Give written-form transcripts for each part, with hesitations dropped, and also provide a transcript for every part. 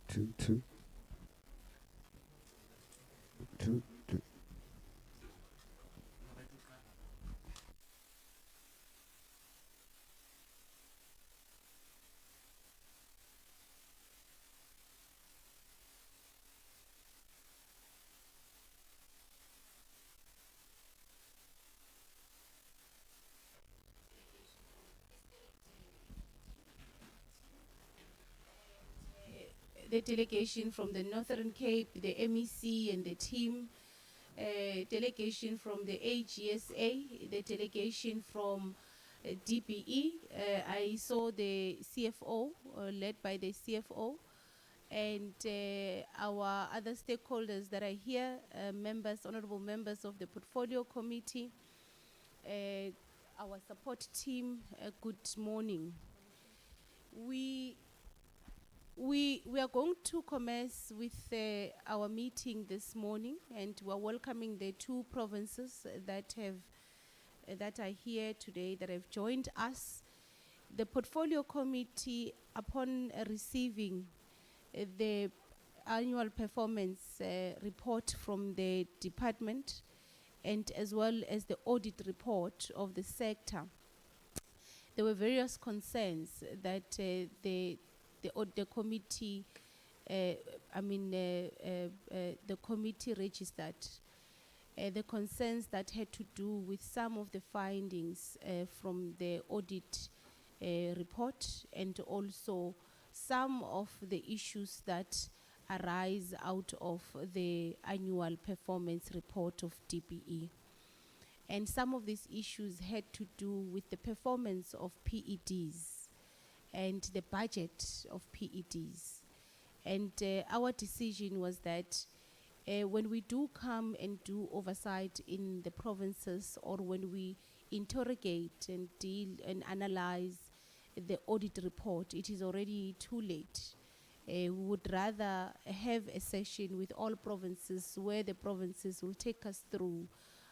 Two, two, two, two. The delegation from the Northern Cape, the MEC and the team, delegation from the AGSA, the delegation from DPE. I saw the CFO, led by the CFO, and our other stakeholders that are here, members, honorable members of the portfolio committee, our support team, good morning. We are going to commence with our meeting this morning, and we're welcoming the two provinces that are here today, that have joined us. The portfolio committee, upon receiving the annual performance report from the department, and as well as the audit report of the sector, there were various concerns that the committee, the committee registered. The concerns that had to do with some of the findings from the audit report, and also some of the issues that arise out of the annual performance report of DPE. And some of these issues had to do with the performance of PEDs and the budget of PEDs. And our decision was that when we do come and do oversight in the provinces, or when we interrogate and deal and analyze the audit report, it is already too late. We would rather have a session with all provinces where the provinces will take us through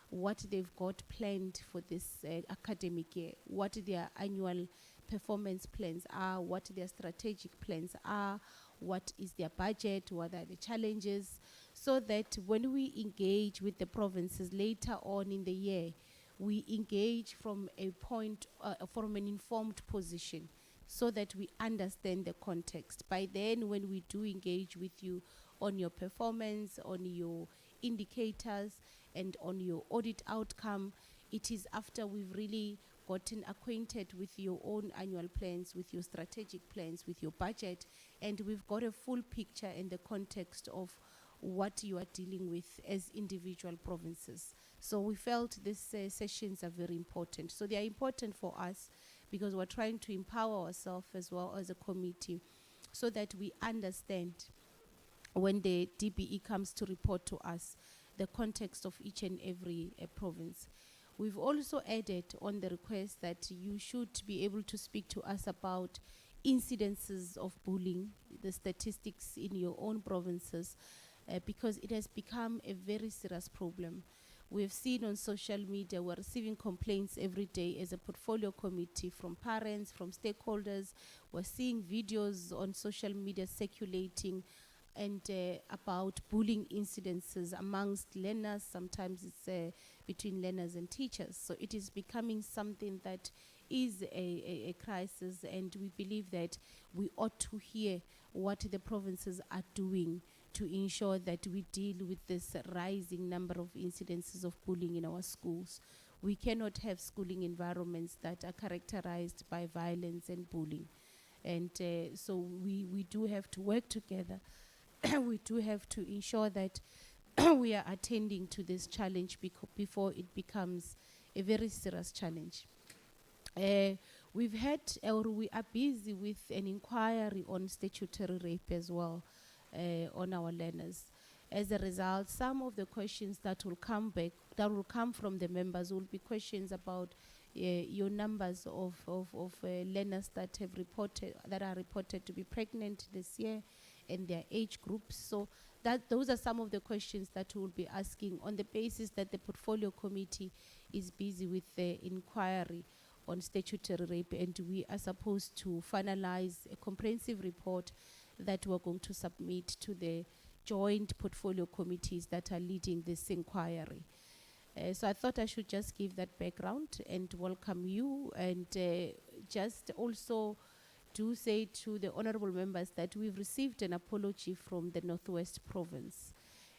what they've got planned for this academic year, what their annual performance plans are, what their strategic plans are, what is their budget, what are the challenges, so that when we engage with the provinces later on in the year, we engage from a point, from an informed position, so that we understand the context. By then, when we do engage with you on your performance, on your indicators, and on your audit outcome, it is after we've really gotten acquainted with your own annual plans, with your strategic plans, with your budget, and we've got a full picture in the context of what you are dealing with as individual provinces. So we felt these sessions are very important. So they are important for us because we're trying to empower ourselves as well as a committee, so that we understand when the DPE comes to report to us the context of each and every province. We've also added on the request that you should be able to speak to us about incidences of bullying, the statistics in your own provinces, because it has become a very serious problem. We've seen on social media, we're receiving complaints every day as a portfolio committee from parents, from stakeholders. We're seeing videos on social media circulating and about bullying incidences amongst learners. Sometimes it's between learners and teachers. So it is becoming something that is a crisis, and we believe that we ought to hear what the provinces are doing to ensure that we deal with this rising number of incidences of bullying in our schools. We cannot have schooling environments that are characterized by violence and bullying. And so we do have to work together. We do have to ensure that we are attending to this challenge before it becomes a very serious challenge. We've had, or we are busy with an inquiry on statutory rape as well on our learners. As a result, some of the questions that will come back, that will come from the members, will be questions about your numbers of learners that have reported, that are reported to be pregnant this year, and their age groups. So those are some of the questions that we'll be asking on the basis that the portfolio committee is busy with the inquiry on statutory rape, and we are supposed to finalize a comprehensive report that we're going to submit to the joint portfolio committees that are leading this inquiry. So I thought I should just give that background and welcome you, and just also do say to the honorable members that we've received an apology from the Northwest Province,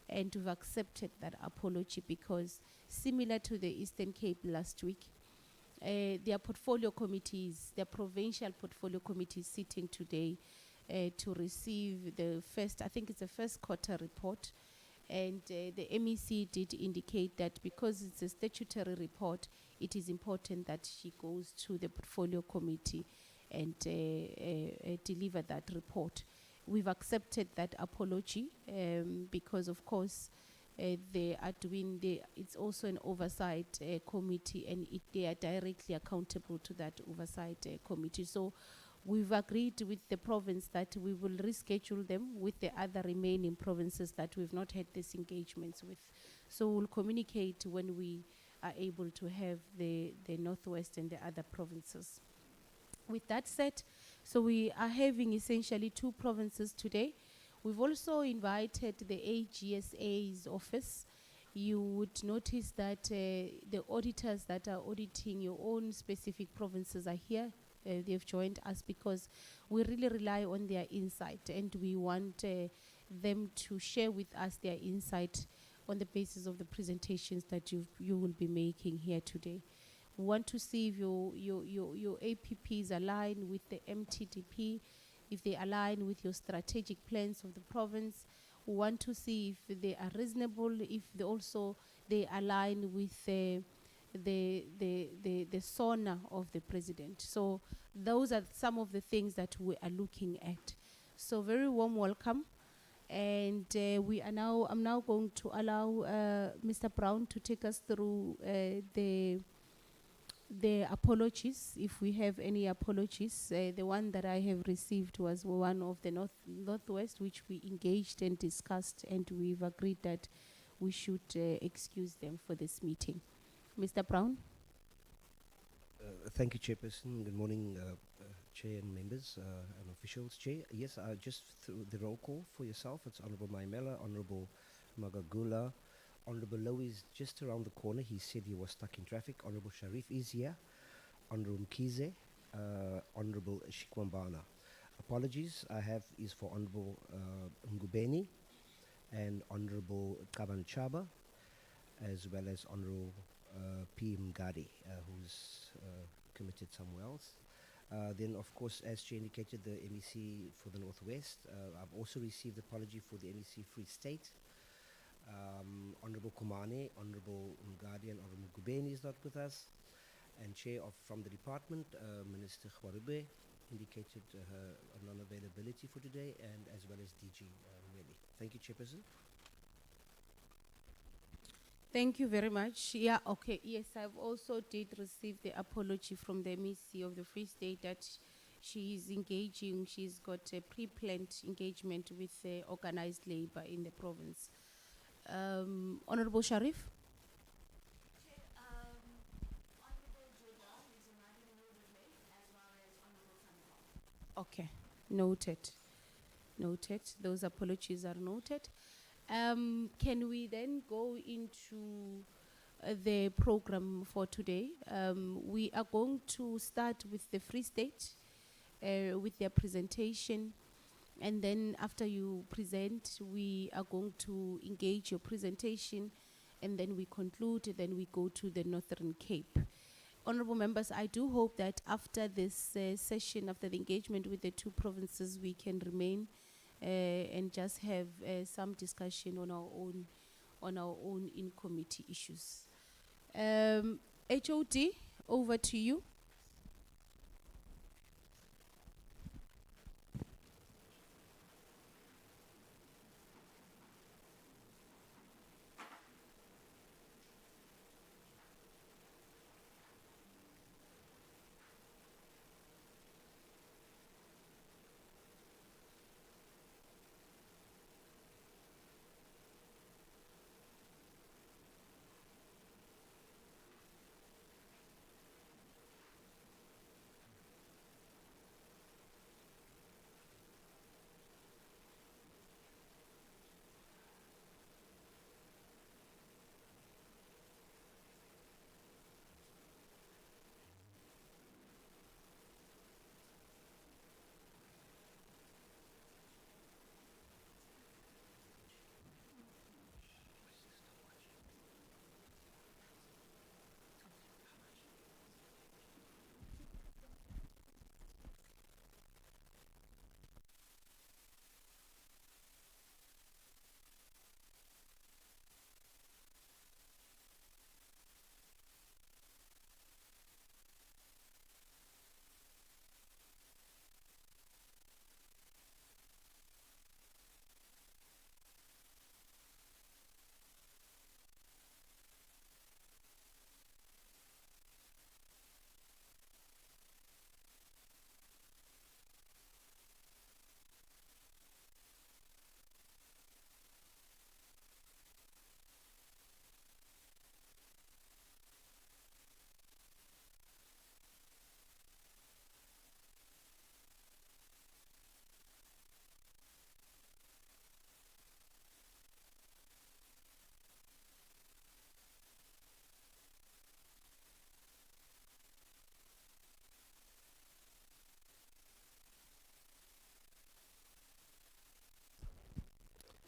and we've accepted that apology because, similar to the Eastern Cape last week, their portfolio committees, their provincial portfolio committees sitting today to receive the first, I think it's the first quarter report. And the MEC did indicate that because it's a statutory report, it is important that she goes to the portfolio committee and deliver that report. We've accepted that apology because, of course, they are doing it's also an oversight committee, and they are directly accountable to that oversight committee. So we've agreed with the province that we will reschedule them with the other remaining provinces that we've not had these engagements with. So we'll communicate when we are able to have the Northwest and the other provinces. With that said, so we are having essentially 2 provinces today. We've also invited the AGSA's office. You would notice that the auditors that are auditing your own specific provinces are here. They've joined us because we really rely on their insight, and we want them to share with us their insight on the basis of the presentations that you will be making here today. We want to see if your APPs align with the MTDP, if they align with your strategic plans of the province. We want to see if they are reasonable, if they align with the SONA of the president. So those are some of the things that we are looking at. So very warm welcome. And I'm now going to allow Mr. Brown to take us through the apologies, if we have any apologies. The one that I have received was one of the Northwest, which we engaged and discussed, and we've agreed that we should excuse them for this meeting. Mr. Brown? Thank you, Chairperson. Good morning, Chair and members and officials. Chair, yes, just through the roll call for yourself. It's Honourable Maimela, Honourable Magagula. Honourable Lowe is just around the corner. He said he was stuck in traffic. Honourable Sharif is here. Honourable Mkize. Honourable Shikwambana. Apologies I have is for Honourable Ngubeni and Honourable Kabanchaba, as well as Honourable P. Mgadi, who's committed somewhere else. Then, of course, as she indicated, the MEC for the Northwest. I've also received apology for the MEC Free State. Honourable Kumane, Honourable Mgadi, and Honourable Ngubeni is not with us. And Chair from the department, Minister Khwarube, indicated her non-availability for today, and as well as DG Meli. Thank you, Chairperson. Thank you very much. Yeah, okay. Yes, I've also did receive the apology from the MEC of the Free State that she is engaging. She's got a pre-planned engagement with organized labor in the province. Honorable Sharif? Okay, noted. Noted. Those apologies are noted. Can we then go into the program for today? We are going to start with the Free State, with their presentation. And then after you present, we are going to engage your presentation. And then we conclude, then we go to the Northern Cape. Honorable members, I do hope that after this session, after the engagement with the 2 provinces, we can remain and just have some discussion on our own in-committee issues. HOD, over to you.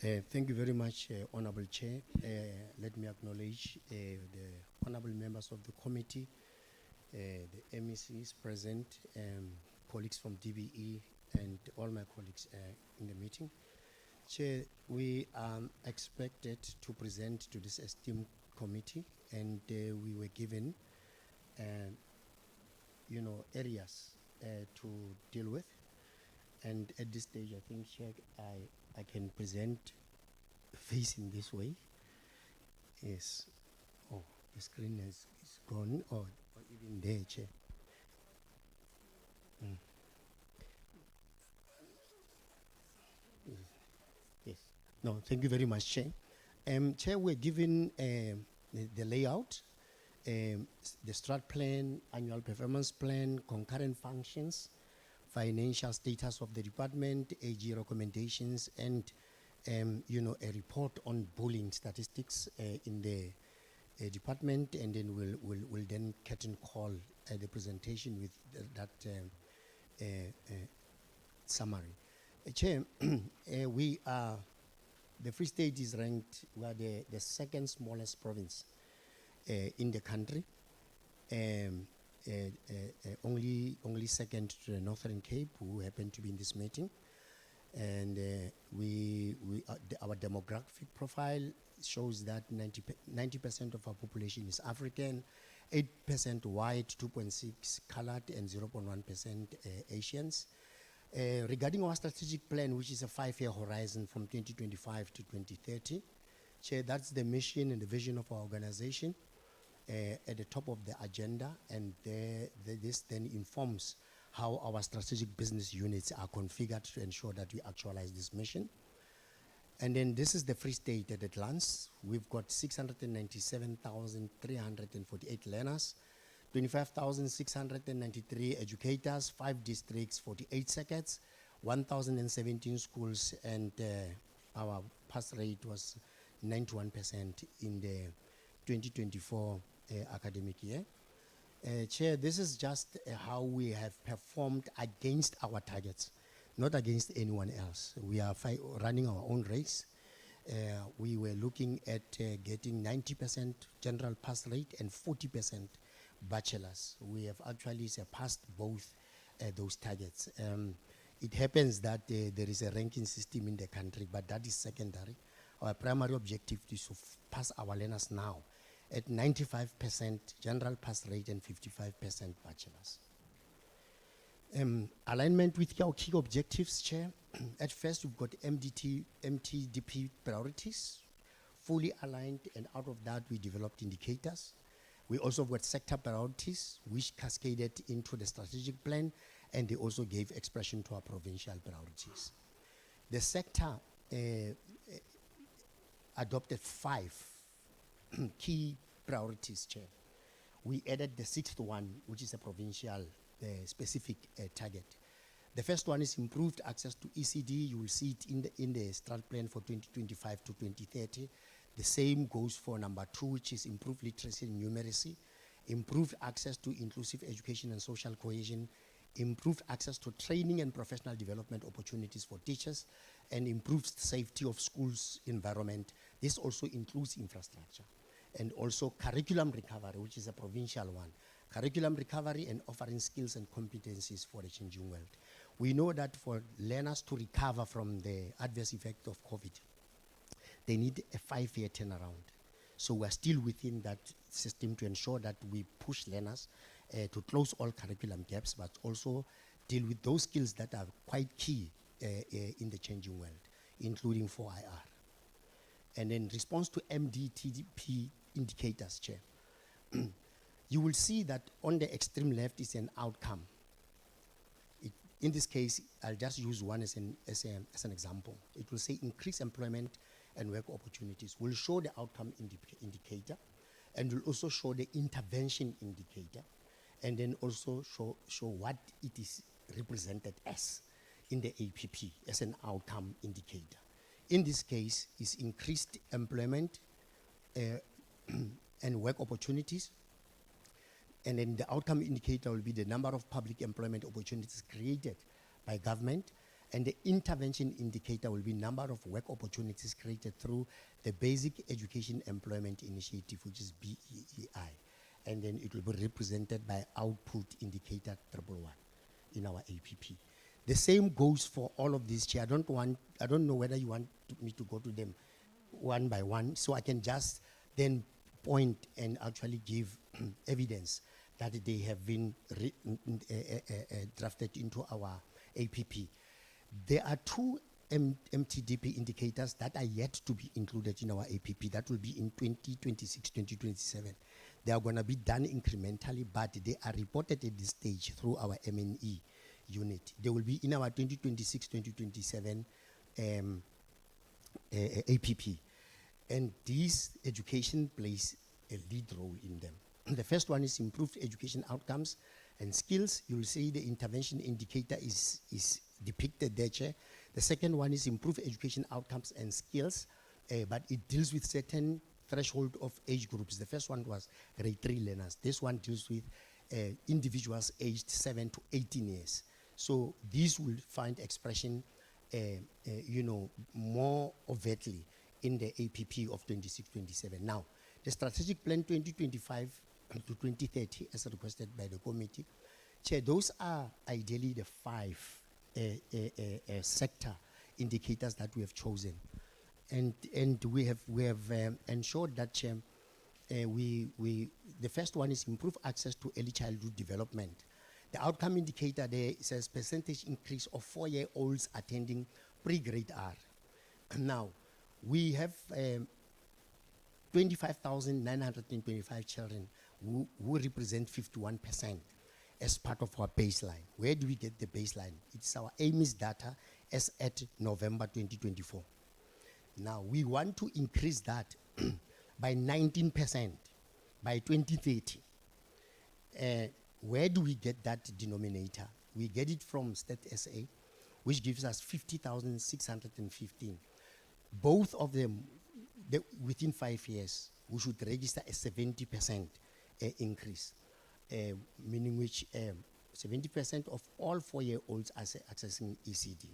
Thank you very much, Honorable Chair. Let me acknowledge the honorable members of the committee, the MECs present, colleagues from DBE, and all my colleagues in the meeting. Chair, we are expected to present to this esteemed committee, and we were given, areas to deal with. And at this stage, I think, Chair, I can present facing this way. Yes. Oh, the screen is gone, or even there, Chair. Yes. No, thank you very much, Chair. Chair, we're given the layout, the strat plan, annual performance plan, concurrent functions, financial status of the department, AG recommendations, and a report on bullying statistics in the department, and then we'll then curtain call the presentation with that summary. Chair, we are, the Free State is ranked, we are the second smallest province in the country, only second to the Northern Cape, who happen to be in this meeting. And our demographic profile shows that 90% of our population is African, 8% white, 2.6 colored, and 0.1% Asians. Regarding our strategic plan, which is a 5-year horizon from 2025 to 2030, Chair, that's the mission and the vision of our organization at the top of the agenda, and this then informs how our strategic business units are configured to ensure that we actualize this mission. And then this is the Free State at a glance. We've got 697,348 learners, 25,693 educators, 5 districts, 48 circuits, 1,017 schools, and our pass rate was 91% in the 2024 academic year. Chair, this is just how we have performed against our targets, not against anyone else. We are running our own race. We were looking at getting 90% general pass rate and 40% bachelors. We have actually surpassed both those targets. It happens that there is a ranking system in the country, but that is secondary. Our primary objective is to pass our learners now at 95% general pass rate and 55% bachelors. Alignment with our key objectives, Chair. At first, we've got MTDP priorities, fully aligned, and out of that, we developed indicators. We also got sector priorities, which cascaded into the strategic plan, and they also gave expression to our provincial priorities. The sector adopted 5 key priorities, Chair. We added the 6th one, which is a provincial specific target. The first one is improved access to ECD. You will see it in the strat plan for 2025 to 2030. The same goes for number 2, which is improved literacy and numeracy, improved access to inclusive education and social cohesion, improved access to training and professional development opportunities for teachers, and improved safety of schools environment. This also includes infrastructure. And also curriculum recovery, which is a provincial one. Curriculum recovery and offering skills and competencies for the changing world. We know that for learners to recover from the adverse effect of COVID, they need a 5-year turnaround. So we're still within that system to ensure that we push learners to close all curriculum gaps, but also deal with those skills that are quite key in the changing world, including 4IR. And in response to MDTDP indicators, Chair, you will see that on the extreme left is an outcome. In this case, I'll just use one as an example. It will say increase employment and work opportunities. We'll show the outcome indicator, and we'll also show the intervention indicator, and then also show what it is represented as in the APP as an outcome indicator. In this case, is increased employment and work opportunities. And then the outcome indicator will be the number of public employment opportunities created by government. And the intervention indicator will be number of work opportunities created through the Basic Education Employment Initiative, which is BEEI. And then it will be represented by output indicator 111 in our APP. The same goes for all of these, Chair. I don't know whether you want me to go to them one by one, so I can just then point and actually give evidence that they have been drafted into our APP. There are two MTDP indicators that are yet to be included in our APP. That will be in 2026, 2027. They are going to be done incrementally, but they are reported at this stage through our MNE unit. They will be in our 2026, 2027 APP. And this education plays a lead role in them. The first one is improved education outcomes and skills. You'll see the intervention indicator is depicted there, Chair. The second one is improved education outcomes and skills, but it deals with certain threshold of age groups. The first one was grade 3 learners. This one deals with individuals aged 7 to 18 years. So these will find expression, more overtly in the APP of 26-27. Now, the strategic plan 2025 to 2030, as requested by the committee, Chair, those are ideally the 5 sector indicators that we have chosen, and we have ensured that, Chair, the first one is improve access to early childhood development. The outcome indicator there says percentage increase of 4-year-olds attending pre-grade R. Now, we have 25,925 children who represent 51% as part of our baseline. Where do we get the baseline? It's our AMIS data as at November 2024. Now, we want to increase that by 19% by 2030. Where do we get that denominator? We get it from Stat SA, which gives us 50,615. Both of them, within 5 years, we should register a 70% increase, meaning which 70% of all 4-year-olds are accessing ECD.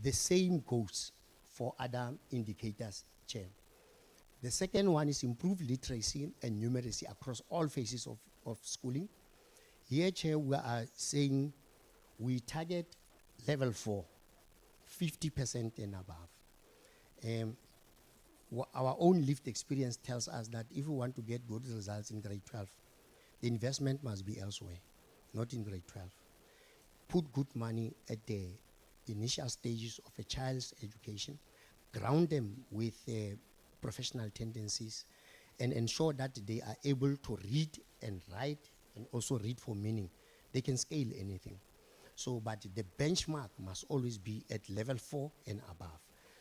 The same goes for other indicators, Chair. The second one is improved literacy and numeracy across all phases of schooling. Here, Chair, we are saying we target level 4, 50% and above. Our own lived experience tells us that if we want to get good results in grade 12, the investment must be elsewhere, not in grade 12. Put good money at the initial stages of a child's education, ground them with professional tendencies, and ensure that they are able to read and write and also read for meaning. They can scale anything. So, but the benchmark must always be at level 4 and above.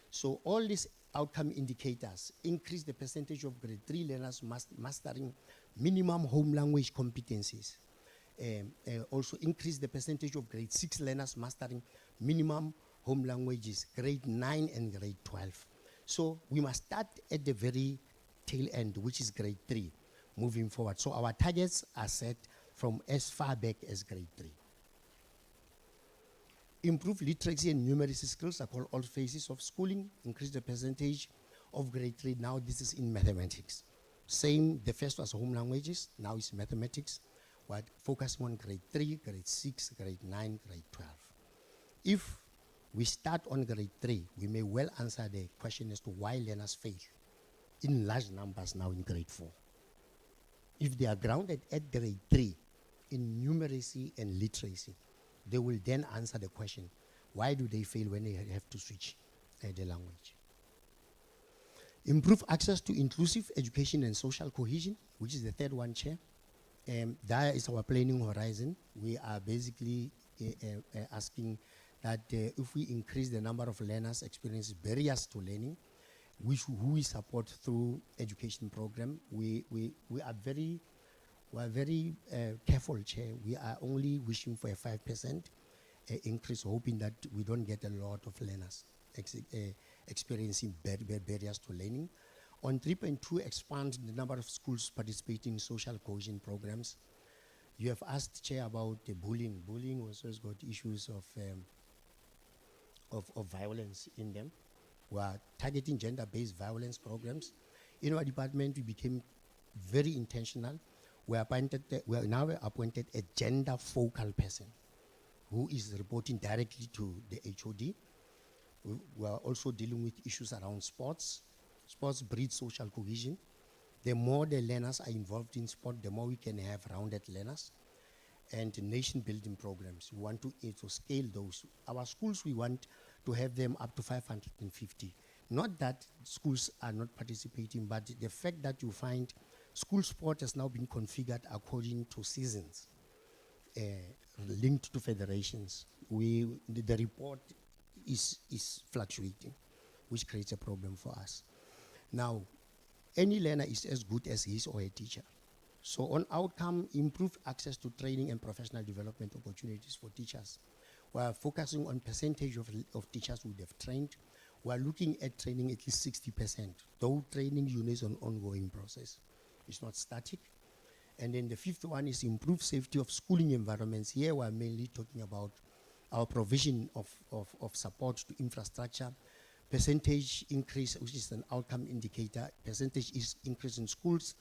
So all these outcome indicators increase the percentage of grade 3 learners mastering minimum home language competencies. Also increase the percentage of grade 6 learners mastering minimum home languages, grade 9 and grade 12. So we must start at the very tail end, which is grade 3, moving forward. So our targets are set from as far back as grade 3. Improve literacy and numeracy skills across all phases of schooling. Increase the percentage of grade 3. Now this is in mathematics. Same, the first was home languages, now it's mathematics. We're focusing on grade 3, grade 6, grade 9, grade 12. If we start on grade 3, we may well answer the question as to why learners fail in large numbers now in grade 4. If they are grounded at grade 3 in numeracy and literacy, they will then answer the question, why do they fail when they have to switch the language? Improve access to inclusive education and social cohesion, which is the third one, Chair. That is our planning horizon. We are basically asking that if we increase the number of learners experiencing barriers to learning, who we support through education program, we are very careful, Chair. We are only wishing for a 5% increase, hoping that we don't get a lot of learners experiencing barriers to learning. On 3.2, expand the number of schools participating in social cohesion programs. You have asked, Chair, about the bullying. Bullying also has got issues of of violence in them. We are targeting gender-based violence programs. In our department, we became very intentional. We are now appointed a gender focal person who is reporting directly to the HOD. We are also dealing with issues around sports. Sports breeds social cohesion. The more the learners are involved in sport, the more we can have rounded learners. And nation building programs, we want to scale those. Our schools, we want to have them up to 550. Not that schools are not participating, but the fact that you find school sport has now been configured according to seasons, linked to federations. The report is fluctuating, which creates a problem for us. Now, any learner is as good as his or her teacher. So on outcome, improved access to training and professional development opportunities for teachers. We are focusing on percentage of teachers who have trained. We are looking at training at least 60%, though training is an ongoing process. It's not static. And then the fifth one is improved safety of schooling environments. Here we are mainly talking about our provision of support to infrastructure, percentage increase, which is an outcome indicator, percentage is increase in schools,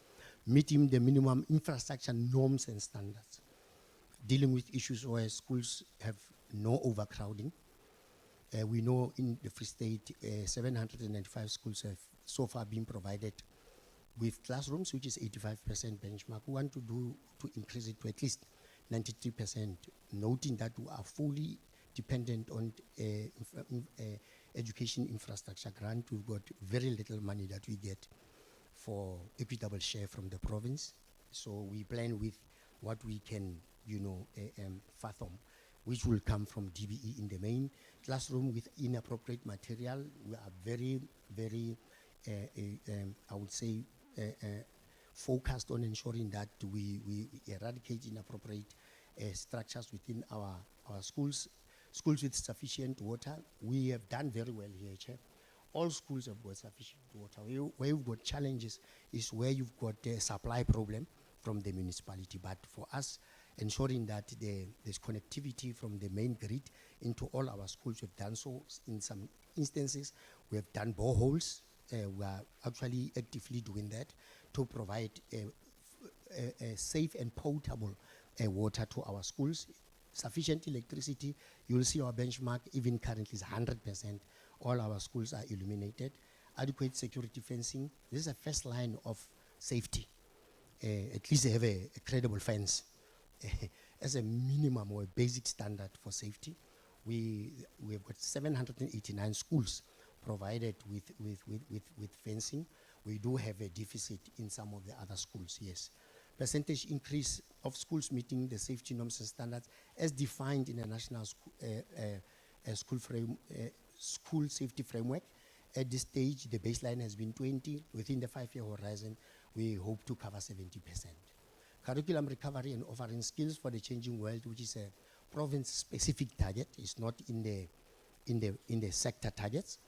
meeting the minimum infrastructure norms and standards, dealing with issues where schools have no overcrowding. We know in the Free State, 795 schools have so far been provided with classrooms, which is 85% benchmark. We want to increase it to at least 93%, noting that we are fully dependent on education infrastructure grant. We've got very little money that we get for equitable share from the province. So we plan with what we can, fathom, which will come from DBE in the main classroom with inappropriate material. We are very, very, I would say, focused on ensuring that we eradicate inappropriate structures within our schools. Schools with sufficient water, we have done very well here, Chair. All schools have got sufficient water. Where you've got challenges is where you've got a supply problem from the municipality. But for us, ensuring that there's connectivity from the main grid into all our schools, we've done so. In some instances, we have done boreholes. We are actually actively doing that to provide a safe and potable water to our schools. Sufficient electricity, you'll see our benchmark even currently is 100%. All our schools are illuminated. Adequate security fencing. This is a first line of safety. At least they have a credible fence as a minimum or a basic standard for safety. We have got 789 schools provided with fencing. We do have a deficit in some of the other schools, yes. Percentage increase of schools meeting the safety norms and standards as defined in the National School Safety Framework. At this stage, the baseline has been 20. Within the 5-year horizon, we hope to cover 70%. Curriculum recovery and offering skills for the changing world, which is a province-specific target. It's not in the sector targets.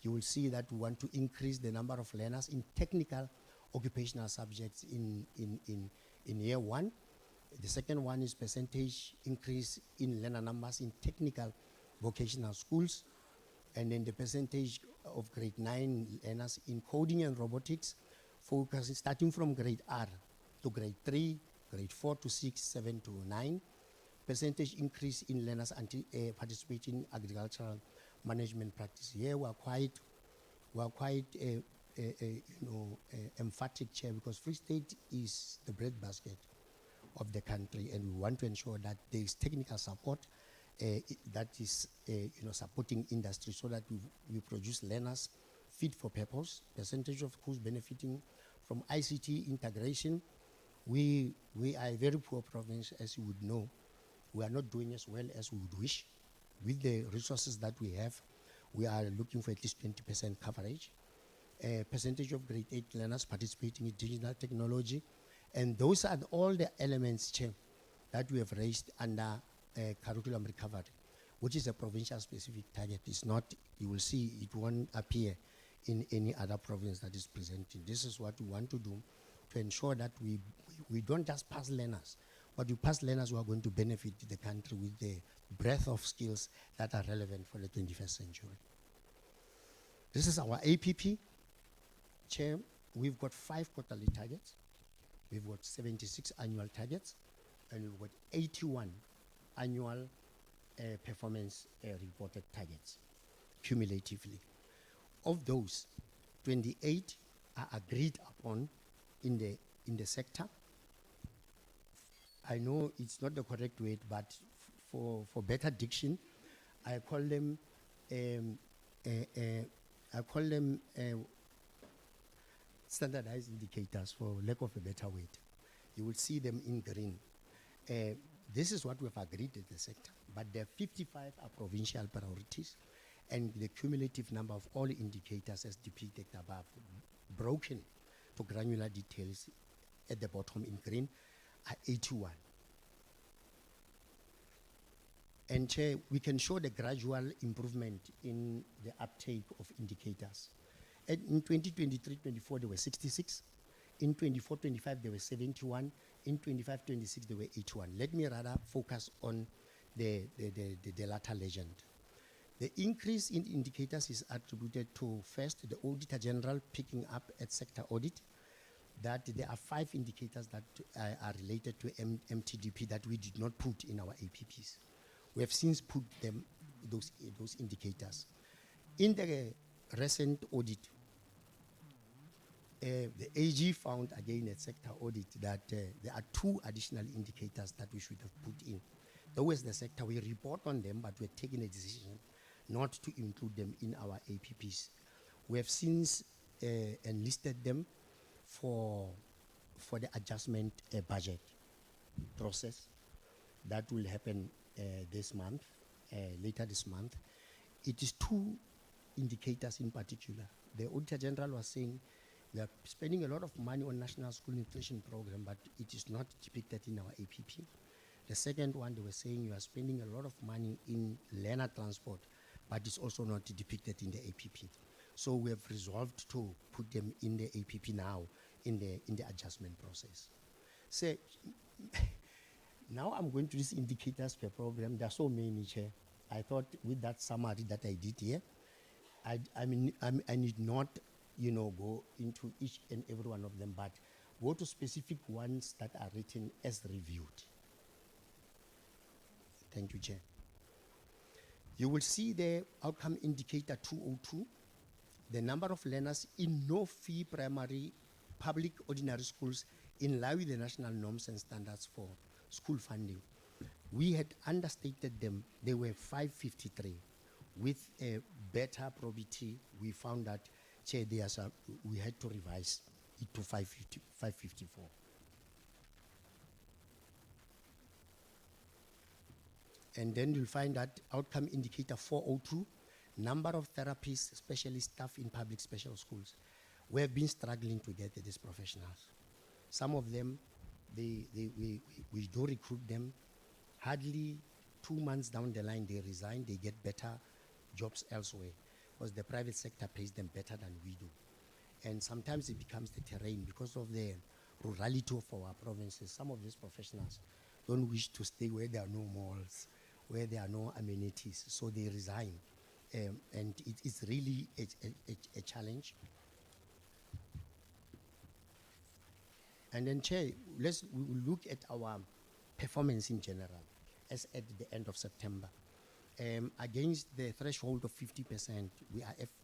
You will see that we want to increase the number of learners in technical occupational subjects in year one. The second one is percentage increase in learner numbers in technical vocational schools. And then the percentage of grade 9 learners in coding and robotics, focusing starting from grade R to grade 3, grade 4 to 6, 7 to 9. Percentage increase in learners participating in agricultural management practice. Here we are quite emphatic, Chair, because Free State is the breadbasket of the country, and we want to ensure that there is technical support that is supporting industry so that we produce learners fit for purpose. Percentage of schools benefiting from ICT integration. We are a very poor province, as you would know. We are not doing as well as we would wish. With the resources that we have, we are looking for at least 20% coverage. Percentage of grade 8 learners participating in digital technology. And those are all the elements, Chair, that we have raised under curriculum recovery, which is a provincial specific target. It's not, you will see, it won't appear in any other province that is presenting. This is what we want to do to ensure that we don't just pass learners, but we pass learners who are going to benefit the country with the breadth of skills that are relevant for the 21st century. This is our APP. Chair, we've got 5 quarterly targets, we've got 76 annual targets, and we've got 81 annual performance reported targets cumulatively. Of those, 28 are agreed upon in the sector. I know it's not the correct word, but for better diction, I call them standardized indicators, for lack of a better word. You will see them in green. This is what we've agreed in the sector, but there are 55 are provincial priorities, and the cumulative number of all indicators as depicted above, broken to granular details at the bottom in green, are 81. And Chair, we can show the gradual improvement in the uptake of indicators. And in 2023-24, there were 66. In 24-25, there were 71. In 25-26, there were 81. Let me rather focus on the latter legend. The increase in indicators is attributed to, first, the Auditor General picking up at sector audit, that there are 5 indicators that are related to MTDP that we did not put in our APPs. We have since put them, those indicators. In the recent audit, the AG found again at sector audit that there are 2 additional indicators that we should have put in. Those the sector, we report on them, but we're taking a decision not to include them in our APPs. We have since enlisted them for the adjustment budget process that will happen this month, later this month. It is 2 indicators in particular. The Auditor General was saying we are spending a lot of money on National School Nutrition Program, but it is not depicted in our APP. The second one, they were saying you are spending a lot of money in learner transport, but it's also not depicted in the APP. So we have resolved to put them in the APP now, in the adjustment process. So now I'm going to these indicators per program. There are so many, Chair. I thought with that summary that I did here, I need not, go into each and every one of them, but go to specific ones that are written as reviewed. Thank you, Chair. You will see the outcome indicator 202, the number of learners in no-fee primary public ordinary schools in line with the national norms and standards for school funding. We had understated them. They were 553. With a better probity, we found that, Chair, we had to revise it to 554. And then you'll find that outcome indicator 402, number of therapists, specialist staff in public special schools. We have been struggling to get these professionals. Some of them, we do recruit them. Hardly 2 months down the line, they resign, they get better jobs elsewhere, because the private sector pays them better than we do. And sometimes it becomes the terrain because of the rurality of our provinces. Some of these professionals don't wish to stay where there are no malls, where there are no amenities, so they resign. And it is really a challenge. And then, Chair, we will look at our performance in general as at the end of September. Against the threshold of 50%, we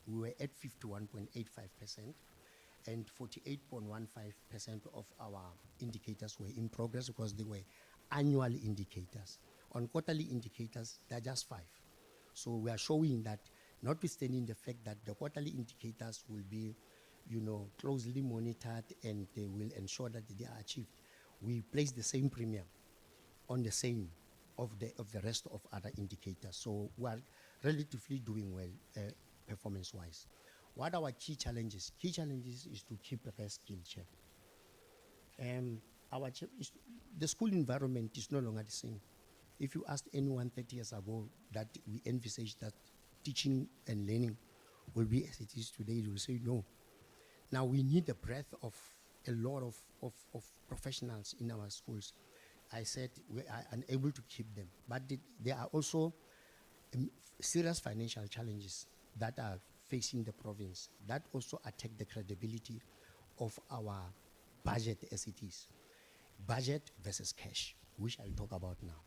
were at 51.85%, and 48.15% of our indicators were in progress because they were annual indicators. On quarterly indicators, they're just 5. So we are showing that, notwithstanding the fact that the quarterly indicators will be, closely monitored and they will ensure that they are achieved, we place the same premium on the same of the rest of other indicators. So we are relatively doing well performance-wise. What are our key challenges? Key challenges is to keep a skill check. The school environment is no longer the same. If you asked anyone 30 years ago that we envisaged that teaching and learning will be as it is today, they will say no. Now we need the breadth of a lot of professionals in our schools. I said we are unable to keep them. But there are also serious financial challenges that are facing the province that also attack the credibility of our budget as it is. Budget versus cash, which I'll talk about now.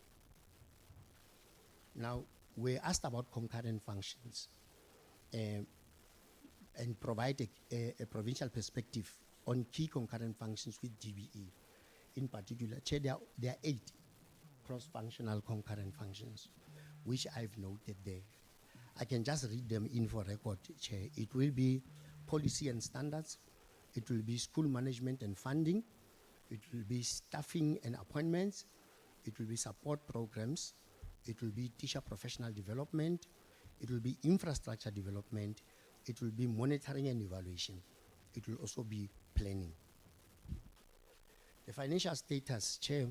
Now, we're asked about concurrent functions and provide a provincial perspective on key concurrent functions with DBE. In particular, Chair, there are 8 cross-functional concurrent functions, which I've noted there. I can just read them in for record, Chair. It will be policy and standards. It will be school management and funding. It will be staffing and appointments. It will be support programs. It will be teacher professional development. It will be infrastructure development. It will be monitoring and evaluation. It will also be planning. The financial status, Chair,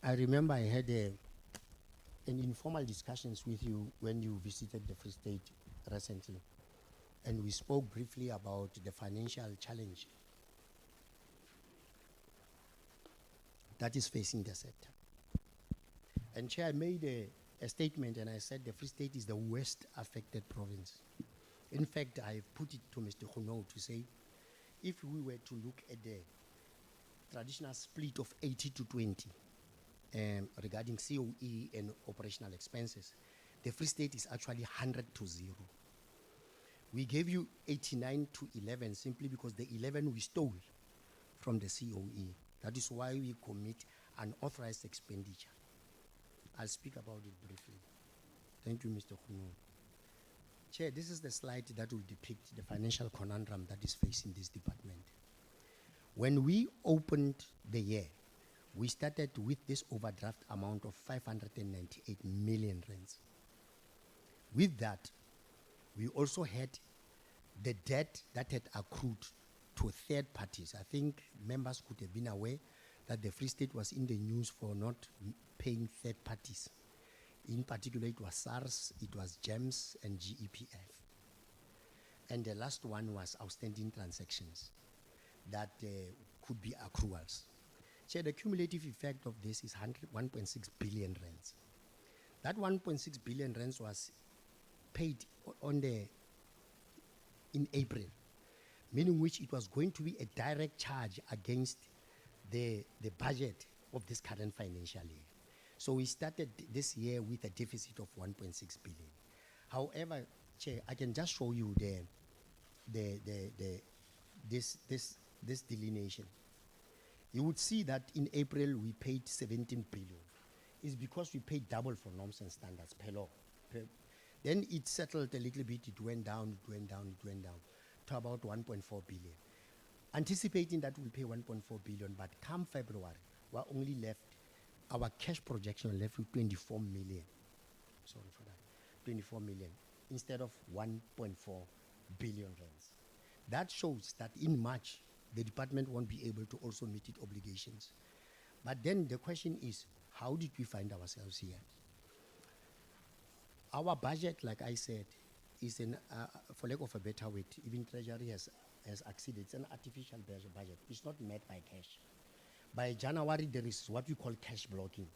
I remember I had an informal discussions with you when you visited the Free State recently, and we spoke briefly about the financial challenge that is facing the sector. And Chair, I made a statement and I said the Free State is the worst affected province. In fact, I put it to Mr. Khuno to say, if we were to look at the traditional split of 80 to 20 regarding COE and operational expenses, the Free State is actually 100 to 0. We gave you 89 to 11 simply because the 11 we stole from the COE. That is why we commit unauthorized expenditure. I'll speak about it briefly. Thank you, Mr. Khuno. Chair, this is the slide that will depict the financial conundrum that is facing this department. When we opened the year, we started with this overdraft amount of 598 million rands. With that, we also had the debt that had accrued to third parties. I think members could have been aware that the Free State was in the news for not paying third parties. In particular, it was SARS, it was GEMS, and GEPF. And the last one was outstanding transactions that could be accruals. So the cumulative effect of this is 1.6 billion rands. That 1.6 billion rands was paid in April, meaning which it was going to be a direct charge against the budget of this current financial year. So we started this year with a deficit of 1.6 billion. However, Chair, I can just show you this delineation. You would see that in April we paid 17 billion. It's because we paid double for norms and standards per law. Then it settled a little bit, it went down to about 1.4 billion. Anticipating that we'll pay 1.4 billion, but come February, we're only left, our cash projection left with 24 million. Sorry for that, 24 million instead of 1.4 billion rands. That shows that in March, the department won't be able to also meet its obligations. But then the question is, how did we find ourselves here? Our budget, like I said, is for lack of a better word, even Treasury has acceded. It's an artificial budget. It's not met by cash. By January, there is what we call cash blocking.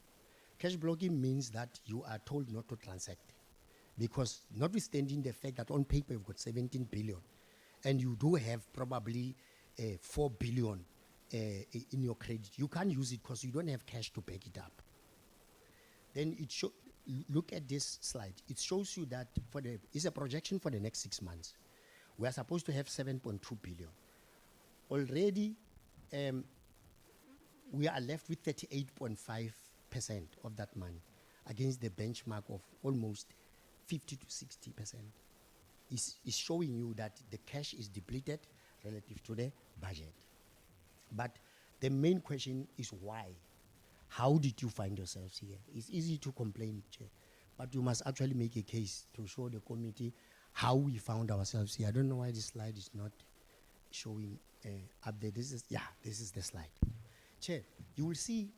Cash blocking means that you are told not to transact. Because notwithstanding the fact that on paper you've got 17 billion, and you do have probably 4 billion in your credit, you can't use it because you don't have cash to back it up. Then look at this slide. It shows you that it's a projection for the next 6 months. We are supposed to have 7.2 billion. Already, we are left with 38.5% of that money against the benchmark of almost 50 to 60%. It's showing you that the cash is depleted relative to the budget. But the main question is why? How did you find yourselves here? It's easy to complain, Chair, but you must actually make a case to show the committee how we found ourselves here. I don't know why this slide is not showing up there. This is the slide. Chair, you will see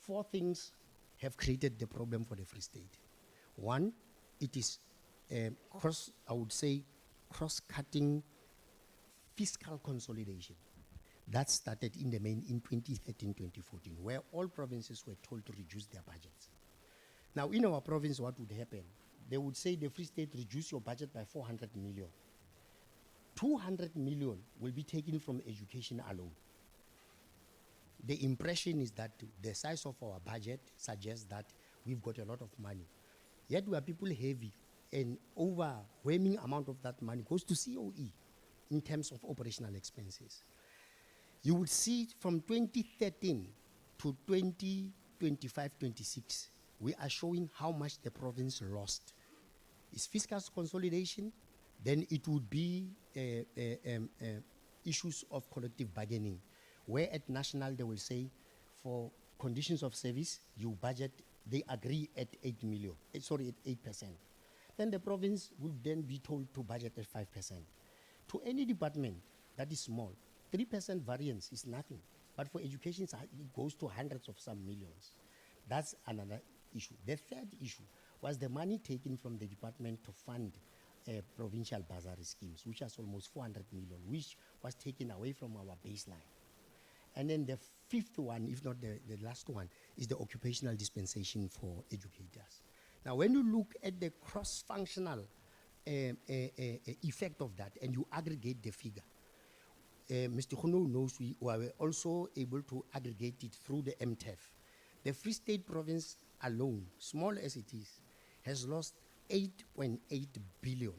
4 things have created the problem for the Free State. One, it is cross-cutting fiscal consolidation. That started in the main in 2013-2014, where all provinces were told to reduce their budgets. Now, in our province, what would happen? They would say the Free State reduce your budget by 400 million. 200 million will be taken from education alone. The impression is that the size of our budget suggests that we've got a lot of money. Yet we are people heavy, and overwhelming amount of that money goes to COE in terms of operational expenses. You would see from 2013 to 2025-26, we are showing how much the province lost. It's fiscal consolidation, then it would be issues of collective bargaining, where at national they will say for conditions of service, you budget, they agree at 8 million, at 8%. Then the province would then be told to budget at 5%. To any department that is small, 3% variance is nothing. But for education, it goes to hundreds of some millions. That's another issue. The third issue was the money taken from the department to fund provincial bursary schemes, which was almost 400 million, which was taken away from our baseline. And then the fifth one, if not the last one, is the occupational dispensation for educators. Now, when you look at the cross-functional effect of that, and you aggregate the figure, Mr. Khuno knows we were also able to aggregate it through the MTEF. The Free State province alone, small as it is, has lost 8.8 billion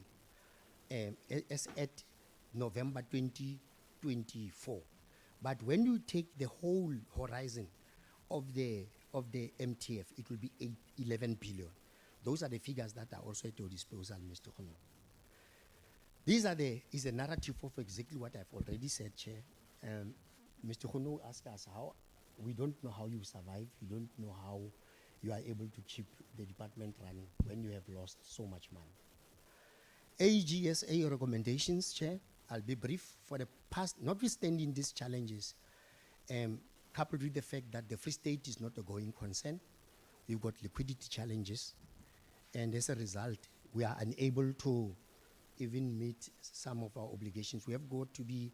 as at November 2024. But when you take the whole horizon of the MTF, it will be 11 billion. Those are the figures that are also at your disposal, Mr. Khuno. Is a narrative of exactly what I've already said, Chair. Mr. Khuno asked us how, we don't know how you survive, we don't know how you are able to keep the department running when you have lost so much money. AGSA recommendations, Chair, I'll be brief. For the past, notwithstanding these challenges, coupled with the fact that the Free State is not a going concern, we've got liquidity challenges, and as a result, we are unable to even meet some of our obligations. We have got to be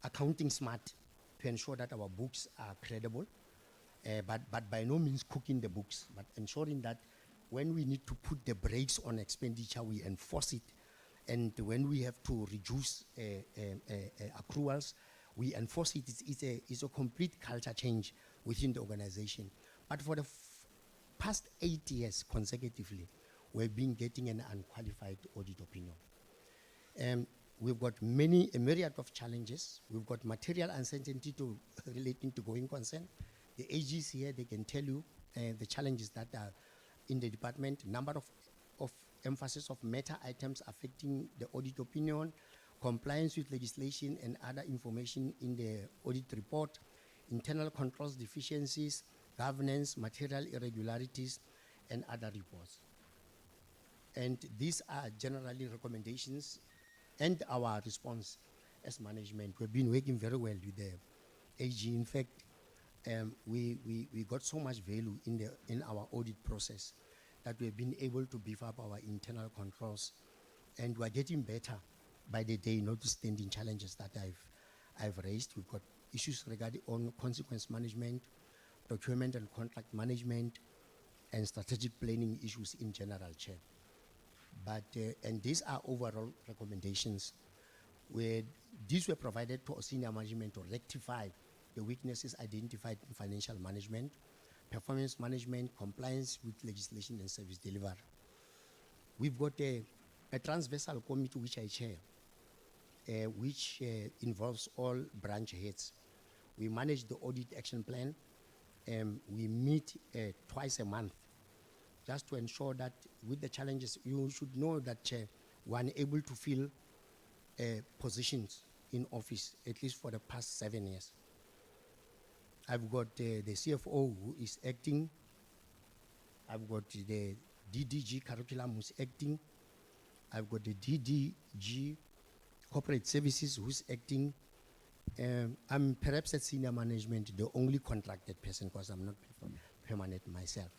accounting smart to ensure that our books are credible, but by no means cooking the books, but ensuring that when we need to put the brakes on expenditure, we enforce it. And when we have to reduce accruals, we enforce it. It's a complete culture change within the organization. But for the past 8 years consecutively, we've been getting an unqualified audit opinion. We've got a myriad of challenges. We've got material uncertainty relating to going concern. The AGs here, they can tell you the challenges that are in the department, number of emphasis of meta items affecting the audit opinion, compliance with legislation and other information in the audit report, internal controls deficiencies, governance, material irregularities, and other reports. And these are generally recommendations and our response as management. We've been working very well with the AG. In fact, we got so much value in our audit process that we've been able to beef up our internal controls, and we're getting better by the day, notwithstanding challenges that I've raised. We've got issues regarding on consequence management, procurement and contract management, and strategic planning issues in general, Chair. But, and these are overall recommendations where these were provided to senior management to rectify the weaknesses identified in financial management, performance management, compliance with legislation and service delivery. We've got a transversal committee which I chair, which involves all branch heads. We manage the audit action plan. We meet twice a month, just to ensure that with the challenges, you should know that we're unable to fill positions in office, at least for the past 7 years. I've got the CFO who is acting. I've got the DDG curriculum who's acting. I've got the DDG corporate services who's acting. I'm perhaps at senior management the only contracted person because I'm not permanent myself.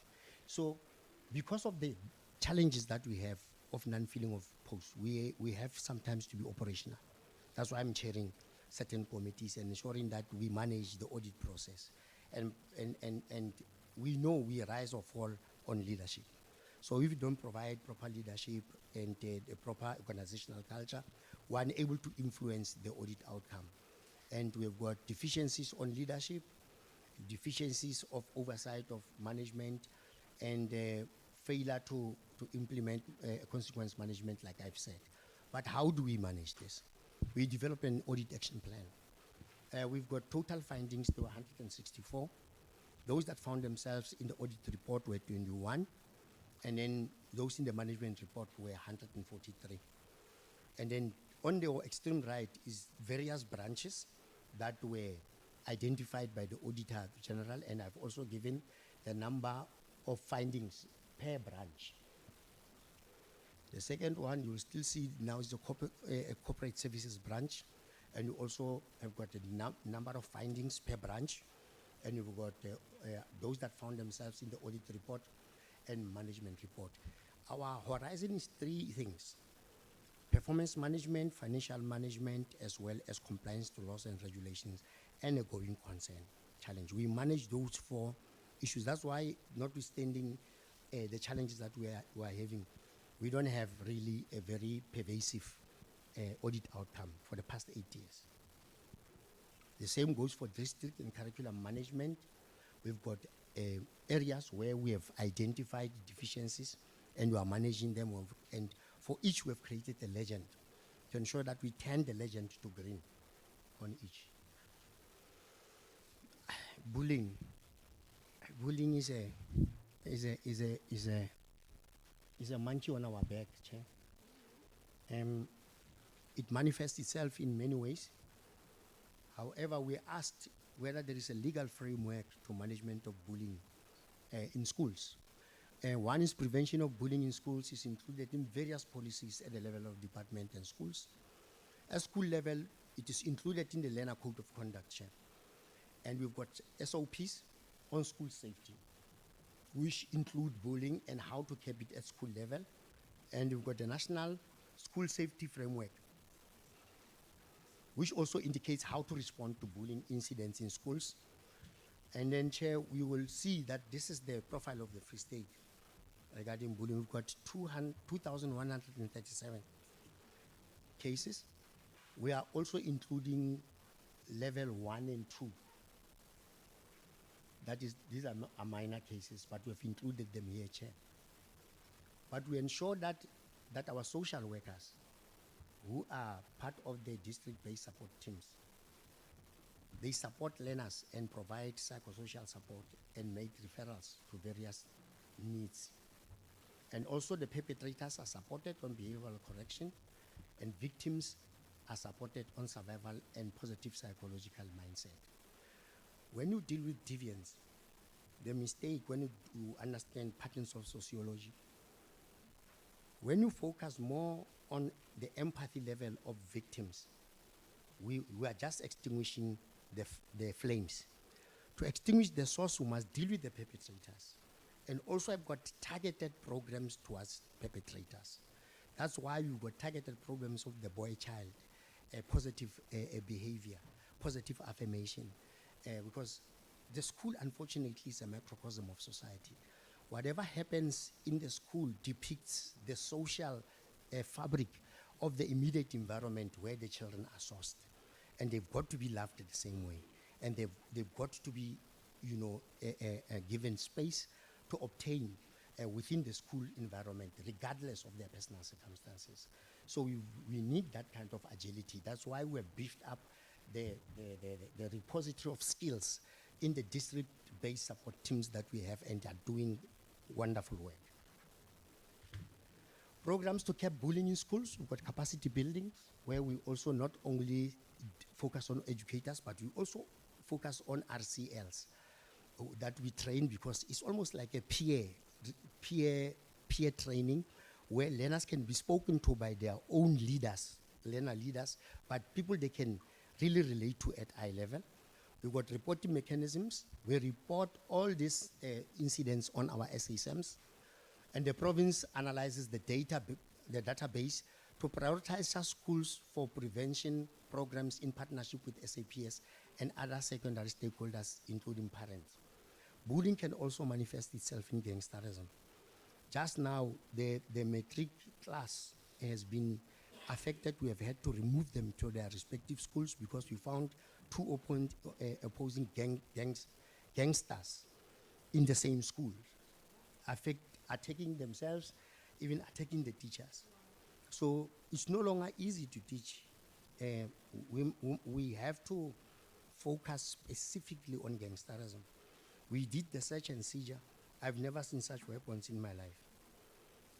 So because of the challenges that we have of non-filling of posts, we have sometimes to be operational. That's why I'm chairing certain committees and ensuring that we manage the audit process. And we know we rise or fall on leadership. So if you don't provide proper leadership and a proper organizational culture, we're unable to influence the audit outcome. And we've got deficiencies on leadership, deficiencies of oversight of management, and failure to implement consequence management, like I've said. But how do we manage this? We develop an audit action plan. We've got total findings, there were 164. Those that found themselves in the audit report were 21, and then those in the management report were 143. And then on the extreme right is various branches that were identified by the Auditor General, and I've also given the number of findings per branch. The second one you'll still see now is the corporate services branch, and you also have got a number of findings per branch, and you've got those that found themselves in the audit report and management report. Our horizon is three things: performance management, financial management, as well as compliance to laws and regulations, and a going concern challenge. We manage those four issues. That's why, notwithstanding the challenges that we are having, we don't have really a very pervasive audit outcome for the past 8 years. The same goes for district and curriculum management. We've got areas where we have identified deficiencies and we are managing them, and for each we've created a legend to ensure that we turn the legend to green on each. Bullying is a monkey on our back, Chair. It manifests itself in many ways. However, we asked whether there is a legal framework to management of bullying in schools. One is prevention of bullying in schools is included in various policies at the level of department and schools. At school level, it is included in the Learner Code of Conduct, Chair. And we've got SOPs on school safety, which include bullying and how to keep it at school level. And we've got the National School Safety Framework, which also indicates how to respond to bullying incidents in schools. And then, Chair, we will see that this is the profile of the Free State regarding bullying. We've got 2,137 cases. We are also including level 1 and 2. That is, these are minor cases, but we've included them here, Chair. But we ensure that our social workers, who are part of the district-based support teams, they support learners and provide psychosocial support and make referrals to various needs. And also the perpetrators are supported on behavioral correction, and victims are supported on survival and positive psychological mindset. When you deal with deviance, the mistake when you understand patterns of sociology, when you focus more on the empathy level of victims, we are just extinguishing the flames. To extinguish the source, we must deal with the perpetrators. And also I've got targeted programs towards perpetrators. That's why we've got targeted programs of the boy child, positive behavior, positive affirmation, because the school, unfortunately, is a microcosm of society. Whatever happens in the school depicts the social fabric of the immediate environment where the children are sourced. And they've got to be loved the same way. And they've got to be, given space to obtain within the school environment, regardless of their personal circumstances. So we need that kind of agility. That's why we've beefed up the repository of skills in the district-based support teams that we have, and are doing wonderful work. Programs to curb bullying in schools, we've got capacity building, where we also not only focus on educators, but we also focus on RCLs that we train, because it's almost like a peer training, where learners can be spoken to by their own leaders, learner leaders, but people they can really relate to at eye level. We've got reporting mechanisms. We report all these incidents on our SSMs, and the province analyzes the database to prioritize such schools for prevention, programs in partnership with SAPS and other secondary stakeholders, including parents. Bullying can also manifest itself in gangsterism. Just now, the matric class has been affected. We have had to remove them to their respective schools because we found two opposing gangsters in the same school, attacking themselves, even attacking the teachers. So it's no longer easy to teach. We have to focus specifically on gangsterism. We did the search and seizure. I've never seen such weapons in my life.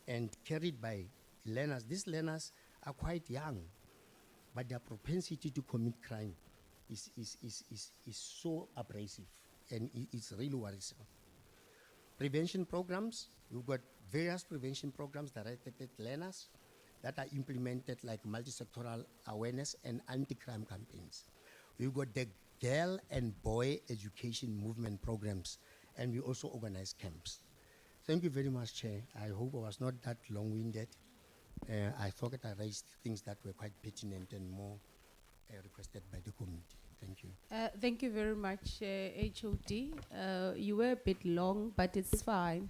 And carried by learners. These learners are quite young, but their propensity to commit crime is so abrasive, and it's really worrisome. Prevention programs, we've got various prevention programs directed at learners that are implemented, like multi-sectoral awareness and anti-crime campaigns. We've got the girl and boy education movement programs, and we also organize camps. Thank you very much, Chair. I hope I was not that long-winded. I thought I raised things that were quite pertinent and more requested by the committee. Thank you. Thank you very much, HOD. You were a bit long, but it's fine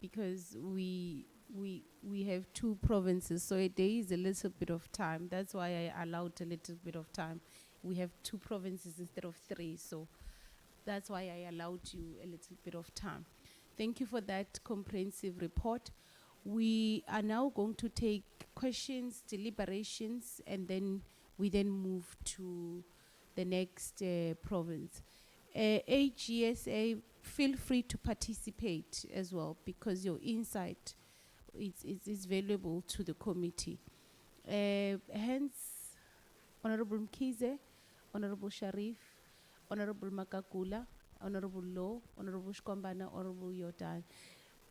because we have two provinces, so there is a little bit of time. That's why I allowed a little bit of time. We have two provinces instead of three, so that's why I allowed you a little bit of time. Thank you for that comprehensive report. We are now going to take questions, deliberations, and then we move to the next province. AGSA, feel free to participate as well, because your insight is valuable to the committee. Hence, Honorable Mkize, Honorable Sharif, Honorable Makakula, Honorable Law, Honorable Shkombana, Honorable Yotan.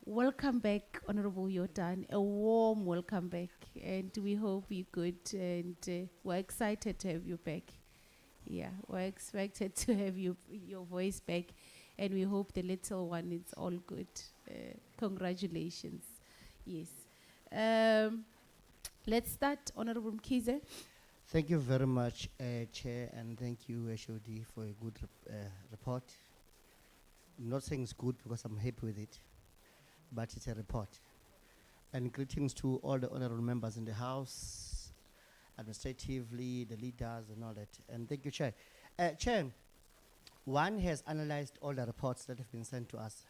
Welcome back, Honorable Yotan. A warm welcome back, and we hope you're good, and we're excited to have you back. Yeah, we're expected to have your voice back, and we hope the little one is all good. Congratulations. Yes. Let's start, Honorable Mkize. Thank you very much, Chair, and thank you, HOD, for a good report. I'm not saying it's good because I'm happy with it, but it's a report. And greetings to all the honorable members in the House, administratively, the leaders and all that. And thank you, Chair. Chair, one has analyzed all the reports that have been sent to us.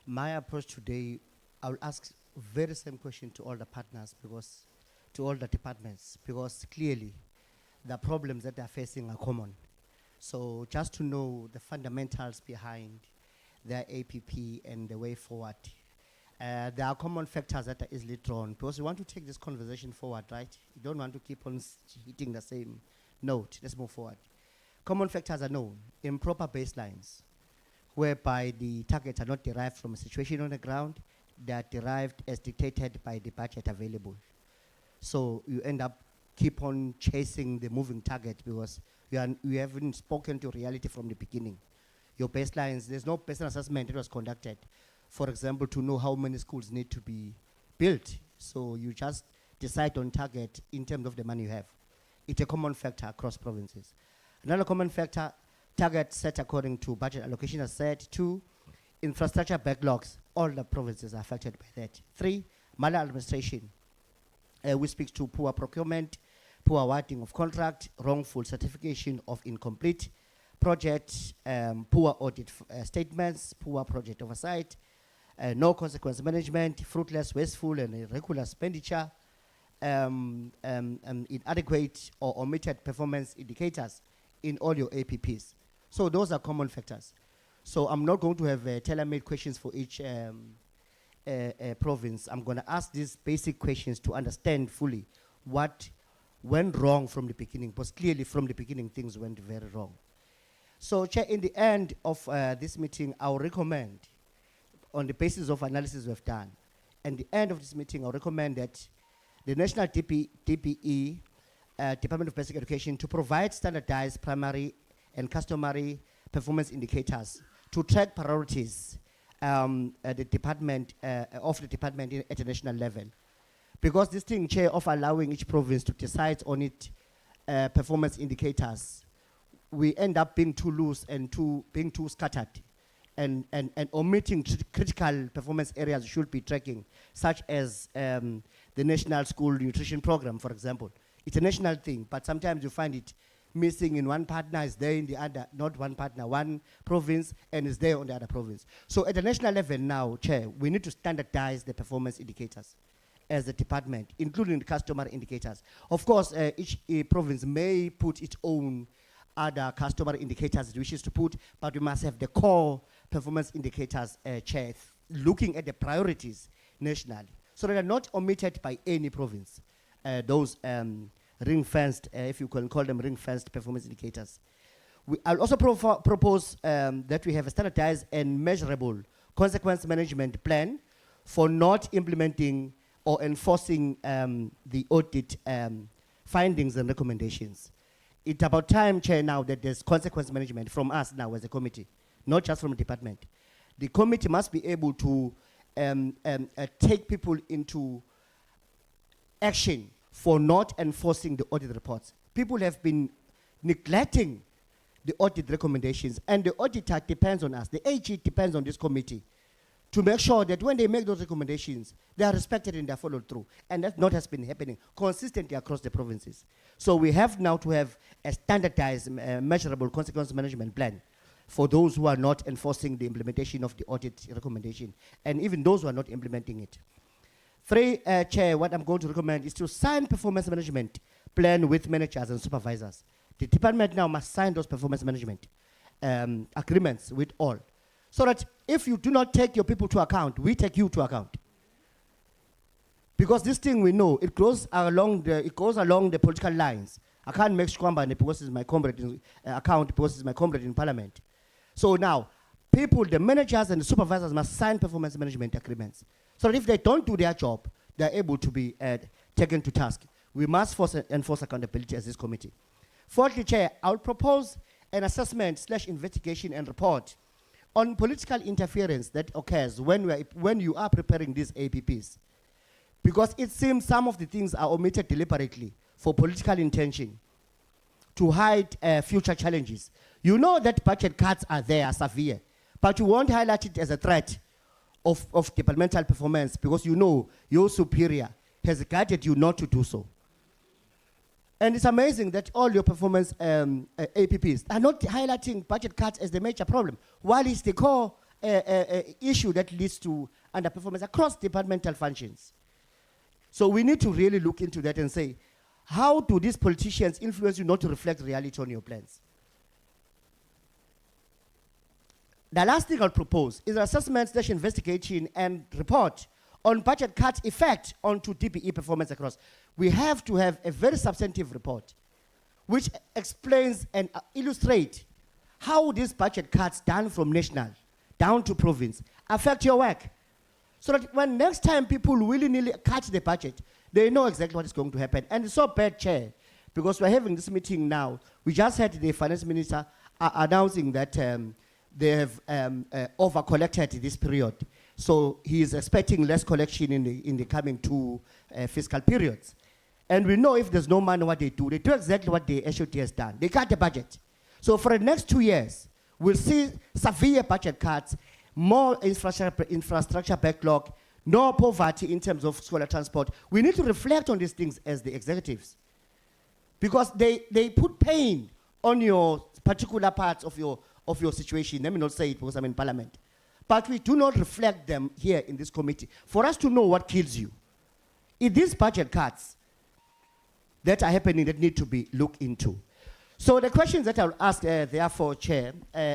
My approach today, I will ask very same question to all the partners, because to all the departments, because clearly the problems that they're facing are common. So just to know the fundamentals behind their APP and the way forward. There are common factors that are easily drawn, because we want to take this conversation forward, right? You don't want to keep on hitting the same note. Let's move forward. Common factors are known. Improper baselines, whereby the targets are not derived from a situation on the ground. They are derived as dictated by the budget available. So you end up keep on chasing the moving target, because you haven't spoken to reality from the beginning. Your baselines, there's no baseline assessment that was conducted, for example, to know how many schools need to be built. So you just decide on target in terms of the money you have. It's a common factor across provinces. Another common factor, target set according to budget allocation is set. 2, infrastructure backlogs. All the provinces are affected by that. 3, maladministration. We speak to poor procurement, poor awarding of contract, wrongful certification of incomplete project, poor audit statements, poor project oversight, no consequence management, fruitless, wasteful, and irregular expenditure, inadequate or omitted performance indicators in all your APPs. So those are common factors. So I'm not going to have tailor-made questions for each province. I'm going to ask these basic questions to understand fully what went wrong from the beginning, because clearly from the beginning things went very wrong. So, Chair, in the end of this meeting, I will recommend, on the basis of analysis we've done, at the end of this meeting, I'll recommend that the National DPE, Department of Basic Education, to provide standardized primary and customary performance indicators to track priorities at the department at a national level. Because this thing, Chair, of allowing each province to decide on it performance indicators, we end up being too loose and being too scattered, and omitting critical performance areas should be tracking, such as the National School Nutrition Program, for example. It's a national thing, but sometimes you find it missing in one partner, is there in the other, not one partner, one province, and is there on the other province. So at the national level now, Chair, we need to standardize the performance indicators as a department, including the customer indicators. Of course, each province may put its own other customer indicators it wishes to put, but we must have the core performance indicators, Chair, looking at the priorities nationally, so that they're not omitted by any province. Those ring-fenced, if you can call them ring-fenced performance indicators. I'll also propose that we have a standardized and measurable consequence management plan for not implementing or enforcing the audit findings and recommendations. It's about time, Chair, now that there's consequence management from us now as a committee, not just from the department. The committee must be able to take people into action for not enforcing the audit reports. People have been neglecting the audit recommendations, and the auditor depends on us. The AG depends on this committee to make sure that when they make those recommendations, they are respected and they are followed through. And that not has been happening consistently across the provinces. So we have now to have a standardized, measurable consequence management plan for those who are not enforcing the implementation of the audit recommendation, and even those who are not implementing it. 3, Chair, what I'm going to recommend is to sign performance management plan with managers and supervisors. The department now must sign those performance management agreements with all, so that if you do not take your people to account, we take you to account. Because this thing, we know, it goes along the political lines. I can't make Shkwamba because he's my comrade in account, because he's my comrade in parliament. So now, people, the managers and the supervisors must sign performance management agreements, so that if they don't do their job, they're able to be taken to task. We must enforce accountability as this committee. Fourthly, Chair, I'll propose an assessment / investigation and report on political interference that occurs when you are preparing these APPs. Because it seems some of the things are omitted deliberately for political intention, to hide future challenges. You know that budget cuts are there, severe, but you won't highlight it as a threat of departmental performance, because you know your superior has guided you not to do so. And it's amazing that all your performance APPs are not highlighting budget cuts as the major problem, while it's the core issue that leads to underperformance across departmental functions. So we need to really look into that and say, how do these politicians influence you not to reflect reality on your plans? The last thing I'll propose is an assessment / investigation and report on budget cut effect onto DPE performance across. We have to have a very substantive report which explains and illustrates how these budget cuts done from national down to province affect your work. So that when next time people willy-nilly cut the budget, they know exactly what is going to happen. And it's so bad, Chair, because we're having this meeting now. We just had the finance minister announcing that they have over-collected this period. So he is expecting less collection in the coming 2 fiscal periods. And we know if there's no money, what they do exactly what the HOT has done. They cut the budget. So for the next 2 years, we'll see severe budget cuts, more infrastructure backlog, no poverty in terms of scholar transport. We need to reflect on these things as the executives, because they put pain on your particular parts of your situation. Let me not say it because I'm in parliament. But we do not reflect them here in this committee for us to know what kills you. It these budget cuts that are happening that need to be looked into. So the questions that I'll ask, therefore, Chair,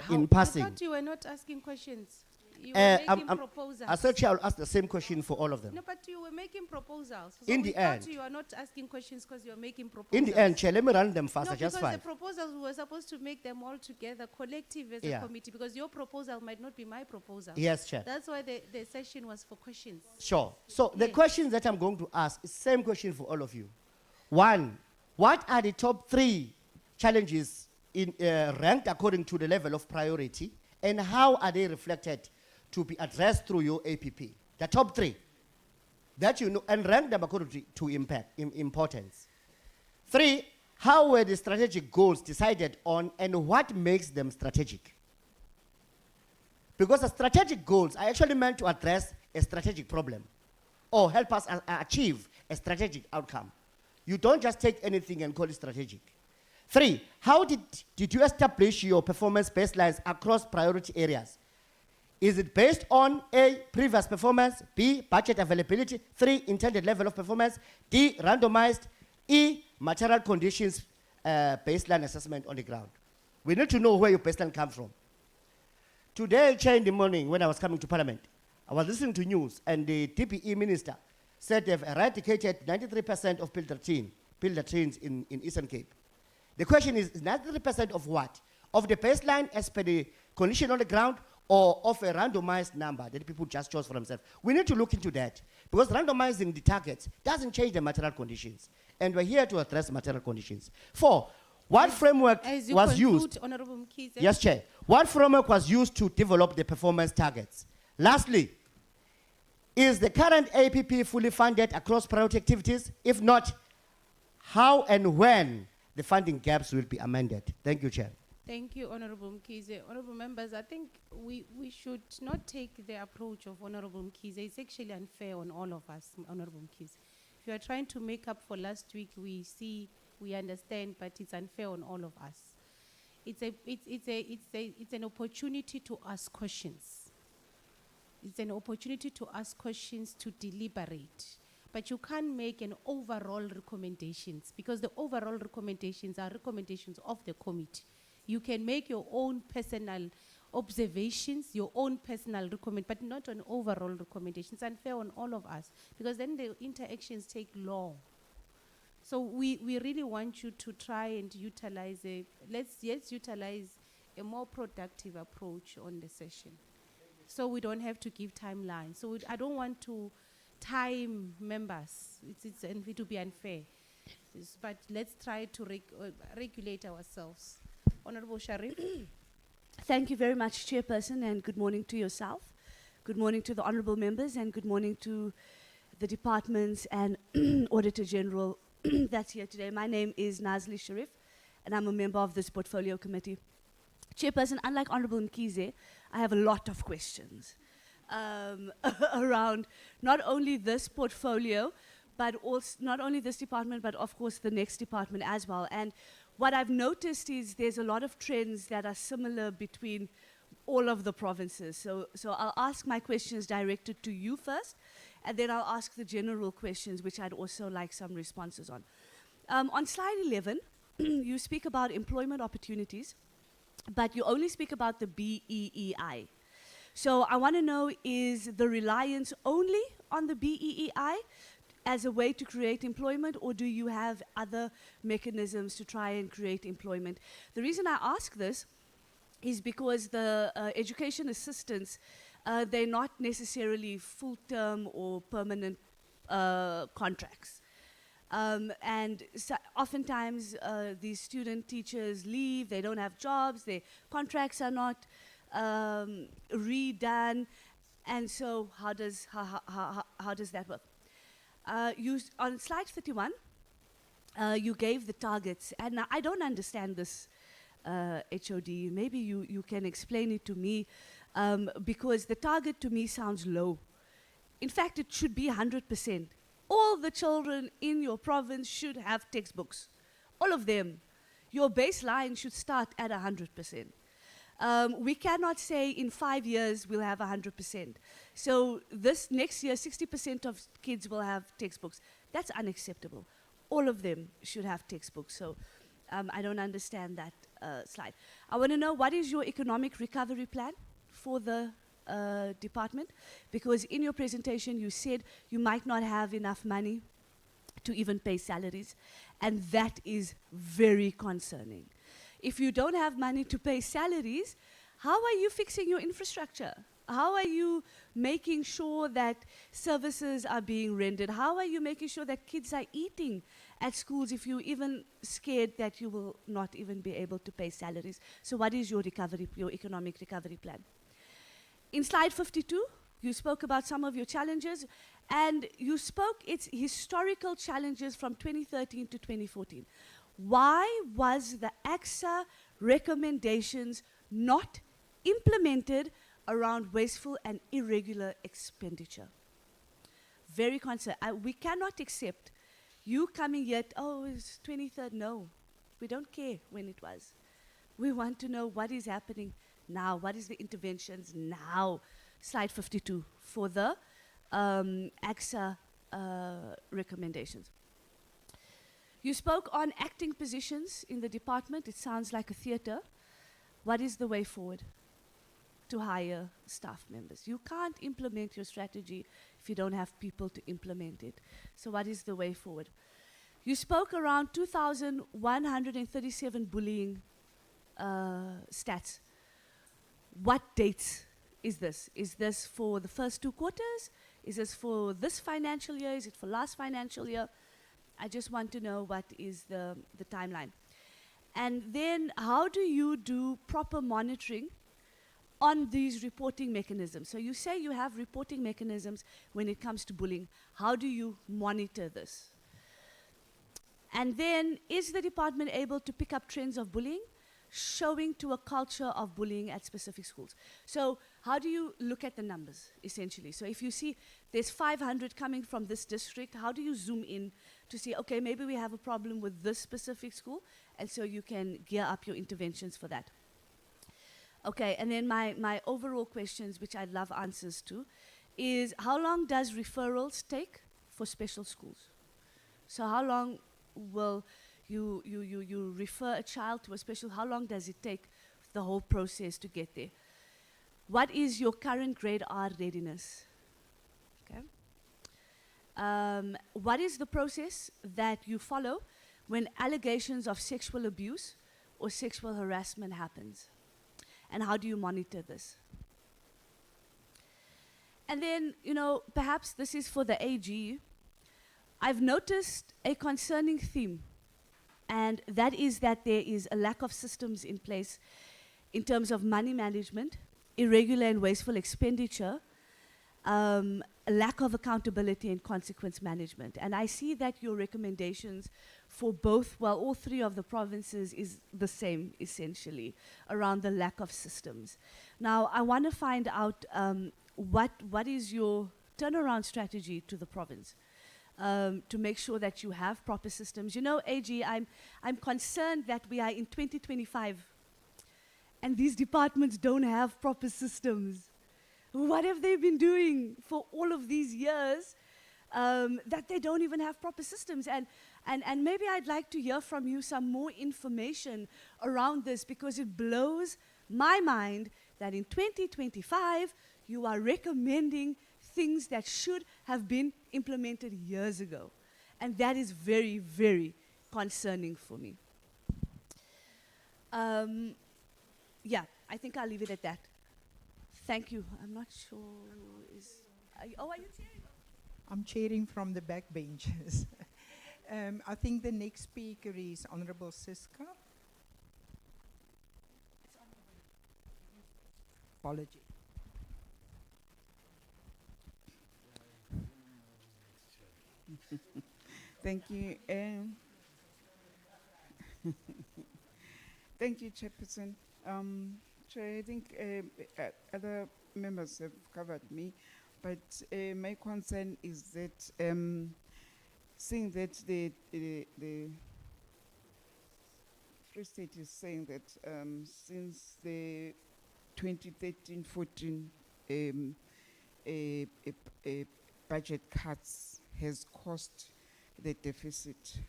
in passing. I thought you were not asking questions. You were making proposals. I said, Chair, I'll ask the same question for all of them. No, but you were making proposals. So In the end. you are not asking questions because you are making proposals. In the end, Chair, let me run them faster, No, just because fine. the proposals, we were supposed to make them all together, collective as Yeah. a committee, because your proposal might not be my proposal. Yes, Chair. That's why the session was for questions. Sure. So the Yes. questions that I'm going to ask is the same question for all of you. 1, what are the top 3 challenges ranked according to the level of priority, and how are they reflected to be addressed through your APP? The top 3 that you know, and rank them according to importance. 3, how were the strategic goals decided on and what makes them strategic? Because the strategic goals are actually meant to address a strategic problem or help us achieve a strategic outcome. You don't just take anything and call it strategic. 3, how did you establish your performance baselines across priority areas? Is it based on A, previous performance, B, budget availability, 3, intended level of performance, D, randomized, E, material conditions baseline assessment on the ground? We need to know where your baseline comes from. Today, Chair, in the morning, when I was coming to Parliament, I was listening to news, and the DPE minister said they've eradicated 93% of pill latrines in Eastern Cape. The question is 93% of what? Of the baseline as per the condition on the ground, or of a randomized number that people just chose for themselves? We need to look into that, because randomizing the targets doesn't change the material conditions, and we're here to address material conditions. 4, what framework was used? Honorable Mkhize. Yes, Chair. What framework was used to develop the performance targets? Lastly, is the current APP fully funded across priority activities? If not, how and when the funding gaps will be amended? Thank you, Chair. Thank you, Honorable Mkhize. Honorable members, I think we should not take the approach of Honorable Mkhize. It's actually unfair on all of us, Honorable Mkhize. If you are trying to make up for last week, we understand, but it's unfair on all of us. It's an opportunity to ask questions. It's an opportunity to ask questions, to deliberate. But you can't make an overall recommendations, because the overall recommendations are recommendations of the committee. You can make your own personal observations, your own personal recommend, but not an overall recommendation. It's unfair on all of us, because then the interactions take long. So we really want you to try and utilize let's utilize a more productive approach on the session, so we don't have to give timelines. So I don't want to time members. And it will be unfair. But let's try to regulate ourselves. Honorable Sharif. Thank you very much, Chairperson, and good morning to yourself. Good morning to the honorable members, and good morning to the departments and Auditor General that's here today. My name is Nazli Sharif, and I'm a member of this portfolio committee. Chairperson, unlike Honorable Mkhize, I have a lot of questions around not only this portfolio, but also not only this department, but of course the next department as well. And what I've noticed is there's a lot of trends that are similar between all of the provinces. So I'll ask my questions directed to you first, and then I'll ask the general questions, which I'd also like some responses on. On slide 11, you speak about employment opportunities, but you only speak about the BEEI. So I want to know, is the reliance only on the BEEI as a way to create employment, or do you have other mechanisms to try and create employment? The reason I ask this is because the education assistants, they're not necessarily full-term or permanent contracts. And so oftentimes these student teachers leave, they don't have jobs, their contracts are not redone, and so how does that work? On slide 31, you gave the targets, and I don't understand this, HOD. Maybe you can explain it to me, because the target to me sounds low. In fact, it should be 100%. All the children in your province should have textbooks, all of them. Your baseline should start at 100%. We cannot say in 5 years we'll have 100%. So this next year, 60% of kids will have textbooks. That's unacceptable. All of them should have textbooks. So I don't understand that slide. I want to know, what is your economic recovery plan for the department? Because in your presentation you said you might not have enough money to even pay salaries, and that is very concerning. If you don't have money to pay salaries, how are you fixing your infrastructure? How are you making sure that services are being rendered? How are you making sure that kids are eating at schools if you're even scared that you will not even be able to pay salaries? So what is your economic recovery plan? In slide 52, you spoke about some of your challenges, and you spoke, it's historical challenges from 2013 to 2014. Why was the AGSA recommendations not implemented around wasteful and irregular expenditure? Very concerned. We cannot accept you coming yet, oh, it's 23rd. No, we don't care when it was. We want to know what is happening now. What is the interventions now? Slide 52 for the AGSA recommendations. You spoke on acting positions in the department. It sounds like a theatre. What is the way forward to hire staff members? You can't implement your strategy if you don't have people to implement it. So what is the way forward? You spoke around 2,137 bullying stats. What dates is this? Is this for the first 2 quarters? Is this for this financial year? Is it for last financial year? I just want to know what is the timeline. And then how do you do proper monitoring on these reporting mechanisms? So you say you have reporting mechanisms when it comes to bullying. How do you monitor this? And then, is the department able to pick up trends of bullying, showing to a culture of bullying at specific schools? So how do you look at the numbers, essentially? So if you see there's 500 coming from this district, how do you zoom in to see, okay, maybe we have a problem with this specific school, and so you can gear up your interventions for that? Okay, and then my overall questions, which I'd love answers to, is how long does referrals take for special schools? So how long will you refer a child to a special, how long does it take the whole process to get there? What is your current grade R readiness? Okay. What is the process that you follow when allegations of sexual abuse or sexual harassment happens? And how do you monitor this? And then, you know, perhaps this is for the AG. I've noticed a concerning theme, and that is that there is a lack of systems in place in terms of money management, irregular and wasteful expenditure, a lack of accountability and consequence management. And I see that your recommendations for both, well, all 3 of the provinces is the same, essentially, around the lack of systems. Now, I want to find out what is your turnaround strategy to the province? To make sure that you have proper systems. You know, AG, I'm concerned that we are in 2025 and these departments don't have proper systems. What have they been doing for all of these years that they don't even have proper systems? And maybe I'd like to hear from you some more information around this, because it blows my mind that in 2025 you are recommending things that should have been implemented years ago. And that is very, very concerning for me. Yeah, I think I'll leave it at that. Thank you. I'm not sure who is... are you chairing? I'm chairing from the back benches. I think the next speaker is Honorable Siska. Apology. Thank you. Thank you, Chairperson. Chair, I think other members have covered me, but my concern is that seeing that the Free State is saying that since the 2013-14 budget cuts has caused the deficit.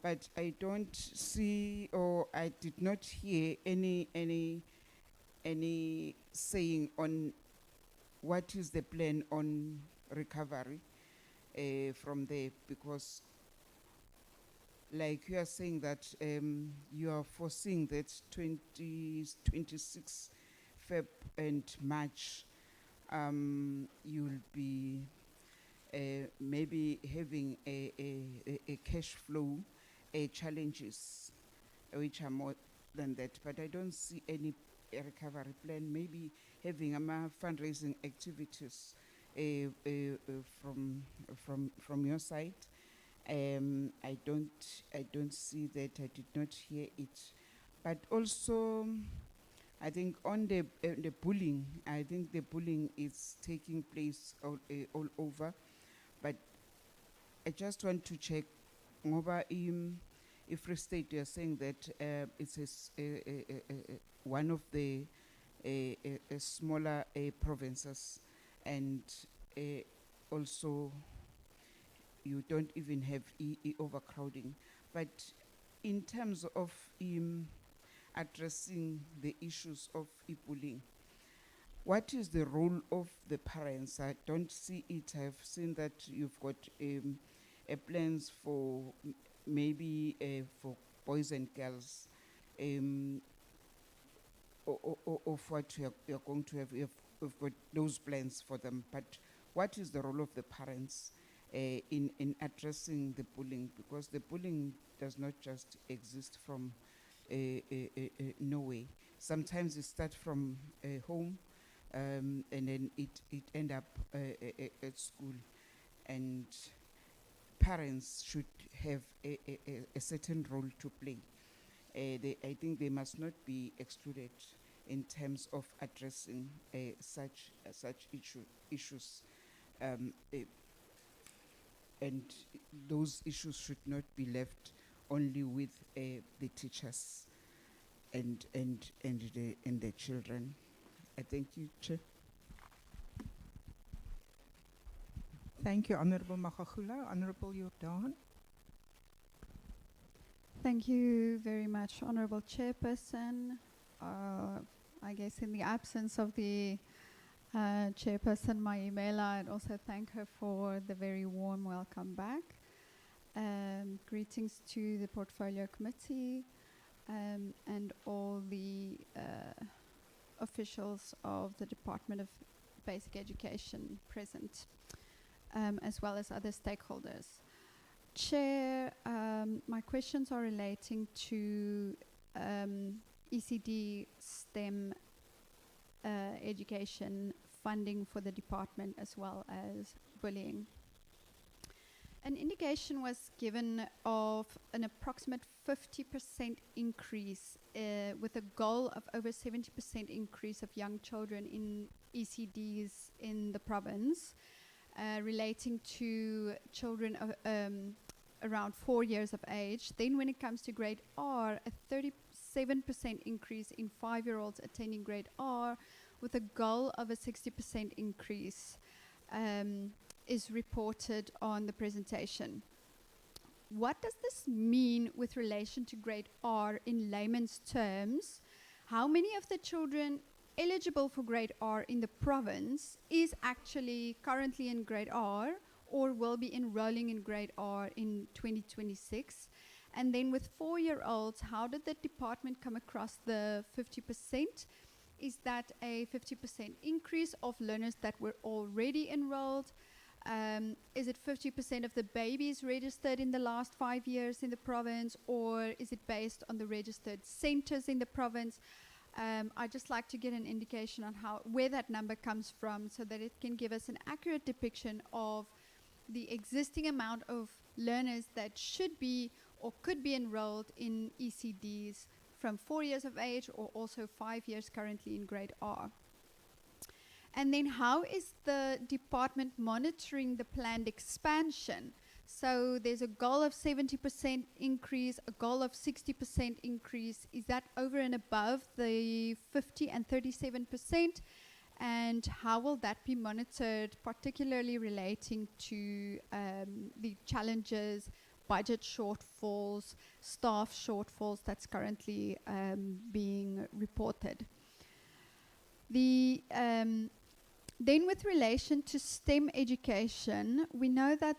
But I don't see, or I did not hear any saying on what is the plan on recovery from there, because like you are saying that you are foreseeing that 26 Feb and March you'll be maybe having a cash flow challenges which are more than that, but I don't see any recovery plan. Maybe having fundraising activities from your side, I don't see that. I did not hear it. But also, I think on the bullying, I think the bullying is taking place all over. But I just want to check, ngoba if Free State, you are saying that it's one of the smaller provinces, and also you don't even have overcrowding. But in terms of addressing the issues of bullying, what is the role of the parents? I don't see it. I've seen that you've got plans for maybe for boys and girls, of what you're going to have. We've got those plans for them. But what is the role of the parents in addressing the bullying? Because the bullying does not just exist from nowhere. Sometimes it starts from home, and then it end up at school. And parents should have a certain role to play. I think they must not be excluded in terms of addressing such issues. And those issues should not be left only with the teachers and the children. I thank you, Chair. Thank you, Honorable Magagula. Honorable Jordan. Thank you very much, Honorable Chairperson. I guess in the absence of the Chairperson, Maimela, I'd also thank her for the very warm welcome back. Greetings to the Portfolio Committee and all the officials of the Department of Basic Education present, as well as other stakeholders. Chair, my questions are relating to ECD STEM education funding for the department, as well as bullying. An indication was given of an approximate 50% increase with a goal of over 70% increase of young children in ECDs in the province, relating to children of, around 4 years of age. Then when it comes to grade R, a 37% increase in 5-year-olds attending grade R, with a goal of a 60% increase is reported on the presentation. What does this mean with relation to grade R in layman's terms? How many of the children eligible for grade R in the province is actually currently in grade R or will be enrolling in grade R in 2026? And then with 4-year-olds, how did the department come across the 50%? Is that a 50% increase of learners that were already enrolled? Is it 50% of the babies registered in the last 5 years in the province, or is it based on the registered centers in the province? I'd just like to get an indication on where that number comes from, so that it can give us an accurate depiction of the existing amount of learners that should be or could be enrolled in ECDs from 4 years of age, or also 5 years currently in grade R. And then how is the department monitoring the planned expansion? So there's a goal of 70% increase, a goal of 60% increase. Is that over and above the 50 and 37%? And how will that be monitored, particularly relating to the challenges, budget shortfalls, staff shortfalls that's currently being reported? Then with relation to STEM education, we know that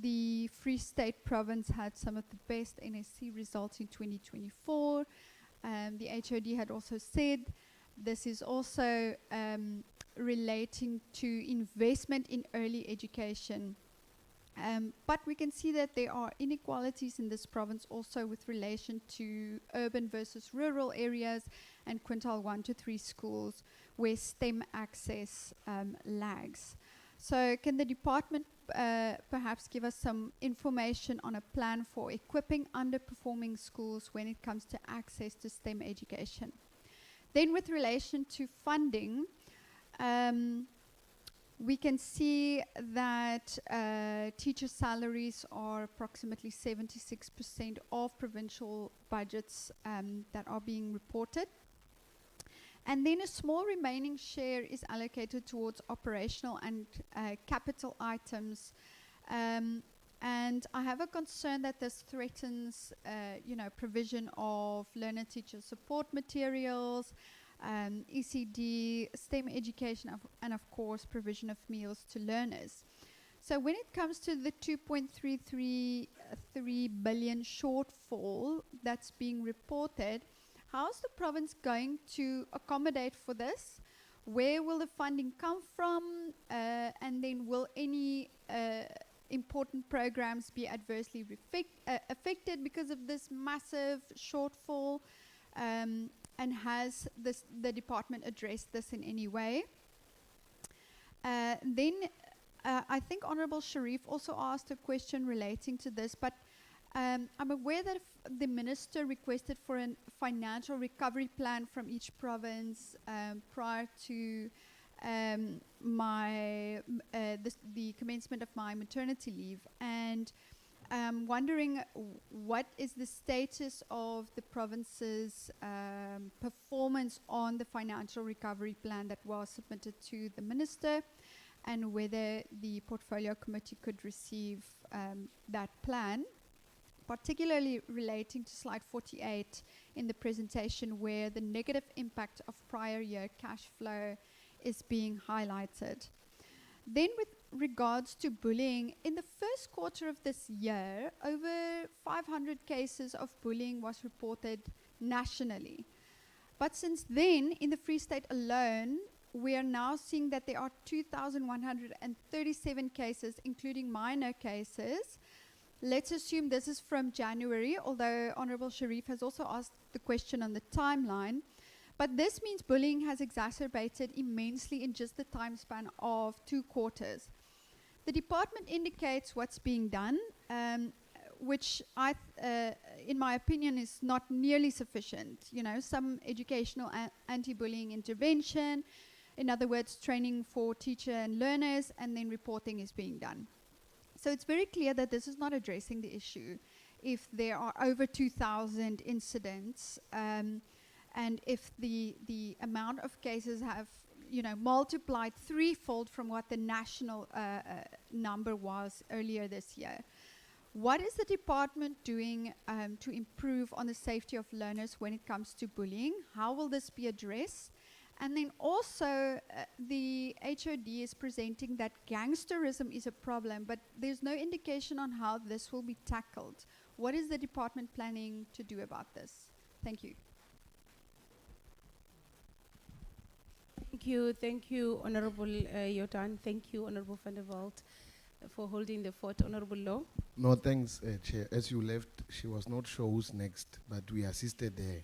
the Free State province had some of the best NSC results in 2024. The HOD had also said this is also relating to investment in early education. But we can see that there are inequalities in this province also with relation to urban versus rural areas and quintile 1 to 3 schools where STEM access lags. So can the department perhaps give us some information on a plan for equipping underperforming schools when it comes to access to STEM education? Then with relation to funding, we can see that teacher salaries are approximately 76% of provincial budgets that are being reported. And then a small remaining share is allocated towards operational and capital items. And I have a concern that this threatens, provision of learner-teacher support materials, ECD, STEM education, and of course, provision of meals to learners. So when it comes to the 2.333 billion shortfall that's being reported, how's the province going to accommodate for this? Where will the funding come from? And then will any important programs be adversely affected because of this massive shortfall? And has the department addressed this in any way? Then I think Honourable Sharif also asked a question relating to this, but I'm aware that the Minister requested for a financial recovery plan from each province prior to the commencement of my maternity leave. And I'm wondering what is the status of the province's performance on the financial recovery plan that was submitted to the Minister, and whether the Portfolio Committee could receive that plan, particularly relating to slide 48 in the presentation, where the negative impact of prior year cash flow is being highlighted. Then with regards to bullying, in the first quarter of this year, over 500 cases of bullying was reported nationally. But since then, in the Free State alone, we are now seeing that there are 2,137 cases, including minor cases. Let's assume this is from January, although Honourable Sharif has also asked the question on the timeline. But this means bullying has exacerbated immensely in just the time span of 2 quarters. The department indicates what's being done, which in my opinion is not nearly sufficient. You know, some educational anti-bullying intervention, in other words, training for teacher and learners, and then reporting is being done. So it's very clear that this is not addressing the issue. If there are over 2,000 incidents, and if the amount of cases have, multiplied threefold from what the national number was earlier this year, what is the department doing to improve on the safety of learners when it comes to bullying? How will this be addressed? And then also, the HOD is presenting that gangsterism is a problem, but there's no indication on how this will be tackled. What is the department planning to do about this? Thank you. Thank you, Honourable Jordan. Thank you, Honourable van der Walt, for holding the fort. Honourable Law. No, thanks, Chair. As you left, she was not sure who's next, but we assisted her.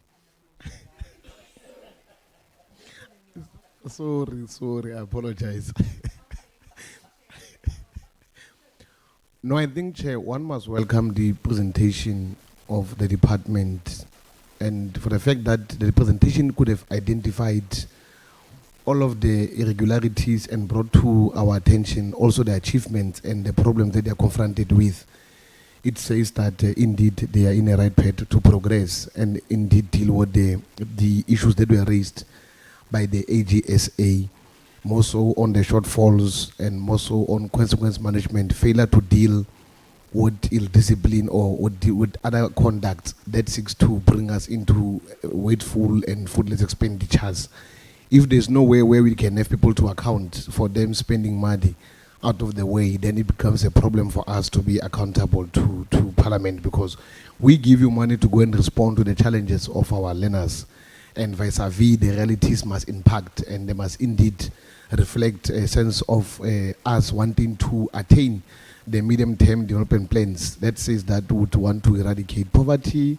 Sorry, I apologize. No, I think, Chair, one must welcome the presentation of the department, and for the fact that the presentation could have identified all of the irregularities and brought to our attention also the achievements and the problems that they are confronted with. It says that indeed they are in a right path to progress and indeed deal with the issues that were raised by the AGSA, more so on the shortfalls and more so on consequence management, failure to deal with ill discipline or with other conduct that seeks to bring us into wasteful and fruitless expenditures. If there's no way where we can have people to account for them spending money out of the way, then it becomes a problem for us to be accountable to Parliament, because we give you money to go and respond to the challenges of our learners, and vice versa, the realities must impact and they must indeed reflect a sense of us wanting to attain the medium-term development plans that says that we would want to eradicate poverty,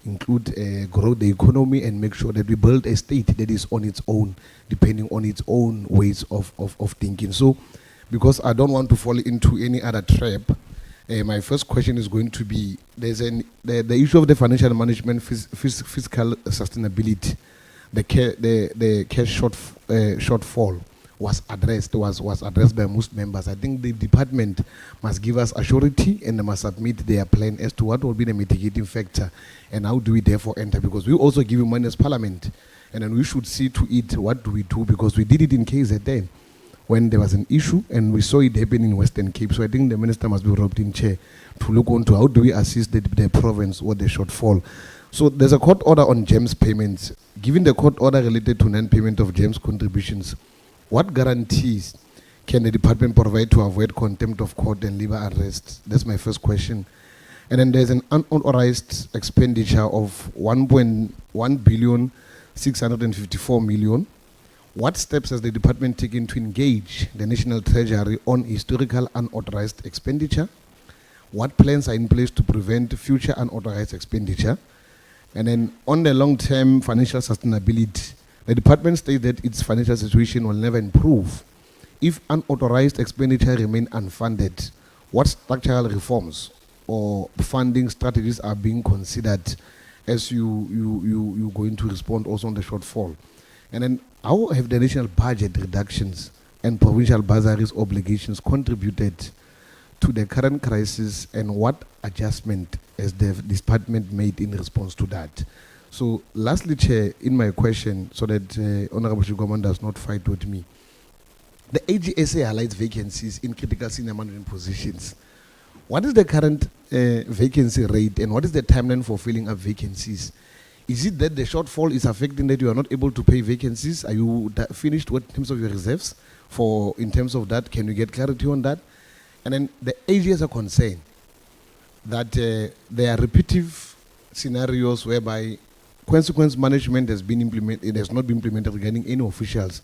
include grow the economy, and make sure that we build a state that is on its own, depending on its own ways of thinking. So because I don't want to fall into any other trap. My first question is going to be, the issue of the financial management, fiscal sustainability, the cash shortfall was addressed by most members. I think the department must give us assurity and they must submit their plan as to what will be the mitigating factor and how do we therefore enter, because we also give you money as parliament, and then we should see to it what do we do, because we did it in KZN when there was an issue and we saw it happen in Western Cape. So I think the minister must be roped in chair to look onto how do we assist the province or the shortfall. So there's a court order on GEMS payments. Given the court order related to non-payment of GEMS contributions, what guarantees can the department provide to avoid contempt of court and legal arrest? That's my first question. And then there's an unauthorized expenditure of 1.1 billion 654 million. What steps has the department taken to engage the National Treasury on historical unauthorized expenditure? What plans are in place to prevent future unauthorized expenditure? And then on the long-term financial sustainability, the department states that its financial situation will never improve if unauthorized expenditure remain unfunded. What structural reforms or funding strategies are being considered as you going to respond also on the shortfall? And then how have the national budget reductions and provincial bursaries obligations contributed to the current crisis, and what adjustment has the department made in response to that? So lastly, Chair, in my question, so that Honorable Shugoman does not fight with me, the AGSA highlights vacancies in critical senior management positions. What is the current vacancy rate and what is the timeline for filling up vacancies? Is it that the shortfall is affecting that you are not able to pay vacancies? Are you finished with in terms of your reserves? In terms of that, can you get clarity on that? And then the AGSA concern that there are repetitive scenarios whereby consequence management has been implemented, it has not been implemented regarding any officials,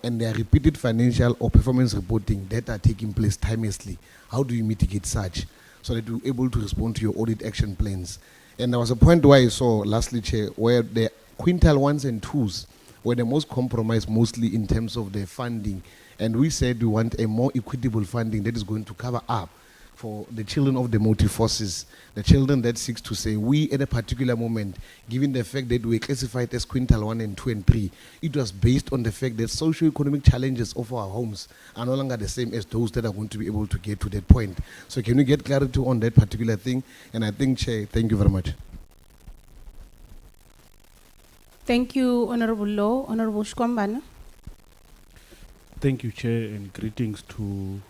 and there are repeated financial or performance reporting that are taking place timelessly. How do you mitigate such so that you're able to respond to your audit action plans? And there was a point where I saw, lastly, Chair, where the quintile 1s and 2s were the most compromised, mostly in terms of the funding. And we said we want a more equitable funding that is going to cover up for the children of the motive forces, the children that seeks to say, we at a particular moment, given the fact that we classified as quintile 1 and 2 and 3, it was based on the fact that socio-economic challenges of our homes are no longer the same as those that are going to be able to get to that point. So can we get clarity on that particular thing? And I think, Chair, thank you very much. Thank you, Honorable Law. Honorable Shkwambana. Thank you, Chair, and greetings to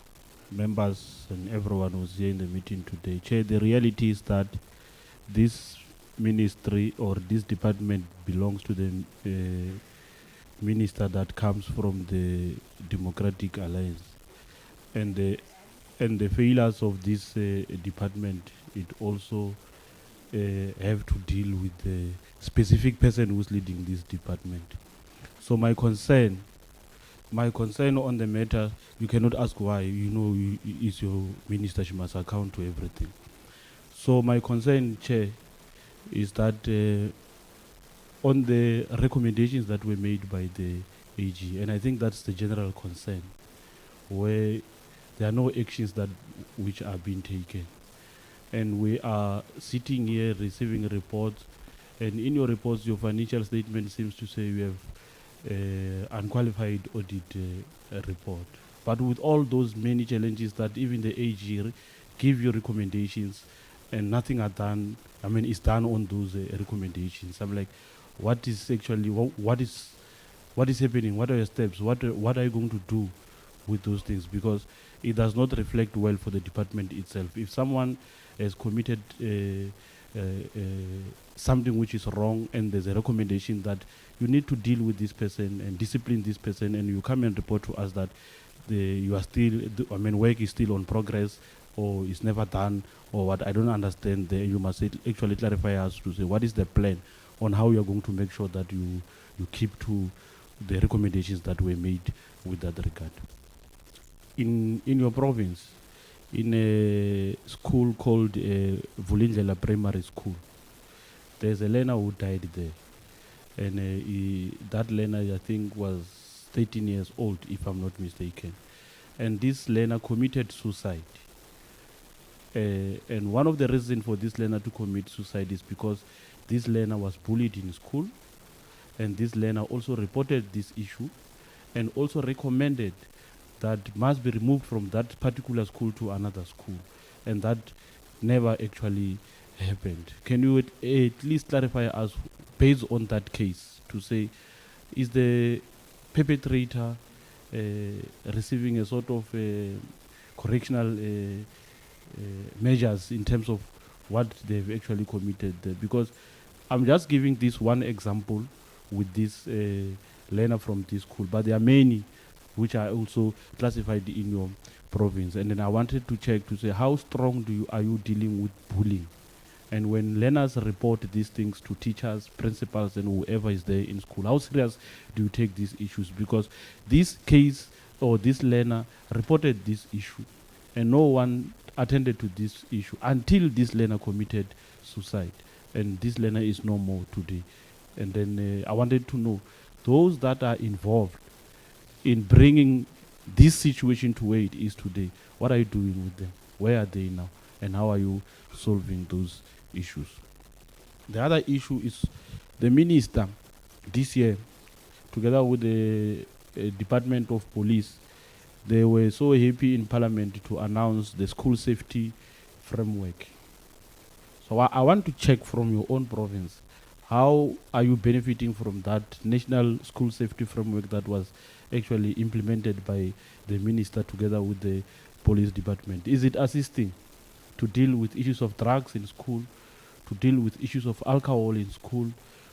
members and everyone who's here in the meeting today. Chair, the reality is that this ministry or this department belongs to the minister that comes from the Democratic Alliance. And the failures of this department, it also have to deal with the specific person who's leading this department. So my concern on the matter, you cannot ask why, is your minister, she must account to everything. So my concern, Chair, is that on the recommendations that were made by the AG, and I think that's the general concern, where there are no actions which are being taken. And we are sitting here receiving reports, and in your reports, your financial statement seems to say you have unqualified audit report. But with all those many challenges that even the AG give you recommendations and nothing are done, is done on those recommendations. I'm like, what is actually, what is happening? What are your steps? What are you going to do with those things? Because it does not reflect well for the department itself. If someone has committed something which is wrong and there's a recommendation that you need to deal with this person and discipline this person, and you come and report to us that you are still, work is still on progress or is never done or what, I don't understand. You must actually clarify us to say what is the plan on how you are going to make sure that you keep to the recommendations that were made with that regard. In your province, in a school called Vulindlela Primary School, there's a learner who died there. And that learner, I think, was 13 years old, if I'm not mistaken. and this learner committed suicide. And one of the reasons for this learner to commit suicide is because this learner was bullied in school, and this learner also reported this issue and also recommended that must be removed from that particular school to another school, and that never actually happened. Can you at least clarify us based on that case to say, is the perpetrator receiving a sort of correctional measures in terms of what they've actually committed there? Because I'm just giving this one example with this learner from this school, but there are many which are also classified in your province. And then I wanted to check to say, how strong are you dealing with bullying? And when learners report these things to teachers, principals, and whoever is there in school, how serious do you take these issues? Because this case or this learner reported this issue, and no one attended to this issue until this learner committed suicide. And this learner is no more today. And then I wanted to know, those that are involved in bringing this situation to where it is today, what are you doing with them? Where are they now? And how are you solving those issues? The other issue is the minister this year, together with the Department of Police, they were so happy in Parliament to announce the school safety framework. So I want to check from your own province, how are you benefiting from that national school safety framework that was actually implemented by the minister together with the police department? Is it assisting to deal with issues of drugs in school, to deal with issues of alcohol in school,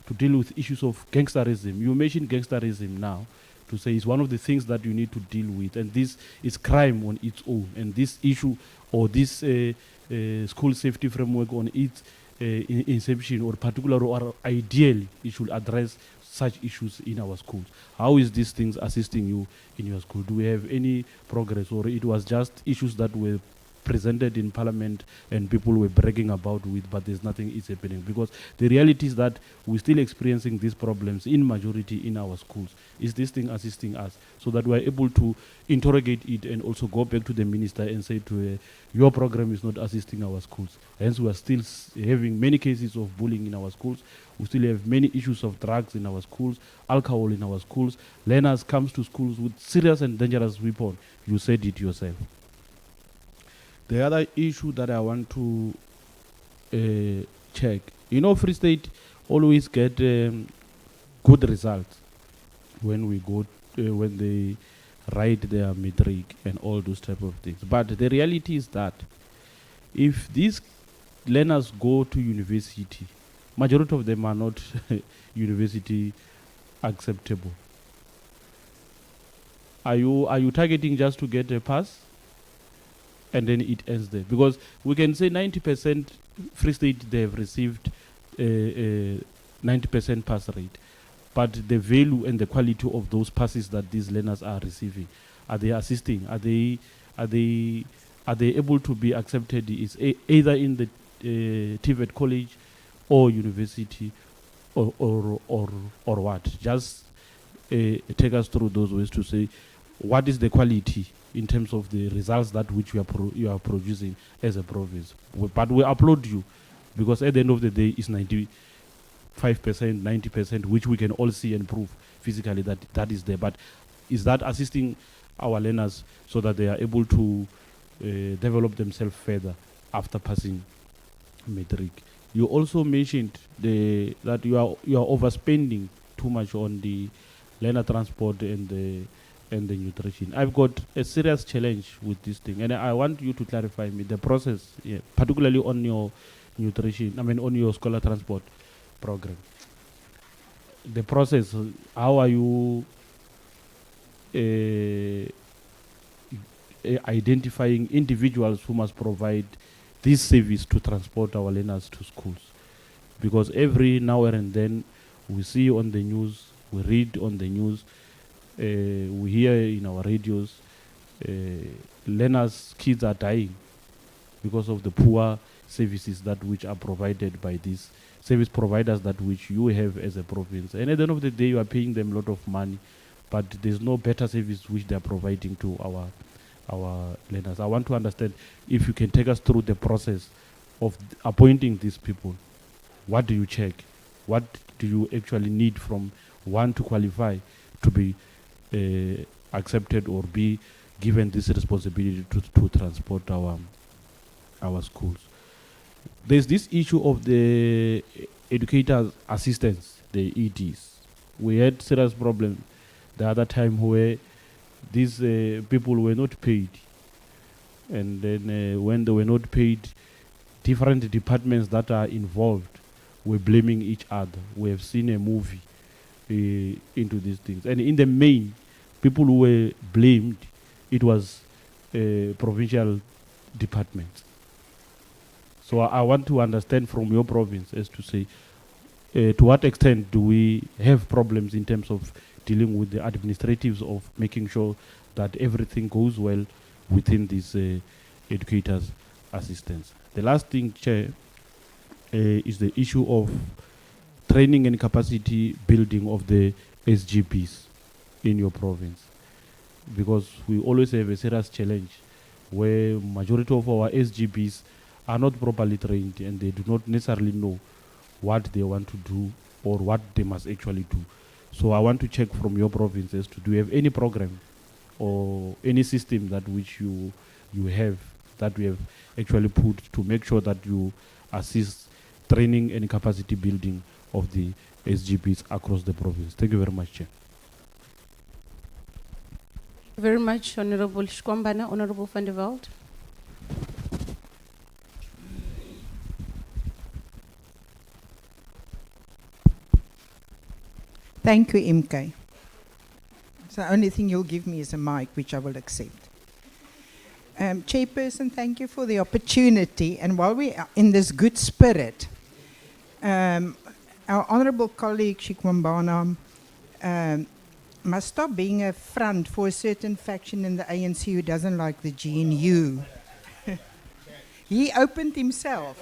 to deal with issues of gangsterism? You mentioned gangsterism now, to say it's one of the things that you need to deal with, and this is crime on its own. And this issue or this school safety framework on its inception, or particular or ideally, it should address such issues in our schools. How is these things assisting you in your school? Do we have any progress, or it was just issues that were presented in Parliament and people were bragging about with, but there's nothing is happening? Because the reality is that we're still experiencing these problems in majority in our schools. Is this thing assisting us so that we're able to interrogate it and also go back to the minister and say to her, your program is not assisting our schools? Hence we are still having many cases of bullying in our schools. We still have many issues of drugs in our schools, alcohol in our schools. Learners comes to schools with serious and dangerous weapons. You said it yourself. The other issue that I want to check, Free State always get good results when we go, when they write their matric and all those type of things. But the reality is that if these learners go to university, majority of them are not university acceptable. Are you targeting just to get a pass? And then it ends there, because we can say 90% Free State, they have received a 90% pass rate, but the value and the quality of those passes that these learners are receiving, are they assisting? Are they able to be accepted? Is either in the TVET college or university, or what? Just take us through those ways to say, what is the quality in terms of the results that which you are producing as a province? But we applaud you, because at the end of the day, it's 95%, 90%, which we can all see and prove physically that is there. But is that assisting our learners so that they are able to develop themselves further after passing matric? You also mentioned that you are overspending too much on the learner transport and the nutrition. I've got a serious challenge with this thing, and I want you to clarify me the process, particularly on your nutrition, on your scholar transport program. The process, how are you identifying individuals who must provide this service to transport our learners to schools? Because every now and then we see on the news, we read on the news, we hear in our radios, learners, kids are dying because of the poor services that which are provided by these service providers that which you have as a province. And at the end of the day, you are paying them a lot of money, but there's no better service which they are providing to our our learners. I want to understand if you can take us through the process of appointing these people. What do you check? What do you actually need from one to qualify to be accepted or be given this responsibility to transport our schools? There's this issue of the educator assistants, the EDs. We had serious problem the other time where these people were not paid, and then when they were not paid, different departments that are involved were blaming each other. We have seen a movie into these things, and in the main, people who were blamed, it was provincial departments. So I want to understand from your province as to say, to what extent do we have problems in terms of dealing with the administratives of making sure that everything goes well within these educators' assistants. The last thing, Chair, is the issue of training and capacity building of the SGBs in your province. Because we always have a serious challenge where majority of our SGBs are not properly trained and they do not necessarily know what they want to do or what they must actually do. So I want to check from your provinces do you have any program or any system that which you have that we have actually put to make sure that you assist training and capacity building of the SGBs across the province. Thank you very much, Chair. Very much, Honorable Shkwambana. Honorable van der Veld. Thank you, MK. So the only thing you'll give me is a mic, which I will accept. Chairperson, thank you for the opportunity. And while we are in this good spirit, our honourable colleague, Shikwambana, must stop being a front for a certain faction in the ANC who doesn't like the GNU. He opened himself.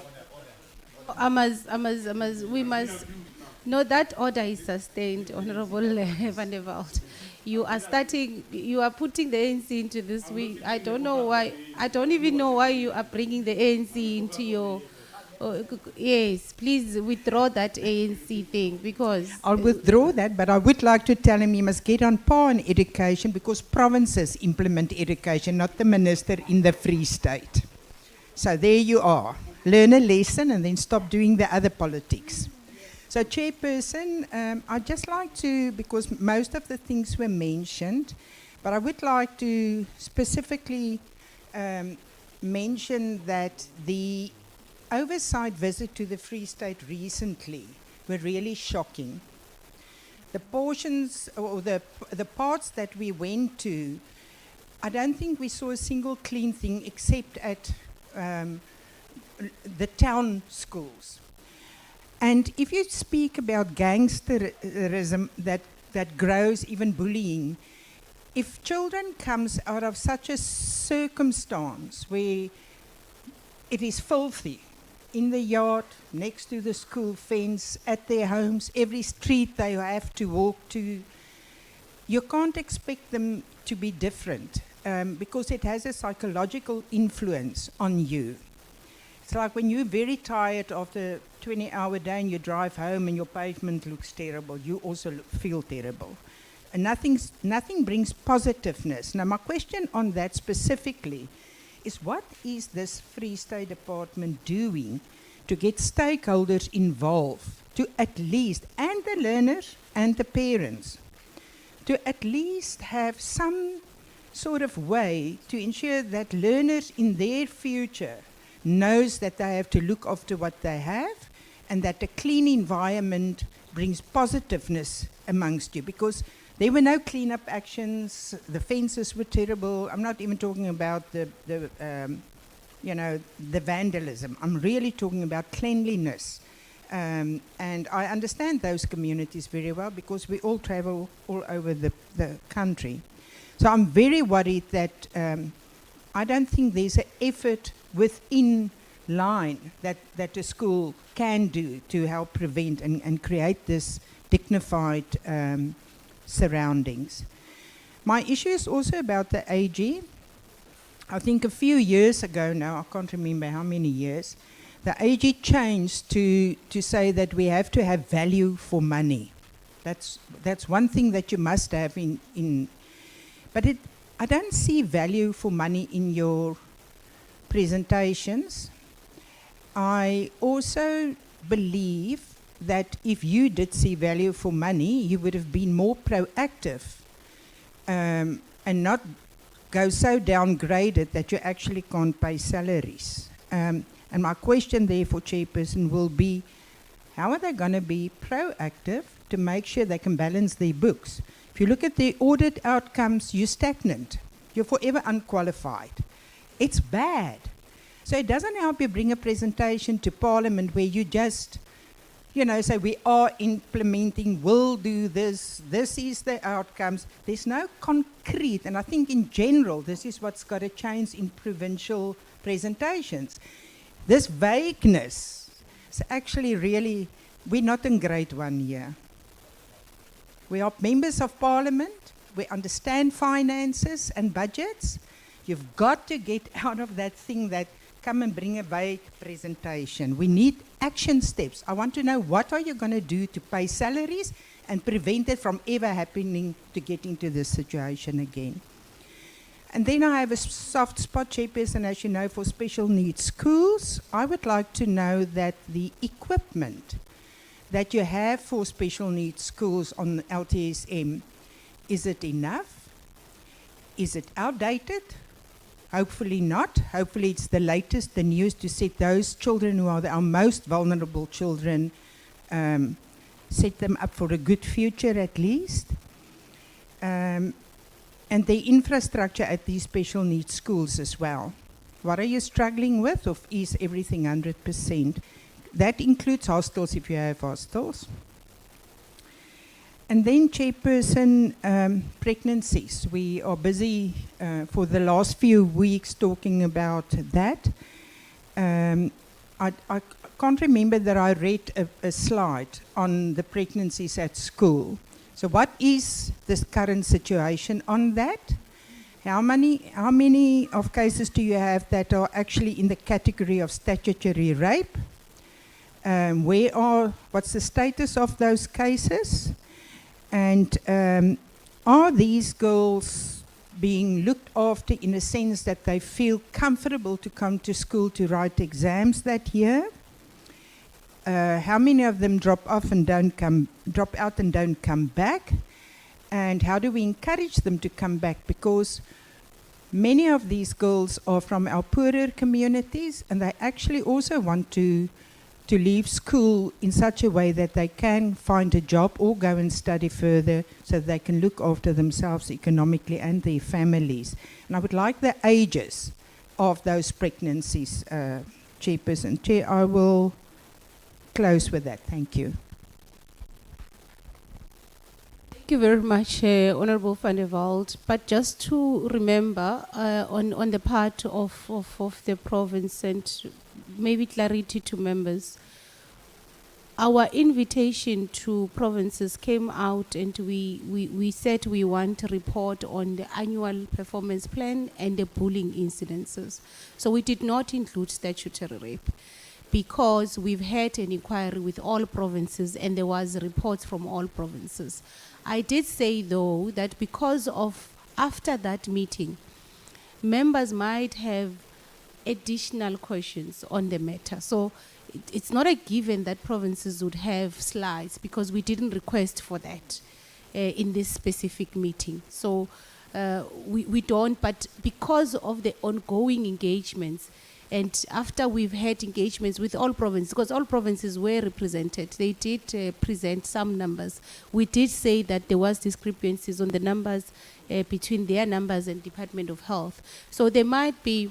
We must. No, that order is sustained, Honorable van der Veld. You are putting the ANC into this. I don't know why. I don't even know why you are bringing the ANC into your. Yes, please withdraw that ANC thing because. I'll withdraw that, but I would like to tell him he must get on par in education because provinces implement education, not the minister in the Free State. So there you are. Learn a lesson and then stop doing the other politics. So, Chairperson, I'd just like to, because most of the things were mentioned, but I would like to specifically mention that the oversight visit to the Free State recently were really shocking. The portions, or the parts that we went to, I don't think we saw a single clean thing except at the town schools. And if you speak about gangsterism that grows, even bullying, if children comes out of such a circumstance where it is filthy, in the yard, next to the school fence, at their homes, every street they have to walk to, you can't expect them to be different because it has a psychological influence on you. It's like when you're very tired after a 20-hour day and you drive home and your pavement looks terrible, you also feel terrible. And nothing brings positiveness. Now, my question on that specifically is what is this Free State Department doing to get stakeholders involved, to at least, and the learners and the parents, to at least have some sort of way to ensure that learners in their future knows that they have to look after what they have and that a clean environment brings positiveness amongst you, because there were no cleanup actions, the fences were terrible. I'm not even talking about the vandalism. I'm really talking about cleanliness. And I understand those communities very well because we all travel all over the country. So I'm very worried that I don't think there's an effort within line that a school can do to help prevent and create this dignified surroundings. My issue is also about the AG. I think a few years ago now, I can't remember how many years, the AG changed to say that we have to have value for money. That's one thing that you must have in but I don't see value for money in your presentations. I also believe that if you did see value for money, you would have been more proactive and not go so downgraded that you actually can't pay salaries. And my question therefore, Chairperson, will be, how are they going to be proactive to make sure they can balance their books? If you look at the audit outcomes, you're stagnant. You're forever unqualified. It's bad. So it doesn't help you bring a presentation to Parliament where you just, say we are implementing, we'll do this is the outcomes. There's no concrete, and I think in general, this is what's got to change in provincial presentations. This vagueness is actually really, we're not in grade 1 here. We are members of Parliament. We understand finances and budgets. You've got to get out of that thing that come and bring a vague presentation. We need action steps. I want to know, what are you going to do to pay salaries and prevent it from ever happening to get into this situation again? And then I have a soft spot, Chairperson, as you know, for special needs schools. I would like to know that the equipment that you have for special needs schools on LTSM, is it enough? Is it outdated? Hopefully not. Hopefully it's the latest, the newest, to set those children who are our most vulnerable children, set them up for a good future at least. And the infrastructure at these special needs schools as well. What are you struggling with, or is everything 100%? That includes hostels if you have hostels. And then, Chairperson, pregnancies. We are busy for the last few weeks talking about that. I can't remember that I read a slide on the pregnancies at school. So what is the current situation on that? How many of cases do you have that are actually in the category of statutory rape? What's the status of those cases? And are these girls being looked after in a sense that they feel comfortable to come to school to write exams that year? How many of them drop out and don't come back? And how do we encourage them to come back? Because many of these girls are from our poorer communities, and they actually also want to leave school in such a way that they can find a job or go and study further so they can look after themselves economically and their families. And I would like the ages of those pregnancies, Chairperson. Chair, I will close with that. Thank you. Thank you very much, Honourable van der Walt. But just to remember, on the part of the province, and maybe clarity to members, our invitation to provinces came out, and we said we want a report on the annual performance plan and the bullying incidences. So we did not include statutory rape, because we've had an inquiry with all provinces and there was reports from all provinces. I did say, though, that because of after that meeting, members might have additional questions on the matter. So it's not a given that provinces would have slides, because we didn't request for that in this specific meeting. So we don't, but because of the ongoing engagements, and after we've had engagements with all provinces, because all provinces were represented, they did present some numbers. We did say that there was discrepancies on the numbers between their numbers and Department of Health. So there might be,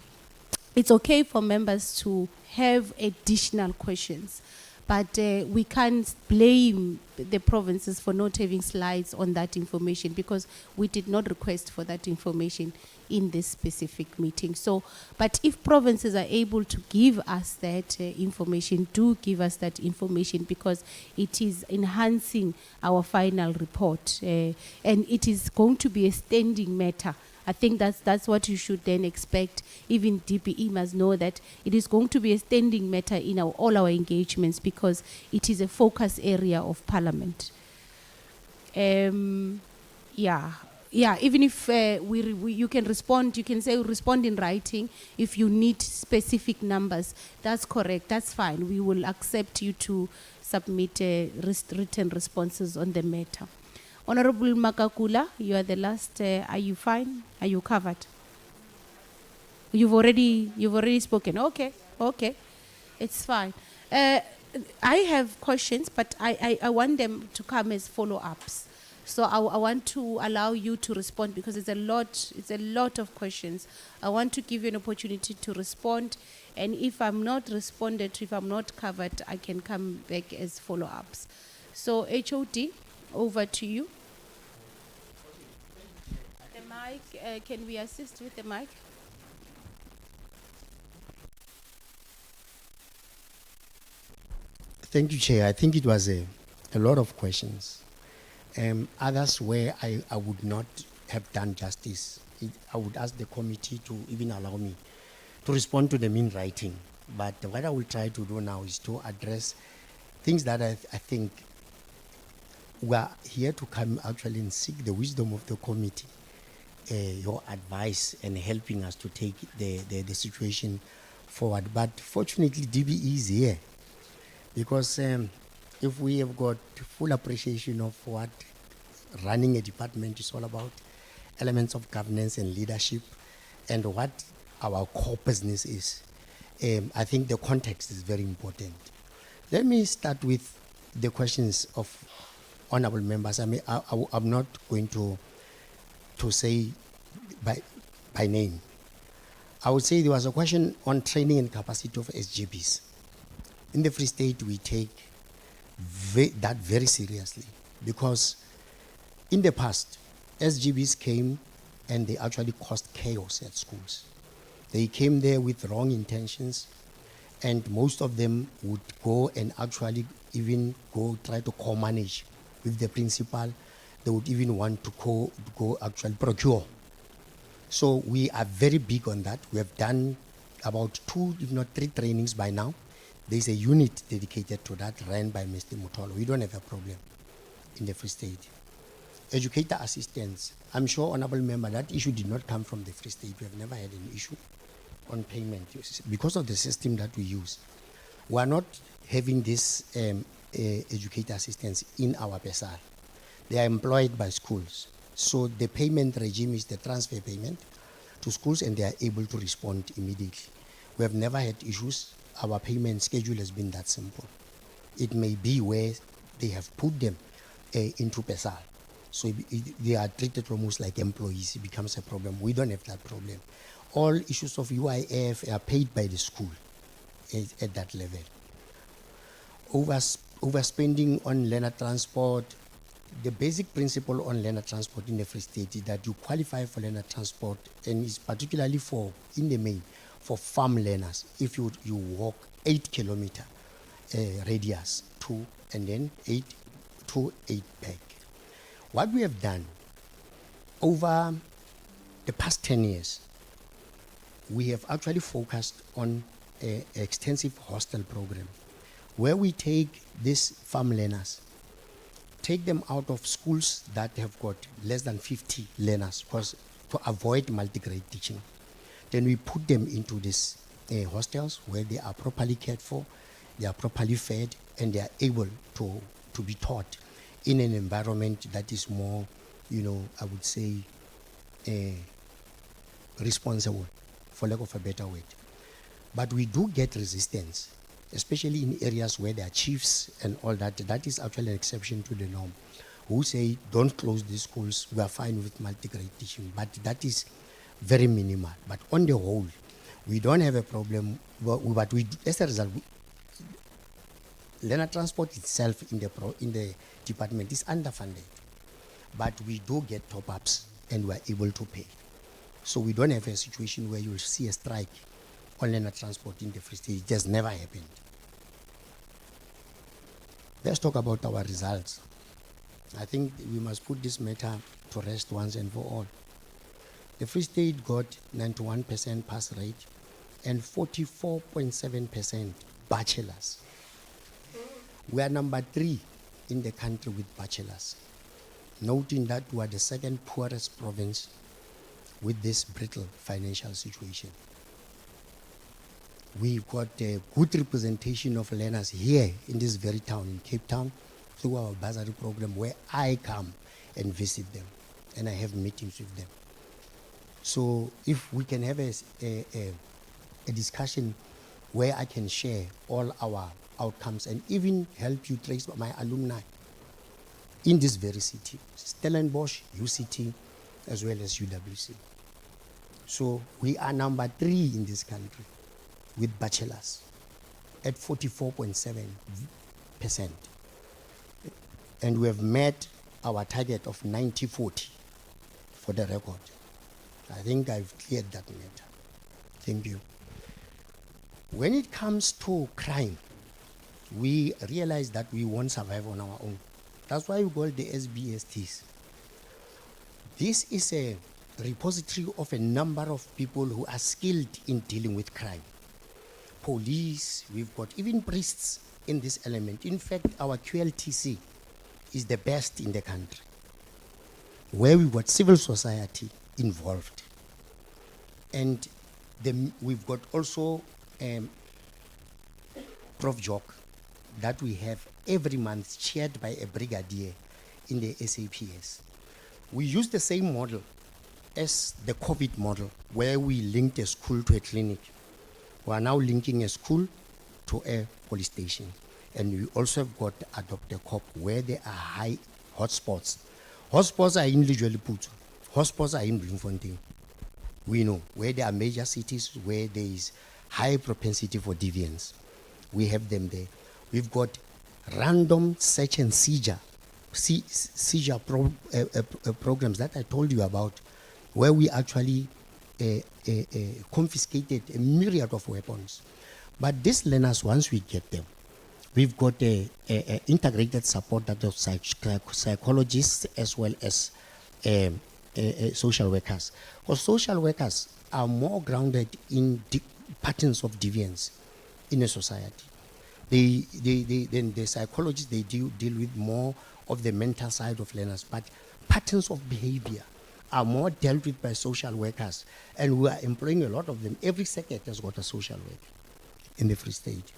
it's okay for members to have additional questions, but we can't blame the provinces for not having slides on that information, because we did not request for that information in this specific meeting. So, but if provinces are able to give us that information, do give us that information, because it is enhancing our final report, and it is going to be a standing matter I think that's what you should then expect. Even DPE must know that it is going to be a standing matter in all our engagements because it is a focus area of Parliament. Yeah, even if you can respond, you can say respond in writing if you need specific numbers. That's correct, that's fine. We will accept you to submit written responses on the matter. Honorable Makakula, you are the last. Are you fine? Are you covered? You've already spoken. Okay, it's fine. I have questions, but I want them to come as follow-ups. So I want to allow you to respond because it's a lot of questions. I want to give you an opportunity to respond, and if I'm not responded to, if I'm not covered, I can come back as follow-ups. So HOD, over to you. The mic, can we assist with the mic? Thank you, Chair. I think it was a lot of questions. Others where I would not have done justice. I would ask the committee to even allow me to respond to them in writing. But what I will try to do now is to address things that I think we are here to come actually and seek the wisdom of the committee, your advice and helping us to take the situation forward. But fortunately, DBE is here because if we have got full appreciation of what running a department is all about, elements of governance and leadership, and what our core business is, I think the context is very important. Let me start with the questions of honorable members. I mean, I'm not going to say by name. I would say there was a question on training and capacity of SGBs. In the Free State, we take that very seriously because in the past, SGBs came and they actually caused chaos at schools. They came there with wrong intentions, and most of them would go and actually even go try to co-manage with the principal. They would even want to go actually procure. So we are very big on that. We have done about 2, if not 3 trainings by now. There's a unit dedicated to that ran by Mr. Mutolo. We don't have a problem in the Free State. Educator assistance. I'm sure, honorable member, that issue did not come from the Free State. We have never had an issue on payment because of the system that we use. We are not having this educator assistance in our PESAR. They are employed by schools. So the payment regime is the transfer payment to schools, and they are able to respond immediately. We have never had issues. Our payment schedule has been that simple. It may be where they have put them into PESAR. So they are treated almost like employees. It becomes a problem. We don't have that problem. All issues of UIF are paid by the school at that level. Overspending on learner transport. The basic principle on learner transport in the Free State is that you qualify for learner transport, and it's particularly in the main, for farm learners. If you walk 8 kilometer radius to, and then 8 to 8 back. What we have done over the past 10 years, we have actually focused on an extensive hostel program where we take these farm learners, take them out of schools that have got less than 50 learners, because to avoid multi-grade teaching. Then we put them into these hostels where they are properly cared for, they are properly fed, and they are able to be taught in an environment that is more, I would say, responsible, for lack of a better word. But we do get resistance, especially in areas where there are chiefs and all that. That is actually an exception to the norm, who say, don't close these schools, we are fine with multi-grade teaching. But that is very minimal. But on the whole, we don't have a problem. But we, as a result, learner transport itself in the department is underfunded. But we do get top-ups, and we are able to pay. So we don't have a situation where you'll see a strike on learner transport in the Free State. It has never happened. Let's talk about our results. I think we must put this matter to rest once and for all. The Free State got 91% pass rate and 44.7% bachelors. We are number 3 in the country with bachelors, noting that we are the second poorest province with this brittle financial situation. We've got a good representation of learners here in this very town, in Cape Town, through our bursary program where I come and visit them and I have meetings with them. So if we can have a discussion where I can share all our outcomes and even help you trace my alumni in this very city, Stellenbosch, UCT, as well as UWC. So we are number 3 in this country with bachelors at 44.7%. And we have met our target of 90-40 for the record. I think I've cleared that matter. Thank you. When it comes to crime, we realize that we won't survive on our own. That's why we call the SBSTs. This is a repository of a number of people who are skilled in dealing with crime. Police, we've got even priests in this element. In fact, our QLTC is the best in the country, where we've got civil society involved. And we've got also Prof Jock that we have every month, chaired by a brigadier in the SAPS. We use the same model as the COVID model, where we linked a school to a clinic. We are now linking a school to a police station. And we also have got Adopt a Cop, where there are high hotspots. Hotspots are in Lejweleputswa. Hotspots are in Bloemfontein. We know where there are major cities where there is high propensity for deviance. We have them there. We've got random search and seizure programs that I told you about, where we actually confiscated a myriad of weapons. But these learners, once we get them, we've got a integrated support that of psychologists as well as social workers. Because social workers are more grounded in patterns of deviance in a society. Then the psychologists, they deal with more of the mental side of learners, but patterns of behavior are more dealt with by social workers, and we are employing a lot of them. Every sector has got a social worker in the Free State.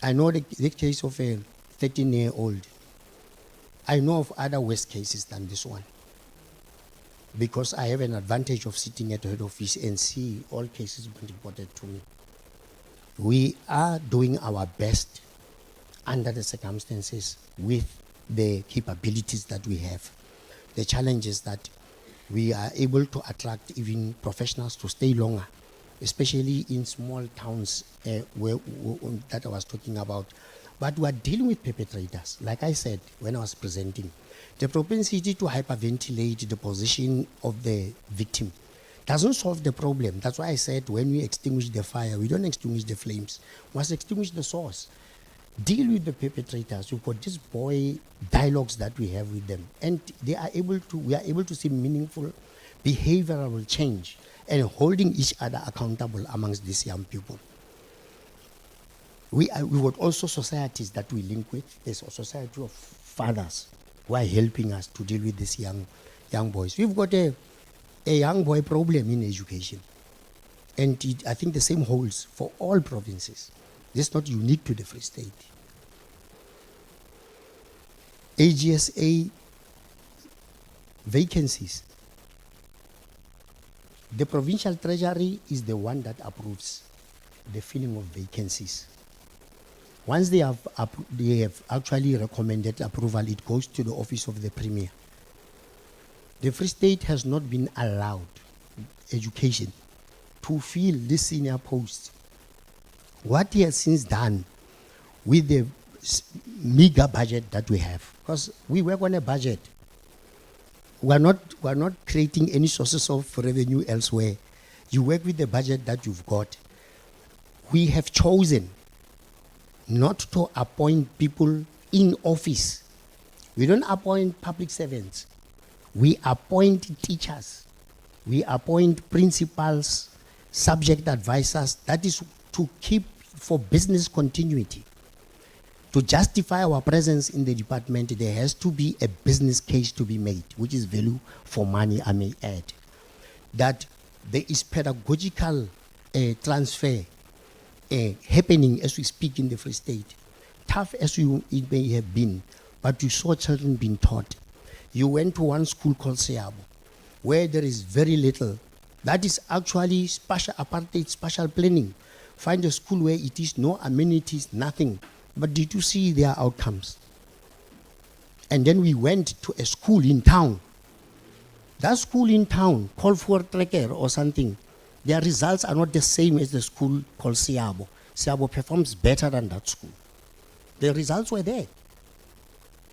I know the case of a 13-year-old. I know of other worse cases than this one, because I have an advantage of sitting at the head office and see all cases being reported to me. We are doing our best under the circumstances with the capabilities that we have. The challenge is that we are able to attract even professionals to stay longer, especially in small towns that I was talking about. But we are dealing with perpetrators. Like I said when I was presenting, the propensity to hyperventilate the position of the victim doesn't solve the problem. That's why I said when we extinguish the fire, we don't extinguish the flames. We must extinguish the source. Deal with the perpetrators. We've got these boy dialogues that we have with them, and we are able to see meaningful behavioral change and holding each other accountable amongst these young people. We got also societies that we link with. There's a society of fathers who are helping us to deal with these young boys. We've got a young boy problem in education, and I think the same holds for all provinces. This is not unique to the Free State. AGSA vacancies. The provincial treasury is the one that approves the filling of vacancies. Once they have actually recommended approval, it goes to the office of the Premier. The Free State has not been allowed education to fill this senior post. What he has since done with the meager budget that we have, because we work on a budget, we are not creating any sources of revenue elsewhere. You work with the budget that you've got. We have chosen not to appoint people in office. We don't appoint public servants. We appoint teachers, we appoint principals, subject advisors. That is to keep for business continuity. To justify our presence in the department, there has to be a business case to be made, which is value for money, I may add. That there is pedagogical transfer happening as we speak in the Free State. Tough as it may have been, but you saw children being taught. You went to one school called Seabo, where there is very little. That is actually spatial apartheid, spatial planning. Find a school where it is no amenities, nothing. But did you see their outcomes? And then we went to a school in town. That school in town, called for Trekker or something, their results are not the same as the school called Seabo. Seabo performs better than that school. The results were there.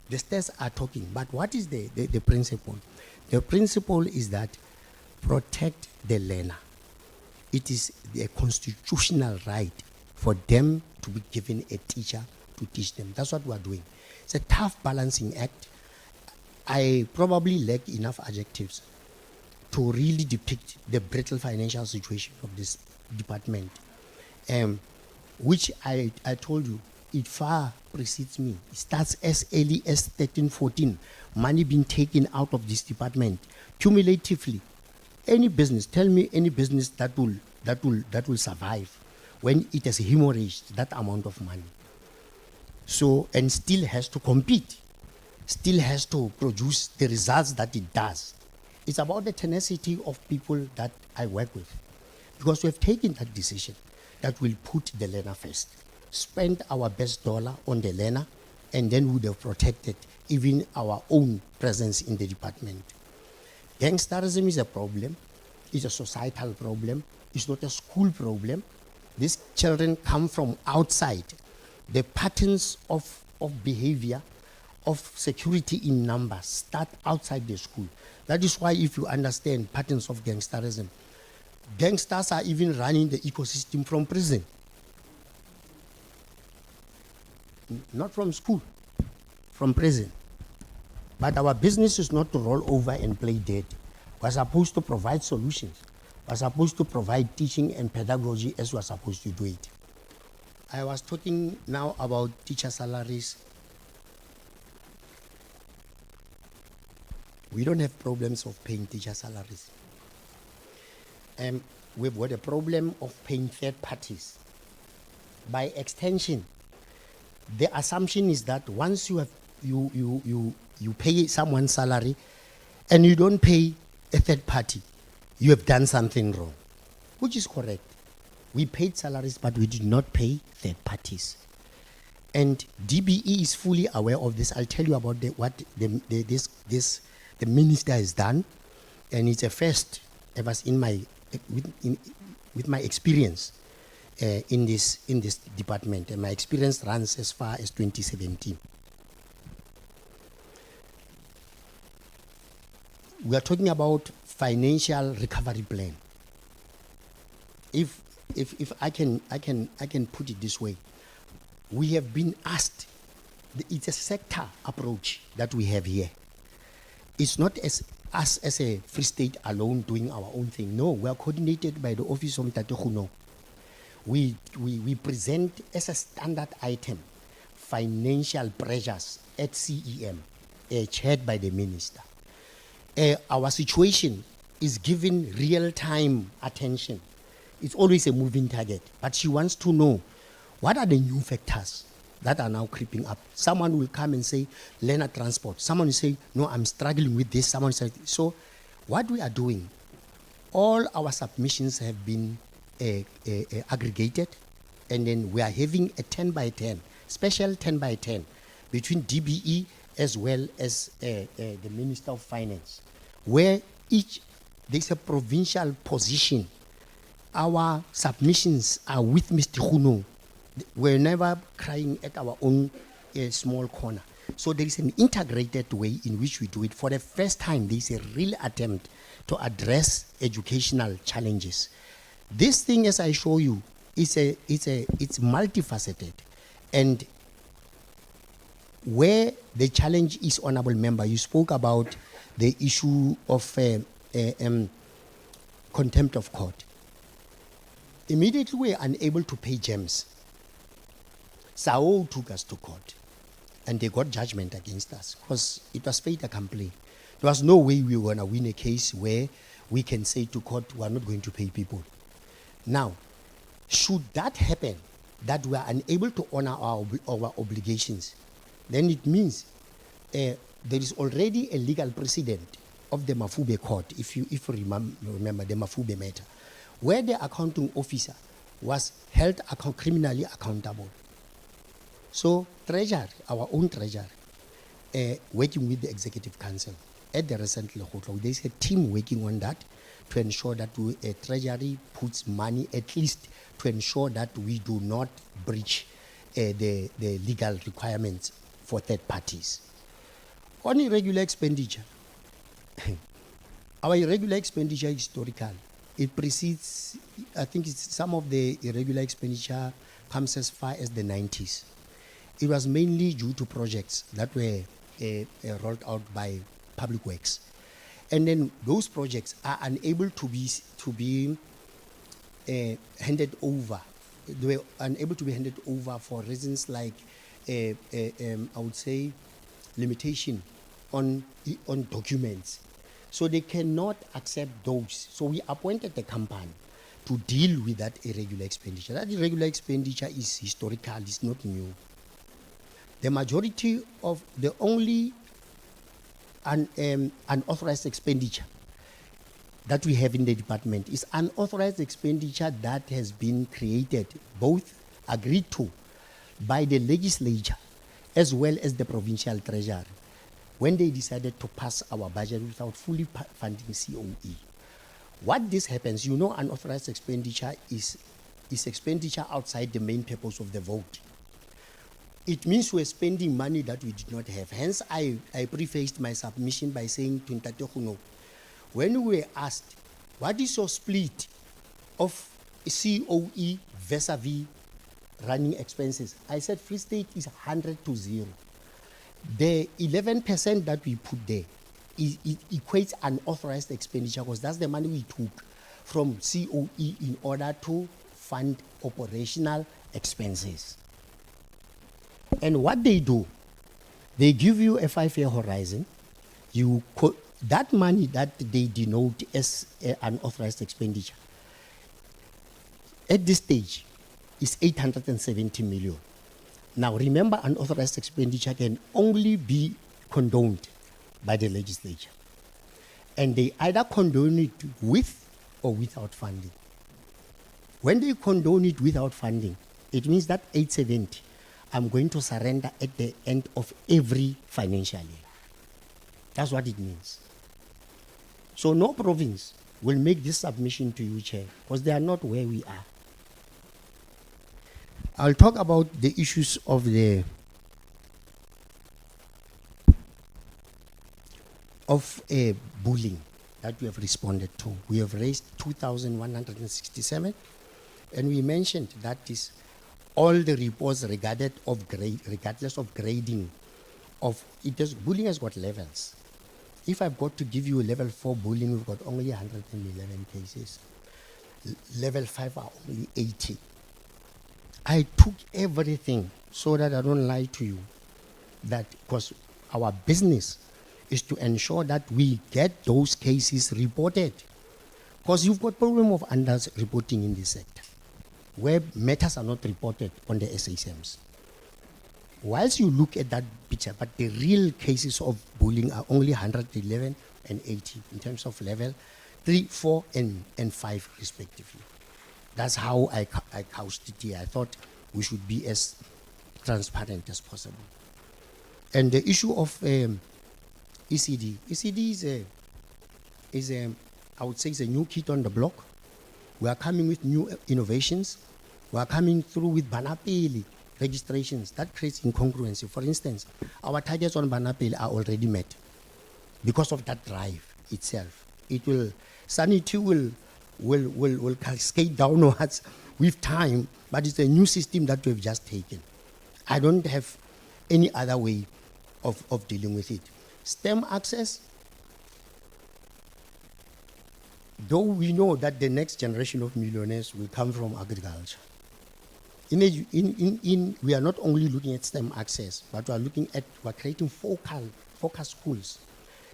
The stats are talking. But what is the principle? The principle is that protect the learner. It is a constitutional right for them to be given a teacher to teach them. That's what we are doing. It's a tough balancing act. I probably lack enough adjectives to really depict the brittle financial situation of this department, which I told you, it far precedes me. It starts as early as 13, 14, money being taken out of this department. Cumulatively, any business, tell me any business that will survive when it has hemorrhaged that amount of money. So, and still has to compete, still has to produce the results that it does. It's about the tenacity of people that I work with, because we have taken that decision that we'll put the learner first, spend our best dollar on the learner, and then we would have protected even our own presence in the department. Gangsterism is a problem. It's a societal problem. It's not a school problem. These children come from outside. The patterns of behavior, of security in numbers start outside the school. That is why if you understand patterns of gangsterism, gangsters are even running the ecosystem from prison. Not from school, from prison. But our business is not to roll over and play dead. We're supposed to provide solutions. We're supposed to provide teaching and pedagogy as we're supposed to do it. I was talking now about teacher salaries. We don't have problems of paying teacher salaries. We've got a problem of paying third parties. By extension, the assumption is that once you have you pay someone's salary and you don't pay a third party, you have done something wrong, which is correct. We paid salaries, but we did not pay third parties. And DBE is fully aware of this. I'll tell you about what the minister has done, and it's a first ever in my with my experience in this department, and my experience runs as far as 2017. We are talking about financial recovery plan. If I can put it this way, we have been asked. It's a sector approach that we have here. It's not as us as a Free State alone doing our own thing. No, we are coordinated by the Office of Mtatehuno. We present as a standard item financial pressures at CEM, chaired by the minister. Our situation is given real-time attention. It's always a moving target, but she wants to know what are the new factors that are now creeping up. Someone will come and say, learner transport. Someone will say, no, I'm struggling with this. Someone says, so what we are doing, all our submissions have been aggregated, and then we are having a 10 by 10, special 10 by 10, between DBE as well as the Minister of Finance, where there's a provincial position. Our submissions are with Mr. Huno. We're never crying at our own small corner. So there is an integrated way in which we do it. For the first time, there is a real attempt to address educational challenges. This thing, as I show you, it's multifaceted. And where the challenge is, Honorable Member, you spoke about the issue of contempt of court. Immediately we were unable to pay gems. Sao took us to court and they got judgment against us because it was fait accompli. There was no way we were going to win a case where we can say to court, we are not going to pay people. Now, should that happen, that we are unable to honor our obligations, then it means there is already a legal precedent of the Mafube court, if you remember the Mafube matter, where the accounting officer was held criminally accountable. So Treasury, our own Treasury, working with the Executive Council at the recent Lekgotlo, there's a team working on that to ensure that Treasury puts money at least to ensure that we do not breach the legal requirements for third parties. On irregular expenditure, our irregular expenditure is historical. It precedes, I think it's some of the irregular expenditure comes as far as the 90s. It was mainly due to projects that were rolled out by Public Works. And then those projects are unable to be handed over. They were unable to be handed over for reasons like, I would say, limitation on documents. So they cannot accept those. So we appointed the company to deal with that irregular expenditure. That irregular expenditure is historical, it's not new. The majority of the only unauthorized expenditure that we have in the department is unauthorized expenditure that has been created, both agreed to by the legislature as well as the provincial treasury when they decided to pass our budget without fully funding COE. What this happens, you know, unauthorized expenditure is expenditure outside the main purpose of the vote. It means we're spending money that we did not have. Hence, I prefaced my submission by saying to Ntate Khuno, when we were asked, what is your split of COE vis-a-vis running expenses? I said Free State is 100 to 0. The 11% that we put there, it equates unauthorized expenditure because that's the money we took from COE in order to fund operational expenses. And what they do, they give you a 5-year horizon. That money that they denote as unauthorized expenditure, at this stage, is 870 million. Now remember, unauthorized expenditure can only be condoned by the legislature. And they either condone it with or without funding. When they condone it without funding, it means that 870, I'm going to surrender at the end of every financial year. That's what it means. So no province will make this submission to you, Chair, because they are not where we are. I'll talk about the issues of the bullying that we have responded to. We have raised 2,167, and we mentioned that is all the reports regardless of grading of it. Bullying has got levels. If I've got to give you a level 4 bullying, we've got only 111 cases. Level 5 are only 80. I took everything so that I don't lie to you, that because our business is to ensure that we get those cases reported. Because you've got problem of under-reporting in this sector, where matters are not reported on the SHMs. Whilst you look at that picture, but the real cases of bullying are only 111 and 80 in terms of level 3, 4, and 5 respectively. That's how I couched it here. I thought we should be as transparent as possible. And the issue of ECD. ECD is a, I would say, it's a new kid on the block. We are coming with new innovations. We are coming through with Banapeli registrations. That creates incongruency. For instance, our targets on Banapeli are already met because of that drive itself. It will, sanity will cascade downwards with time, but it's a new system that we've just taken. I don't have any other way of dealing with it. STEM access, though we know that the next generation of millionaires will come from agriculture. We are not only looking at STEM access, but we're creating focus schools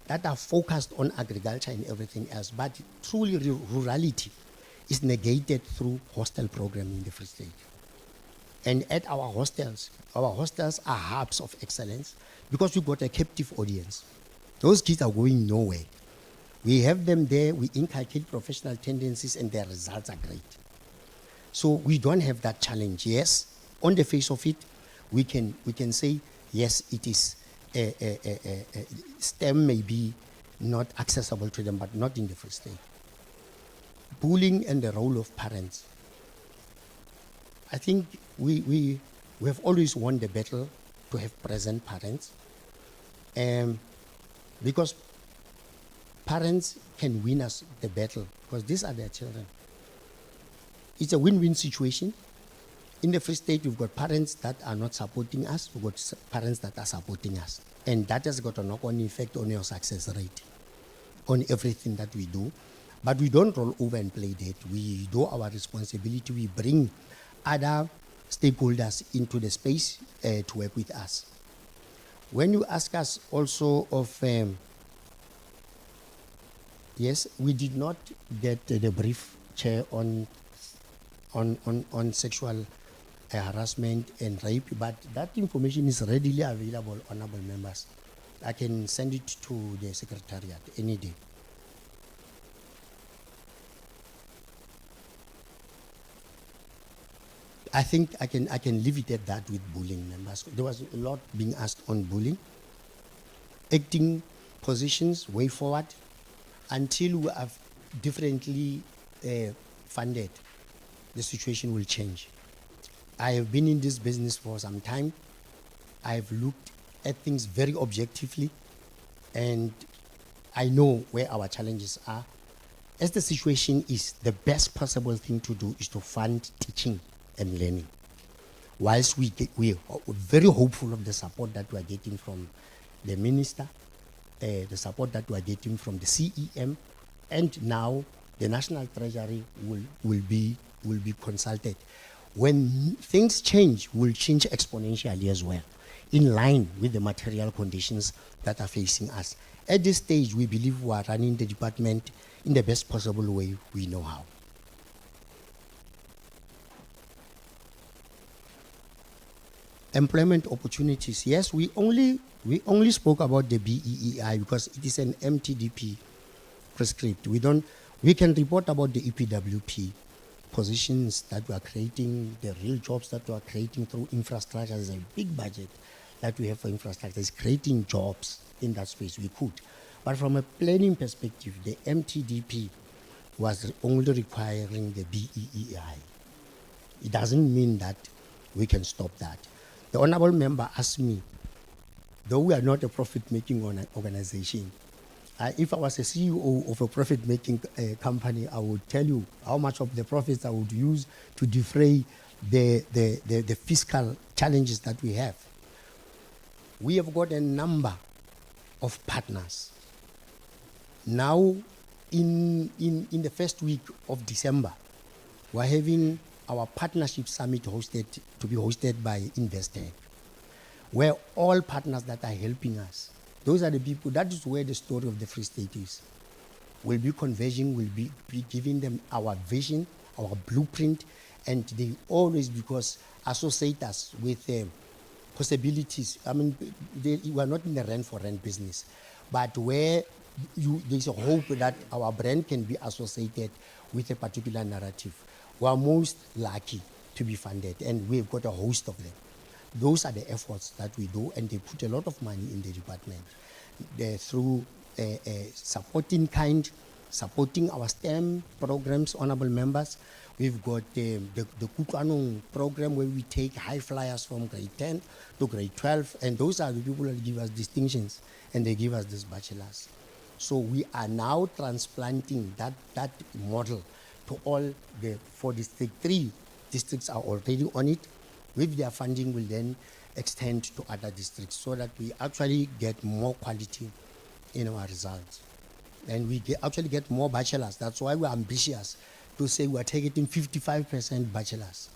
that are focused on agriculture and everything else. But truly, rurality is negated through hostel programming in the Free State. And at our hostels are hubs of excellence because we've got a captive audience. Those kids are going nowhere. We have them there, we inculcate professional tendencies, and their results are great. So we don't have that challenge. Yes, on the face of it, we can say, yes, it is, STEM may be not accessible to them, but not in the Free State. Bullying and the role of parents. I think we have always won the battle to have present parents, because parents can win us the battle because these are their children. It's a win-win situation. In the Free State, we've got parents that are not supporting us, we've got parents that are supporting us. And that has got a knock-on effect on your success rate, on everything that we do. But we don't roll over and play dead. We do our responsibility. We bring other stakeholders into the space to work with us. When you ask us also of, yes, we did not get the brief, Chair, on sexual harassment and rape, but that information is readily available, honorable members. I can send it to the Secretariat any day. I think I can leave it at that with bullying, members. There was a lot being asked on bullying. Acting positions, way forward, until we have differently funded, the situation will change. I have been in this business for some time. I've looked at things very objectively, and I know where our challenges are. As the situation is, the best possible thing to do is to fund teaching and learning. Whilst we are very hopeful of the support that we are getting from the minister, the support that we are getting from the CEM, and now the National Treasury will be consulted. When things change, will change exponentially as well, in line with the material conditions that are facing us. At this stage, we believe we are running the department in the best possible way we know how. Employment opportunities. Yes, we only spoke about the BEEI because it is an MTDP prescript. We can report about the EPWP positions that we are creating, the real jobs that we are creating through infrastructure. There's a big budget that we have for infrastructure. It's creating jobs in that space. We could. But from a planning perspective, the MTDP was only requiring the BEEI. It doesn't mean that we can stop that. The honorable member asked me, though we are not a profit-making organization, if I was a CEO of a profit-making company, I would tell you how much of the profits I would use to defray the fiscal challenges that we have. We have got a number of partners. Now, in the first week of December, we're having our partnership summit to be hosted by InvestTech, where all partners that are helping us, those are the people, that is where the story of the Free State is. We'll be converging, we'll be giving them our vision, our blueprint, and they always, because associate us with possibilities. I mean, we are not in the rent-for-rent business, but where there's a hope that our brand can be associated with a particular narrative. We are most lucky to be funded, and we've got a host of them. Those are the efforts that we do, and they put a lot of money in the department. Through supporting our STEM programs, honorable members. We've got the Kukanong program where we take high flyers from grade 10 to grade 12, and those are the people that give us distinctions, and they give us these bachelors. So we are now transplanting that model to all the 4 districts. 3 districts are already on it. With their funding, will then extend to other districts so that we actually get more quality in our results. and we actually get more bachelors. That's why we're ambitious to say we're targeting 55% bachelors.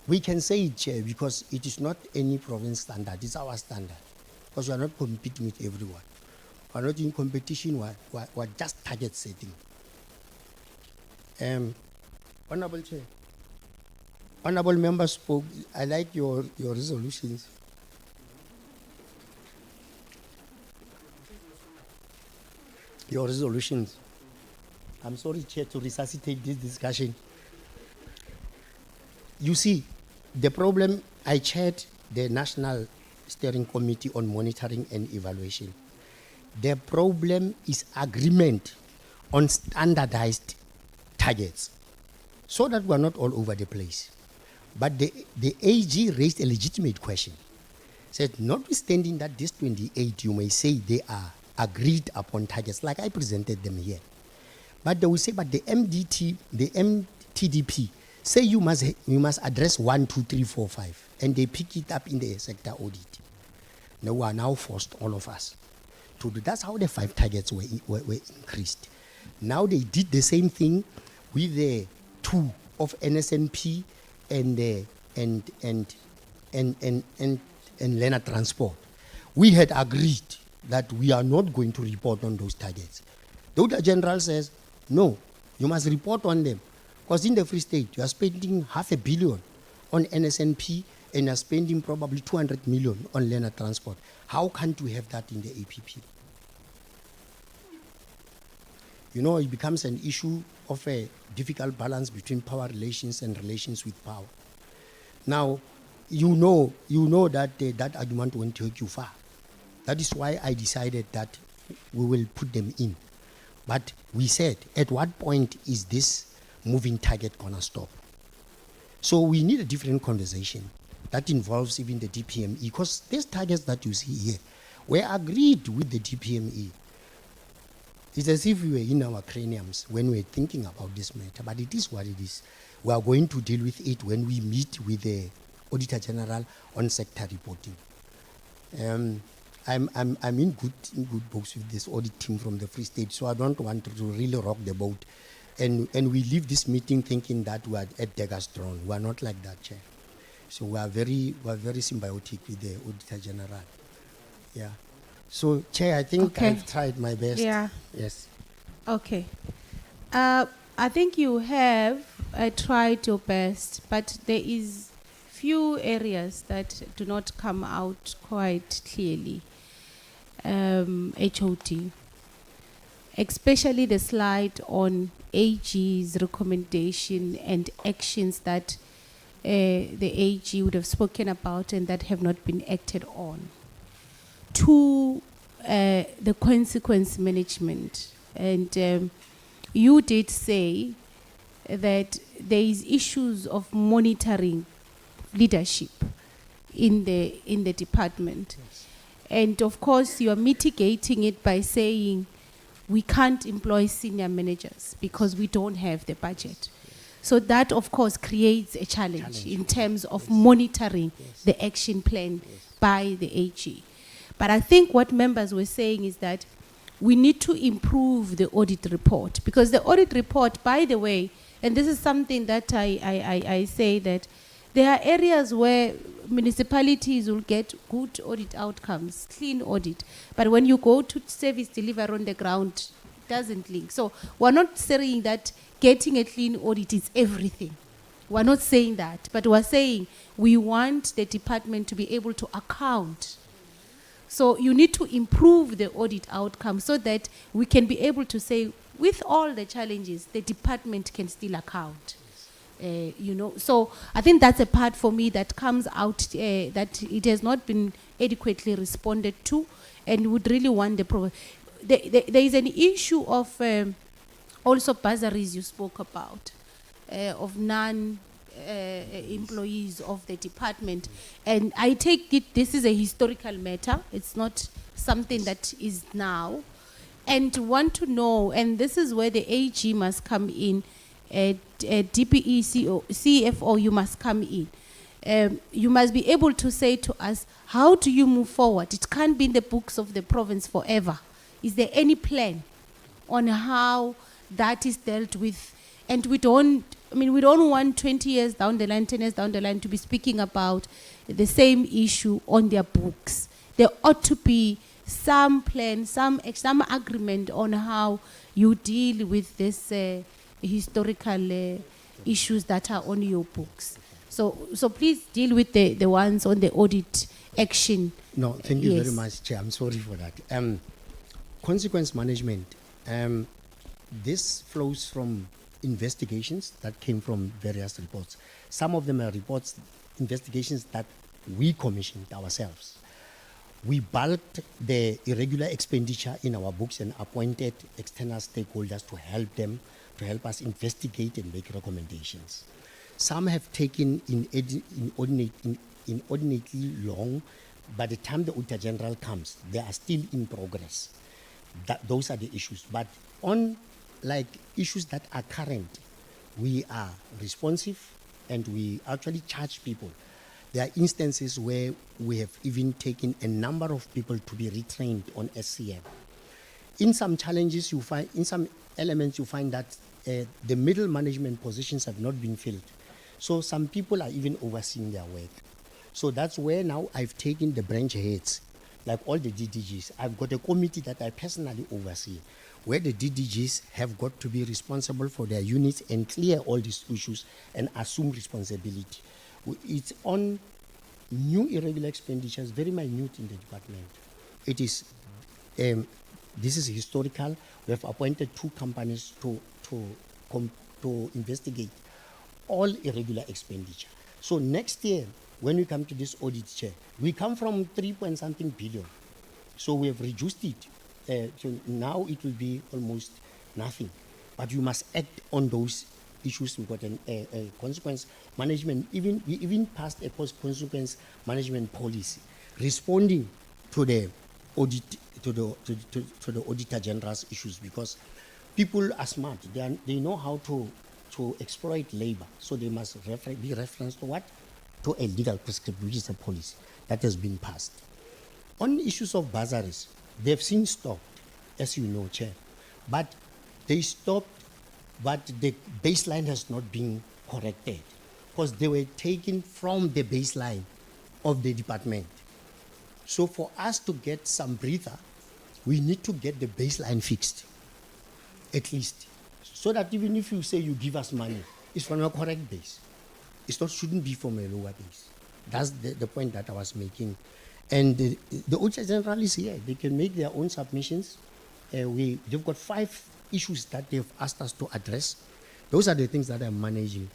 We can say it, Chair, because it is not any province standard, it's our standard. Because we are not competing with everyone. We're not in competition, we're just target setting. Honorable Chair, honorable members spoke. I like your resolutions. Your resolutions. I'm sorry, Chair, to resuscitate this discussion. You see, the problem, I chaired the National Steering Committee on Monitoring and Evaluation. The problem is agreement on standardized targets, so that we're not all over the place. But the AG raised a legitimate question. Said, notwithstanding that this 28, you may say they are agreed upon targets, like I presented them here. But they will say, but the MTDP, say you must address 1, 2, 3, 4, 5, and they pick it up in the sector audit. Now we are now forced, all of us, to do. That's how the 5 targets were increased. Now they did the same thing with the 2 of NSNP and learner transport. We had agreed that we are not going to report on those targets. The Auditor General says, no, you must report on them. Because in the Free State, you are spending $500 million on NSNP and you are spending probably 200 million on learner transport. How can't we have that in the APP? You know, it becomes an issue of a difficult balance between power relations and relations with power. Now, you know that that argument won't take you far. That is why I decided that we will put them in. But we said, at what point is this moving target gonna stop? So we need a different conversation that involves even the DPME, because these targets that you see here were agreed with the DPME. It's as if we were in our craniums when we were thinking about this matter, but it is what it is. We are going to deal with it when we meet with the Auditor General on sector reporting. I'm in good books with this audit team from the Free State, so I don't want to really rock the boat. And we leave this meeting thinking that we are at daggers drawn. We are not like that, Chair. So we are very symbiotic with the Auditor General. Yeah. So, Chair, I think Okay. I've tried my best. Yeah. Yes. Okay. I think you have tried your best, but there is few areas that do not come out quite clearly. HOD, especially the slide on AG's recommendation and actions that the AG would have spoken about and that have not been acted on. To the consequence management, and you did say that there is issues of monitoring leadership in the department. Yes. And of course, you are mitigating it by saying we can't employ senior managers because we don't have the budget. So that, of course, creates a challenge in terms of monitoring the action plan by the AG. But I think what members were saying is that we need to improve the audit report, because the audit report, by the way, and this is something that I say that there are areas where municipalities will get good audit outcomes, clean audit. But when you go to service delivery on the ground, it doesn't link. So we're not saying that getting a clean audit is everything. We're not saying that. But we're saying we want the department to be able to account. So you need to improve the audit outcome so that we can be able to say, with all the challenges, the department can still account. You know, so I think that's a part for me that comes out that it has not been adequately responded to, and would really want there is an issue of also bursaries you spoke about, of employees of the department, and I take it this is a historical matter. It's not something that is now, and want to know, and this is where the AG must come in. DPE, CFO, you must come in. You must be able to say to us, how do you move forward? It can't be in the books of the province forever. Is there any plan on how that is dealt with. And we don't want 20 years down the line, 10 years down the line to be speaking about the same issue on their books. There ought to be some plan, some agreement on how you deal with this historical issues that are on your books. So please deal with the ones on the audit action. No, thank you Yes. very much, Chair. I'm sorry for that. Consequence management. This flows from investigations that came from various reports. Some of them are reports, investigations that we commissioned ourselves. We bulked the irregular expenditure in our books and appointed external stakeholders to help us investigate and make recommendations. Some have taken inordinately long. By the time the Auditor General comes, they are still in progress. Those are the issues. But on like issues that are current, we are responsive and we actually charge people. There are instances where we have even taken a number of people to be retrained on SCM. In some challenges, in some elements, you find that the middle management positions have not been filled. So some people are even overseeing their work. So that's where now I've taken the branch heads, like all the DDGs. I've got a committee that I personally oversee, where the DDGs have got to be responsible for their units and clear all these issues and assume responsibility. It's on new irregular expenditures, very minute in the department. It is, this is historical. We have appointed 2 companies to investigate all irregular expenditure. So next year, when we come to this audit, Chair, we come from 3-point-something billion. So we have reduced it. So now it will be almost nothing. But you must act on those issues. We've got a consequence management. We even passed a post-consequence management policy responding to the audit, to the Auditor General's issues, because people are smart. They know how to exploit labor. So they must be referenced to what? To a legal prescription, which is a policy that has been passed. On issues of bursaries, they've since stopped, as you know, Chair. But they stopped, but the baseline has not been corrected because they were taken from the baseline of the department. So for us to get some breather, we need to get the baseline fixed, at least. So that even if you say you give us money, it's from a correct base. Shouldn't be from a lower base. That's the point that I was making. And the Auditor General is here. They can make their own submissions. They've got 5 issues that they've asked us to address. Those are the things that I'm managing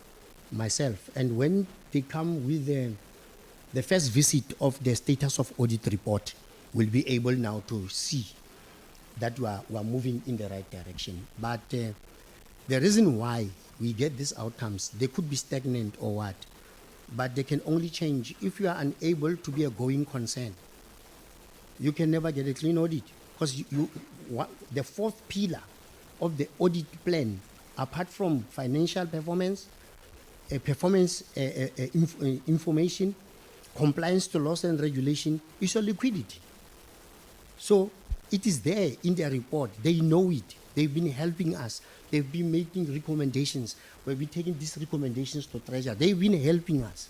myself. And when they come with the first visit of the status of audit report, we'll be able now to see that we're moving in the right direction. But the reason why we get these outcomes, they could be stagnant or what, but they can only change if you are unable to be a going concern. You can never get a clean audit because the 4th pillar of the audit plan, apart from financial performance, information, compliance to laws and regulation, is your liquidity. So it is there in their report. They know it. They've been helping us. They've been making recommendations. We've been taking these recommendations to Treasury. They've been helping us.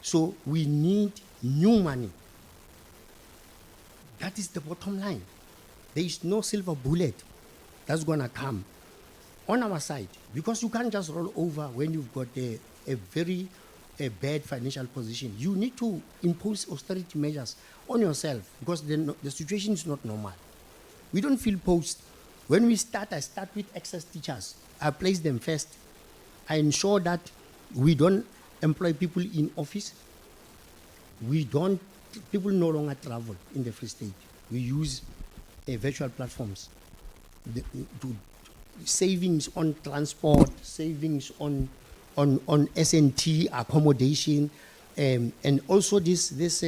So we need new money. That is the bottom line. There is no silver bullet that's going to come on our side, because you can't just roll over when you've got a very bad financial position. You need to impose austerity measures on yourself because the situation is not normal. We don't feel post. When we start, I start with excess teachers. I place them first. I ensure that we don't employ people in office. People no longer travel in the Free State. We use virtual platforms. Savings on transport, savings on S&T, accommodation, and also this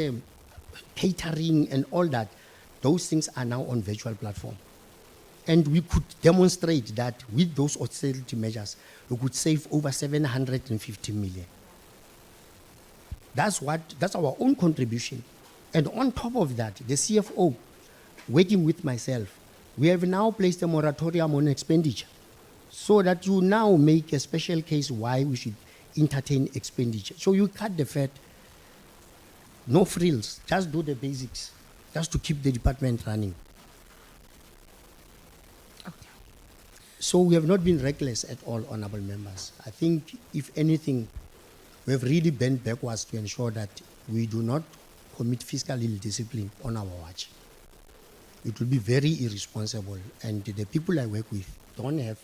catering and all that. Those things are now on virtual platform. And we could demonstrate that with those austerity measures, we could save over 750 million. That's our own contribution. And on top of that, the CFO, working with myself, We have now placed a moratorium on expenditure so that you now make a special case why we should entertain expenditure. So you cut the fat, no frills, just do the basics, just to keep the department running. So we have not been reckless at all, honorable members. I think, if anything, we have really bent backwards to ensure that we do not commit fiscal ill discipline on our watch. It will be very irresponsible, and the people I work with don't have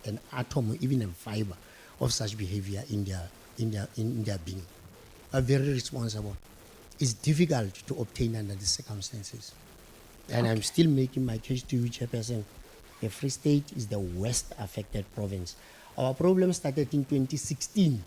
an atom or even a fiber of such behavior in their being. Are very responsible. It's difficult to obtain under the circumstances. And I'm still making my case to you, Chairperson. The Free State is the worst affected province. Our problem started in 2016.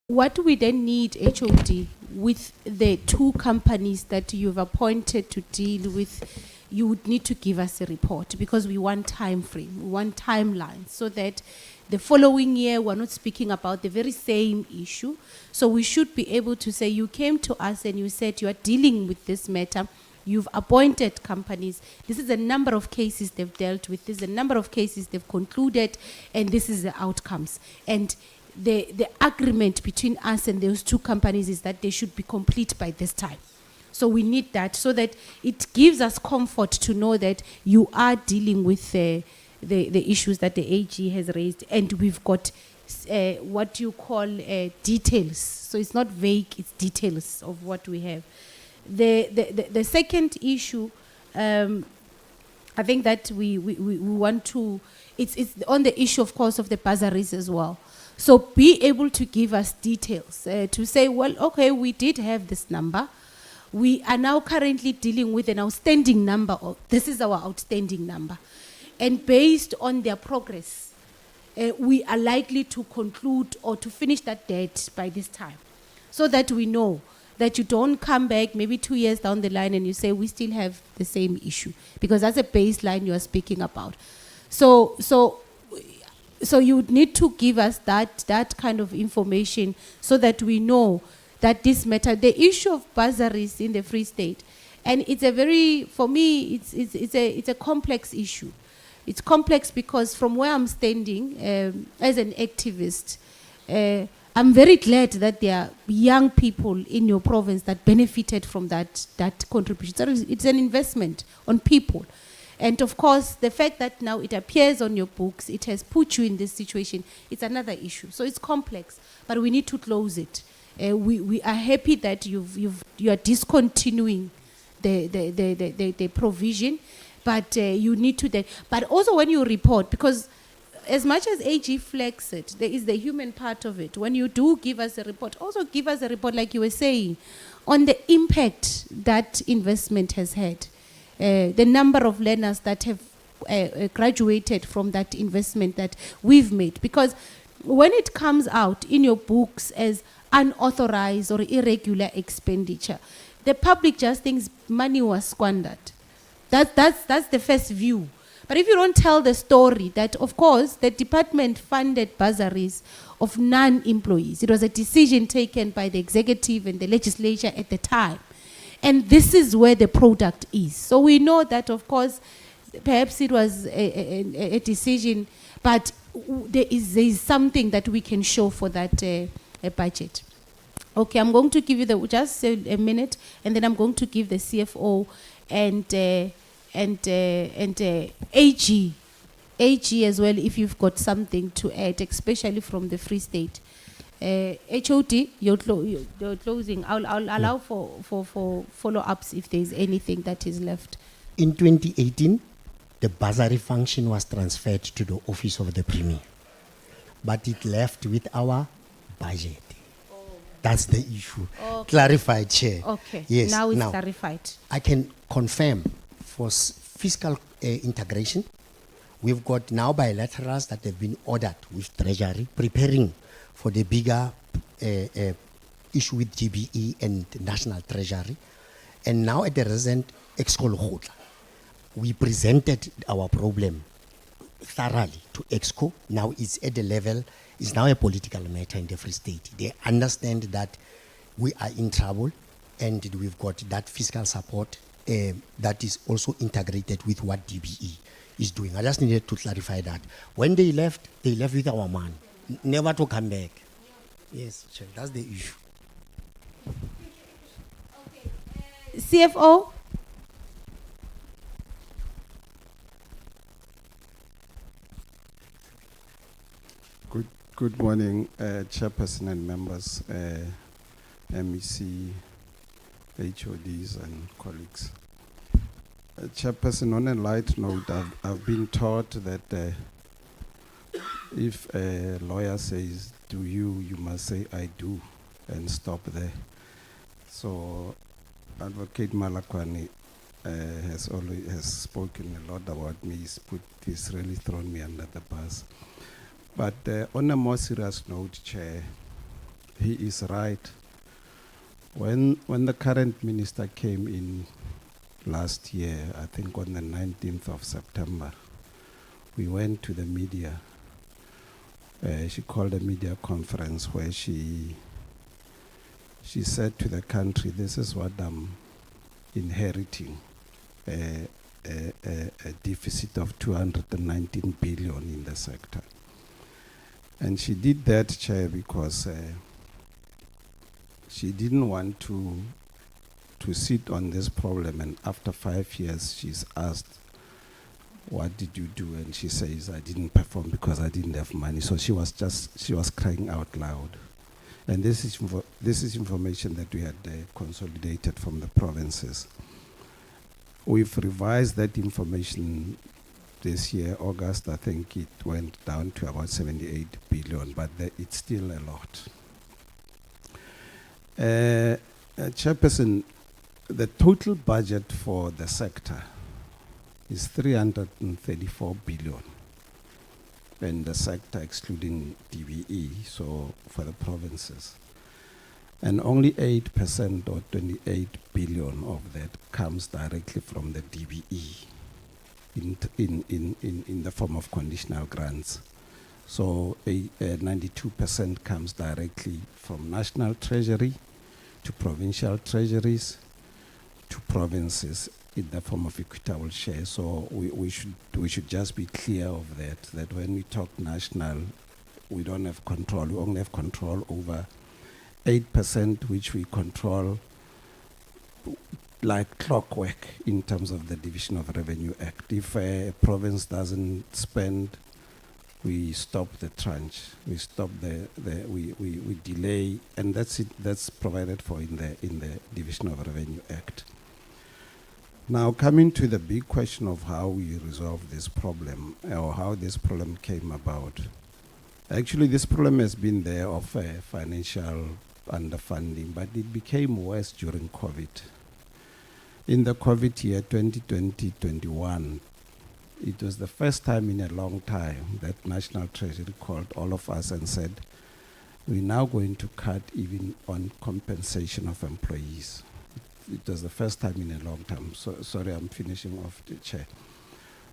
What we then need, HOD, with the 2 companies that you've appointed to deal with, you would need to give us a report, because we want time frame, we want timeline, so that the following year we're not speaking about the very same issue. So we should be able to say, you came to us and you said you are dealing with this matter, you've appointed companies, this is a number of cases they've dealt with, this is a number of cases they've concluded, and this is the outcomes. And the agreement between us and those 2 companies is that they should be complete by this time. So we need that, so that it gives us comfort to know that you are dealing with the issues that the AG has raised, and we've got what you call details. So it's not vague, it's details of what we have. The second issue, I think that we want to, it's on the issue, of course, of the bursaries as well. So be able to give us details, to say, well, okay, we did have this number. We are now currently dealing with an outstanding number. This is our outstanding number. And based on their progress, we are likely to conclude or to finish that debt by this time. So that we know that you don't come back maybe 2 years down the line and you say, we still have the same issue. Because that's a baseline you are speaking about. So you would need to give us that kind of information, so that we know that this matter, the issue of bursaries in the Free State, and it's a very, for me, it's a complex issue. It's complex because from where I'm standing as an activist, I'm very glad that there are young people in your province that benefited from that contribution. So it's an investment on people. And of course, the fact that now it appears on your books, it has put you in this situation, it's another issue. So it's complex, but we need to close it. We are happy that you are discontinuing the provision, but you need to. But also when you report, because as much as AG flags it, there is the human part of it. When you do give us a report, also give us a report, like you were saying, on the impact that investment has had. The number of learners that have graduated from that investment that we've made. Because when it comes out in your books as unauthorized or irregular expenditure, the public just thinks money was squandered. That's the first view. But if you don't tell the story that, of course, the department funded bursaries of non-employees. It was a decision taken by the executive and the legislature at the time. And this is where the product is. So we know that, of course, perhaps it was a decision, but there is something that we can show for that budget. Okay, I'm going to give you just a minute, and then I'm going to give the CFO and AG as well, if you've got something to add, especially from the Free State. HOD, you're closing. I'll allow for follow-ups if there's anything that is left. In 2018, the bursary function was transferred to the office of the Premier, but it left with our budget. Oh. That's the issue. Okay. Clarified, Chair. Okay. Yes. Now it's clarified. I can confirm for fiscal integration, we've got now bilaterals that have been ordered with Treasury, preparing for the bigger issue with GBE and National Treasury. And now at the recent EXCO, we presented our problem thoroughly to EXCO. Now it's at the level, it's now a political matter in the Free State. They understand that we are in trouble and we've got that fiscal support that is also integrated with what DBE is doing. I just needed to clarify that. When they left with our man, never to come back. Yes, Chair, that's the issue. CFO? Good morning, Chairperson and members, MEC, HODs and colleagues. Chairperson, on a light note, I've been taught that if a lawyer says, do you must say, I do, and stop there. So, Advocate Malakwani has spoken a lot about me. He's really thrown me under the bus. But on a more serious note, Chair, he is right. When the current minister came in last year, I think on the 19th of September, we went to the media. She called a media conference where she said to the country, this is what I'm inheriting, a deficit of 219 billion in the sector. And she did that, Chair, because she didn't want to sit on this problem, and after 5 years she's asked, what did you do? And she says, I didn't perform because I didn't have money. So she was crying out loud. And this is information that we had consolidated from the provinces. We've revised that information this year, August. I think it went down to about 78 billion, but it's still a lot. Chairperson, the total budget for the sector is 334 billion, and the sector excluding DBE, so for the provinces. And only 8% or 28 billion of that comes directly from the DBE in the form of conditional grants. So 92% comes directly from national treasury to provincial treasuries to provinces in the form of equitable share. So we should just be clear of that when we talk national, we don't have control. We only have control over 8%, which we control like clockwork in terms of the Division of Revenue Act. If a province doesn't spend, we stop the tranche. We stop we delay, and that's it. That's provided for in the Division of Revenue Act. Now, coming to the big question of how we resolve this problem, or how this problem came about. Actually, this problem has been there of financial underfunding, but it became worse during COVID. In the COVID year 2020-21, it was the first time in a long time that National Treasury called all of us and said, we're now going to cut even on compensation of employees. It was the first time in a long time. So, sorry, I'm finishing off the chair.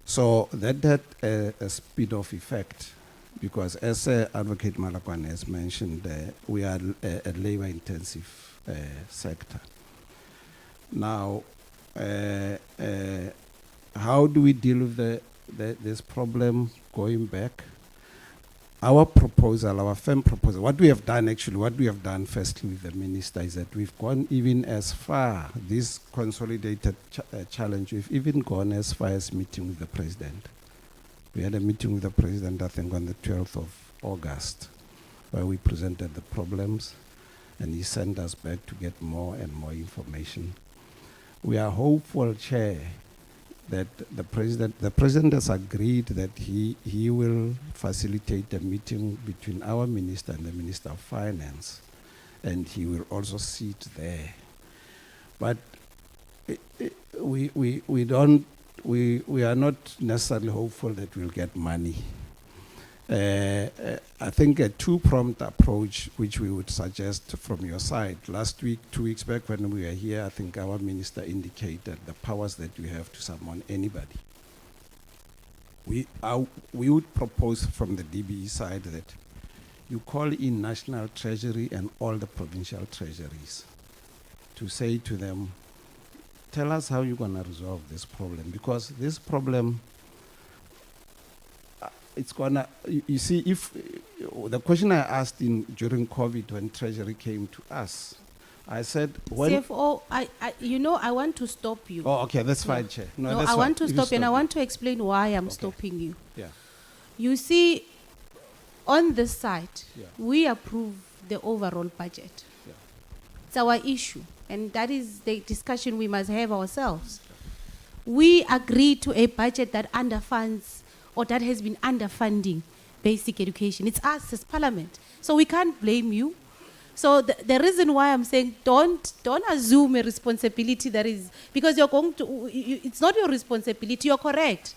So that had a speed-off effect, because as Advocate Malakwan has mentioned, we are a labor-intensive sector. Now, how do we deal with this problem going back? Our proposal, our firm proposal, what we have done firstly with the minister is that we've gone even as far, this consolidated challenge, we've even gone as far as meeting with the president. We had a meeting with the president, I think, on the 12th of August, where we presented the problems, and he sent us back to get more and more information. We are hopeful, Chair, that the president has agreed that he will facilitate a meeting between our minister and the Minister of Finance, and he will also sit there. But we are not necessarily hopeful that we'll get money. I think a two-pronged approach, which we would suggest from your side. Last week, 2 weeks back when we were here, I think our minister indicated the powers that we have to summon anybody. We would propose from the DBE side that you call in National Treasury and all the provincial treasuries to say to them, tell us how you're going to resolve this problem, because this problem, it's going to, you see, if the question I asked during COVID when Treasury came to us, I said, when... CFO, I want to stop you. Oh, okay, that's fine, Chair. No, that's I fine. want to If you stop you, and I me. want to explain why I'm Okay. stopping you. Yeah. You see, on this side, Yeah. we approve the overall budget. Yeah. It's our issue, and that is the discussion we must have ourselves. We agree to a budget that underfunds, or that has been underfunding basic education. It's us as Parliament, so we can't blame you. So the reason why I'm saying don't assume a responsibility that is, because you're going to, it's not your responsibility. You're correct.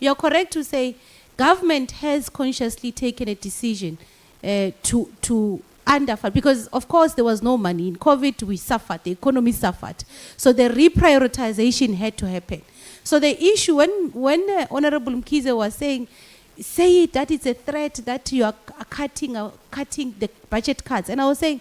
You're correct to say government has consciously taken a decision to underfund, because of course there was no money. In COVID we suffered, the economy suffered. So the reprioritization had to happen. So the issue, when Honorable Mkhize was saying, say that it's a threat that you are cutting the budget cuts. And I was saying,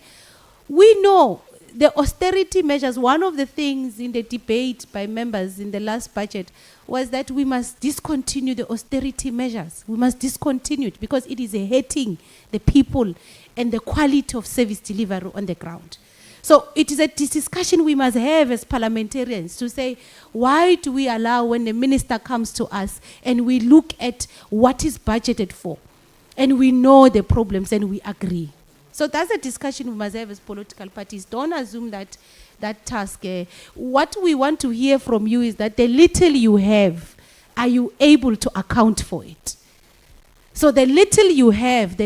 we know the austerity measures, one of the things in the debate by members in the last budget was that we must discontinue the austerity measures. We must discontinue it because it is hurting the people and the quality of service delivery on the ground. So it is a discussion we must have as parliamentarians to say, why do we allow when the minister comes to us and we look at what is budgeted for and we know the problems and we agree? So that's a discussion we must have as political parties. Don't assume that task. What we want to hear from you is that the little you have, are you able to account for it? So the little you have,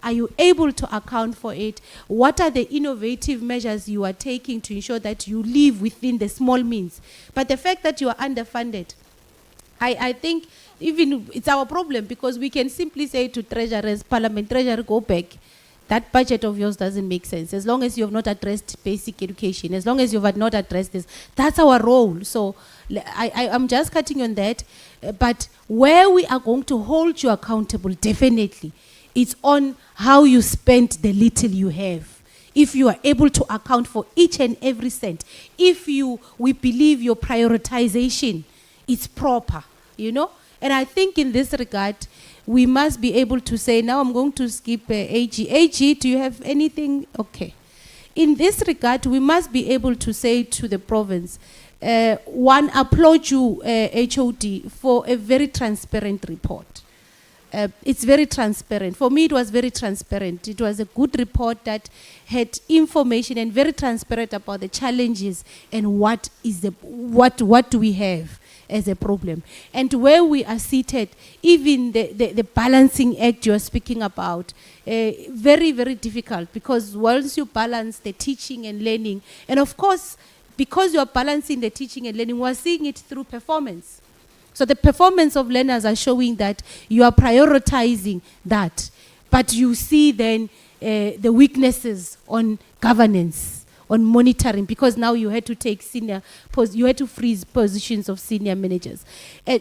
are you able to account for it? What are the innovative measures you are taking to ensure that you live within the small means? But the fact that you are underfunded, I think even it's our problem, because we can simply say to treasurers, Parliament treasurer, go back. That budget of yours doesn't make sense. As long as you have not addressed basic education, as long as you have not addressed this, that's our role. So I'm just cutting on that. But where we are going to hold you accountable, definitely, it's on how you spend the little you have. If you are able to account for each and every cent, if we believe your prioritization is proper, you know. And I think in this regard, we must be able to say, now I'm going to skip AG. AG, do you have anything? Okay. In this regard, we must be able to say to the province, one, applaud you, HOD, for a very transparent report. It's very transparent. For me, it was very transparent. It was a good report that had information and very transparent about the challenges and what do we have as a problem. And where we are seated, even the balancing act you're speaking about, very, very difficult, because once you balance the teaching and learning, and of course, because you're balancing the teaching and learning, we're seeing it through performance. So the performance of learners are showing that you are prioritizing that. But you see then the weaknesses on governance, on monitoring, because now you had to take you had to freeze positions of senior managers.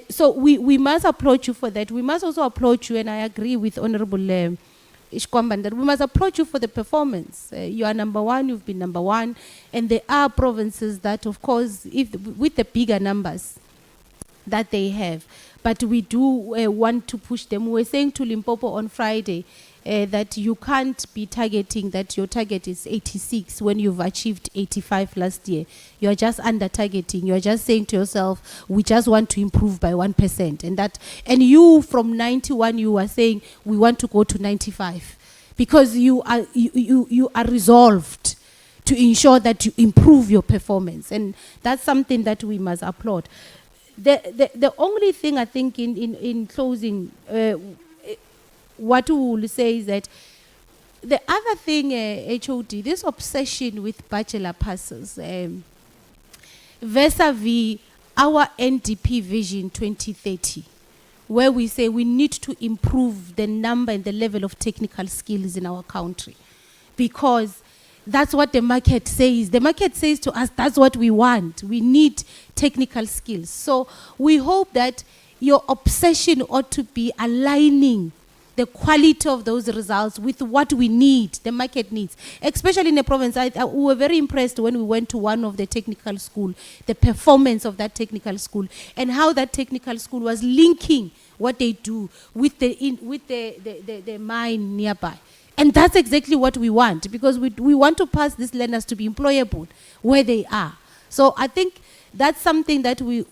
So we must applaud you for that. We must also applaud you, and I agree with Honorable Ishkwamban, that we must applaud you for the performance. You are number one, you've been number one, and there are provinces that, of course, with the bigger numbers that they have, but we do want to push them. We were saying to Limpopo on Friday that you can't be targeting that your target is 86 when you've achieved 85 last year. You are just under targeting. You are just saying to yourself, we just want to improve by 1%. And you from 91, you are saying we want to go to 95, because you are resolved to ensure that you improve your performance. And that's something that we must applaud. The only thing I think in closing, what we will say is that the other thing, HOD, this obsession with bachelor passes, vis-a-vis our NDP vision 2030, where we say we need to improve the number and the level of technical skills in our country, because that's what the market says. The market says to us, that's what we want. We need technical skills. So we hope that your obsession ought to be aligning the quality of those results with what we need, the market needs. Especially in the province, we were very impressed when we went to one of the technical school, the performance of that technical school, and how that technical school was linking what they do with the mine nearby. And that's exactly what we want, because we want to pass these learners to be employable where they are. So I think that's something that we,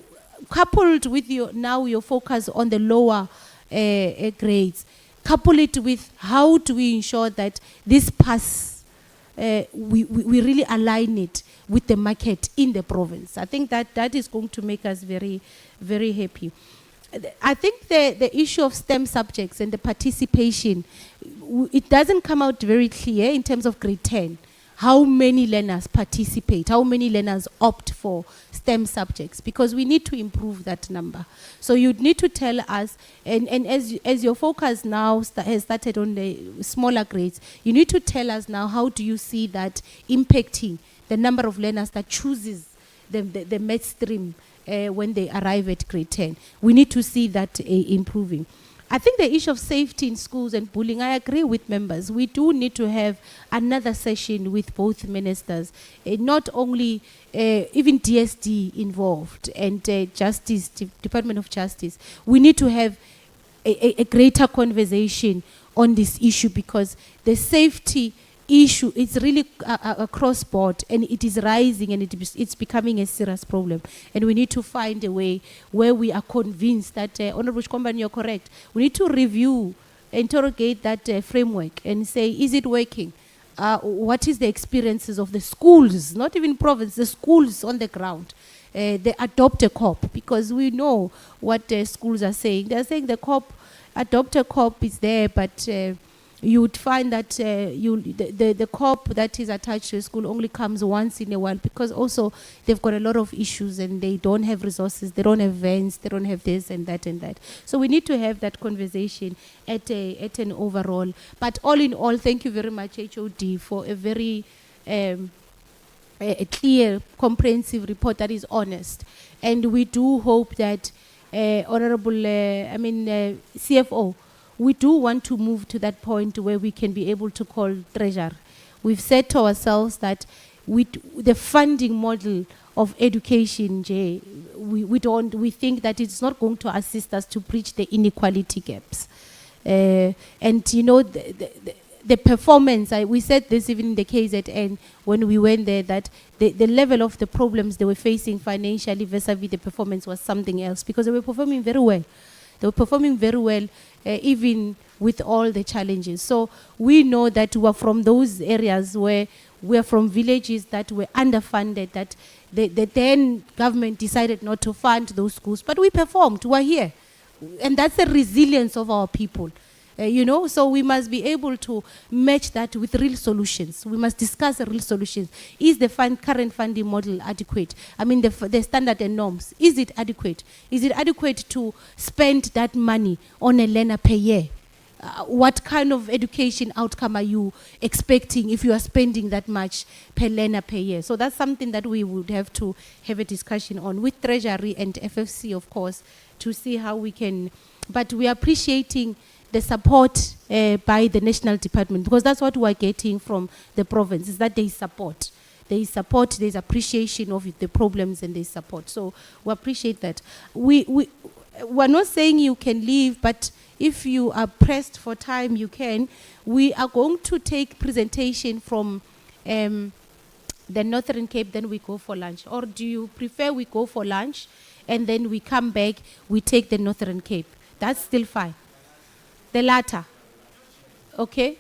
coupled with your focus on the lower grades, couple it with how do we ensure that this pass, we really align it with the market in the province. I think that is going to make us very, very happy. I think the issue of STEM subjects and the participation, it doesn't come out very clear in terms of grade 10. How many learners participate, how many learners opt for STEM subjects, because we need to improve that number. So you'd need to tell us, and as your focus now has started on the smaller grades, you need to tell us now how do you see that impacting the number of learners that chooses the math stream when they arrive at grade 10. We need to see that improving. I think the issue of safety in schools and bullying, I agree with members. We do need to have another session with both ministers, not only even DSD involved and Justice, Department of Justice. We need to have a greater conversation on this issue, because the safety issue is really across board, and it is rising, and it's becoming a serious problem. And we need to find a way where we are convinced that, Honorable Shkombani, you're correct. We need to review, interrogate that framework and say, is it working? What is the experiences of the schools, not even province, the schools on the ground? They adopt a COP, because we know what the schools are saying. They're saying the COP, adopt a COP is there, but you would find that the COP that is attached to the school only comes once in a while, because also they've got a lot of issues and they don't have resources, they don't have vans, they don't have this and that and that. So we need to have that conversation at an overall. But all in all, thank you very much, HOD, for a very a clear, comprehensive report that is honest. And we do hope that, Honorable, CFO, we do want to move to that point where we can be able to call treasure. We've said to ourselves that the funding model of education, we think that it's not going to assist us to bridge the inequality gaps. And you know, the performance, we said this even in the KZN when we went there, that the level of the problems they were facing financially vis-a-vis the performance was something else, because they were performing very well. They were performing very well, even with all the challenges. So we know that we are from those areas where we are from villages that were underfunded, that the then government decided not to fund those schools, but we performed, we are here. And that's the resilience of our people. You know, so we must be able to match that with real solutions. We must discuss the real solutions. Is the current funding model adequate? I mean, the standard and norms, is it adequate? Is it adequate to spend that money on a learner per year? What kind of education outcome are you expecting if you are spending that much per learner per year? So that's something that we would have to have a discussion on with Treasury and FFC, of course, to see how we can. But we are appreciating the support by the national department, because that's what we're getting from the province, is that they support. There is support, there's appreciation of the problems, and there's support. So we appreciate that. We're not saying you can leave, but if you are pressed for time, you can. We are going to take presentation from the Northern Cape, then we go for lunch. Or do you prefer we go for lunch, and then we come back, we take the Northern Cape? That's still fine. The latter. Okay.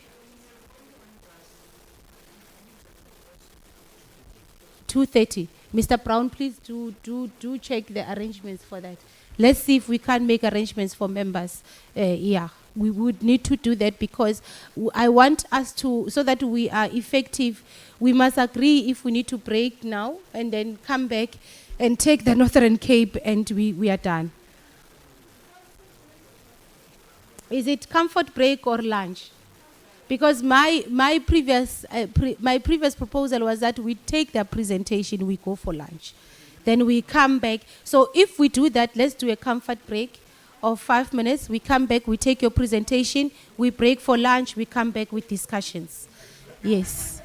2:30. Mr. Brown, please do check the arrangements for that. Let's see if we can make arrangements for members. Yeah, we would need to do that, because I want us to, so that we are effective, we must agree if we need to break now and then come back and take the Northern Cape, and we are done. Is it comfort break or lunch? Because my previous proposal was that we take the presentation, we go for lunch, then we come back. So if we do that, let's do a comfort break of 5 minutes. We come back, we take your presentation, we break for lunch, we come back with discussions. Yes.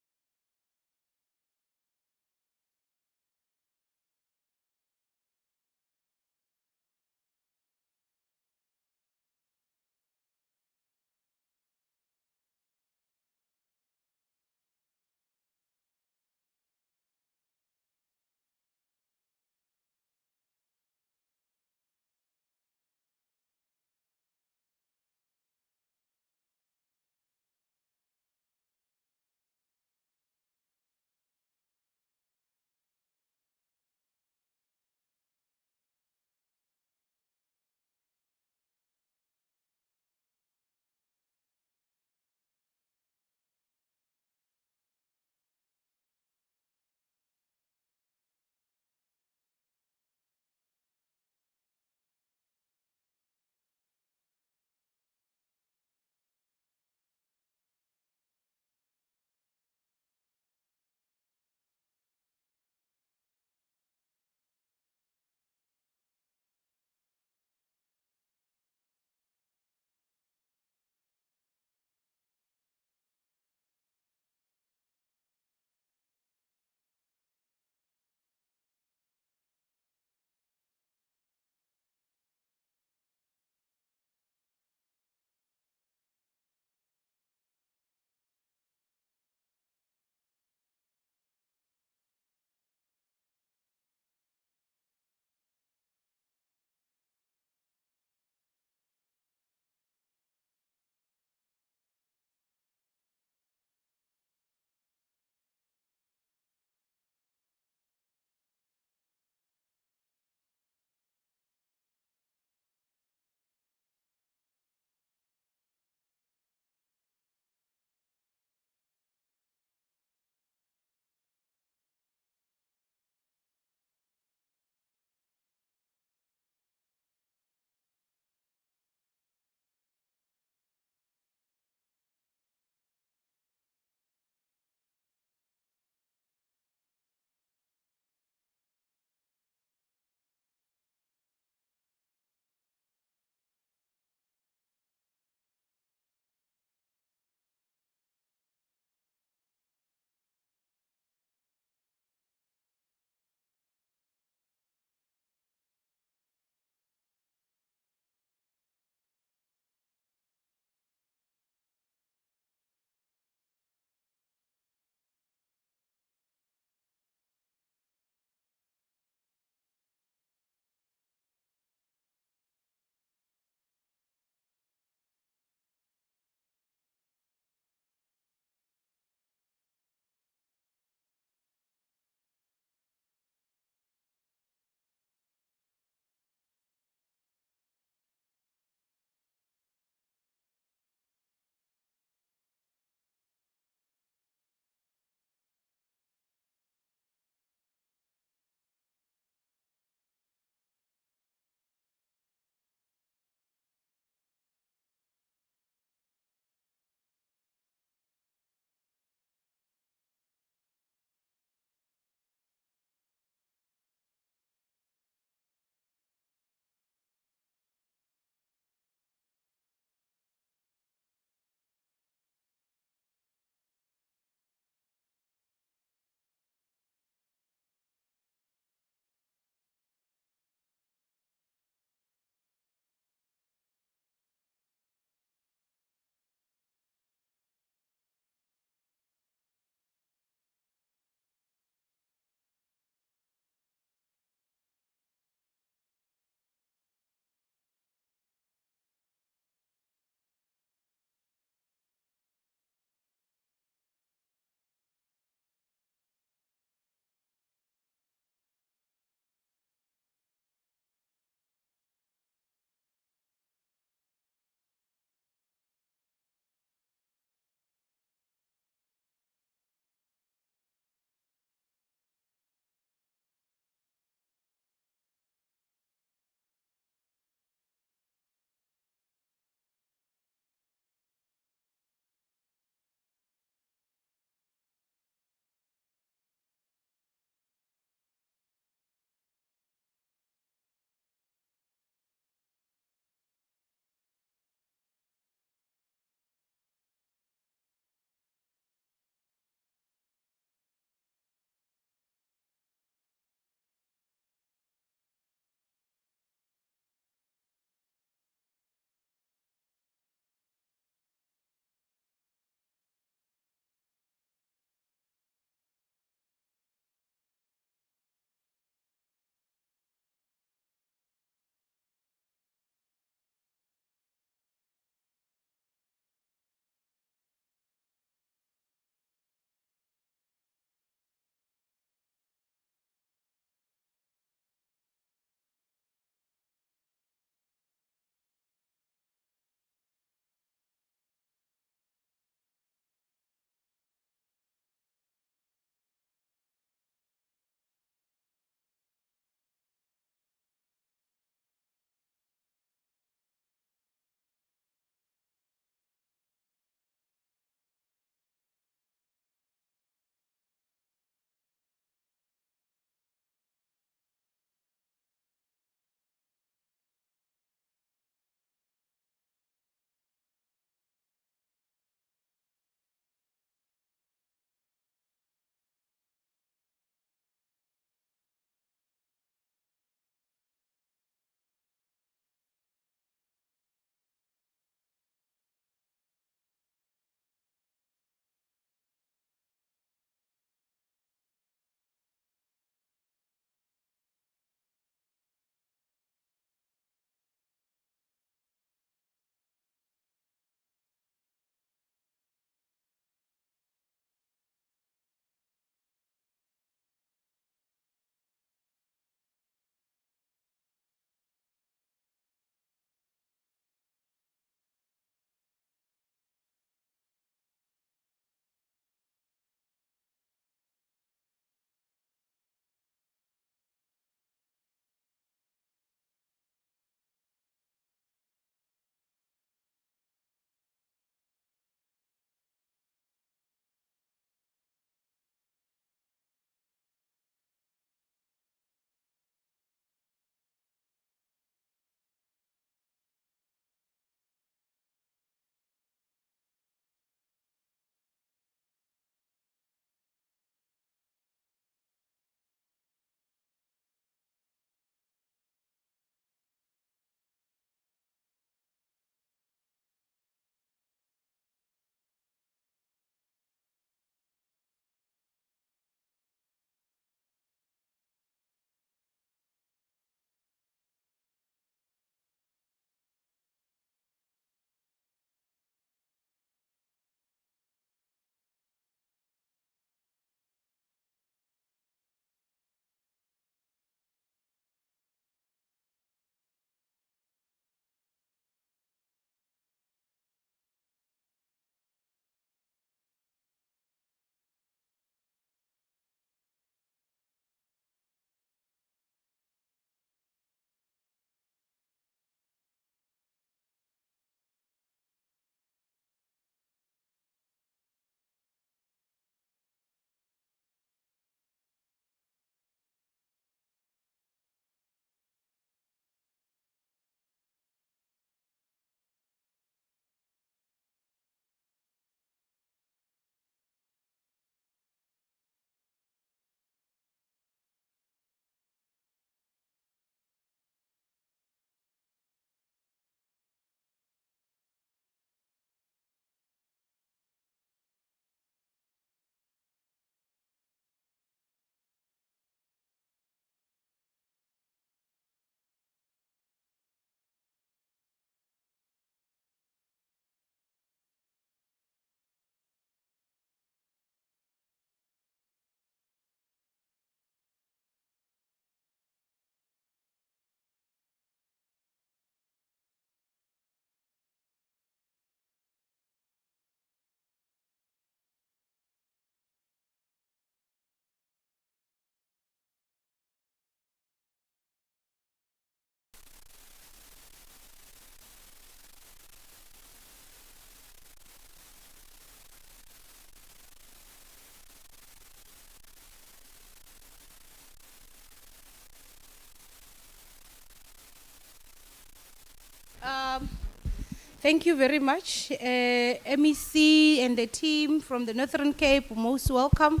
Thank you very much. MEC and the team from the Northern Cape, most welcome.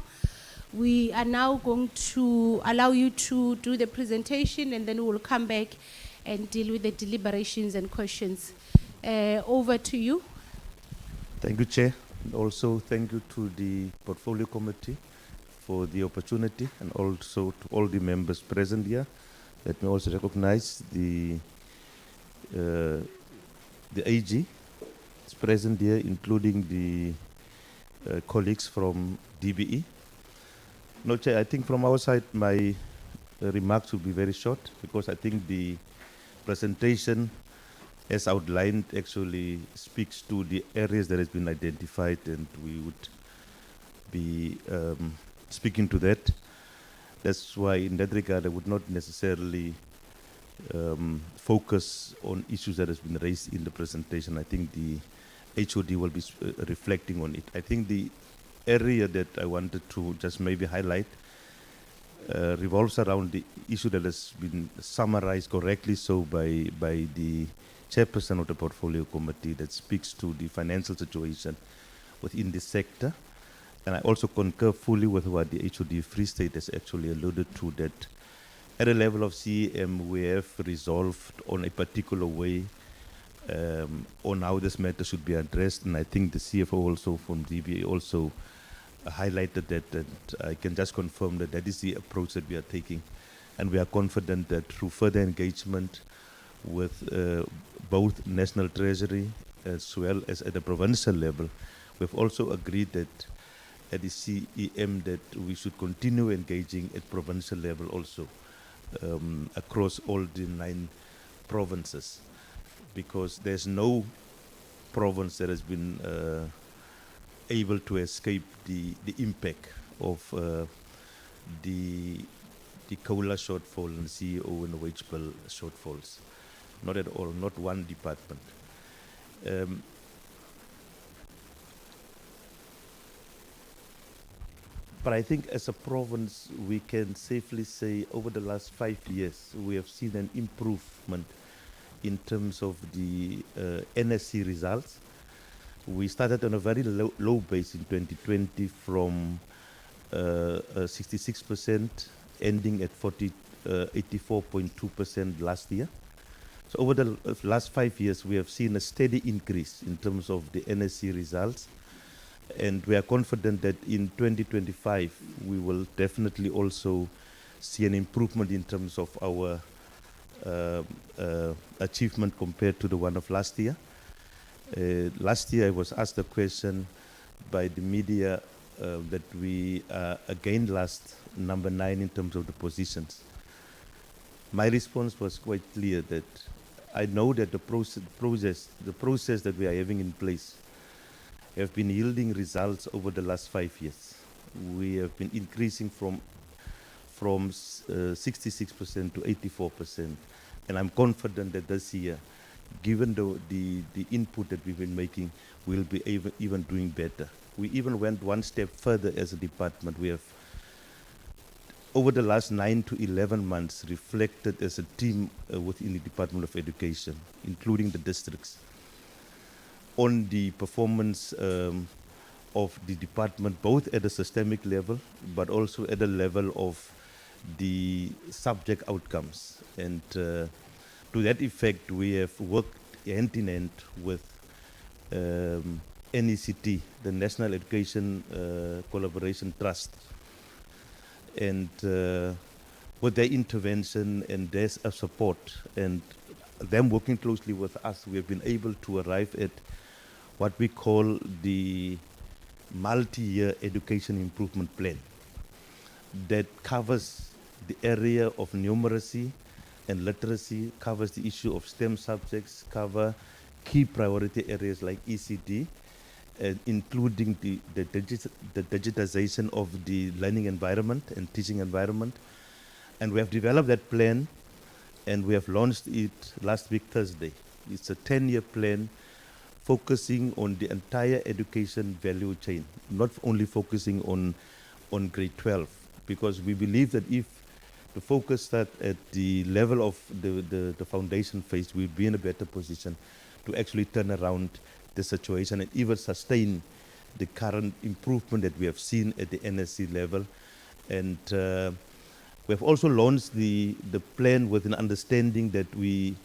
We are now going to allow you to do the presentation, and then we will come back and deal with the deliberations and questions. Over to you. Thank you, Chair. And also thank you to the Portfolio Committee for the opportunity, and also to all the members present here. Let me also recognize the AG is present here, including the colleagues from DBE. No, Chair, I think from our side, my remarks will be very short, because I think the presentation, as outlined, actually speaks to the areas that has been identified, and we would be speaking to that. That's why, in that regard, I would not necessarily focus on issues that has been raised in the presentation. I think the HOD will be reflecting on it. I think the area that I wanted to just maybe highlight revolves around the issue that has been summarized correctly so by the chairperson of the Portfolio Committee, that speaks to the financial situation within the sector. And I also concur fully with what the HOD Free State has actually alluded to, that at a level of CEM, we have resolved on a particular way on how this matter should be addressed. And I think the CFO also from DBA also highlighted that, and I can just confirm that that is the approach that we are taking. And we are confident that through further engagement with both National Treasury as well as at the provincial level, we've also agreed that at the CEM that we should continue engaging at provincial level also across all the 9 provinces, because there's no province that has been able to escape the impact of the COLA shortfall and CEO and wage bill shortfalls. Not at all, not one department. But I think as a province, we can safely say over the last 5 years, we have seen an improvement in terms of the NSC results. We started on a very low base in 2020 from 66%, ending at 84.2% last year. So over the last 5 years, we have seen a steady increase in terms of the NSC results. And we are confident that in 2025, we will definitely also see an improvement in terms of our achievement compared to the one of last year. Last year, I was asked a question by the media that we again last number 9 in terms of the positions. My response was quite clear that I know that the process that we are having in place have been yielding results over the last 5 years. We have been increasing from 66% to 84%. And I'm confident that this year, given the input that we've been making, we'll be even doing better. We even went one step further as a department. We have, over the last 9 to 11 months, reflected as a team within the Department of Education, including the districts, on the performance of the department, both at a systemic level, but also at a level of the subject outcomes. And to that effect, we have worked hand in hand with NECT, the National Education Collaboration Trust. And with their intervention and their support, and them working closely with us, we have been able to arrive at what we call the multi-year education improvement plan that covers the area of numeracy and literacy, covers the issue of STEM subjects, cover key priority areas like ECD, including the digitization of the learning environment and teaching environment. And we have developed that plan, and we have launched it last week, Thursday. It's a 10-year plan focusing on the entire education value chain, not only focusing on grade 12, because we believe that if to focus that at the level of the foundation phase, we'll be in a better position to actually turn around the situation and even sustain the current improvement that we have seen at the NSC level. And we have also launched the plan with an understanding that we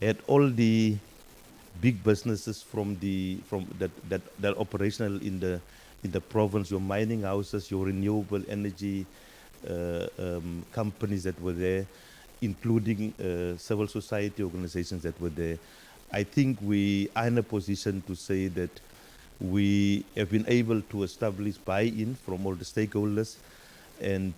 had all the big businesses that are operational in the province, your mining houses, your renewable energy companies that were there, including civil society organizations that were there. I think we are in a position to say that we have been able to establish buy-in from all the stakeholders, and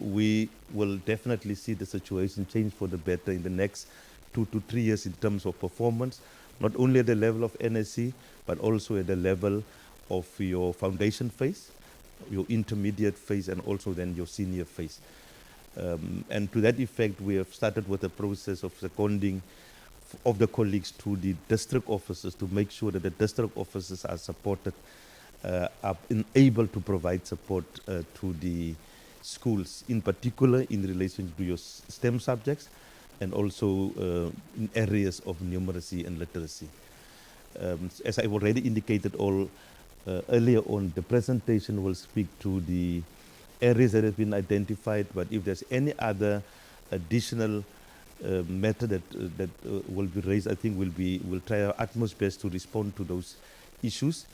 we will definitely see the situation change for the better in the next 2 to 3 years in terms of performance, not only at the level of NSC, but also at the level of your foundation phase, your intermediate phase, and also then your senior phase. And to that effect, we have started with the process of seconding of the colleagues to the district offices to make sure that the district offices are supported, are able to provide support to the schools, in particular in relation to your STEM subjects and also in areas of numeracy and literacy. As I've already indicated earlier on, the presentation will speak to the areas that have been identified, but if there's any other additional matter that will be raised, I think we'll try our utmost best to respond to those issues.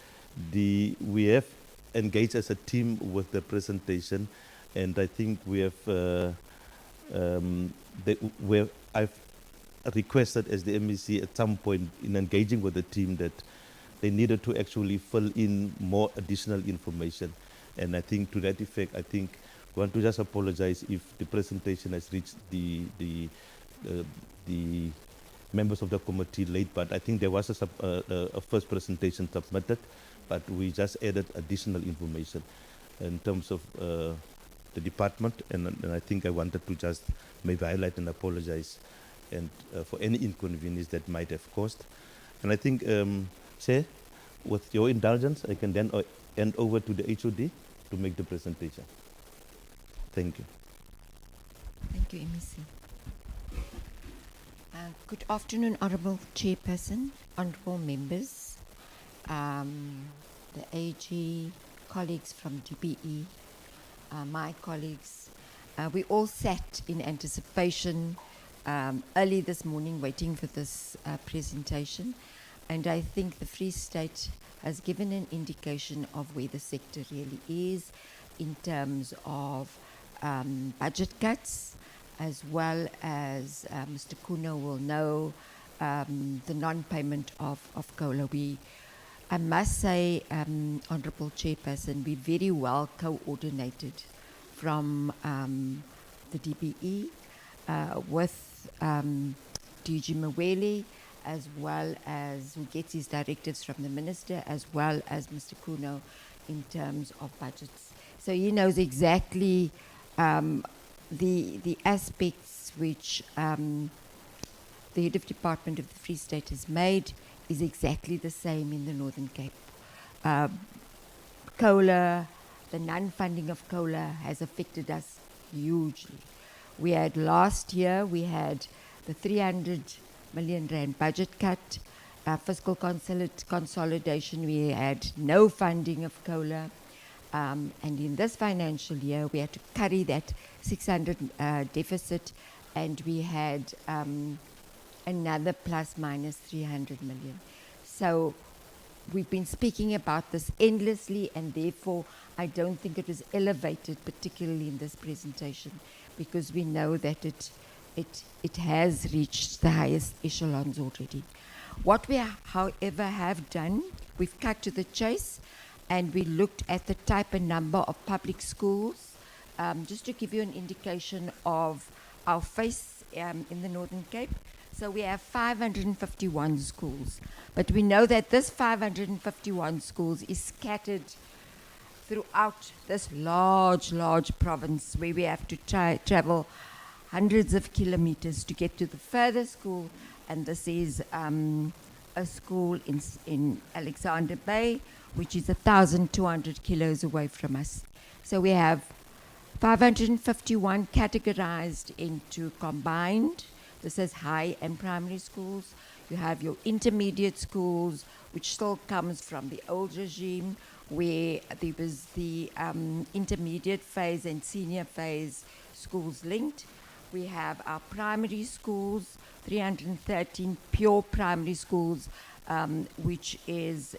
We have engaged as a team with the presentation, and I think I've requested as the MEC at some point in engaging with the team that they needed to actually fill in more additional information. And I think to that effect, I think we want to just apologize if the presentation has reached the members of the committee late, but I think there was a first presentation submitted, but we just added additional information in terms of the department, and I think I wanted to just maybe highlight and apologize and for any inconvenience that might have caused. And I think, Chair, with your indulgence, I can then hand over to the HOD to make the presentation. Thank you. Thank you, MEC. Good afternoon, Honourable Chairperson, honourable members, the AG, colleagues from DPE, my colleagues. We all sat in anticipation early this morning waiting for this presentation, and I think the Free State has given an indication of where the sector really is in terms of budget cuts, as well as Mr. Kuno will know the non-payment of COLA. I must say, Honourable Chairperson, we very well coordinated from the DPE with DG Mawele, as well as who gets his directives from the Minister, as well as Mr. Kuno in terms of budgets. So he knows exactly the aspects which the Head of Department of the Free State has made is exactly the same in the Northern Cape. COLA, the non-funding of COLA has affected us hugely. We had last year, we had the 300 million rand budget cut, fiscal consolidation, we had no funding of COLA. And in this financial year, we had to carry that 600 deficit, and we had another plus minus 300 million. So we've been speaking about this endlessly, and therefore I don't think it was elevated particularly in this presentation, because we know that it has reached the highest echelons already. What we, however, have done, we've cut to the chase, and we looked at the type and number of public schools, just to give you an indication of our face in the Northern Cape. So we have 551 schools, but we know that this 551 schools is scattered throughout this large province, where we have to travel hundreds of kilometers to get to the furthest school, and this is a school in Alexander Bay, which is 1,200 kilos away from us. So we have 551 categorized into combined. This is high and primary schools. You have your intermediate schools, which still comes from the old regime, where there was the intermediate phase and senior phase schools linked. We have our primary schools, 313 pure primary schools, which is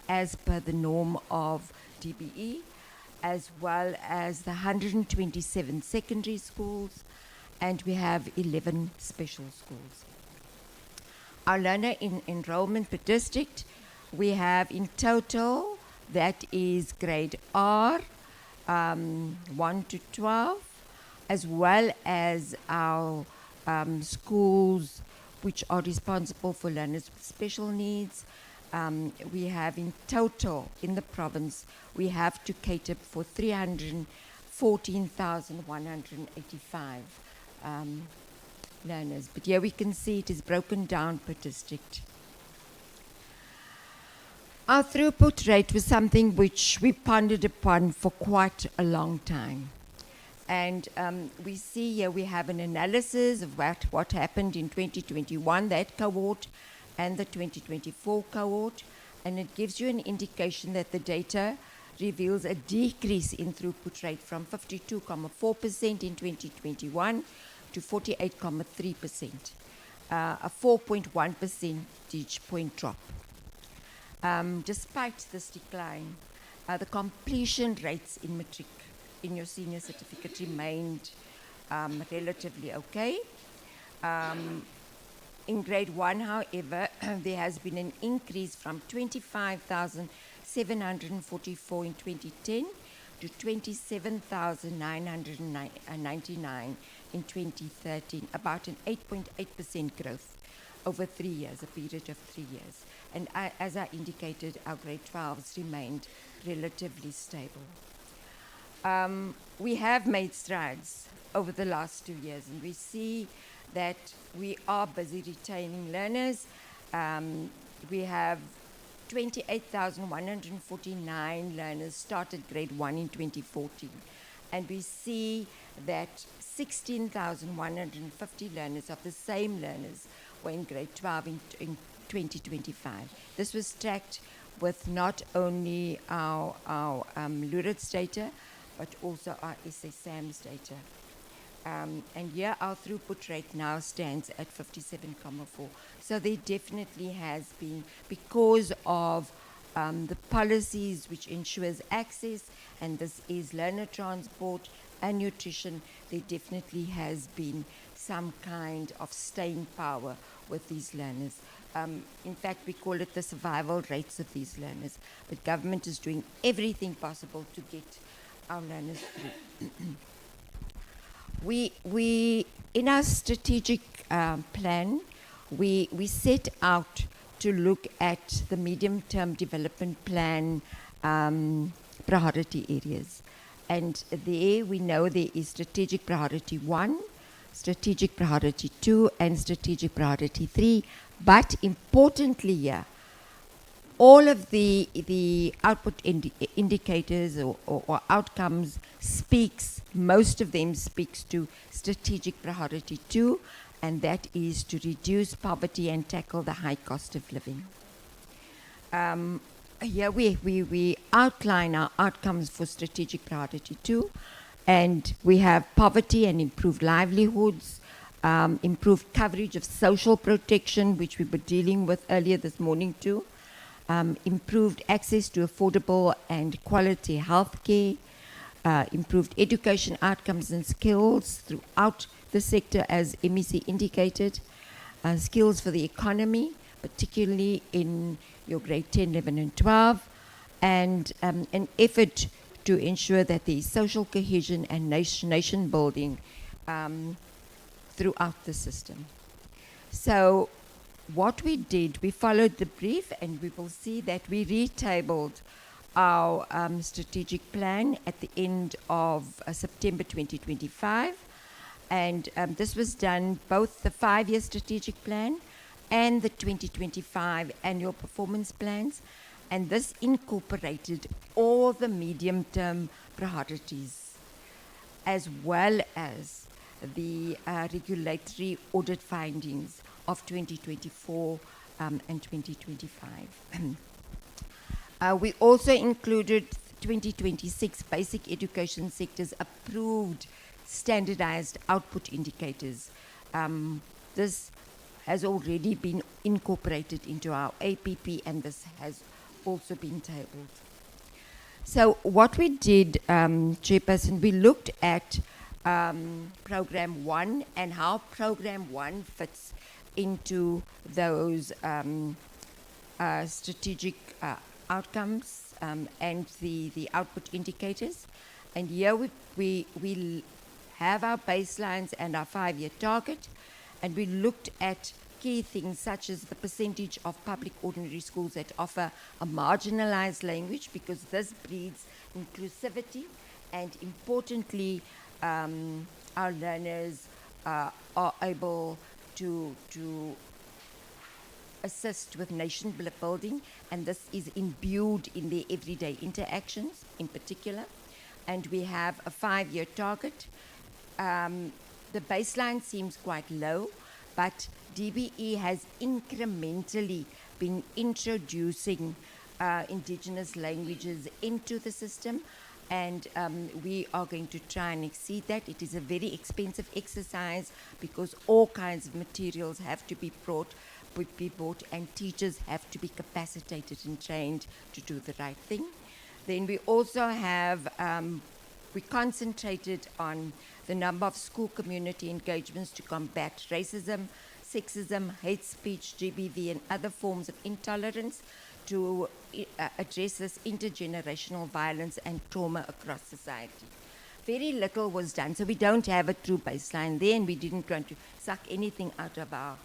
as per the norm of DBE, as well as the 127 secondary schools, and we have 11 special schools. Our learner enrollment per district, we have in total, that is grade R, 1 to 12, as well as our schools which are responsible for learners with special needs. We have in total in the province, we have to cater for 314,185 learners. But here we can see it is broken down per district. Our throughput rate was something which we pondered upon for quite a long time. And we see here we have an analysis of what happened in 2021, that cohort, and the 2024 cohort. And it gives you an indication that the data reveals a decrease in throughput rate from 52.4% in 2021 to 48.3%, a 4.1 percentage point drop. Despite this decline, the completion rates in matric in your senior certificate remained relatively okay. In grade 1, however, there has been an increase from 25,744 in 2010 to 27,999 in 2013, about an 8.8% growth over 3 years, a period of 3 years. And as I indicated, our grade 12s remained relatively stable. We have made strides over the last 2 years, and we see that we are busy retaining learners. We have 28,149 learners started grade 1 in 2014. And we see that 16,150 learners of the same learners were in grade 12 in 2025. This was tracked with not only our LURIDS data, but also our SASAMS data. And here our throughput rate now stands at 57.4. So there definitely has been, because of the policies which ensures access, and this is learner transport and nutrition, there definitely has been some kind of staying power with these learners. In fact, we call it the survival rates of these learners. But government is doing everything possible to get our learners through. We in our strategic plan, we set out to look at the medium-term development plan priority areas. And there we know there is strategic priority 1, strategic priority 2, and strategic priority 3. But importantly here, all of the output indicators or outcomes most of them speaks to strategic priority 2, and that is to reduce poverty and tackle the high cost of living. Here we outline our outcomes for strategic priority 2, and we have poverty and improved livelihoods, improved coverage of social protection, which we were dealing with earlier this morning too, improved access to affordable and quality health care, improved education outcomes and skills throughout the sector, as MEC indicated, skills for the economy, particularly in your grade 10, 11, and 12, and an effort to ensure that there is social cohesion and nation building throughout the system. So what we did, we followed the brief, and we will see that we retabled our strategic plan at the end of September 2025. And this was done, both the 5-year strategic plan and the 2025 annual performance plans. And this incorporated all the medium-term priorities. as well as the regulatory audit findings of 2024 and 2025. We also included 2026 basic education sectors approved standardized output indicators. This has already been incorporated into our APP, and this has also been tabled. So what we did, Chairperson, we looked at Program 1 and how Program 1 fits into those strategic outcomes and the output indicators. And here we have our baselines and our 5-year target, and we looked at key things such as the percentage of public ordinary schools that offer a marginalized language, because this breeds inclusivity, and importantly, our learners are able to assist with nation building, and this is imbued in their everyday interactions in particular. And we have a 5-year target. The baseline seems quite low, but DBE has incrementally been introducing indigenous languages into the system, and we are going to try and exceed that. It is a very expensive exercise because all kinds of materials have to be bought, and teachers have to be capacitated and trained to do the right thing. Then we also have, we concentrated on the number of school community engagements to combat racism, sexism, hate speech, GBV, and other forms of intolerance, to address this intergenerational violence and trauma across society. Very little was done, so we don't have a true baseline there, and we didn't want to suck anything out of our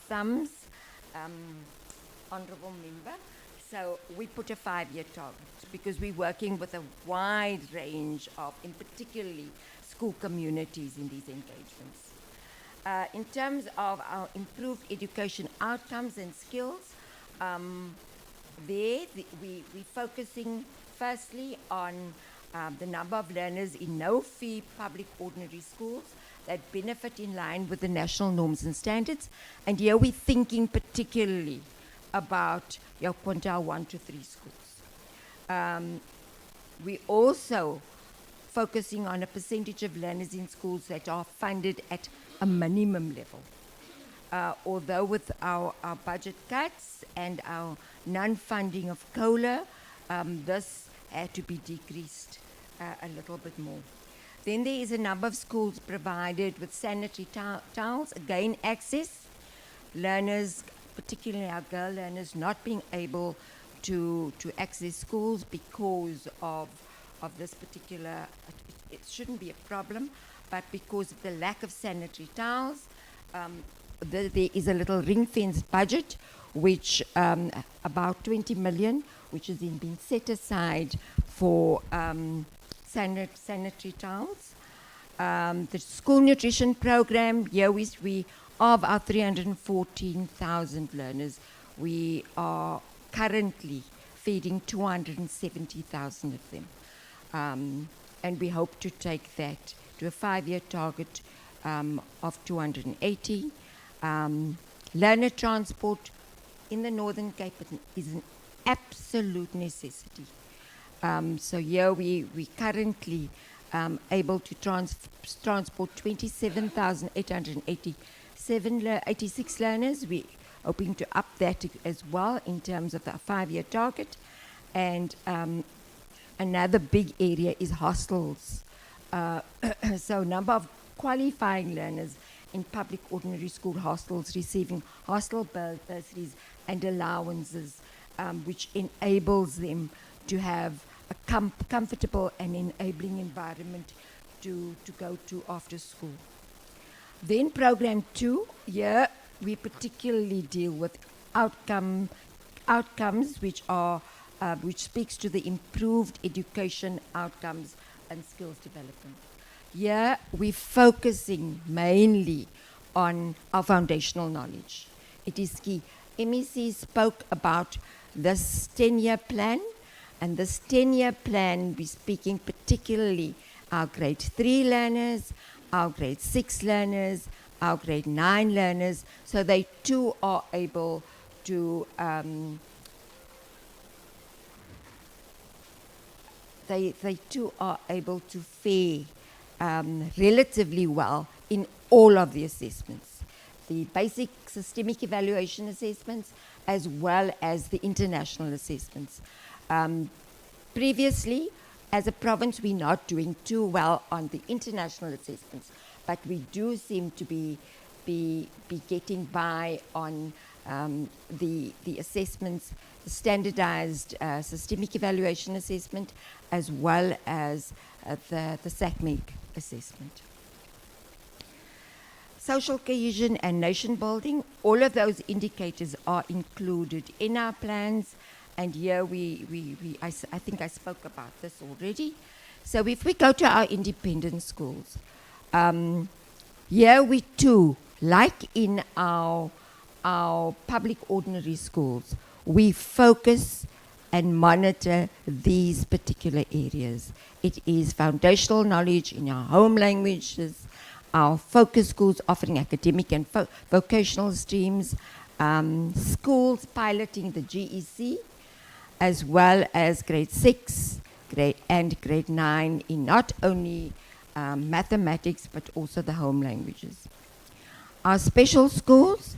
thumbs, Honourable Member. So we put a 5-year target because we're working with a wide range of, in particularly, school communities in these engagements. In terms of our improved education outcomes and skills, we're focusing firstly on the number of learners in no-fee public ordinary schools that benefit in line with the national norms and standards. And here we're thinking particularly about your quintile 1 to 3 schools. We also focusing on a percentage of learners in schools that are funded at a minimum level. Although with our budget cuts and our non-funding of COLA, this had to be decreased a little bit more. Then there is a number of schools provided with sanitary towels, again access. Learners, particularly our girl learners, not being able to access schools because of this particular, it shouldn't be a problem, but because of the lack of sanitary towels, there is a little ring-fenced budget, which about 20 million, which has been set aside for sanitary towels. The school nutrition program, here we of our 314,000 learners, we are currently feeding 270,000 of them. And we hope to take that to a 5-year target of 280. Learner transport in the Northern Cape is an absolute necessity. So here we currently able to transport 27,886 learners. We're hoping to up that as well in terms of the 5-year target. And another big area is hostels. So number of qualifying learners in public ordinary school hostels receiving hostel bursaries and allowances, which enables them to have a comfortable and enabling environment to go to after school. Then program 2, here we particularly deal with outcomes which are which speaks to the improved education outcomes and skills development. Here we're focusing mainly on our foundational knowledge. It is key. MEC spoke about this 10-year plan, and this 10-year plan, we're speaking particularly our grade 3 learners, our grade 6 learners, our grade 9 learners, so they too are able to they too are able to fare relatively well in all of the assessments, the basic systemic evaluation assessments as well as the international assessments. Previously, as a province, we're not doing too well on the international assessments, but we do seem to be getting by on the assessments, the standardized systemic evaluation assessment, as well as the SACMEC assessment. Social cohesion and nation building, all of those indicators are included in our plans, and here I think I spoke about this already. So if we go to our independent schools, here we too, like in our public ordinary schools, we focus and monitor these particular areas. It is foundational knowledge in our home languages, our focus schools offering academic and vocational streams, schools piloting the GEC, as well as grade 6 and grade 9 in not only mathematics but also the home languages. Our special schools,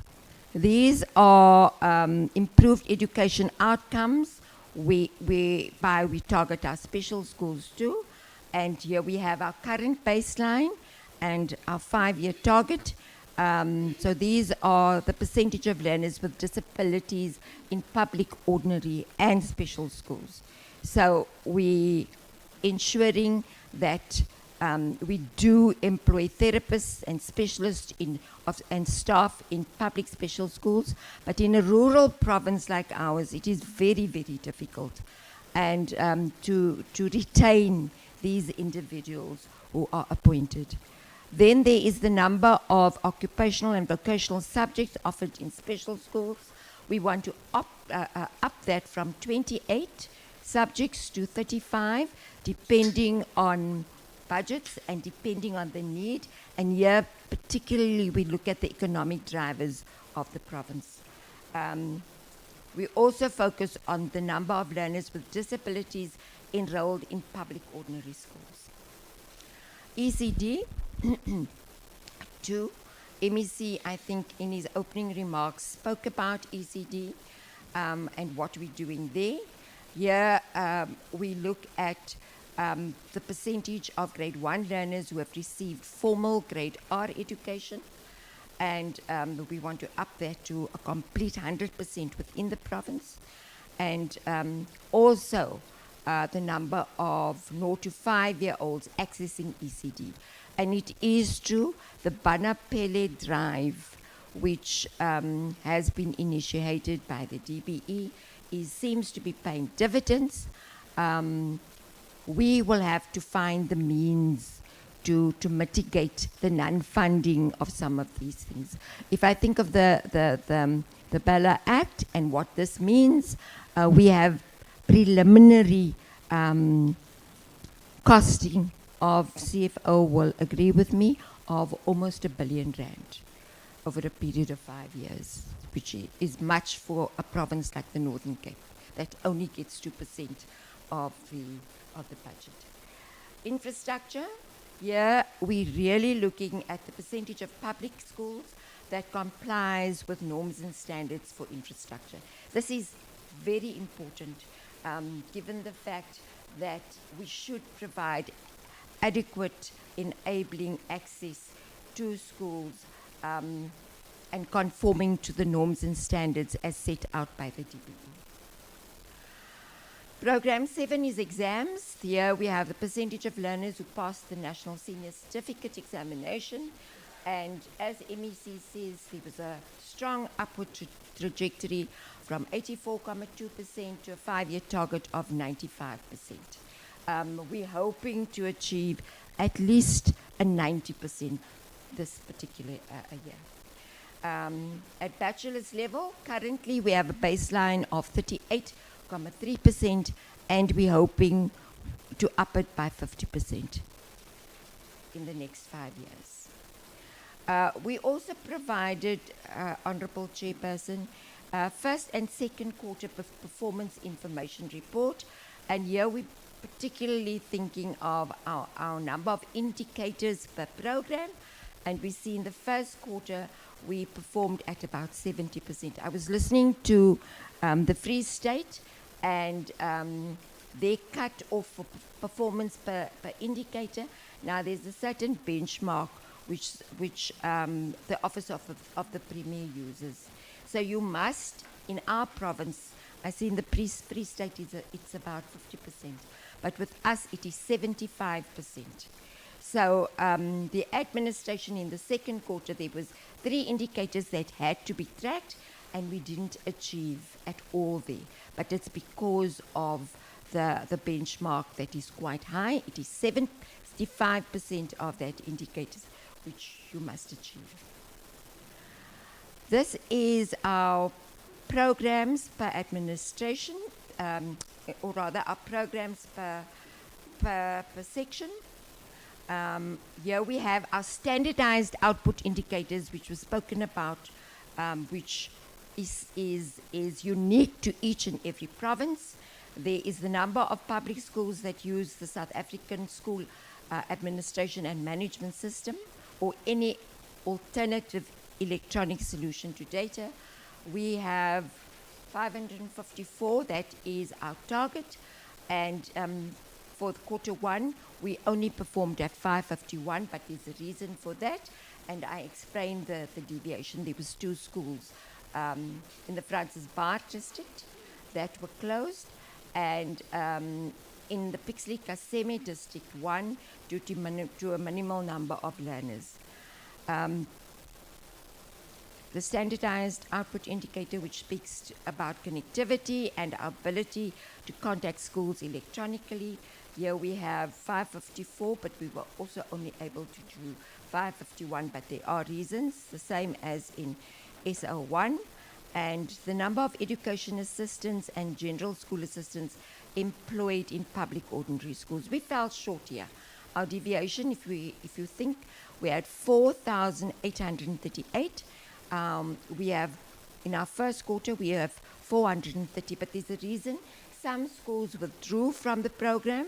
these are improved education outcomes whereby we target our special schools too. And here we have our current baseline and our 5-year target. So these are the percentage of learners with disabilities in public, ordinary and special schools. So we ensuring that we do employ therapists and specialists and staff in public special schools, but in a rural province like ours, it is very, very difficult and to retain these individuals who are appointed. Then there is the number of occupational and vocational subjects offered in special schools. We want to up that from 28 subjects to 35, depending on budgets and depending on the need. And here, particularly, we look at the economic drivers of the province. We also focus on the number of learners with disabilities enrolled in public ordinary schools. ECD, 2, MEC, I think, in his opening remarks, spoke about ECD and what we're doing there. Here, we look at the percentage of grade 1 learners who have received formal grade R education, and we want to up that to a complete 100% within the province. And also the number of 0 to 5-year-olds accessing ECD. And it is true, the Bana Pele drive, which has been initiated by the DBE, seems to be paying dividends. We will have to find the means to mitigate the non-funding of some of these things. If I think of the Bella Act and what this means, we have preliminary costing of, CFO will agree with me, of almost R1 billion over a period of 5 years, which is much for a province like the Northern Cape that only gets 2% of the budget. Infrastructure, here we're really looking at the percentage of public schools that complies with norms and standards for infrastructure. This is very important, given the fact that we should provide adequate enabling access to schools and conforming to the norms and standards as set out by the DBE. Program 7 is exams. Here we have the percentage of learners who passed the National Senior Certificate examination. And as MEC says, there was a strong upward trajectory from 84.2% to a 5-year target of 95%. We're hoping to achieve at least a 90% this particular year. At bachelor's level, currently we have a baseline of 38.3%, and we're hoping to up it by 50%. in the next 5 years. We also provided, Honourable Chairperson, first and second quarter performance information report, and here we're particularly thinking of our number of indicators per program, and we see in the first quarter we performed at about 70%. I was listening to the Free State, and they cut off for performance per indicator. Now there's a certain benchmark which the Office of the Premier uses. So you must, in our province, I see in the Free State it's about 50%, but with us it is 75%. So the administration in the second quarter, there was 3 indicators that had to be tracked, and we didn't achieve at all there. But it's because of the benchmark that is quite high. It is 75% of that indicators which you must achieve. This is our programs per administration, or rather our programs per section. Here we have our standardized output indicators, which was spoken about, which is unique to each and every province. There is the number of public schools that use the South African School Administration and Management System, or any alternative electronic solution to data. We have 554, that is our target, and for quarter 1, we only performed at 551, but there's a reason for that, and I explained the deviation. There was 2 schools in the Francis Baard district that were closed, and in the Pixley Kaseme district 1, due to a minimal number of learners. The standardized output indicator, which speaks about connectivity and our ability to contact schools electronically. Here we have 554, but we were also only able to do 551, but there are reasons, the same as in SO1. And the number of education assistants and general school assistants employed in public ordinary schools. We fell short here. Our deviation, if you think, we had 4,838. We have, in our first quarter, we have 430, but there's a reason. Some schools withdrew from the program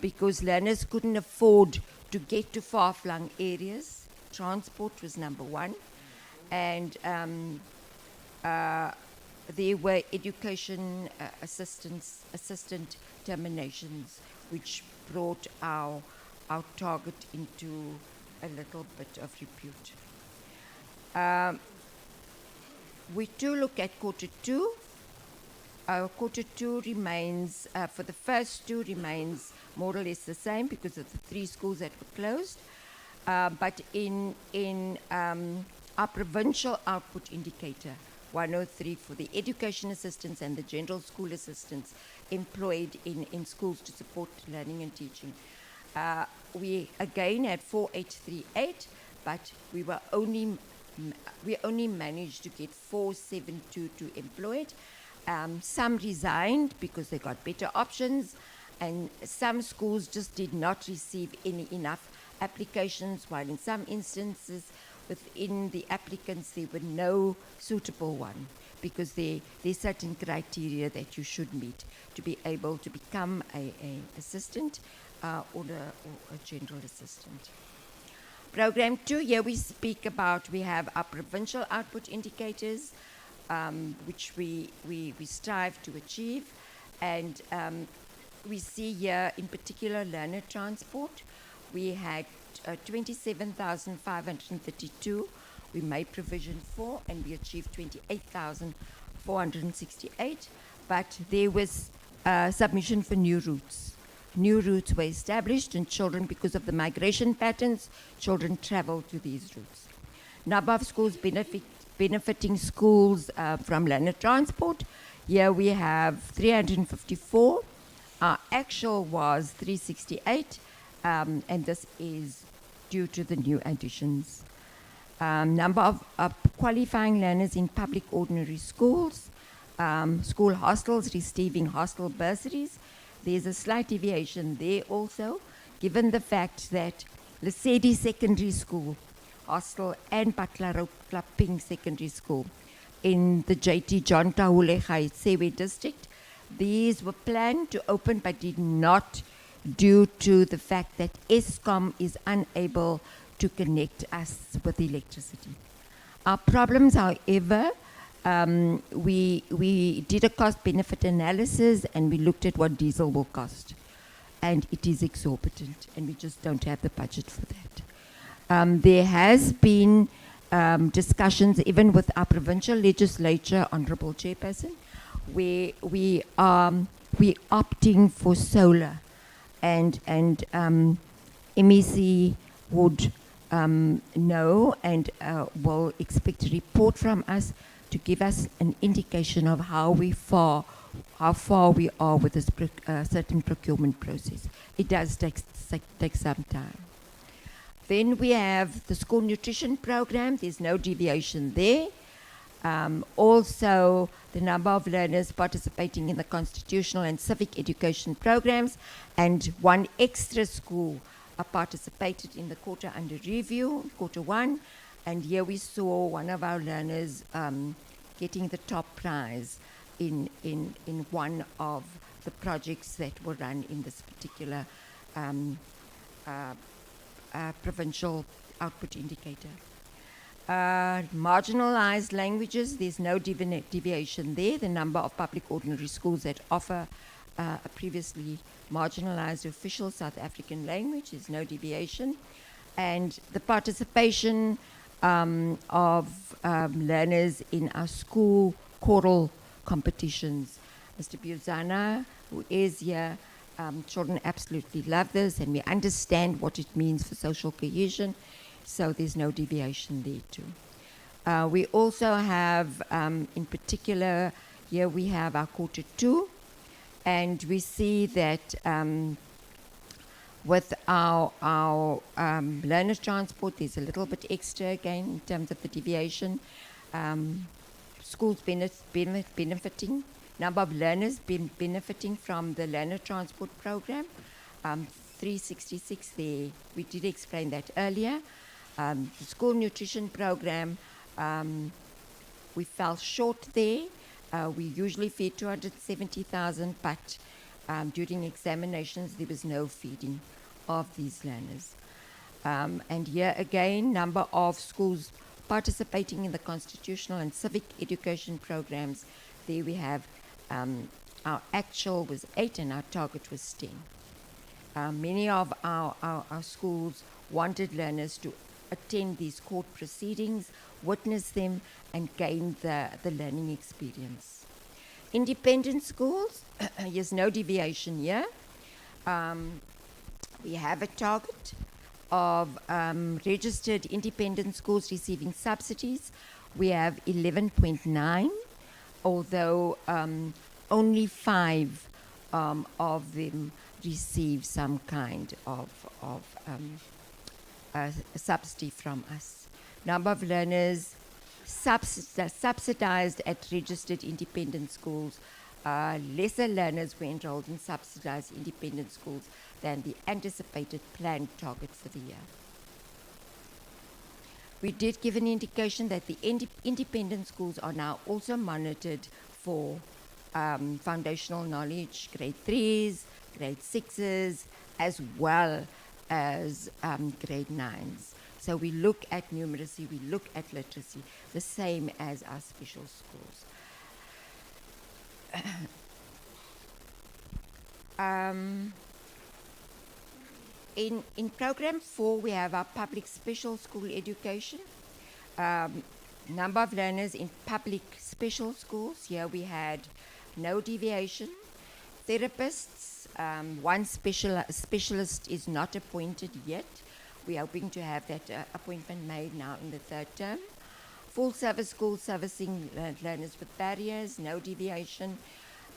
because learners couldn't afford to get to far-flung areas. Transport was number 1. And there were education assistant terminations, which brought our target into a little bit of repute. We do look at quarter 2. Quarter 2 remains, for the first 2 remains more or less the same because of the 3 schools that were closed. But in our provincial output indicator, 103 for the education assistants and the general school assistants employed in schools to support learning and teaching. We again had 4838, but we only managed to get 4722 employed. Some resigned because they got better options, and some schools just did not receive enough applications, while in some instances within the applicants there were no suitable one, because there's certain criteria that you should meet to be able to become a assistant or a general assistant. Program 2, here we speak about, we have our provincial output indicators, which we strive to achieve, and we see here in particular learner transport. We had 27,532 we made provision for, and we achieved 28,468, but there was submission for new routes. New routes were established, and children, because of the migration patterns, children traveled to these routes. Number of schools benefiting schools from learner transport. Here we have 354. Our actual was 368, and this is due to the new additions. Number of qualifying learners in public ordinary schools. School hostels receiving hostel bursaries. There's a slight deviation there also, given the fact that Lesedi Secondary School, hostel, and Batlaro Klaping Secondary School in the JT John Tahulegai Sewe district. These were planned to open but did not, due to the fact that ESCOM is unable to connect us with electricity. Our problems, however, we did a cost-benefit analysis and we looked at what diesel will cost. And it is exorbitant, and we just don't have the budget for that. There has been discussions even with our provincial legislature, Honourable Chairperson, where we opting for solar, and MEC would know and will expect a report from us to give us an indication of how far we are with this certain procurement process. It does take some time. Then we have the school nutrition program. There's no deviation there. Also, the number of learners participating in the constitutional and civic education programs, and one extra school participated in the quarter under review, quarter one, and here we saw one of our learners getting the top prize in one of the projects that were run in this particular provincial output indicator. Marginalized languages, there's no deviation there. The number of public ordinary schools that offer a previously marginalized official South African language, there's no deviation. And the participation of learners in our school choral competitions. Mr. Buzana, who is here, children absolutely love this, and we understand what it means for social cohesion, so there's no deviation there too. We also have, in particular, here we have our quarter two, and we see that with our learner transport, there's a little bit extra again in terms of the deviation. Schools benefiting, number of learners benefiting from the learner transport program, 366 there. We did explain that earlier. The school nutrition program, we fell short there. We usually feed 270,000, but during examinations there was no feeding of these learners. And here again, number of schools participating in the constitutional and civic education programs, there we have our actual was 8 and our target was 10. Many of our schools wanted learners to attend these court proceedings, witness them, and gain the learning experience. Independent schools, there's no deviation here. We have a target of registered independent schools receiving subsidies. We have 11.9, although only 5 of them receive some kind of subsidy from us. Number of learners subsidized at registered independent schools, lesser learners were enrolled in subsidized independent schools than the anticipated planned target for the year. We did give an indication that the independent schools are now also monitored for foundational knowledge, grade 3s, grade 6s, as well as grade 9s. So we look at numeracy, we look at literacy, the same as our special schools. In program 4, we have our public special school education. Number of learners in public special schools. Here we had no deviation. Therapists, one specialist is not appointed yet. We're hoping to have that appointment made now in the 3rd term. Full service schools servicing learners with barriers, no deviation.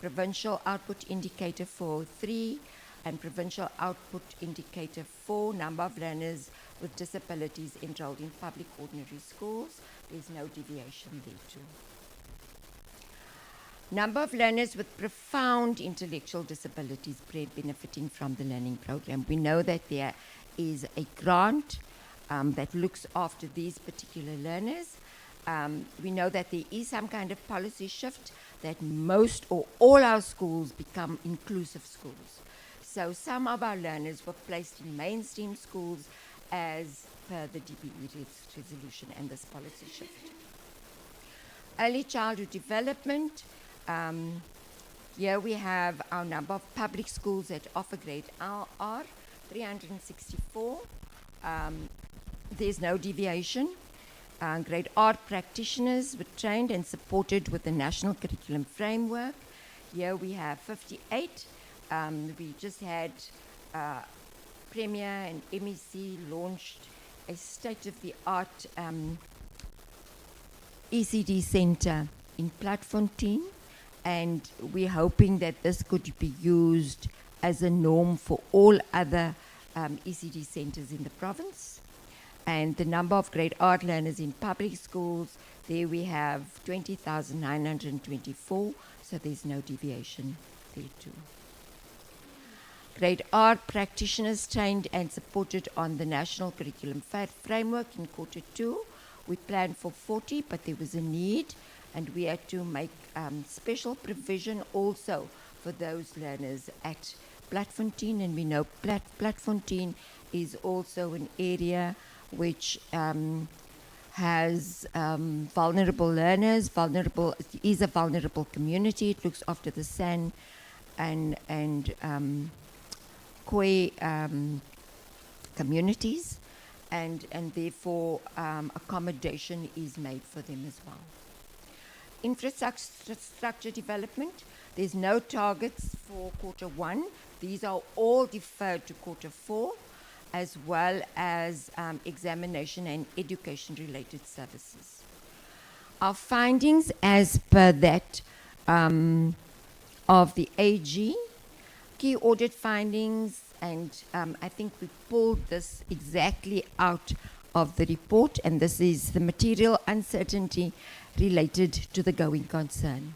Provincial output indicator for 3 and provincial output indicator 4, number of learners with disabilities enrolled in public ordinary schools. There's no deviation there too. Number of learners with profound intellectual disabilities benefiting from the learning program. We know that there is a grant that looks after these particular learners. We know that there is some kind of policy shift that most or all our schools become inclusive schools. So some of our learners were placed in mainstream schools as per the DBE resolution and this policy shift. Early childhood development. Here we have our number of public schools that offer grade R, 364. There's no deviation. Grade R practitioners were trained and supported with the National Curriculum Framework. Here we have 58. We just had Premier and MEC launched a state-of-the-art ECD center in Platfontein, and we're hoping that this could be used as a norm for all other ECD centers in the province. And the number of grade R learners in public schools, there we have 20,924, so there's no deviation there too. Grade R practitioners trained and supported on the National Curriculum Framework in quarter 2. We planned for 40, but there was a need, and we had to make special provision also for those learners at Platfontein, and we know Platfontein is also an area which has vulnerable learners, it is a vulnerable community. It looks after the San and Khoi communities, and therefore accommodation is made for them as well. Infrastructure development, there's no targets for quarter 1. These are all deferred to quarter 4, as well as examination and education-related services. Our findings as per that of the AG, key audit findings, and I think we pulled this exactly out of the report, and this is the material uncertainty related to the going concern,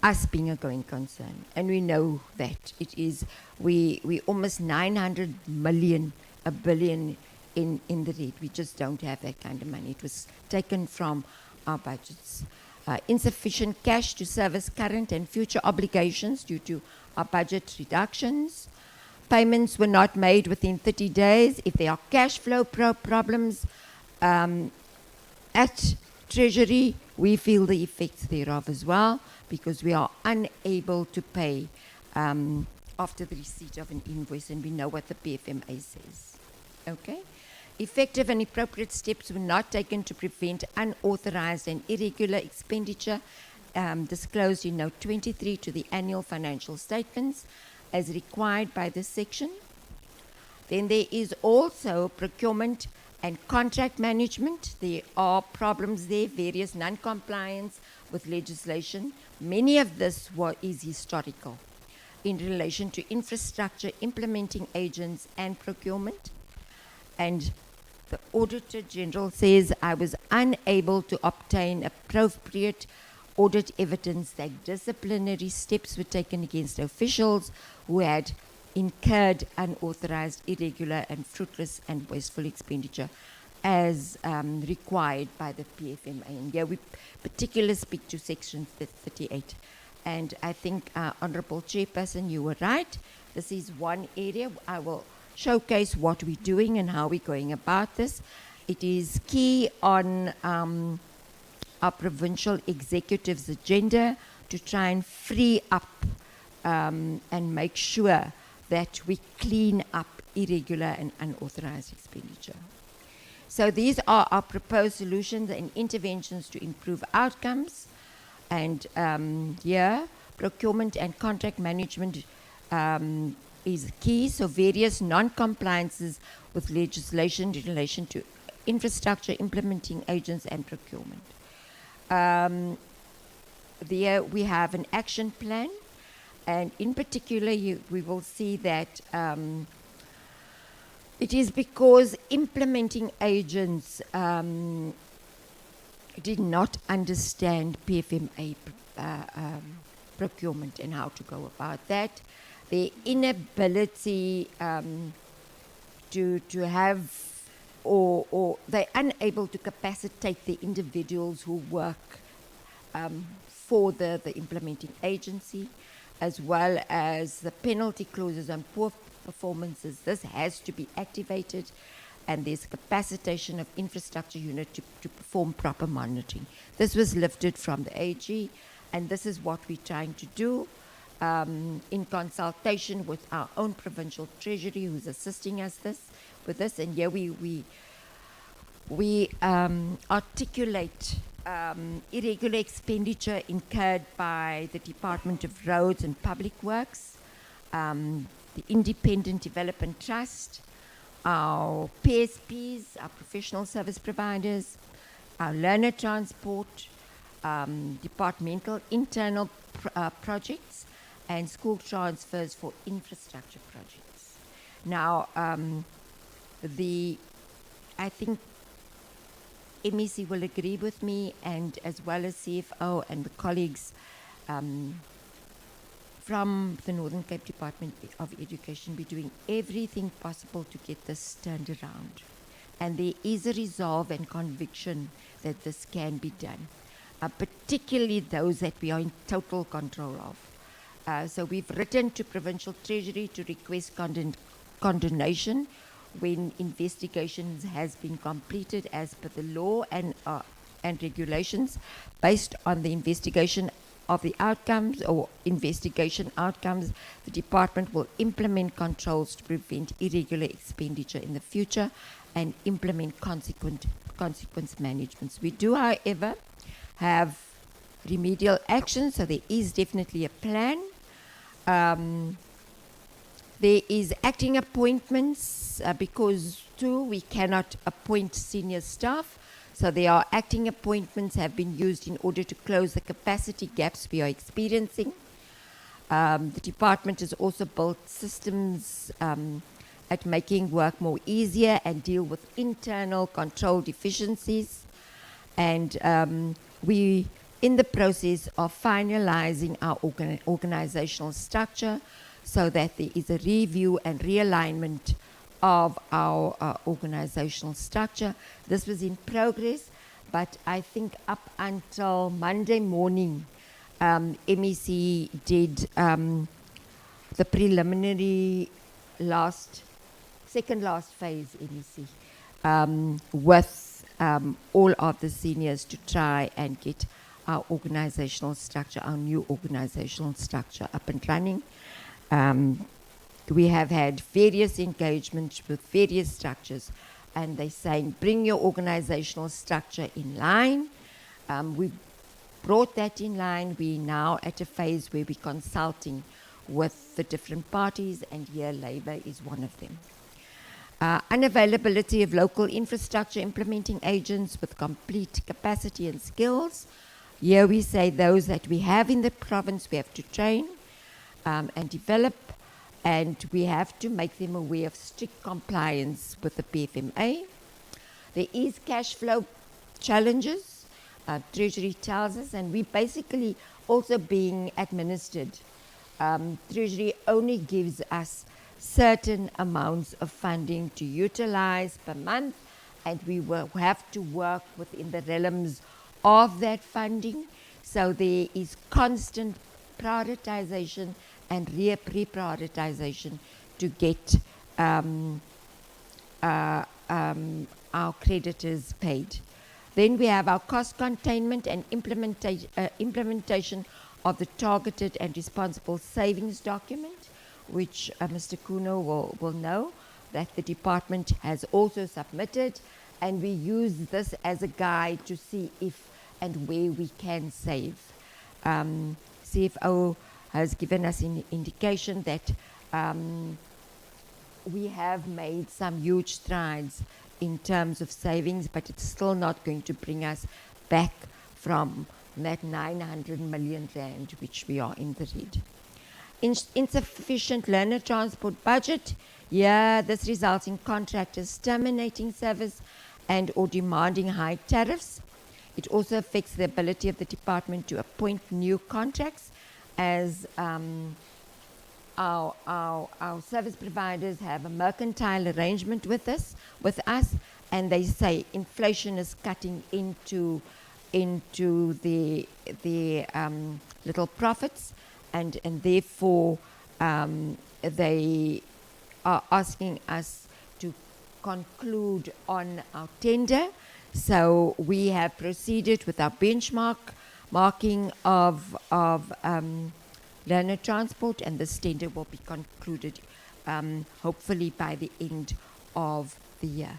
us being a going concern. And we know that it is, we almost 900 million, a billion in the red. We just don't have that kind of money. It was taken from our budgets. Insufficient cash to service current and future obligations due to our budget reductions. Payments were not made within 30 days. If there are cash flow problems at Treasury, we feel the effects thereof as well, because we are unable to pay after the receipt of an invoice, and we know what the PFMA says. Okay? Effective and appropriate steps were not taken to prevent unauthorized and irregular expenditure disclosed in Note 23 to the annual financial statements as required by this section. Then there is also procurement and contract management. There are problems there, various non-compliance with legislation. Many of this is historical in relation to infrastructure, implementing agents, and procurement. And the Auditor General says, I was unable to obtain appropriate audit evidence that disciplinary steps were taken against officials who had incurred unauthorized, irregular, and fruitless and wasteful expenditure as required by the PFMA. And here we particularly speak to Section 38. And I think, Honourable Chairperson, you were right. This is one area. I will showcase what we're doing and how we're going about this. It is key on our provincial executive's agenda to try and free up and make sure that we clean up irregular and unauthorized expenditure. So these are our proposed solutions and interventions to improve outcomes. And here, procurement and contract management is key. So various non-compliances with legislation in relation to infrastructure, implementing agents, and procurement. There we have an action plan, and in particular we will see that it is because implementing agents did not understand PFMA procurement and how to go about that. The inability to to have, or they're unable to capacitate the individuals who work for the implementing agency, as well as the penalty clauses on poor performances. This has to be activated, and there's capacitation of infrastructure unit to perform proper monitoring. This was lifted from the AG, and this is what we're trying to do in consultation with our own provincial treasury, who's assisting us with this. And here we articulate irregular expenditure incurred by the Department of Roads and Public Works, the Independent Development Trust, our PSPs, our professional service providers, our learner transport, departmental internal projects, and school transfers for infrastructure projects. Now, I think MEC will agree with me, and as well as CFO and the colleagues from the Northern Cape Department of Education, be doing everything possible to get this turned around. And there is a resolve and conviction that this can be done, particularly those that we are in total control of. So we've written to Provincial Treasury to request condonation when investigations has been completed as per the law and regulations. Based on the investigation of the outcomes or investigation outcomes, the department will implement controls to prevent irregular expenditure in the future and implement consequence managements. We do, however, have remedial action, so there is definitely a plan. There is acting appointments because too we cannot appoint senior staff, so there are acting appointments have been used in order to close the capacity gaps we are experiencing. The department has also built systems at making work more easier and deal with internal control deficiencies, and we in the process of finalizing our organizational structure so that there is a review and realignment of our organizational structure. This was in progress, but I think up until Monday morning, MEC did the preliminary second last phase MEC with all of the seniors to try and get our organizational structure, our new organizational structure up and running. We have had various engagements with various structures, and they're saying, bring your organizational structure in line. We brought that in line. We're now at a phase where we're consulting with the different parties, and here Labour is one of them. Unavailability of local infrastructure implementing agents with complete capacity and skills. Here we say those that we have in the province, we have to train and develop, and we have to make them aware of strict compliance with the PFMA. There is cash flow challenges, Treasury tells us, and we basically also being administered. Treasury only gives us certain amounts of funding to utilize per month, and we will have to work within the realms of that funding. So there is constant prioritization and reprioritization to get our creditors paid. Then we have our cost containment and implementation of the targeted and responsible savings document, which Mr. Kuno will know that the department has also submitted, and we use this as a guide to see if and where we can save. CFO has given us an indication that we have made some huge strides in terms of savings, but it's still not going to bring us back from that 900 million rand, which we are in the red. Insufficient learner transport budget. Yeah, this results in contractors terminating service and or demanding high tariffs. It also affects the ability of the department to appoint new contracts, as our service providers have a mercantile arrangement with us, and they say inflation is cutting into the little profits, and therefore they are asking us to conclude on our tender. So we have proceeded with our marking of learner transport, and this tender will be concluded hopefully by the end of the year.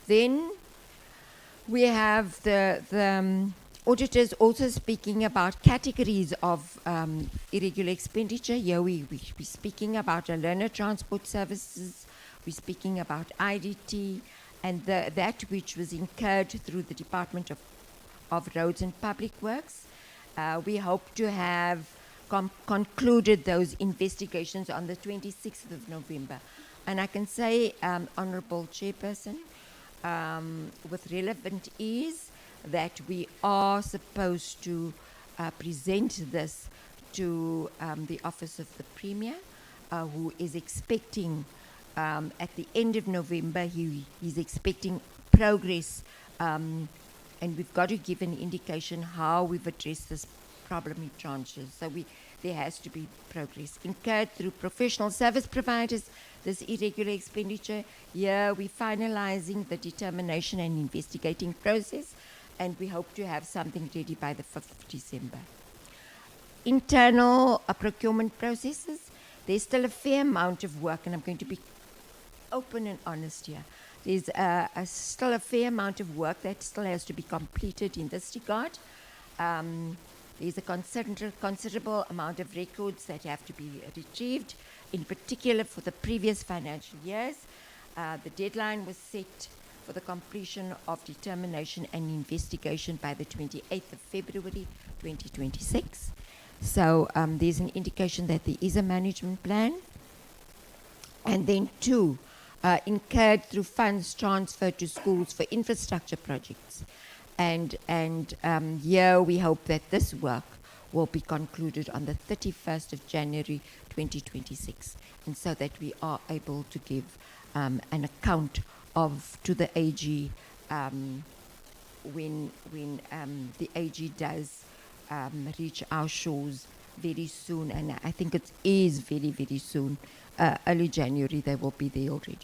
Then we have the auditors also speaking about categories of irregular expenditure. Here we're speaking about our learner transport services, we're speaking about IDT, and that which was incurred through the Department of Roads and Public Works. We hope to have concluded those investigations on the 26th of November. And I can say, Honourable Chairperson, with relevant ease, that we are supposed to present this to the Office of the Premier, who is expecting at the end of November, he's expecting progress, and we've got to give an indication how we've addressed this problem in tranches. So there has to be progress. Incurred through professional service providers, this irregular expenditure. Here we're finalizing the determination and investigating process, and we hope to have something ready by the 5th of December. Internal procurement processes, there's still a fair amount of work, and I'm going to be open and honest here. There's still a fair amount of work that still has to be completed in this regard. There's a considerable amount of records that have to be retrieved, in particular for the previous financial years. The deadline was set for the completion of determination and investigation by the 28th of February 2026. So there's an indication that there is a management plan. And then 2, incurred through funds transferred to schools for infrastructure projects. And here we hope that this work will be concluded on the 31st of January 2026, and so that we are able to give an account to the AG when the AG does reach our shores very soon, and I think it is very, very soon. Early January, they will be there already.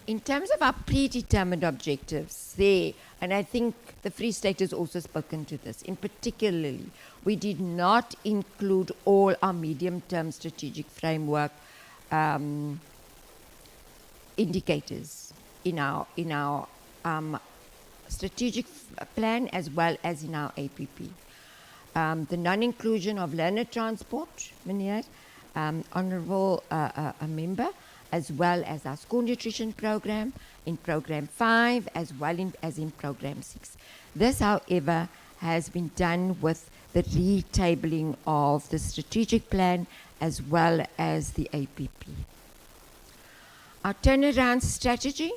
In terms of our predetermined objectives, and I think the Free State has also spoken to this, in particularly, we did not include all our medium-term strategic framework indicators in our strategic plan as well as in our APP. The non-inclusion of learner transport, Meneer, Honourable Member, as well as our school nutrition program in Program 5 as well as in Program 6. This, however, has been done with the retabling of the strategic plan as well as the APP. Our turnaround strategy,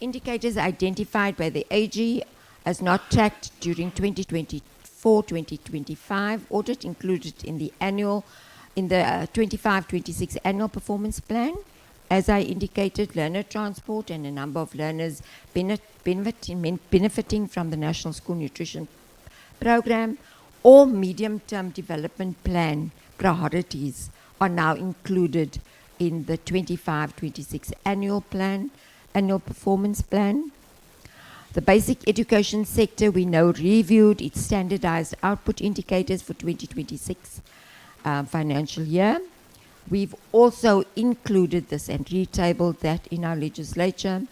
indicators identified by the AG as not tracked during 2024-2025 audit included in the 25-26 annual performance plan. As I indicated, learner transport and a number of learners benefiting from the National School Nutrition Program. All medium-term development plan priorities are now included in the 25-26 annual performance plan. The basic education sector, we know, reviewed its standardized output indicators for 2026 financial year. We've also included this and retabled that in our legislature.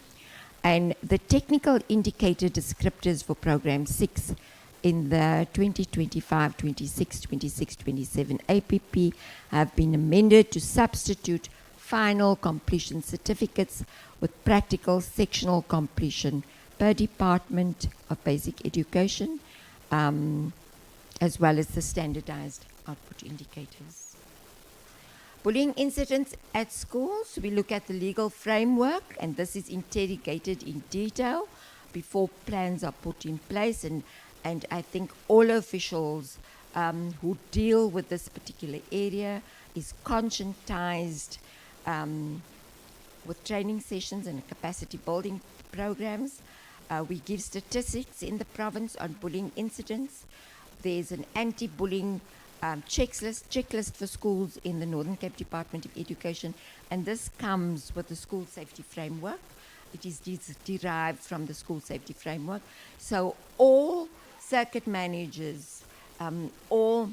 And the technical indicator descriptors for Program 6 in the 2025-26 APP have been amended to substitute final completion certificates with practical sectional completion per Department of Basic Education, as well as the standardized output indicators. Bullying incidents at schools, we look at the legal framework, and this is interrogated in detail before plans are put in place, and I think all officials who deal with this particular area is conscientized with training sessions and capacity building programs. We give statistics in the province on bullying incidents. There's an anti-bullying checklist for schools in the Northern Cape Department of Education, and this comes with the school safety framework. It is derived from the school safety framework. So all circuit managers, all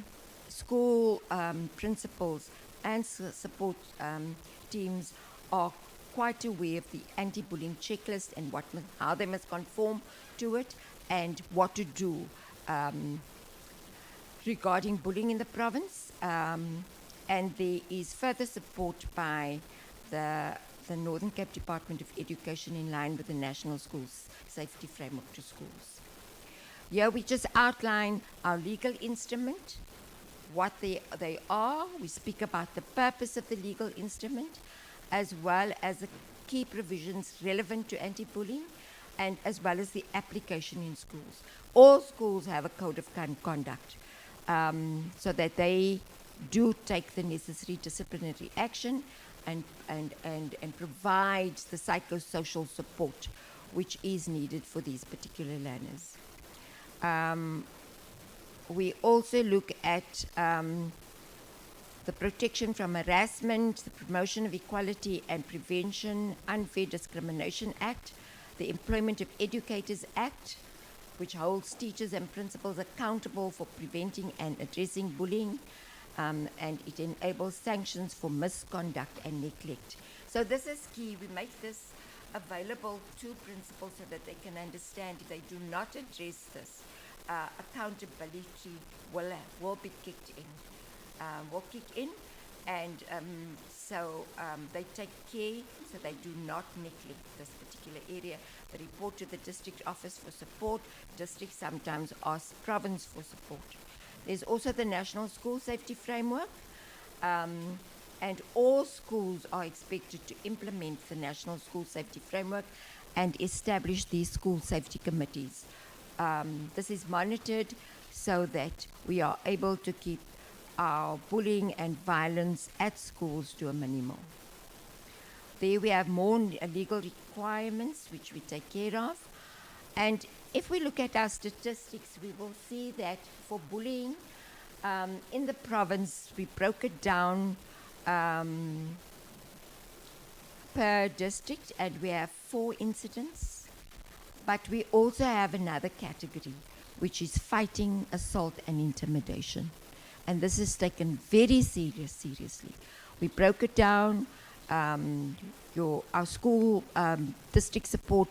school principals and support teams are quite aware of the anti-bullying checklist and how they must conform to it and what to do regarding bullying in the province. And there is further support by the Northern Cape Department of Education in line with the National Schools Safety Framework to Schools. Here we just outline our legal instrument, what they are. We speak about the purpose of the legal instrument, as well as the key provisions relevant to anti-bullying, and as well as the application in schools. All schools have a code of conduct, so that they do take the necessary disciplinary action and provide the psychosocial support which is needed for these particular learners. We also look at the Protection from Harassment, the Promotion of Equality and Prevention Unfair Discrimination Act, the Employment of Educators Act, which holds teachers and principals accountable for preventing and addressing bullying, and it enables sanctions for misconduct and neglect. So this is key. We make this available to principals so that they can understand if they do not address this, accountability will be kicked in. Will kick in, and so they take care so they do not neglect this particular area. They report to the district office for support. District sometimes asks province for support. There's also the National School Safety Framework, and all schools are expected to implement the National School Safety Framework and establish these school safety committees. This is monitored so that we are able to keep our bullying and violence at schools to a minimum. There we have more legal requirements which we take care of. And if we look at our statistics, we will see that for bullying in the province, we broke it down per district, and we have 4 incidents. But we also have another category, which is fighting, assault, and intimidation. And this is taken very seriously. We broke it down. Our school district support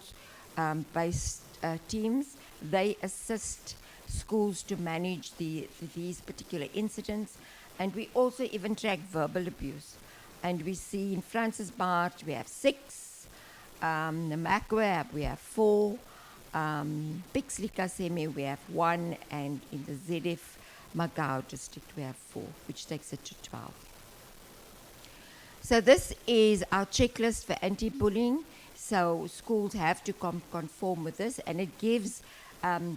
based teams, they assist schools to manage these particular incidents. And we also even track verbal abuse. And we see in Francis Bart, we have 6. Namakwa, we have 4. Pixley Kaseme, we have 1. And in the ZF Magao district, we have 4, which takes it to 12. So this is our checklist for anti-bullying. So schools have to conform with this, and it gives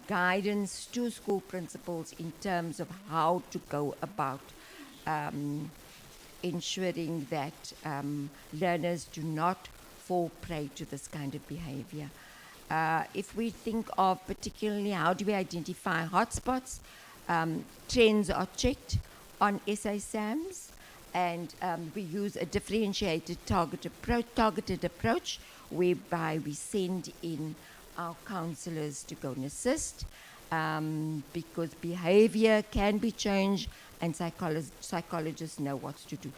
guidance to school principals in terms of how to go about ensuring that learners do not fall prey to this kind of behavior. If we think of particularly how do we identify hotspots, trends are checked on SASAMs, and we use a differentiated targeted approach whereby we send in our counselors to go and assist, because behavior can be changed and psychologists know what to do.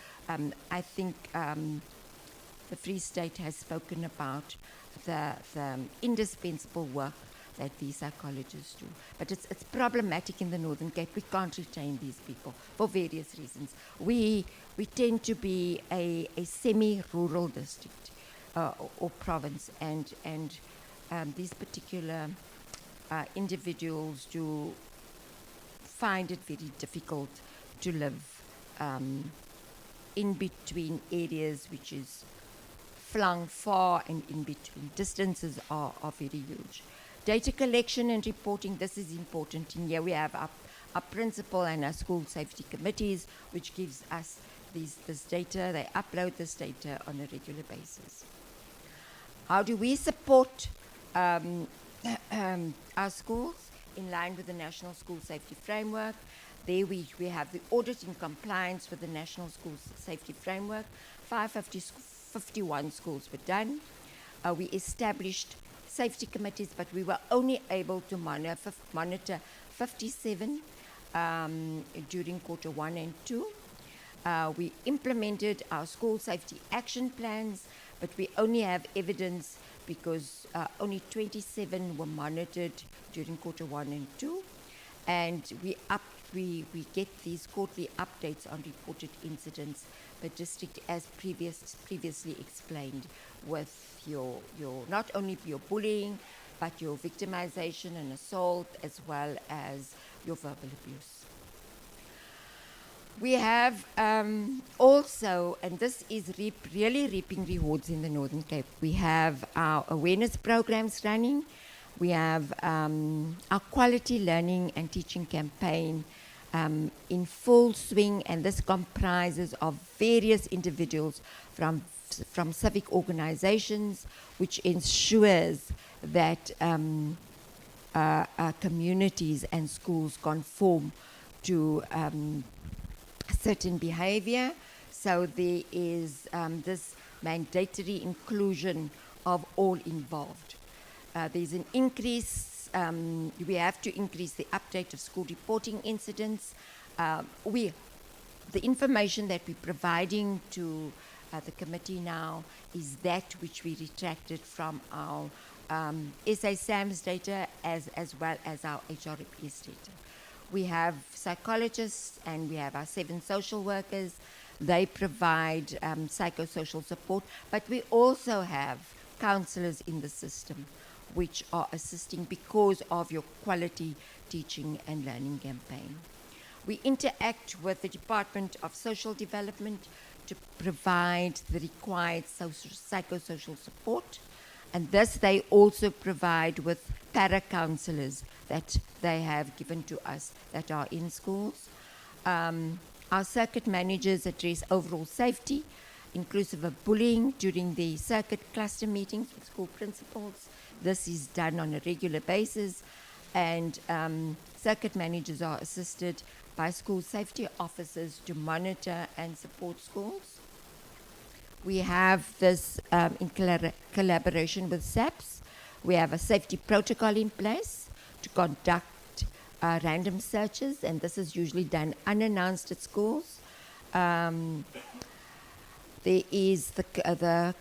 I think the Free State has spoken about the indispensable work that these psychologists do. But it's problematic in the Northern Cape. We can't retain these people for various reasons. We tend to be a semi-rural district or province, and these particular individuals do find it very difficult to live in between areas which is flung far and in between. Distances are very huge. Data collection and reporting, this is important. And here we have our principal and our school safety committees, which gives us this data. They upload this data on a regular basis. How do we support our schools in line with the National School Safety Framework? There we have the audit in compliance with the National School Safety Framework. 51 schools were done. We established safety committees, but we were only able to monitor 57 during quarter 1 and 2. We implemented our school safety action plans, but we only have evidence because only 27 were monitored during quarter 1 and 2. And we get these quarterly updates on reported incidents per district as previously explained, with your not only your bullying, but your victimization and assault, as well as your verbal abuse. We have also, and this is really reaping rewards in the Northern Cape, we have our awareness programs running. We have our quality learning and teaching campaign in full swing, and this comprises of various individuals from civic organizations, which ensures that communities and schools conform to certain behavior. So there is this mandatory inclusion of all involved. There's an increase, we have to increase the update of school reporting incidents. The information that we're providing to the committee now is that which we retracted from our SA SAMS data as well as our HRPS data. We have psychologists and we have our 7 social workers. They provide psychosocial support, but we also have counselors in the system which are assisting because of your quality teaching and learning campaign. We interact with the Department of Social Development to provide the required psychosocial support, and this they also provide with para-counselors that they have given to us that are in schools. Our circuit managers address overall safety, inclusive of bullying, during the circuit cluster meetings with school principals. This is done on a regular basis, and circuit managers are assisted by school safety officers to monitor and support schools. We have this in collaboration with SAPS. We have a safety protocol in place to conduct random searches, and this is usually done unannounced at schools. There is the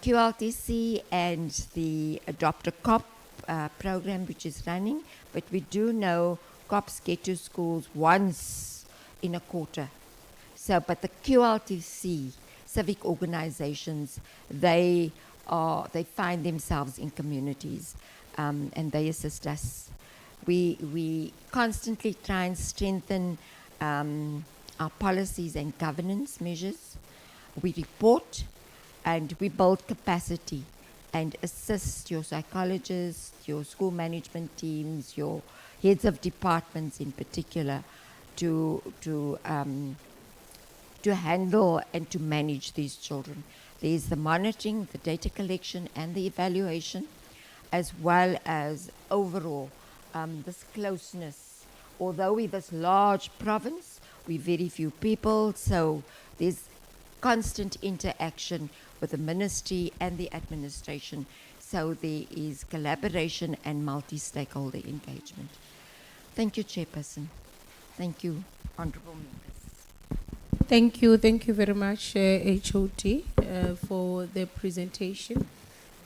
QLTC and the Adopt a Cop program which is running, but we do know cops get to schools once in a quarter. So, but the QLTC, civic organizations, they find themselves in communities and they assist us. We constantly try and strengthen our policies and governance measures. We report and we build capacity and assist your psychologists, your school management teams, your heads of departments in particular to handle and to manage these children. There's the monitoring, the data collection and the evaluation, as well as overall this closeness. Although we're this large province, we're very few people, so there's constant interaction with the ministry and the administration. So there is collaboration and multi-stakeholder engagement. Thank you, Chairperson. Thank you, Honourable Members. Thank you very much, HOD, for the presentation.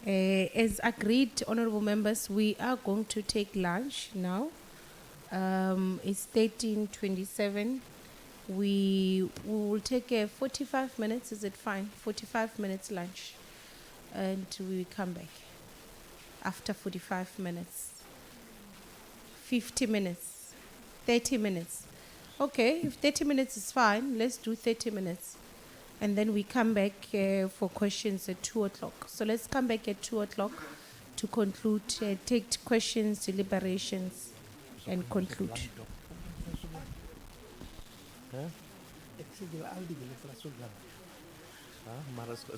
As agreed, Honourable Members, we are going to take lunch now. It's 13:27. We will take a 45 minutes, is it fine? 45 minutes lunch. And we come back after 45 minutes. 50 minutes, 30 minutes. Okay, if 30 minutes is fine, let's do 30 minutes. And then we come back for questions at 2 o'clock. So let's come back at 2 o'clock to conclude, take questions, deliberations, and conclude. Hè? Ik zeg je al die willen van zo'n gang. Maar als ik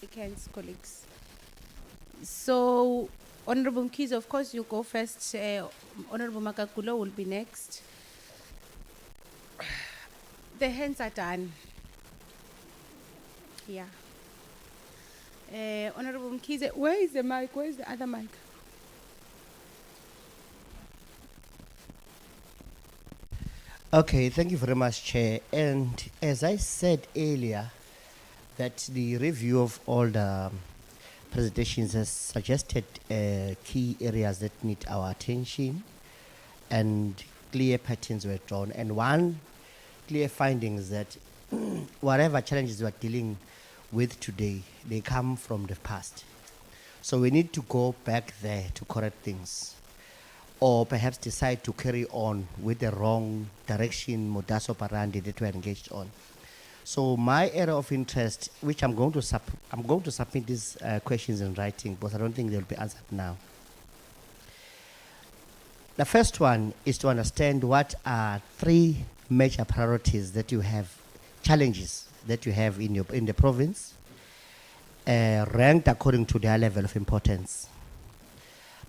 shake hands, colleagues. So, Honorable Mkhize, of course, you go first. Honorable Magagulo will be next. The hands are done. Yeah. Honorable Mkhize, where is the mic? Where is the other mic? Okay, thank you very much, Chair. And as I said earlier, that the review of all the presentations has suggested key areas that need our attention, and clear patterns were drawn. And one clear finding is that whatever challenges we are dealing with today, they come from the past. So we need to go back there to correct things, or perhaps decide to carry on with the wrong direction, modus operandi that we're engaged on. So my area of interest, which I'm going to submit these questions in writing, but I don't think they'll be answered now. The first one is to understand what are 3 major priorities that you have, challenges that you have in the province, ranked according to their level of importance.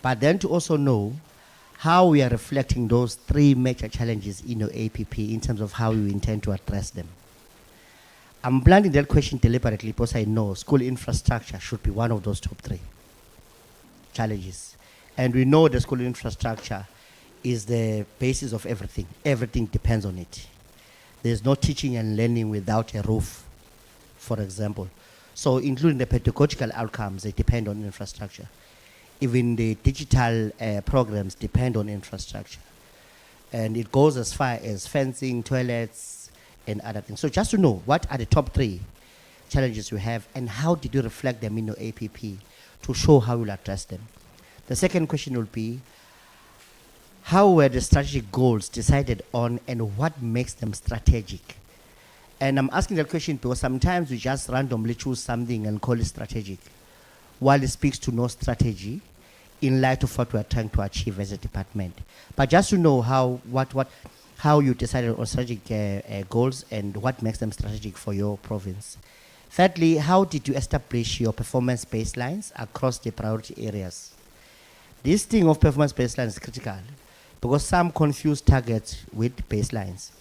But then to also know how we are reflecting those 3 major challenges in your APP in terms of how you intend to address them. I'm planning that question deliberately because I know school infrastructure should be one of those top 3 challenges. And we know the school infrastructure is the basis of everything. Everything depends on it. There's no teaching and learning without a roof, for example. So including the pedagogical outcomes, they depend on infrastructure. Even the digital programs depend on infrastructure. And it goes as far as fencing, toilets, and other things. So just to know, what are the top 3 challenges you have, and how did you reflect them in your APP to show how you'll address them? The second question will be, how were the strategic goals decided on, and what makes them strategic? And I'm asking that question because sometimes we just randomly choose something and call it strategic, while it speaks to no strategy in light of what we are trying to achieve as a department. But just to know how you decided on strategic goals and what makes them strategic for your province. Thirdly, how did you establish your performance baselines across the priority areas? This thing of performance baseline is critical because some confuse targets with baselines.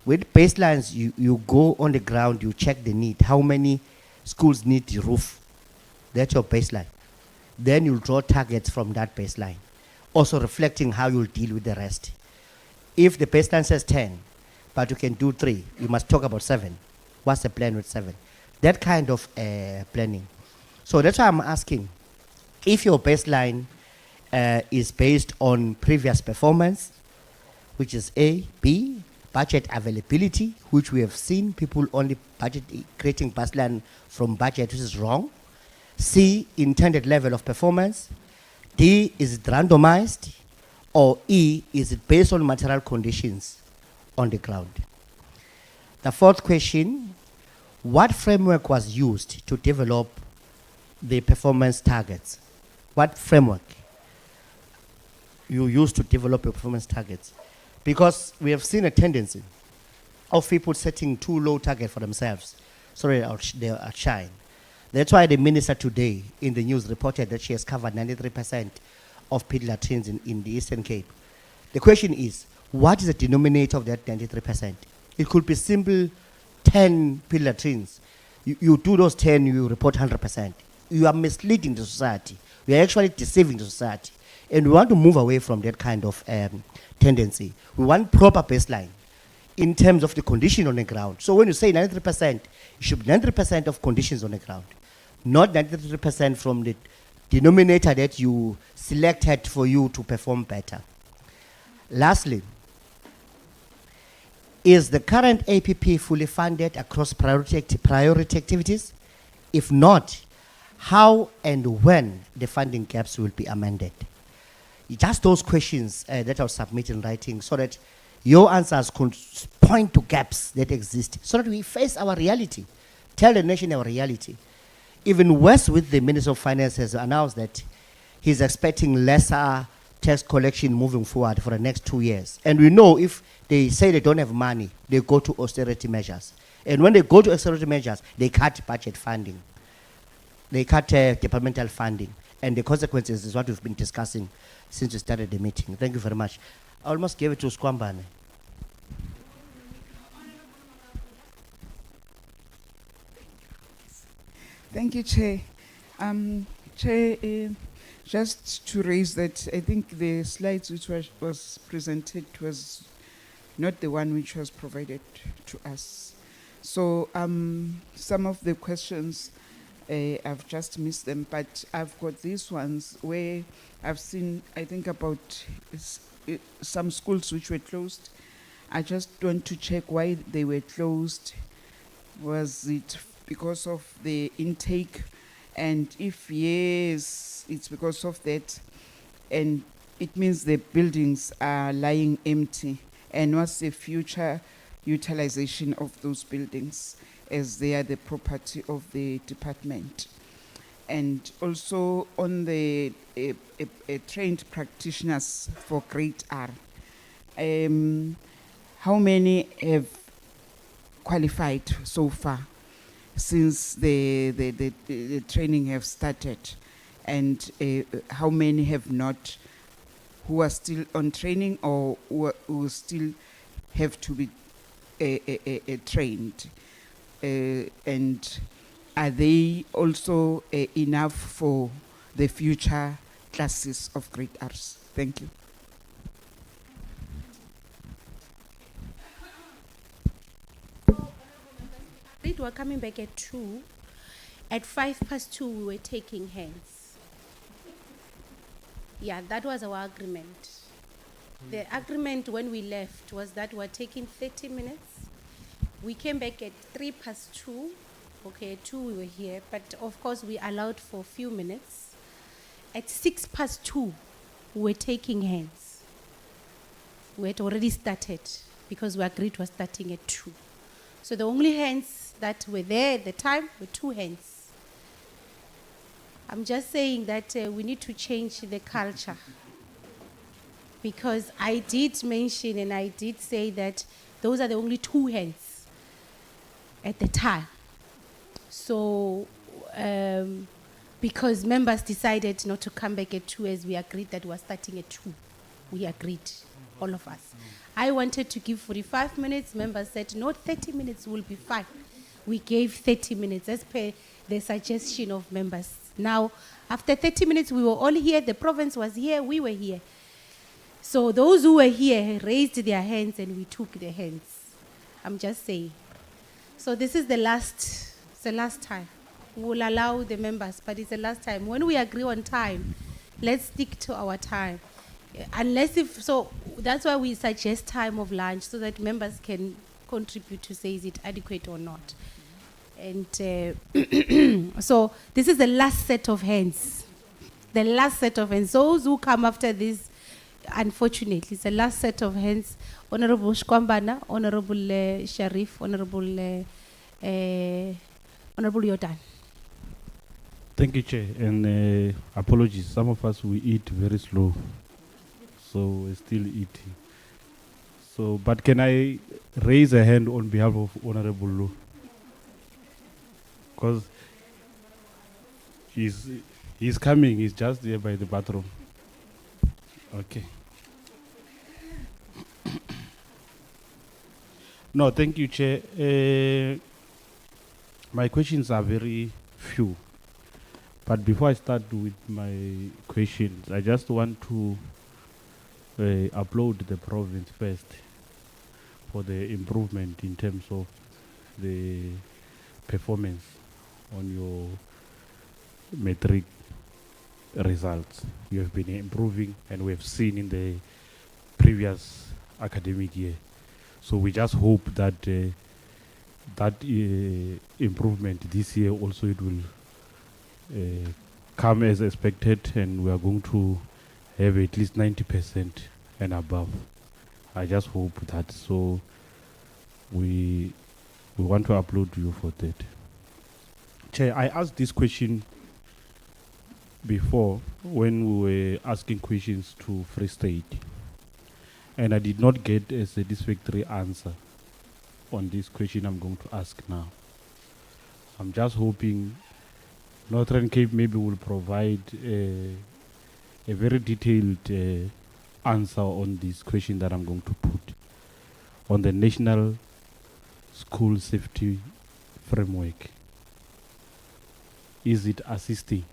With baselines, you go on the ground, you check the need. How many schools need the roof? That's your baseline. Then you'll draw targets from that baseline, also reflecting how you'll deal with the rest. If the baseline says 10, but you can do 3, you must talk about 7. What's the plan with 7? That kind of planning. So that's why I'm asking, if your baseline is based on previous performance, which is A, B, budget availability, which we have seen people only creating baseline from budget, which is wrong. C, intended level of performance. D, is it randomized? Or E, is it based on material conditions on the ground? The fourth question, what framework was used to develop the performance targets? What framework you used to develop your performance targets? Because we have seen a tendency of people setting too low target for themselves so they outshine. That's why the minister today in the news reported that she has covered 93% of ped latrines in the Eastern Cape. The question is, what is the denominator of that 93%? It could be simple 10 ped latrines. You do those 10, you report 100%. You are misleading the society. We are actually deceiving the society. And we want to move away from that kind of tendency. We want proper baseline in terms of the condition on the ground. So when you say 93%, it should be 93% of conditions on the ground, not 93% from the denominator that you selected for you to perform better. Lastly, is the current APP fully funded across priority activities? If not, how and when the funding gaps will be amended? Just those questions that I'll submit in writing so that your answers could point to gaps that exist so that we face our reality, tell the nation our reality. Even worse, with the Minister of Finance has announced that he's expecting lesser tax collection moving forward for the next 2 years. And we know if they say they don't have money, they go to austerity measures. And when they go to austerity measures, they cut budget funding. they cut departmental funding, and the consequences is what we've been discussing since we started the meeting. Thank you very much. I almost gave it to Squambane. Thank you, Chair. Chair, just to raise that, I think the slides which was presented was not the one which was provided to us. So some of the questions, I've just missed them, but I've got these ones where I've seen, I think, about some schools which were closed. I just want to check why they were closed. Was it because of the intake? And if yes, it's because of that, and it means the buildings are lying empty. And what's the future utilization of those buildings, as they are the property of the department? And also on the trained practitioners for grade R, how many have qualified so far since the training have started, and how many have not, who are still on training or who still have to be trained, and are they also enough for the future classes of grade R's? Thank you. We were coming back at 2. At 2:05, we were taking hands. Yeah, that was our agreement. The agreement when we left was that we were taking 30 minutes. We came back at 2:03. Okay, at 2 we were here, but of course we allowed for a few minutes. At 2:06, we were taking hands. We had already started because we agreed we were starting at 2. So the only hands that were there at the time were 2 hands. I'm just saying that we need to change the culture, because I did mention and I did say that those are the only 2 hands at the time. So because members decided not to come back at 2, as we agreed that we were starting at 2. We agreed, all of us. I wanted to give 45 minutes. Members said, no, 30 minutes will be fine. We gave 30 minutes as per the suggestion of members. Now, after 30 minutes, we were all here. The province was here. We were here. So those who were here raised their hands and we took their hands. I'm just saying. So this is the last time. We will allow the members, but it's the last time. When we agree on time, let's stick to our time. Unless if, so that's why we suggest time of lunch, so that members can contribute to say is it adequate or not. And so this is the last set of hands. The last set of hands. Those who come after this, unfortunately, it's the last set of hands. Honorable Shkwambana, Honorable Sharif, Honorable Yodan. Thank you, Chair. And apologies, some of us, we eat very slow. So we're still eating. So, but can I raise a hand on behalf of Honorable Lu? Because he's coming, he's just there by the bathroom. Okay. No, thank you, Chair. My questions are very few. But before I start with my questions, I just want to applaud the province first for the improvement in terms of the performance on your metric results. You have been improving, and we have seen in the previous academic year. So we just hope that that improvement this year also it will come as expected, and we are going to have at least 90% and above. I just hope that. So we want to applaud you for that. Chair, I asked this question before when we were asking questions to Free State, and I did not get a satisfactory answer on this question I'm going to ask now. I'm just hoping Northern Cape maybe will provide a very detailed answer on this question that I'm going to put on the National School Safety Framework. Is it assisting?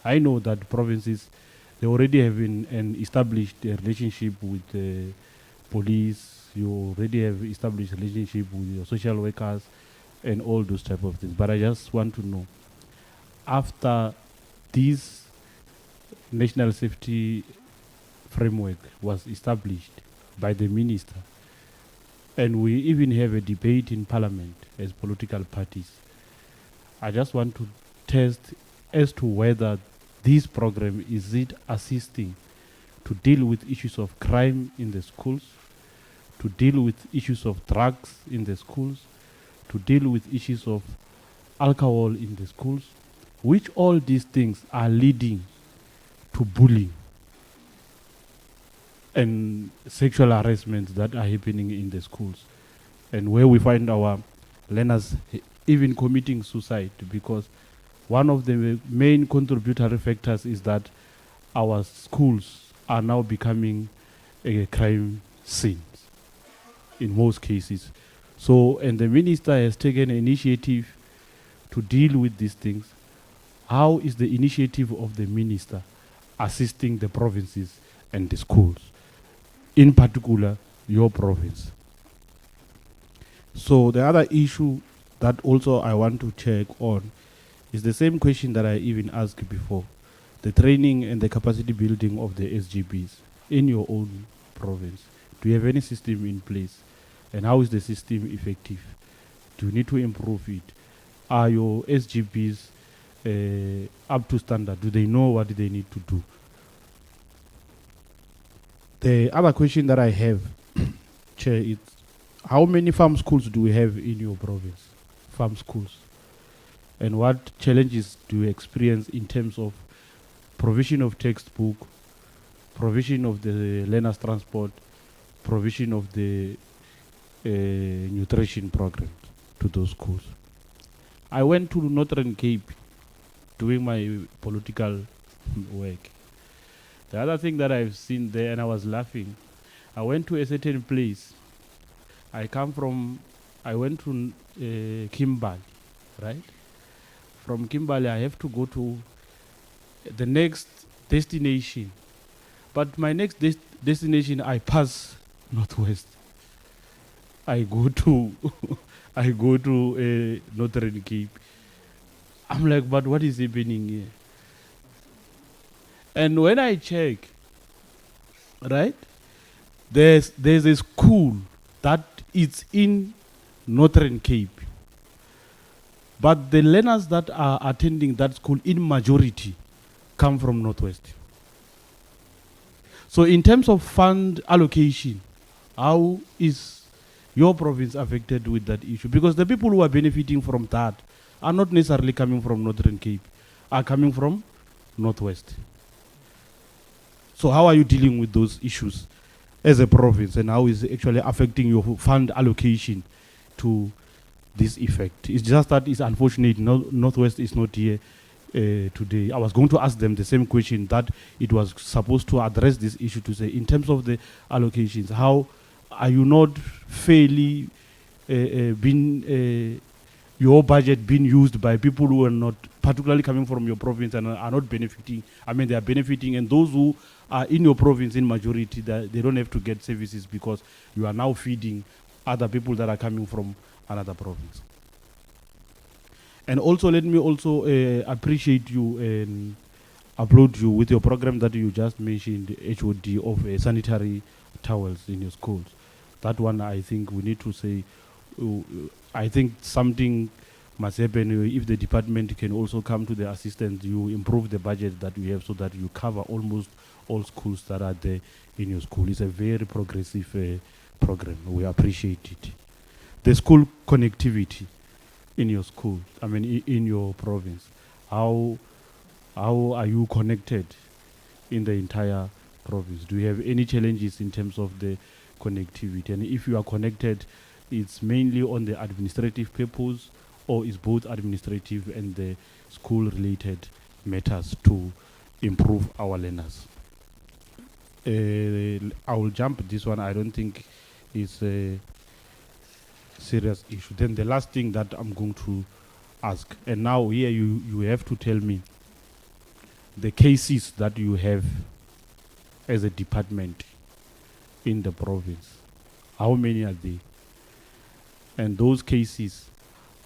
I know that provinces, they already have an established relationship with police. You already have established relationship with your social workers and all those type of things. But I just want to know, after this national safety framework was established by the minister, and we even have a debate in parliament as political parties, I just want to test as to whether this program, is it assisting to deal with issues of crime in the schools, to deal with issues of drugs in the schools, to deal with issues of alcohol in the schools, which all these things are leading to bullying and sexual harassment that are happening in the schools, and where we find our learners even committing suicide, because one of the main contributory factors is that our schools are now becoming a crime scene in most cases. So, and the minister has taken an initiative to deal with these things. How is the initiative of the minister assisting the provinces and the schools, in particular your province? So the other issue that also I want to check on is the same question that I even asked before, the training and the capacity building of the SGBs in your own province. Do you have any system in place? And how is the system effective? Do you need to improve it? Are your SGBs up to standard? Do they know what they need to do? The other question that I have, Chair, is how many farm schools do we have in your province? Farm schools. And what challenges do you experience in terms of provision of textbook, provision of the learners' transport, provision of the nutrition program to those schools? I went to Northern Cape doing my political work. The other thing that I've seen there, and I was laughing, I went to a certain place. I went to Kimberley, right? From Kimberley, I have to go to the next destination. But my next destination, I pass Northwest. I go to I go to Northern Cape. I'm like, but what is happening here? And when I check, right, there's a school that is in Northern Cape, but the learners that are attending that school in majority come from Northwest. So in terms of fund allocation, how is your province affected with that issue? Because the people who are benefiting from that are not necessarily coming from Northern Cape, are coming from Northwest. So how are you dealing with those issues as a province, and how is it actually affecting your fund allocation to this effect? It's just that it's unfortunate Northwest is not here today. I was going to ask them the same question, that it was supposed to address this issue, to say in terms of the allocations, how are you not fairly your budget being used by people who are not particularly coming from your province and are not benefiting? I mean, they are benefiting, and those who are in your province in majority, they don't have to get services because you are now feeding other people that are coming from another province. And also, let me also appreciate you and applaud you with your program that you just mentioned, HOD, of sanitary towels in your schools. That one, I think we need to say, I think something must happen. If the department can also come to the assistance, you improve the budget that we have so that you cover almost all schools that are there in your school. It's a very progressive program. We appreciate it. The school connectivity in your school, I mean in your province, how are you connected in the entire province? Do you have any challenges in terms of the connectivity? And if you are connected, it's mainly on the administrative purpose, or is both administrative and the school-related matters to improve our learners. I will jump this one. I don't think it's a serious issue. Then the last thing that I'm going to ask, and now here you have to tell me the cases that you have as a department in the province. How many are they? And those cases,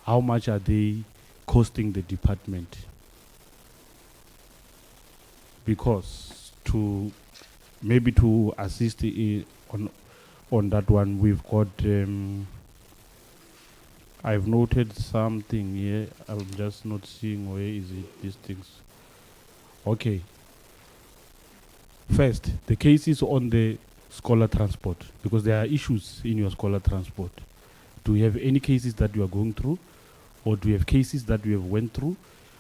how much are they costing the department? Because maybe to assist on that one, we've got, I've noted something here. I'm just not seeing where is it, these things. Okay. First, the cases on the scholar transport, because there are issues in your scholar transport. Do you have any cases that you are going through, or do you have cases that you have went through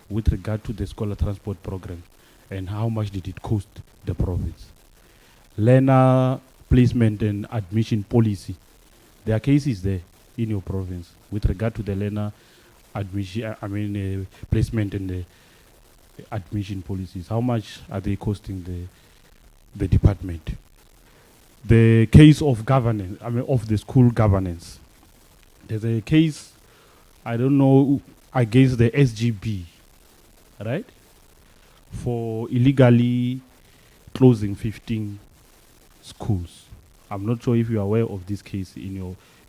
with regard to the scholar transport program, and how much did it cost the province? Learner placement and admission policy. There are cases there in your province with regard to the learner admission, placement and the admission policies. How much are they costing the department? The case of governance, of the school governance. There's a case, I don't know, against the SGB, right? For illegally closing 15 schools. I'm not sure if you are aware of this case in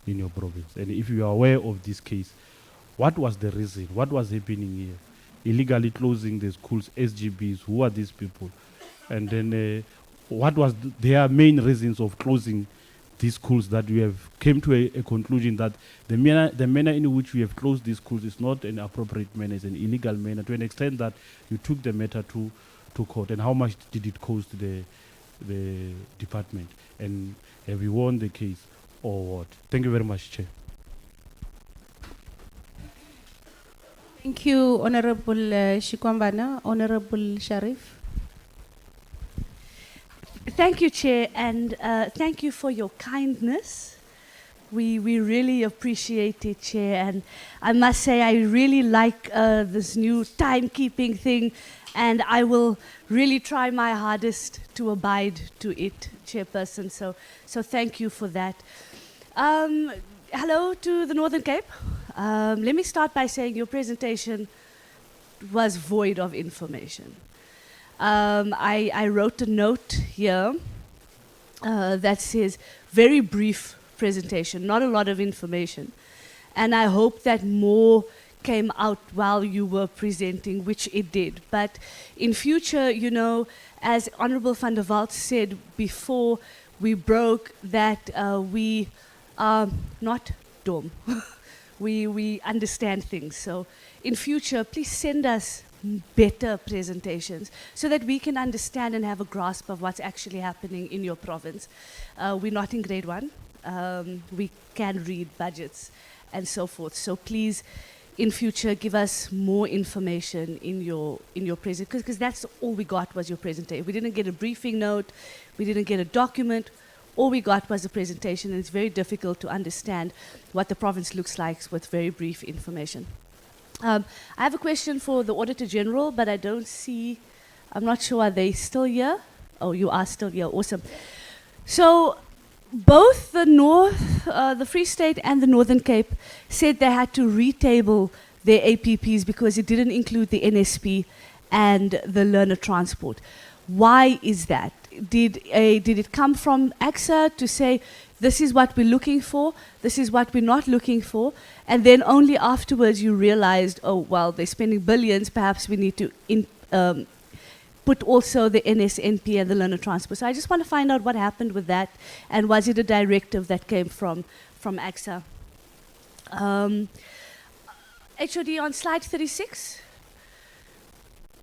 your province. And if you are aware of this case, what was the reason? What was happening here? Illegally closing the schools, SGBs, who are these people? And then what was their main reasons of closing these schools, that we have came to a conclusion that the manner in which we have closed these schools is not an appropriate manner, it's an illegal manner, to an extent that you took the matter to court. And how much did it cost the department? And have you won the case or what? Thank you very much, Chair. Thank you, Honorable Shikwambana. Honorable Sharif. Thank you, Chair, and thank you for your kindness. We really appreciate it, Chair, and I must say I really like this new timekeeping thing, and I will really try my hardest to abide to it, Chairperson, so thank you for that. Hello to the Northern Cape. Let me start by saying your presentation was void of information. I wrote a note here that says very brief presentation, not a lot of information. And I hope that more came out while you were presenting, which it did. But in future, you know, as Honorable van der Walt said before we broke, that we are not dumb. we understand things. So in future, please send us better presentations so that we can understand and have a grasp of what's actually happening in your province. We're not in grade 1. We can read budgets and so forth. So please, in future, give us more information in your presentation, because that's all we got was your presentation. We didn't get a briefing note. We didn't get a document. All we got was a presentation, and it's very difficult to understand what the province looks like with very brief information. I have a question for the Auditor General, but I don't see, I'm not sure, are they still here? Oh, you are still here, awesome. So both the the Free State and the Northern Cape said they had to retable their APPs because it didn't include the NSP and the learner transport. Why is that? Did it come from AGSA to say, this is what we're looking for, this is what we're not looking for, and then only afterwards you realized, oh, well, they're spending billions, perhaps we need to put also the NSNP and the learner transport. So I just want to find out what happened with that, and was it a directive that came from AGSA? HOD, on slide 36,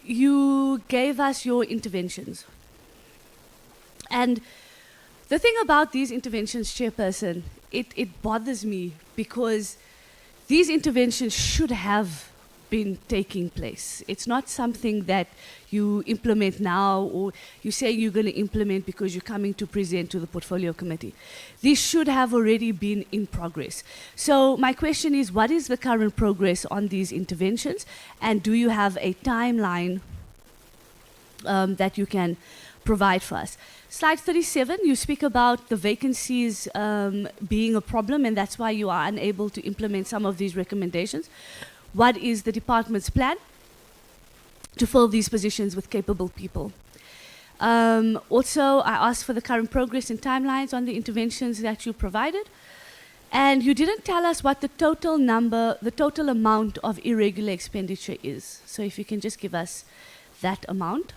you gave us your interventions. And the thing about these interventions, Chairperson, it bothers me because these interventions should have been taking place. It's not something that you implement now, or you say you're going to implement because you're coming to present to the portfolio committee. These should have already been in progress. So my question is, what is the current progress on these interventions? And do you have a timeline that you can provide for us? Slide 37, you speak about the vacancies being a problem, and that's why you are unable to implement some of these recommendations. What is the department's plan to fill these positions with capable people? Also, I asked for the current progress and timelines on the interventions that you provided. And you didn't tell us what the total number, the total amount of irregular expenditure is. So if you can just give us that amount.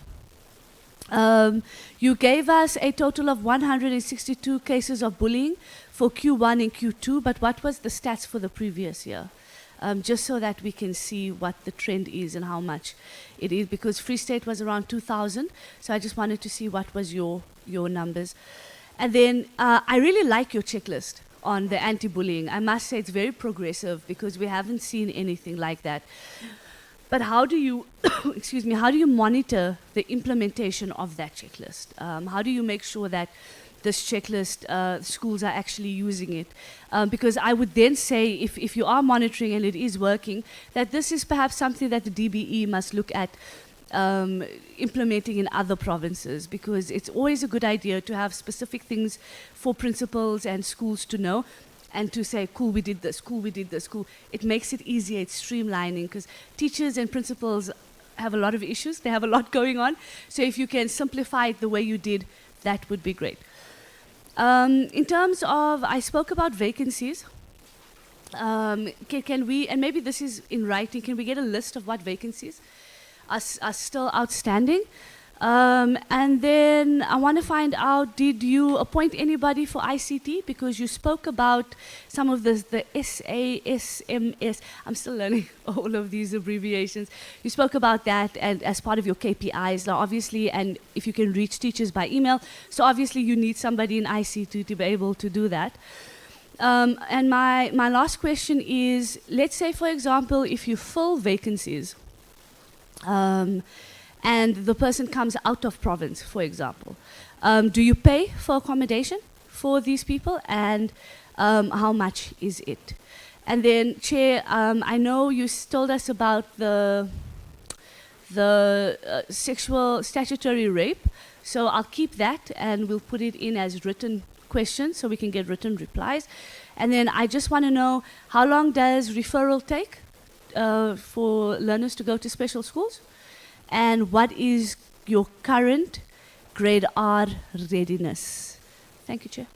You gave us a total of 162 cases of bullying for Q1 and Q2, but what was the stats for the previous year? Just so that we can see what the trend is and how much it is, because Free State was around 2,000, so I just wanted to see what was your numbers. And then I really like your checklist on the anti-bullying. I must say it's very progressive, because we haven't seen anything like that. But how do you, excuse me, how do you monitor the implementation of that checklist? How do you make sure that this checklist, schools are actually using it? Because I would then say, if you are monitoring and it is working, that this is perhaps something that the DBE must look at implementing in other provinces, because it's always a good idea to have specific things for principals and schools to know, and to say, cool, we did this, cool, we did this, cool. It makes it easier, it's streamlining, because teachers and principals have a lot of issues, they have a lot going on. So if you can simplify it the way you did, that would be great. In terms of, I spoke about vacancies. Can we, and maybe this is in writing, can we get a list of what vacancies are still outstanding? And then I want to find out, did you appoint anybody for ICT? Because you spoke about some of the SASMS. I'm still learning all of these abbreviations. You spoke about that and as part of your KPIs. Now, obviously, and if you can reach teachers by email, so obviously you need somebody in ICT to be able to do that. And my last question is, let's say, for example, if you fill vacancies, and the person comes out of province, for example, do you pay for accommodation for these people, and how much is it? And then, Chair, I know you told us about the sexual statutory rape, so I'll keep that and we'll put it in as written questions so we can get written replies. And then I just want to know, how long does referral take for learners to go to special schools? And what is your current grade R readiness? Thank you, Chair.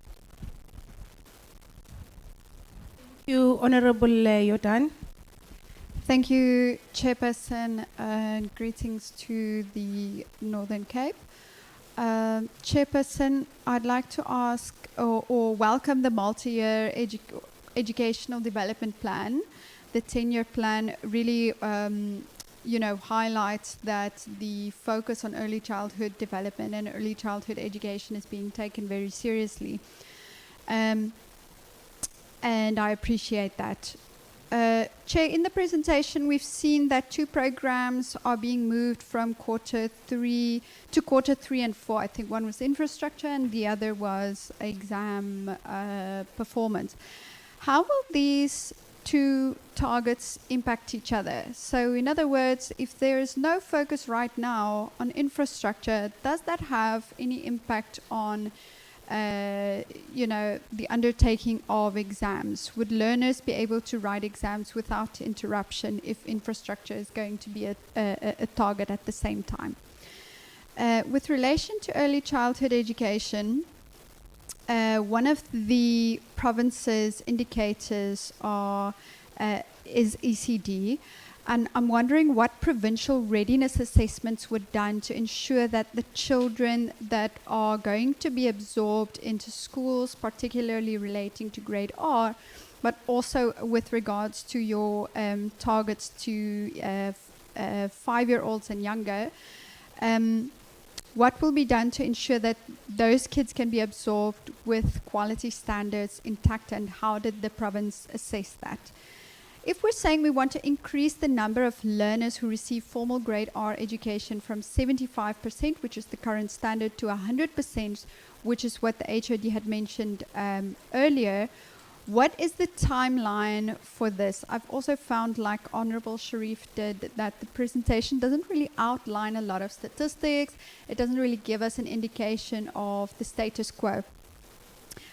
Thank you, Honorable Jordan. Thank you, Chairperson, and greetings to the Northern Cape. Chairperson, I'd like to ask or welcome the multi-year educational development plan. The 10-year plan really highlights that the focus on early childhood development and early childhood education is being taken very seriously. And I appreciate that. Chair, in the presentation, we've seen that 2 programs are being moved from quarter 3 to quarter 3 and 4. I think one was infrastructure and the other was exam performance. How will these 2 targets impact each other? So in other words, if there is no focus right now on infrastructure, does that have any impact on the undertaking of exams? Would learners be able to write exams without interruption if infrastructure is going to be a target at the same time? With relation to early childhood education, one of the province's indicators is ECD, and I'm wondering what provincial readiness assessments were done to ensure that the children that are going to be absorbed into schools, particularly relating to grade R, but also with regards to your targets to 5-year-olds and younger, what will be done to ensure that those kids can be absorbed with quality standards intact, and how did the province assess that? If we're saying we want to increase the number of learners who receive formal grade R education from 75%, which is the current standard, to 100%, which is what the HOD had mentioned earlier, what is the timeline for this? I've also found, like Honorable Sharif did, that the presentation doesn't really outline a lot of statistics. It doesn't really give us an indication of the status quo.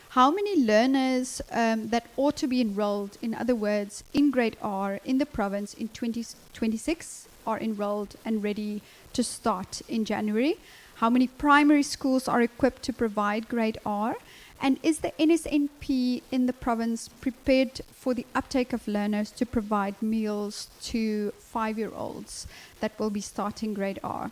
How many learners that ought to be enrolled, in other words, in grade R in the province in 2026 are enrolled and ready to start in January? How many primary schools are equipped to provide grade R? And is the NSNP in the province prepared for the uptake of learners to provide meals to 5-year-olds that will be starting grade R?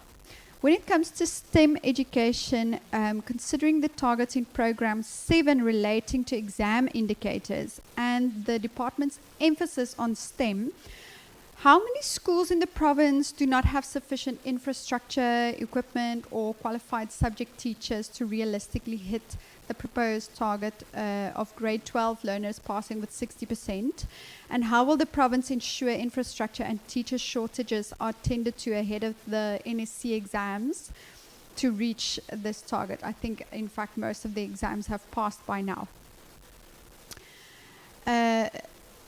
When it comes to STEM education, considering the targets in Program 7 relating to exam indicators and the department's emphasis on STEM, how many schools in the province do not have sufficient infrastructure, equipment, or qualified subject teachers to realistically hit the proposed target of grade 12 learners passing with 60%? And how will the province ensure infrastructure and teacher shortages are tended to ahead of the NSC exams to reach this target? I think, in fact, most of the exams have passed by now.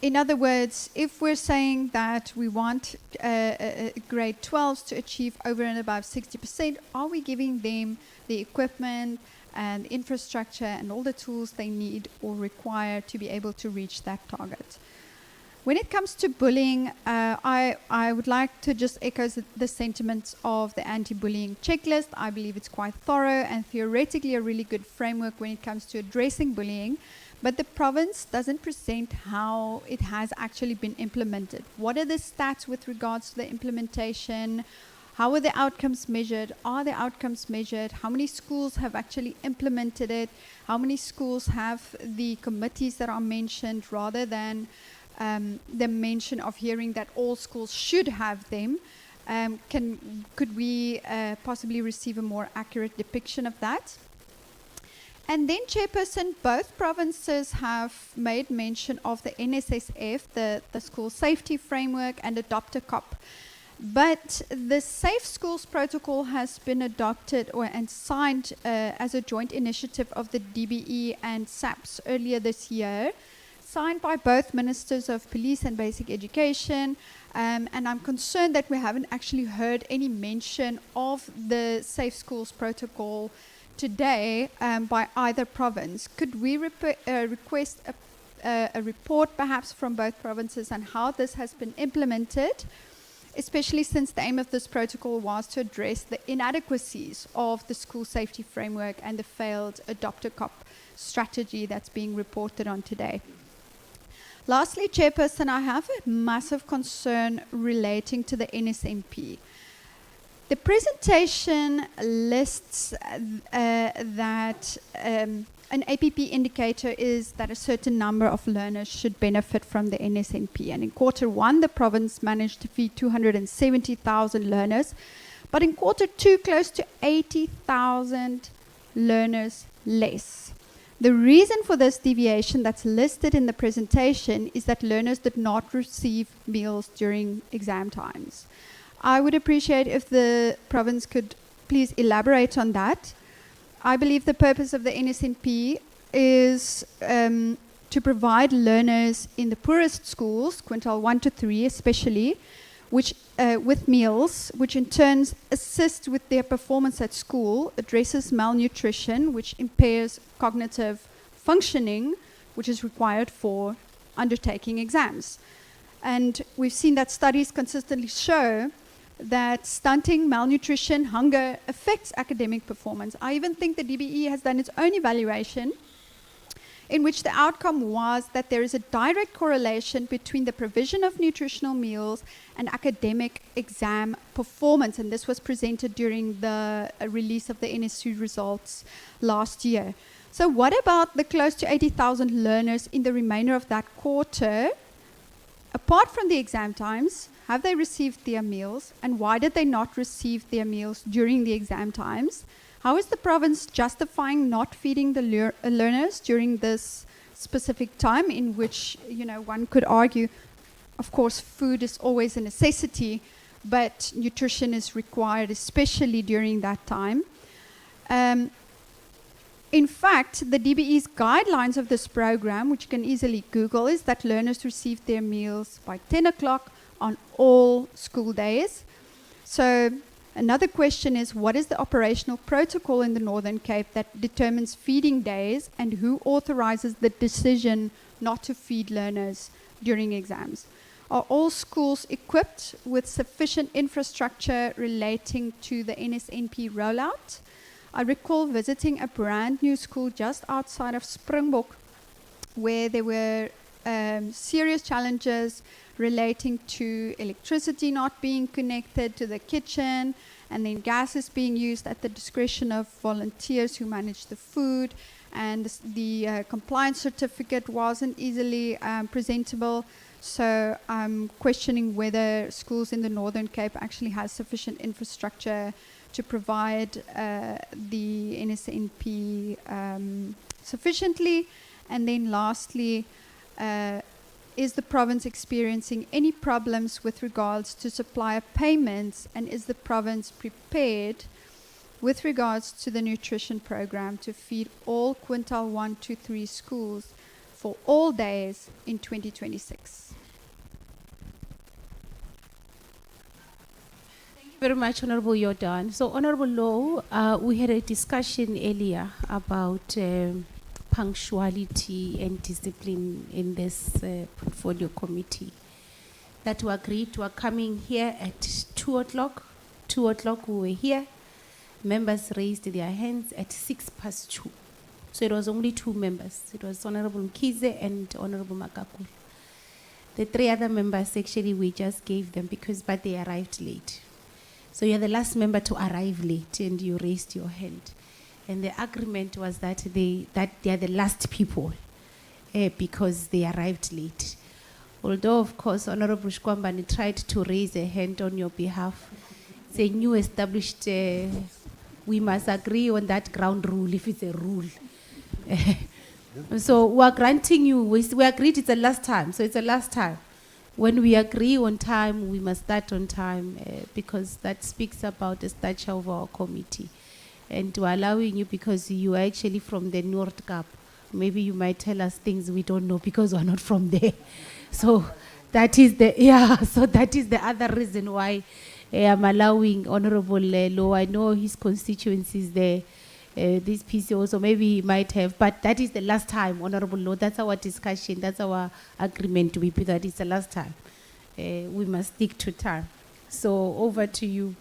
In other words, if we're saying that we want grade 12s to achieve over and above 60%, are we giving them the equipment and infrastructure and all the tools they need or require to be able to reach that target? When it comes to bullying, I would like to just echo the sentiments of the anti-bullying checklist. I believe it's quite thorough and theoretically a really good framework when it comes to addressing bullying. But the province doesn't present how it has actually been implemented. What are the stats with regards to the implementation? How are the outcomes measured? Are the outcomes measured? How many schools have actually implemented it? How many schools have the committees that are mentioned rather than the mention of hearing that all schools should have them? Could we possibly receive a more accurate depiction of that? And then, Chairperson, both provinces have made mention of the NSSF, the School Safety Framework, and adopt a COP. But the Safe Schools Protocol has been adopted and signed as a joint initiative of the DBE and SAPS earlier this year, signed by both Ministers of Police and Basic Education. And I'm concerned that we haven't actually heard any mention of the Safe Schools Protocol today by either province. Could we request a report perhaps from both provinces on how this has been implemented, especially since the aim of this protocol was to address the inadequacies of the school safety framework and the failed adopt-a-cop strategy that's being reported on today? Lastly, Chairperson, I have a massive concern relating to the NSNP. The presentation lists that an APP indicator is that a certain number of learners should benefit from the NSNP. And in Q1, the province managed to feed 270,000 learners. But in Q2, close to 80,000 learners less. The reason for this deviation that's listed in the presentation is that learners did not receive meals during exam times. I would appreciate if the province could please elaborate on that. I believe the purpose of the NSNP is to provide learners in the poorest schools, quintile 1 to 3 especially, which with meals, which in turn assist with their performance at school, addresses malnutrition, which impairs cognitive functioning, which is required for undertaking exams. And we've seen that studies consistently show that stunting, malnutrition, hunger affects academic performance. I even think the DBE has done its own evaluation in which the outcome was that there is a direct correlation between the provision of nutritional meals and academic exam performance. And this was presented during the release of the NSU results last year. So what about the close to 80,000 learners in the remainder of that quarter? Apart from the exam times, have they received their meals? And why did they not receive their meals during the exam times? How is the province justifying not feeding the learners during this specific time in which, one could argue Of course, food is always a necessity, but nutrition is required, especially during that time. In fact, the DBE's guidelines of this program, which you can easily Google, is that learners receive their meals by 10 o'clock on all school days. So another question is, what is the operational protocol in the Northern Cape that determines feeding days, and who authorizes the decision not to feed learners during exams? Are all schools equipped with sufficient infrastructure relating to the NSNP rollout? I recall visiting a brand new school just outside of Springbok where there were serious challenges relating to electricity not being connected to the kitchen, and then gas is being used at the discretion of volunteers who manage the food, and the compliance certificate wasn't easily presentable. So I'm questioning whether schools in the Northern Cape actually have sufficient infrastructure to provide the NSNP sufficiently. And then lastly, is the province experiencing any problems with regards to supplier payments, and is the province prepared with regards to the nutrition program to feed all quintile 1 to 3 schools for all days in 2026? Very much, Honorable Jordan. So, Honorable Law, we had a discussion earlier about punctuality and discipline in this portfolio committee. That we agreed we are coming here at 2 o'clock. 2 o'clock we were here. Members raised their hands at 2:06. So it was only 2 members. It was Honorable Mkize and Honorable Makakula. The 3 other members, actually, we just gave them but they arrived late. So you're the last member to arrive late, and you raised your hand. And the agreement was that they are the last people because they arrived late. Although, of course, Honorable Shkwambani tried to raise a hand on your behalf. It's a new established, we must agree on that ground rule if it's a rule. So we are granting you, we agreed it's the last time, so it's the last time. When we agree on time, we must start on time because that speaks about the stature of our committee. And we're allowing you because you are actually from the North Cape. Maybe you might tell us things we don't know because we're not from there. So that is the other reason why I'm allowing Honorable Law. I know his constituency is there. This PC also maybe he might have, but that is the last time, Honorable Law. That's our discussion, that's our agreement with you, that is the last time. We must stick to time. So over to you.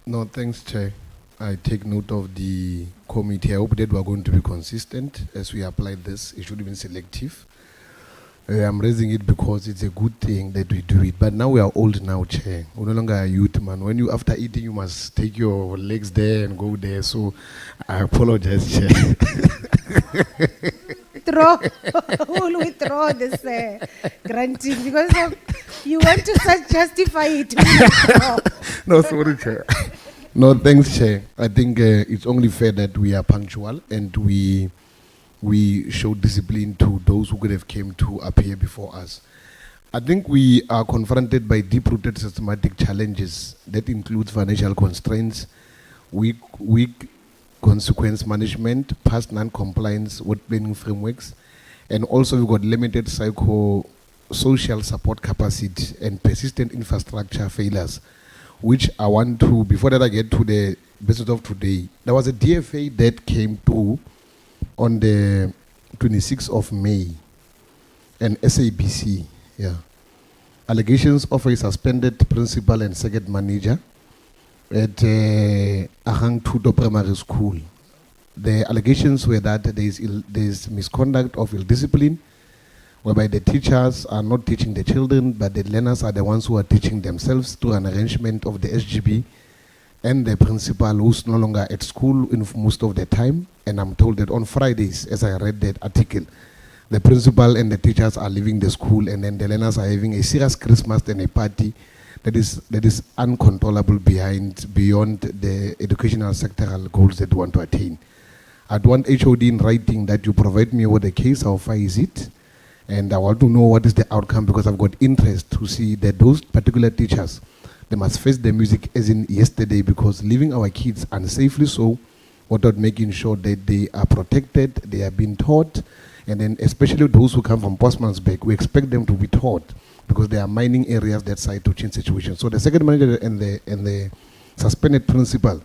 No, thanks, Chair. I take note of the committee. I hope that we are going to be consistent as we apply this. It should have been selective. I'm raising it because it's a good thing that we do it. But now we are old now, Chair. We're no longer a youth, man. When you, after eating, you must take your legs there and go there. So I apologize, Chair. We'll withdraw this granting because you want to justify it. No, sorry, Chair. No, thanks, Chair. I think it's only fair that we are punctual and we show discipline to those who could have came to appear before us. I think we are confronted by deep-rooted systematic challenges that include financial constraints, weak consequence management, past non-compliance with planning frameworks, and also we've got limited psycho-social support capacity and persistent infrastructure failures, which I want to, before that I get to the business of today, there was a DFA that came through on the 26th of May, and SABC, allegations of a suspended principal and second manager at Ahang Tuto Primary School. The allegations were that there is misconduct of ill discipline, whereby the teachers are not teaching the children, but the learners are the ones who are teaching themselves through an arrangement of the SGB and the principal who's no longer at school in most of the time. And I'm told that on Fridays, as I read that article, the principal and the teachers are leaving the school, and then the learners are having a serious Christmas and a party that is uncontrollable beyond the educational sectoral goals that we want to attain. I'd want HOD in writing that you provide me with a case, how far is it, And I want to know what is the outcome, because I've got interest to see that those particular teachers, they must face the music as in yesterday, because leaving our kids unsafely so, without making sure that they are protected, they are being taught, and then especially those who come from Postmansberg, we expect them to be taught, because there are mining areas that side to change situations. So the second manager and the suspended principal,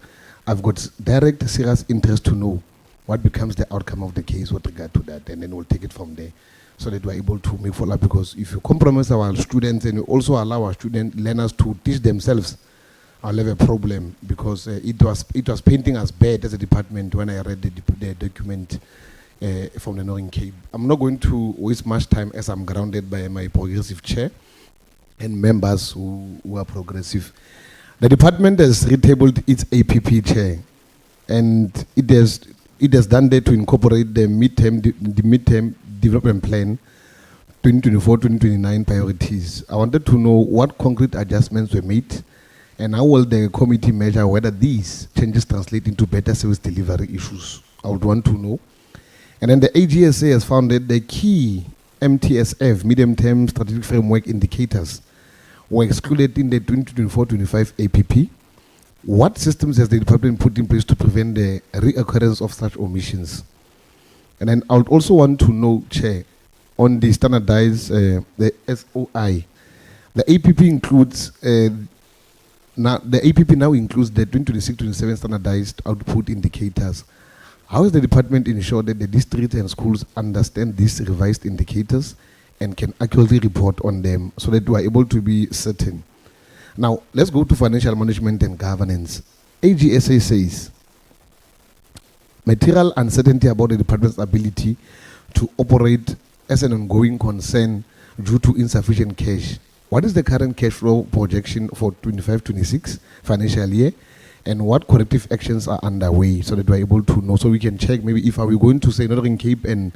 I've got direct, serious interest to know what becomes the outcome of the case with regard to that, and then we'll take it from there, so that we're able to make follow-up. Because if you compromise our students and you also allow our student learners to teach themselves, I'll have a problem, because it was painting us bad as a department when I read the document from the Northern Cape. I'm not going to waste much time, as I'm grounded by my progressive chair and members who are progressive. The department has retabled its APP chair, and it has done that to incorporate the midterm development plan 2024-2029 priorities. I wanted to know what concrete adjustments were made, and how will the committee measure whether these changes translate into better service delivery issues? I would want to know. And then the AGSA has found that the key MTSF, medium-term strategic framework indicators, were excluded in the 2024-25 APP. What systems has the department put in place to prevent the reoccurrence of such omissions? And then I would also want to know, Chair, on the standardized, the SOI, the APP includes, the APP now includes the 2026-27 standardized output indicators. How is the department ensure that the district and schools understand these revised indicators and can accurately report on them, so that we are able to be certain? Now, let's go to financial management and governance. AGSA says, material uncertainty about the department's ability to operate as an ongoing concern due to insufficient cash. What is the current cash flow projection for 25-26 financial year, and what corrective actions are underway, so that we're able to know, so we can check maybe if are we going to say Northern Cape and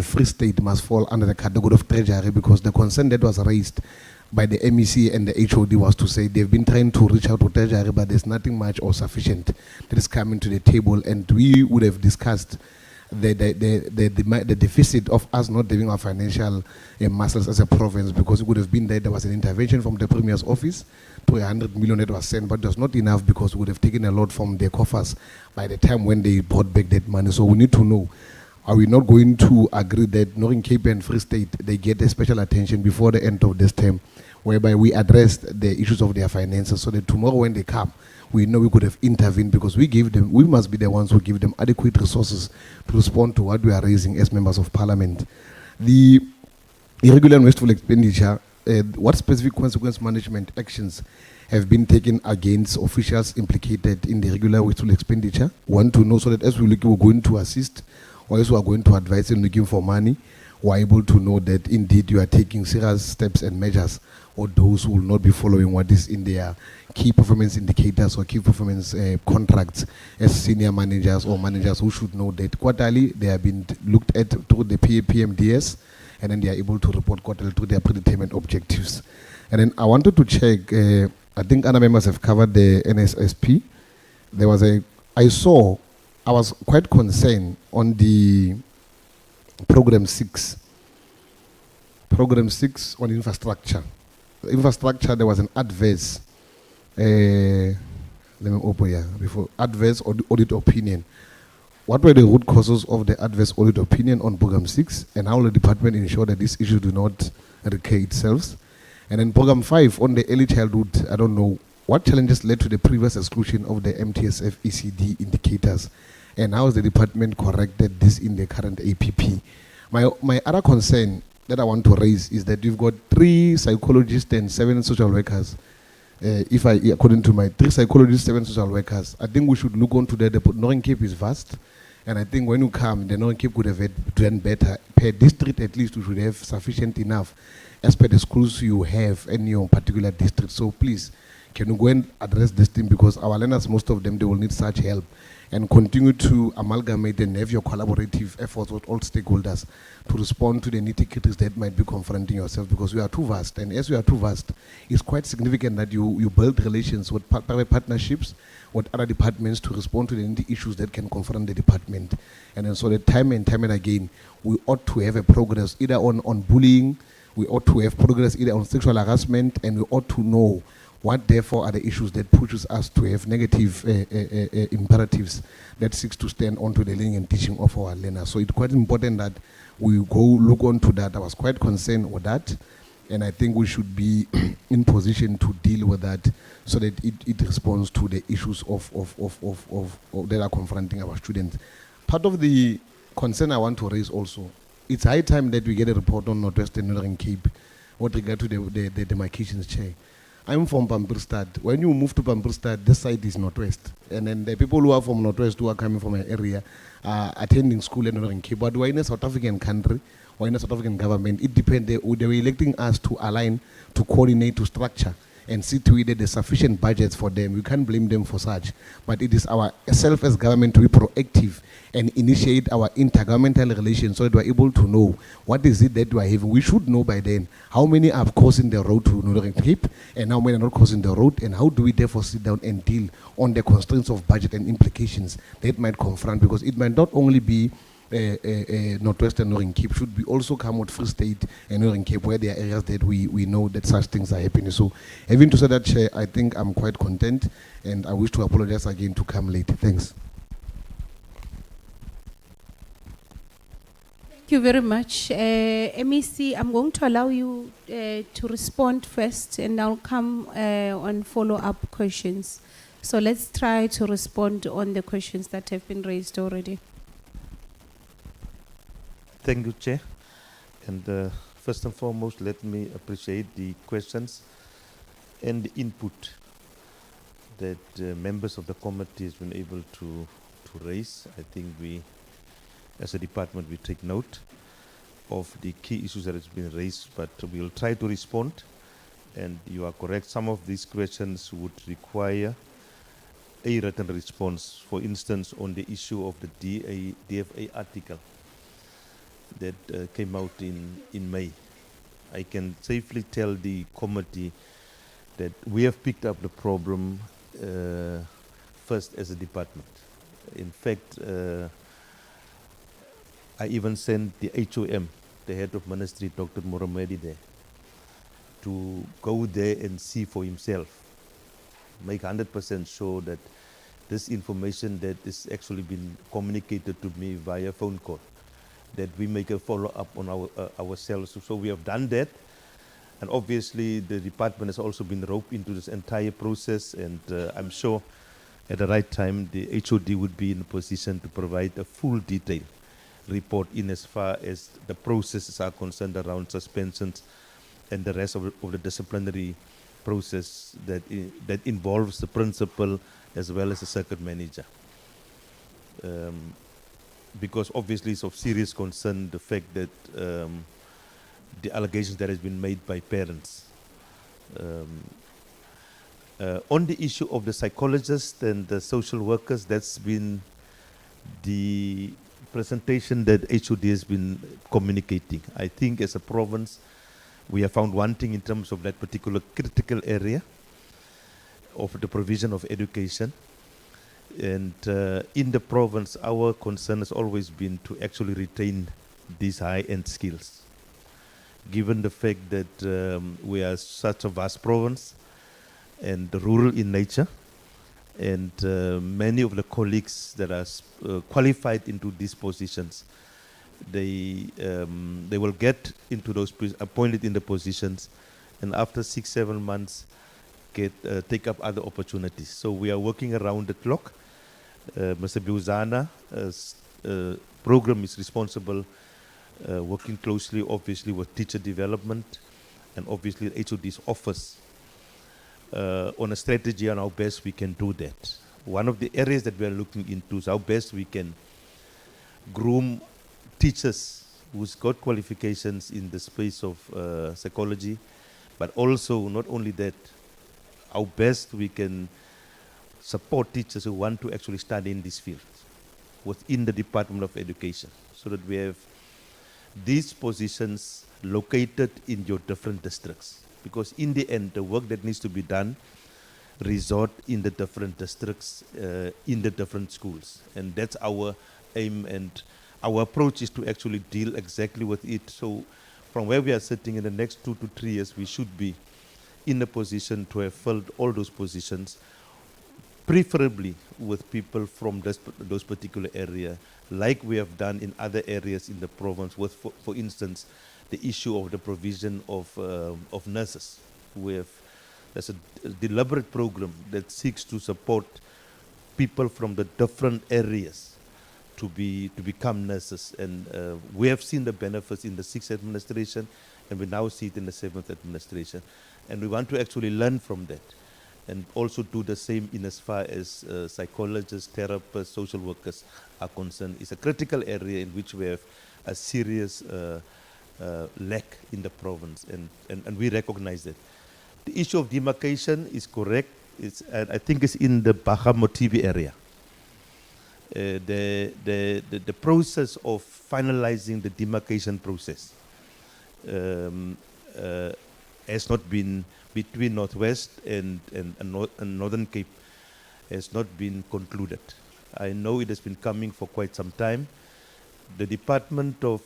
Free State must fall under the category of treasury, because the concern that was raised by the MEC and the HOD was to say they've been trying to reach out to treasury, but there's nothing much or sufficient that is coming to the table, and we would have discussed the deficit of us not having our financial muscles as a province, because it would have been there was an intervention from the Premier's office to 100 million that was sent, but it was not enough, because we would have taken a lot from their coffers by the time when they brought back that money. So we need to know, are we not going to agree that Northern Cape and Free State, they get a special attention before the end of this term, whereby we address the issues of their finances, so that tomorrow when they come, we know we could have intervened, because we must be the ones who give them adequate resources to respond to what we are raising as members of parliament. The irregular and wasteful expenditure, what specific consequence management actions have been taken against officials implicated in the irregular wasteful expenditure? Want to know, so that as we're going to assist, or as we are going to advise in looking for money, we're able to know that indeed you are taking serious steps and measures, or those who will not be following what is in their key performance indicators or key performance contracts, as senior managers or managers who should know that quarterly they have been looked at through the PMDS, and then they are able to report quarterly to their predetermined objectives. And then I wanted to check, I think other members have covered the NSSP. There was I was quite concerned on the Program 6 on infrastructure. The infrastructure, there was an adverse, let me open here, before, adverse audit opinion. What were the root causes of the adverse audit opinion on Program 6, and how will the department ensure that this issue do not recur itself? And then Program 5 on the early childhood, I don't know, what challenges led to the previous exclusion of the MTSF ECD indicators, and how has the department corrected this in the current APP? My other concern that I want to raise is that we've got 3 psychologists and 7 social workers. According to my 3 psychologists, 7 social workers, I think we should look onto that. The Northern Cape is vast, and I think when you come, the Northern Cape could have done better. Per district, at least, we should have sufficient enough as per the schools you have in your particular district. So please, can you go and address this thing, because our learners, most of them, they will need such help, and continue to amalgamate and have your collaborative efforts with all stakeholders to respond to the nitty-gritties that might be confronting yourself, because we are too vast. And as we are too vast, it's quite significant that you build relations with private partnerships with other departments to respond to the nitty issues that can confront the department. And then so that time and again, we ought to have a progress either on bullying, we ought to have progress either on sexual harassment, and we ought to know what therefore are the issues that pushes us to have negative imperatives that seeks to stand onto the learning and teaching of our learners. So it's quite important that we go look onto that. I was quite concerned with that, and I think we should be in position to deal with that so that it responds to the issues of that are confronting our students. Part of the concern I want to raise also, it's high time that we get a report on Northwestern Northern Cape with regard to the demarcations chair. I'm from Pampierstad. When you move to Pampierstad, this side is Northwest. And then the people who are from Northwest, who are coming from an area, attending school in Northern Cape. But we're in a South African country, we're in a South African government. It depends. They were electing us to align, to coordinate, to structure, and see to it that there's sufficient budgets for them. We can't blame them for such. But it is ourselves as government to be proactive and initiate our intergovernmental relations so that we're able to know what is it that we are having. We should know by then how many are crossing the road to Northern Cape and how many are not crossing the road, and how do we therefore sit down and deal on the constraints of budget and implications that might confront, because it might not only be Northwestern Northern Cape, should be also come with Free State and Northern Cape, where there are areas that we know that such things are happening. So having to say that, Chair, I think I'm quite content, and I wish to apologize again to come late. Thanks. Thank you very much. MEC, I'm going to allow you to respond first, and I'll come on follow-up questions. So let's try to respond on the questions that have been raised already. Thank you, Chair. And first and foremost, let me appreciate the questions and the input that members of the committee has been able to raise. I think we, as a department, we take note of the key issues that has been raised, but we'll try to respond. And you are correct, some of these questions would require a written response. For instance, on the issue of the DFA article that came out in May. I can safely tell the committee that we have picked up the problem first as a department. In fact, I even sent the HOM, the head of ministry, Dr. Moromedi, there to go there and see for himself, make 100% sure that this information that is actually been communicated to me via phone call, that we make a follow-up on ourselves. So we have done that, and obviously the department has also been roped into this entire process, and I'm sure at the right time the HOD would be in a position to provide a full detail report in as far as the processes are concerned around suspensions and the rest of the disciplinary process that involves the principal as well as the circuit manager. Because obviously it's of serious concern the fact that the allegations that has been made by parents. On the issue of the psychologists and the social workers, that's been the presentation that HOD has been communicating. I think as a province, we have found one thing in terms of that particular critical area of the provision of education. And in the province, our concern has always been to actually retain these high-end skills. Given the fact that we are such a vast province and rural in nature, and many of the colleagues that are qualified into these positions, they will get into those appointed in the positions, and after 6-7 months, take up other opportunities. So we are working around the clock. Mr. Buzana's program is responsible, working closely, obviously, with teacher development, and obviously the HOD's office on a strategy on how best we can do that. One of the areas that we are looking into is how best we can groom teachers who's got qualifications in the space of psychology, but also not only that, how best we can support teachers who want to actually study in this field within the Department of Education, so that we have these positions located in your different districts. Because in the end, the work that needs to be done resort in the different districts, in the different schools. And that's our aim, and our approach is to actually deal exactly with it. So from where we are sitting in the next 2 to 3 years, we should be in a position to have filled all those positions, preferably with people from those particular area, like we have done in other areas in the province, with, for instance, the issue of the provision of nurses. There's a deliberate program that seeks to support people from the different areas to become nurses, and we have seen the benefits in the 6th administration, and we now see it in the 7th administration, and we want to actually learn from that, and also do the same in as far as psychologists, therapists, social workers are concerned. It's a critical area in which we have a serious lack in the province, and we recognize that. The issue of demarcation is correct. I think it's in the Baha-Motibi area. The process of finalizing the demarcation process has not been, between Northwest and Northern Cape, has not been concluded. I know it has been coming for quite some time. The Department of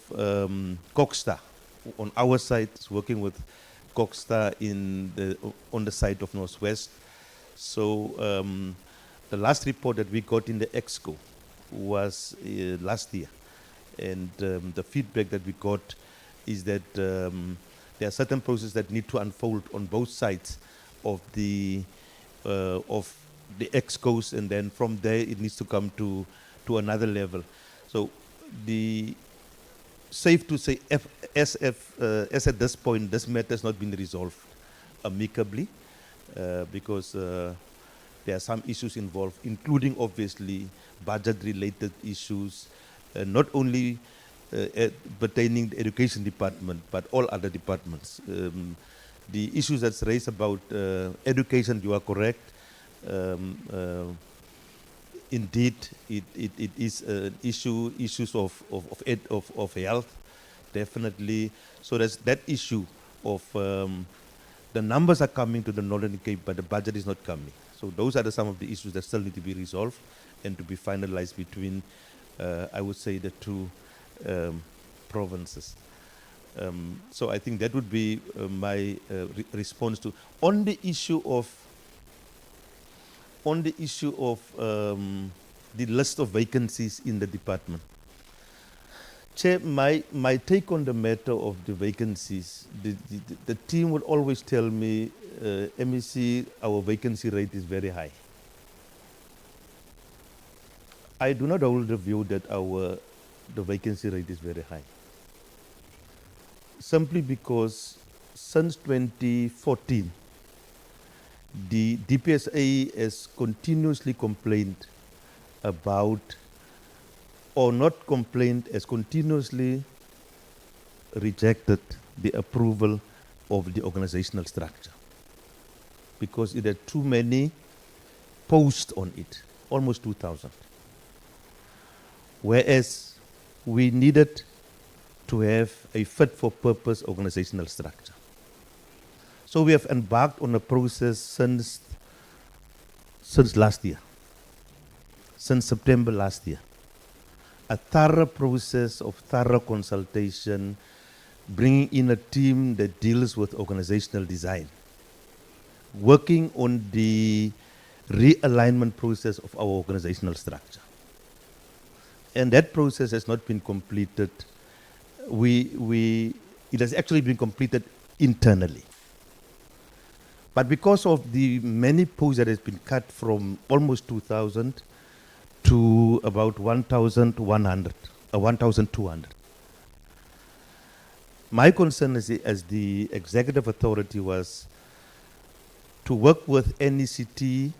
COGSTA on our side is working with COGSTA on the side of Northwest. So the last report that we got in the EXCO was last year, and the feedback that we got is that there are certain processes that need to unfold on both sides of the EXCOs, and then from there it needs to come to another level. So safe to say, as at this point, this matter has not been resolved amicably, because there are some issues involved, including obviously budget-related issues, not only pertaining the education department, but all other departments. The issues that's raised about education, you are correct. Indeed, it is an issues of health, definitely. So there's that issue of the numbers are coming to the Northern Cape, but the budget is not coming. So those are some of the issues that still need to be resolved and to be finalized between, I would say, the two provinces. So I think that would be my response to on the issue of the list of vacancies in the department. Chair, my take on the matter of the vacancies, the team would always tell me, MEC, our vacancy rate is very high. I do not hold the view that the vacancy rate is very high. Simply because since 2014, the DPSA has continuously complained about, or not complained, has continuously rejected the approval of the organizational structure, because it had too many posts on it, almost 2,000. Whereas we needed to have a fit-for-purpose organizational structure. So we have embarked on a process since last year, since September last year. A thorough process of thorough consultation, bringing in a team that deals with organizational design, working on the realignment process of our organizational structure. And that process has not been completed. It has actually been completed internally. But because of the many posts that has been cut from almost 2,000 to about 1,100, 1,200. My concern as the executive authority was to work with NECT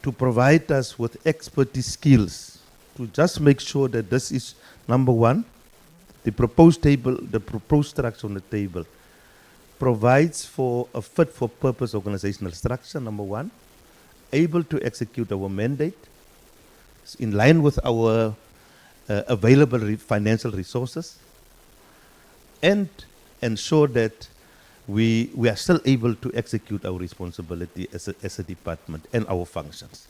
to provide us with expertise skills to just make sure that this is, number one, the proposed table, the proposed structure on the table provides for a fit-for-purpose organizational structure, number one, able to execute our mandate in line with our available financial resources, and ensure that we are still able to execute our responsibility as a department and our functions.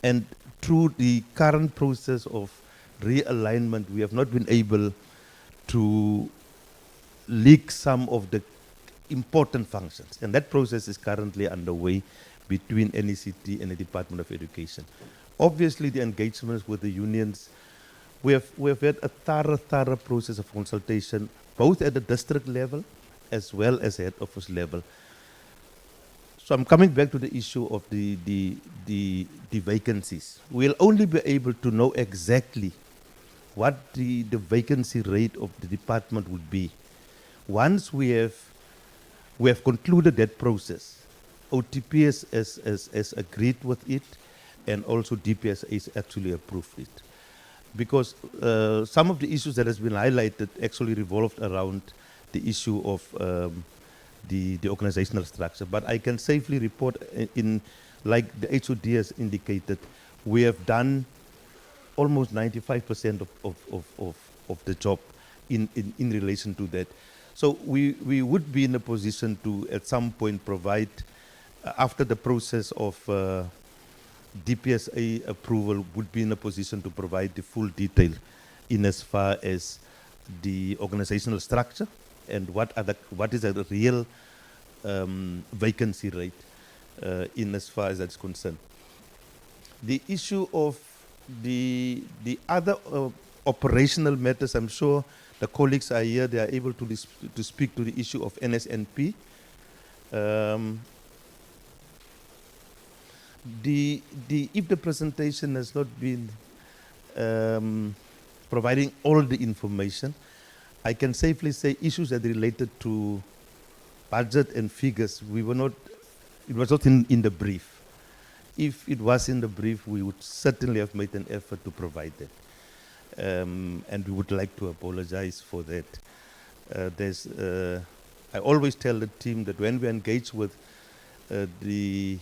And through the current process of realignment, we have not been able to leak some of the important functions. And that process is currently underway between NECT and the Department of Education. Obviously, the engagements with the unions, we have had a thorough process of consultation, both at the district level as well as head office level. So I'm coming back to the issue of the vacancies. We'll only be able to know exactly what the vacancy rate of the department would be once we have concluded that process. OTPS has agreed with it, and also DPS has actually approved it. Because some of the issues that has been highlighted actually revolved around the issue of the organizational structure. But I can safely report like the HOD has indicated, we have done almost 95% of the job in relation to that. So we would be in a position to, at some point, provide, after the process of DPSA approval, would be in a position to provide the full detail in as far as the organizational structure and what is a real vacancy rate in as far as that's concerned. The issue of the other operational matters, I'm sure the colleagues are here, they are able to speak to the issue of NSNP. If the presentation has not been providing all the information, I can safely say issues that related to budget and figures, it was not in the brief. If it was in the brief, we would certainly have made an effort to provide that. And we would like to apologize for that. I always tell the team that when we engage with the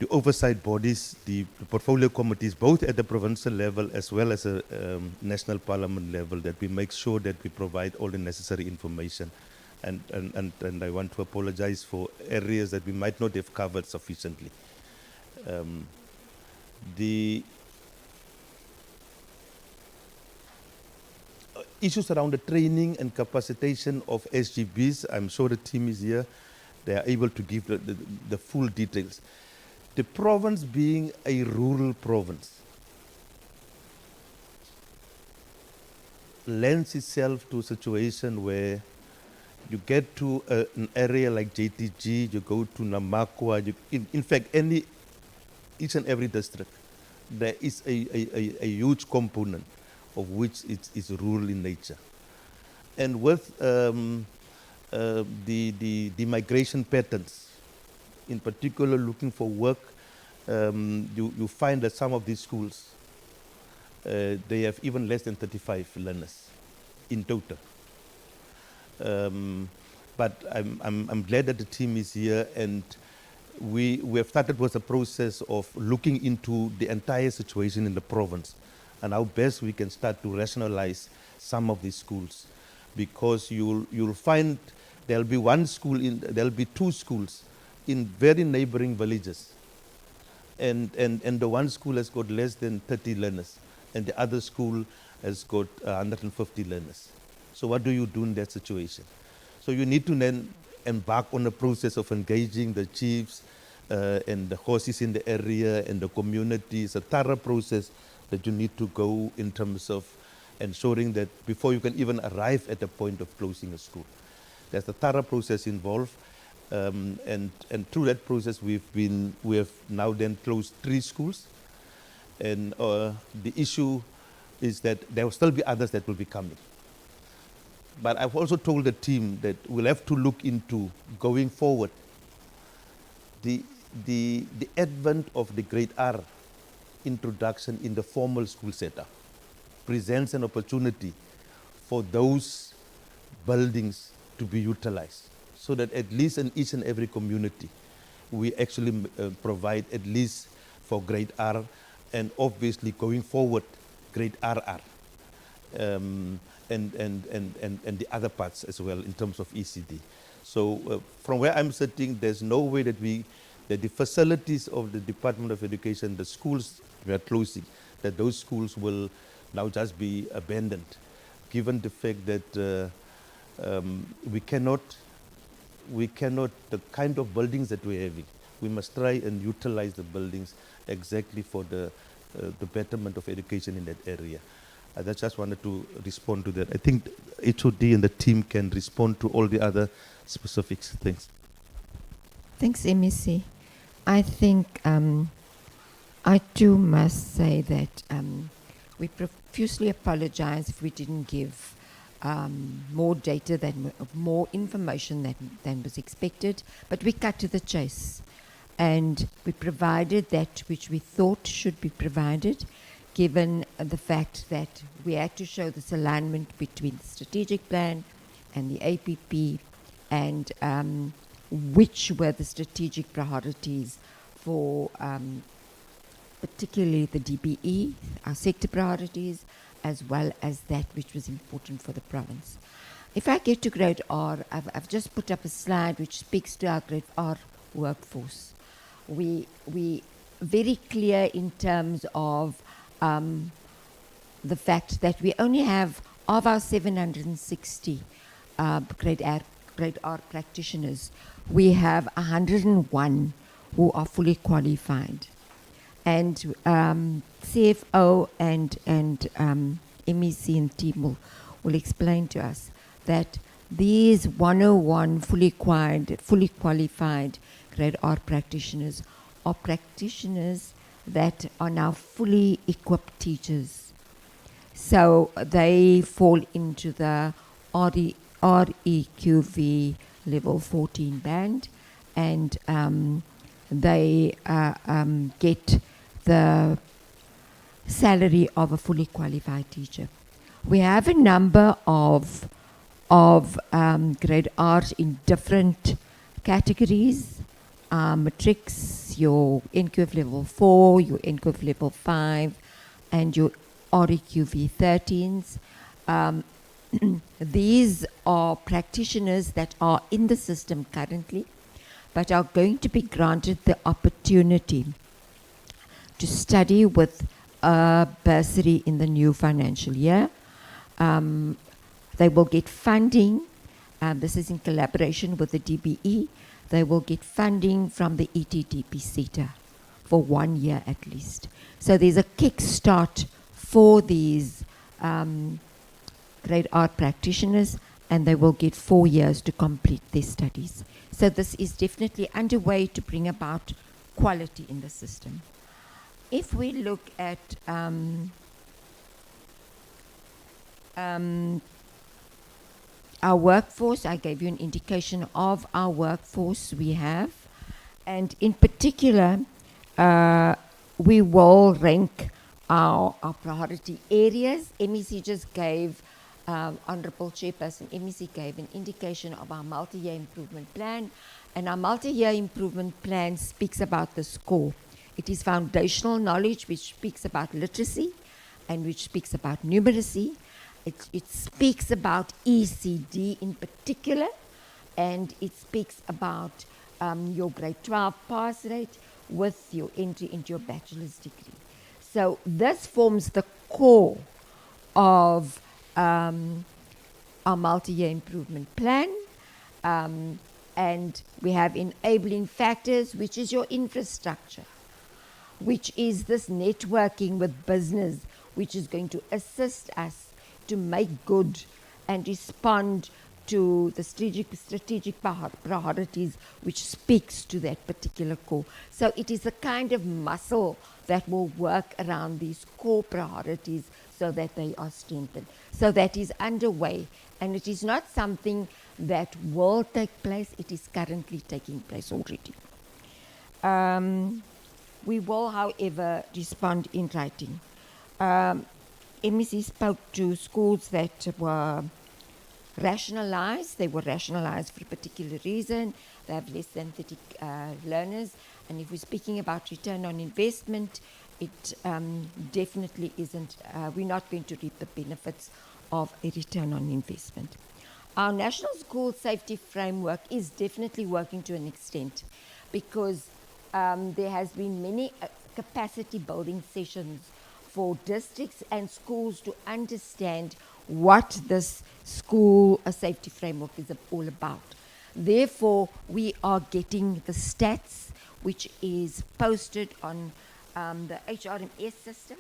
oversight bodies, the portfolio committees, both at the provincial level as well as a national parliament level, that we make sure that we provide all the necessary information. And I want to apologize for areas that we might not have covered sufficiently. The issues around the training and capacitation of SGBs, I'm sure the team is here. They are able to give the full details. The province being a rural province lends itself to a situation where you get to an area like JTG, you go to Namakwa, in fact, each and every district, there is a huge component of which is rural in nature. And with the migration patterns, in particular looking for work, you find that some of these schools, they have even less than 35 learners in total. But I'm glad that the team is here, and we have started with a process of looking into the entire situation in the province and how best we can start to rationalize some of these schools, because you'll find there'll be two schools in very neighboring villages, and the one school has got less than 30 learners, and the other school has got 150 learners. So what do you do in that situation? So you need to then embark on a process of engaging the chiefs and the horses in the area and the community. It's a thorough process that you need to go in terms of ensuring that before you can even arrive at the point of closing a school. There's a thorough process involved, and through that process we have now then closed 3 schools, and the issue is that there will still be others that will be coming. But I've also told the team that we'll have to look into, going forward, the advent of the grade R introduction in the formal school setup presents an opportunity for those buildings to be utilized. so that at least in each and every community, we actually provide at least for grade R, and obviously going forward, grade RR, and the other parts as well in terms of ECD. So from where I'm sitting, there's no way that the facilities of the Department of Education, the schools we are closing, that those schools will now just be abandoned, given the fact that we cannot, the kind of buildings that we're having, we must try and utilize the buildings exactly for the betterment of education in that area. I just wanted to respond to that. I think HOD and the team can respond to all the other specifics. Thanks. Thanks, MEC. I think I too must say that we profusely apologize if we didn't give more data more information than was expected, but we cut to the chase. And we provided that which we thought should be provided, given the fact that we had to show this alignment between the strategic plan and the APP, and which were the strategic priorities for particularly the DBE, our sector priorities, as well as that which was important for the province. If I get to grade R, I've just put up a slide which speaks to our grade R workforce. We very clear in terms of the fact that we only have, of our 760 grade R practitioners, we have 101 who are fully qualified. And CFO and MEC and team will explain to us that these 101 fully qualified grade R practitioners are practitioners that are now fully equipped teachers. So they fall into the REQV level 14 band, and they get the salary of a fully qualified teacher. We have a number of grade R's in different categories. Matrics, your NQF level 4, your NQF level 5, and your REQV 13s. These are practitioners that are in the system currently, but are going to be granted the opportunity to study with a bursary in the new financial year. They will get funding. This is in collaboration with the DBE. They will get funding from the ETDP SETA for 1 year at least. So there's a kickstart for these grade R practitioners, and they will get 4 years to complete their studies. So this is definitely underway to bring about quality in the system. If we look at our workforce, I gave you an indication of our workforce we have. And in particular, we will rank our priority areas. MEC just gave, Honorable Chairperson, MEC gave an indication of our multi-year improvement plan. And our multi-year improvement plan speaks about the score. It is foundational knowledge, which speaks about literacy and which speaks about numeracy. It speaks about ECD in particular, and it speaks about your grade 12 pass rate with your entry into your bachelor's degree. So this forms the core of our multi-year improvement plan. And we have enabling factors, which is your infrastructure, which is this networking with business, which is going to assist us to make good and respond to the strategic priorities, which speaks to that particular core. So it is a kind of muscle that will work around these core priorities so that they are strengthened. So that is underway, and it is not something that will take place, it is currently taking place already. We will, however, respond in writing. MEC spoke to schools that were rationalized. They were rationalized for a particular reason. They have less than 30 learners. And if we're speaking about return on investment, it definitely isn't, we're not going to reap the benefits of a return on investment. Our National School Safety Framework is definitely working to an extent, because there has been many capacity building sessions for districts and schools to understand what this school safety framework is all about. Therefore, we are getting the stats, which is posted on the HRMS system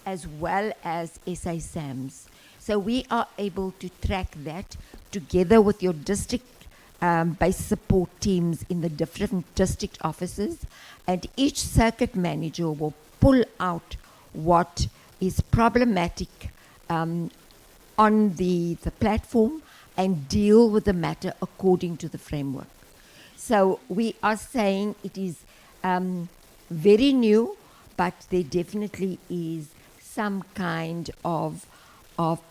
as well as SA SAMS. So we are able to track that together with your district based support teams in the different district offices, and each circuit manager will pull out what is problematic on the platform and deal with the matter according to the framework. So we are saying it is very new, but there definitely is some kind of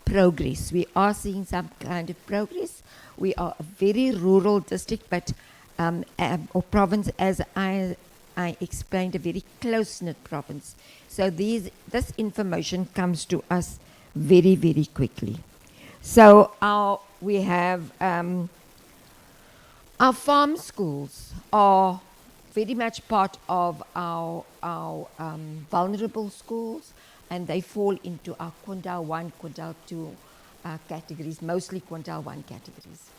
progress. We are seeing some kind of progress. We are a very rural district, but or province, as I explained, a very close-knit province. So this information comes to us very, very quickly. So we have our farm schools are very much part of our vulnerable schools, and they fall into our quintile 1, quintile 2 categories, mostly quintile 1 categories.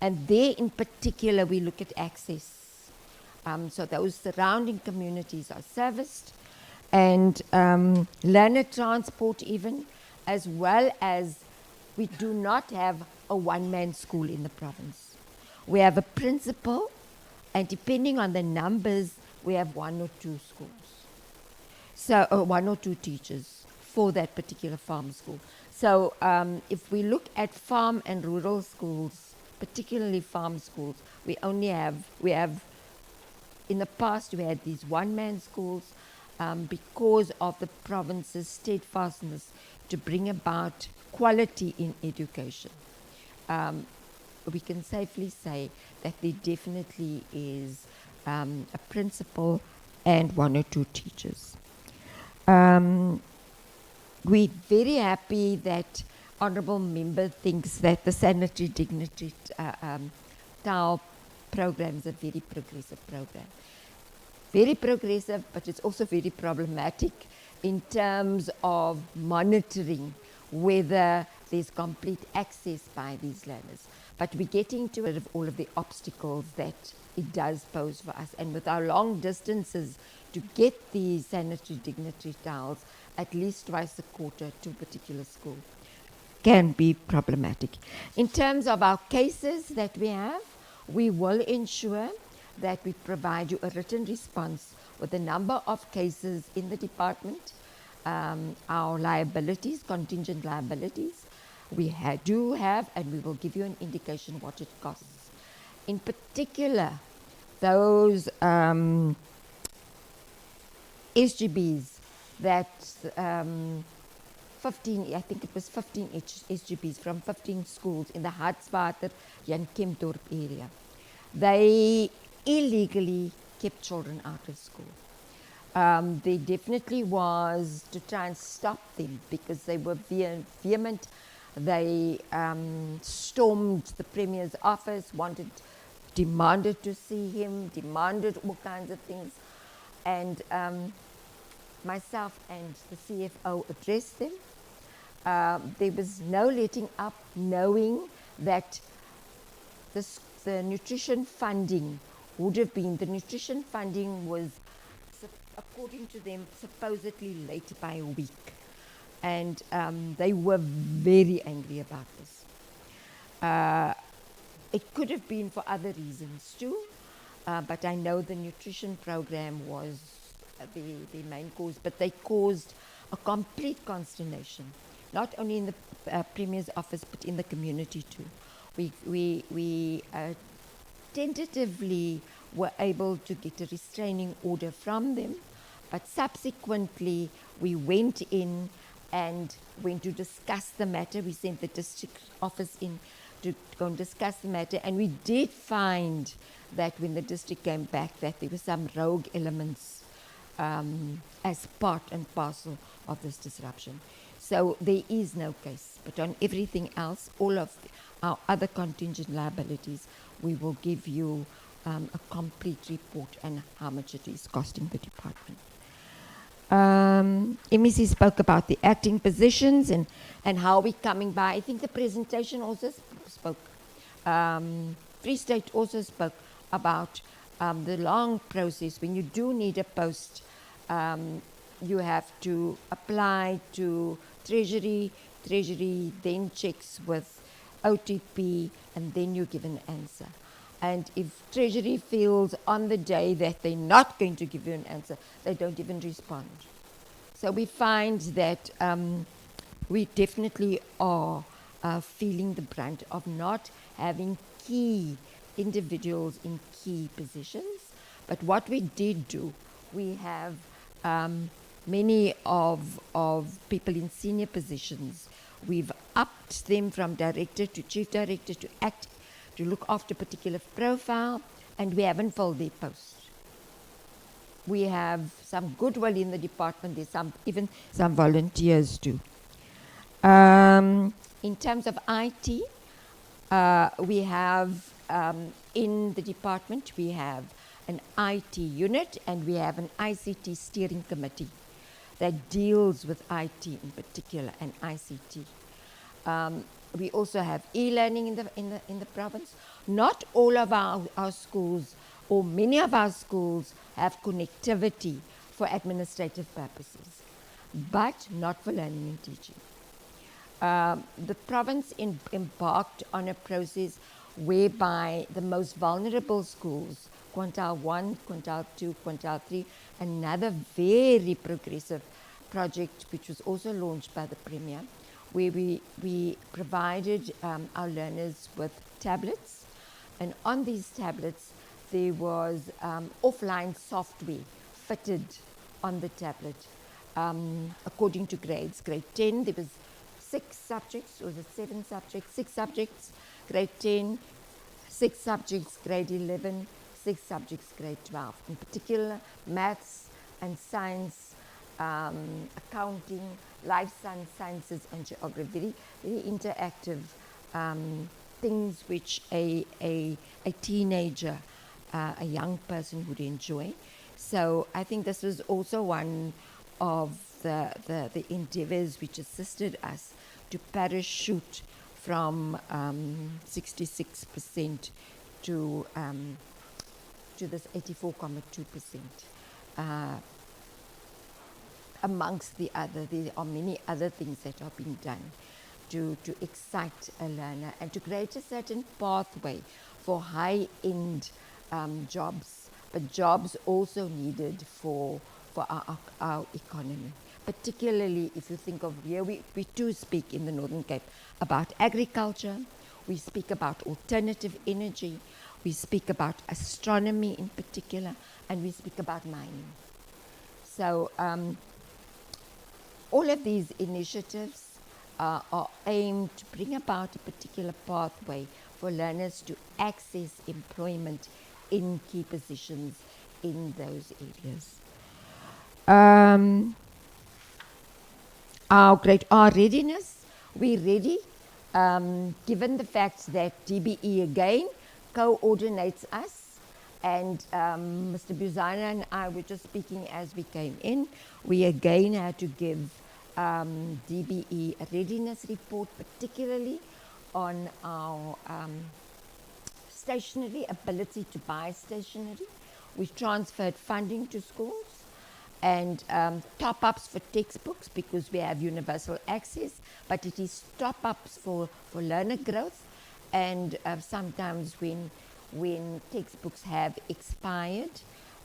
And there in particular, we look at access. So those surrounding communities are serviced, and learner transport even, as well as we do not have a one-man school in the province. We have a principal, and depending on the numbers, we have 1 or 2 schools. So 1 or 2 teachers for that particular farm school. So if we look at farm and rural schools, particularly farm schools, we have, in the past we had these one-man schools because of the province's steadfastness to bring about quality in education. We can safely say that there definitely is a principal and 1 or 2 teachers. We're very happy that Honourable Member thinks that the sanitary dignity towel program is a very progressive program. Very progressive, but it's also very problematic in terms of monitoring whether there's complete access by these learners. But we're getting to rid of all of the obstacles that it does pose for us. And with our long distances to get the sanitary dignity towels at least twice a quarter to a particular school can be problematic. In terms of our cases that we have, we will ensure that we provide you a written response with the number of cases in the department, our liabilities, contingent liabilities. We do have, and we will give you an indication what it costs. In particular, those SGBs that 15, I think it was 15 SGBs from 15 schools in the Hartswater, Jan Kempdorp area. They illegally kept children out of school. There definitely was to try and stop them because they were vehement. They stormed the Premier's office, demanded to see him, demanded all kinds of things. And myself and the CFO addressed them. There was no letting up, knowing that the nutrition funding would have been, the nutrition funding was, according to them, supposedly late by a week. And they were very angry about this. It could have been for other reasons too, but I know the nutrition program was the main cause, but they caused a complete consternation, not only in the Premier's office, but in the community too. We tentatively were able to get a restraining order from them, but subsequently we went in and went to discuss the matter. We sent the district office in to go and discuss the matter. And we did find that when the district came back that there were some rogue elements as part and parcel of this disruption. So there is no case, but on everything else, all of our other contingent liabilities, we will give you a complete report and how much it is costing the department. MEC spoke about the acting positions and how we're coming by. I think the presentation also spoke. Free State also spoke about the long process. When you do need a post, you have to apply to Treasury. Treasury then checks with OTP, and then you give an answer. And if Treasury feels on the day that they're not going to give you an answer, they don't even respond. So we find that we definitely are feeling the brunt of not having key individuals in key positions. But what we did do, we have many of people in senior positions. We've upped them from director to chief director to act, to look after a particular profile, and we haven't filled their posts. We have some goodwill in the department. There's even some volunteers too. In terms of IT, we have in the department, we have an IT unit and we have an ICT steering committee that deals with IT in particular and ICT. We also have e-learning in the province. Not all of our schools, or many of our schools, have connectivity for administrative purposes, but not for learning and teaching. The province embarked on a process whereby the most vulnerable schools, quintile 1, quintile 2, quintile 3, another very progressive project which was also launched by the Premier, where we provided our learners with tablets, and on these tablets there was offline software fitted on the tablet according to grades. Grade 10 there was 6 subjects, or was it 7 subjects? 6 subjects. Grade 10, 6 subjects. Grade 11, 6 subjects. Grade 12. In particular, maths and science, accounting, life sciences and geography, very interactive things which a teenager, a young person would enjoy. So I think this was also one of the endeavors which assisted us to parachute from 66% to this 84.2%. Amongst the other, there are many other things that are being done to excite a learner and to create a certain pathway for high-end jobs, but jobs also needed for our economy. Particularly if you think of here, we do speak in the Northern Cape about agriculture, we speak about alternative energy, we speak about astronomy in particular, and we speak about mining. So all of these initiatives are aimed to bring about a particular pathway for learners to access employment in key positions in those areas. Our grade R readiness, we're ready, given the fact that DBE again coordinates us, and Mr. Buzana and I were just speaking as we came in. We again had to give DBE a readiness report, particularly on our stationery, ability to buy stationery. We transferred funding to schools and top-ups for textbooks because we have universal access, but it is top-ups for learner growth, and sometimes when textbooks have expired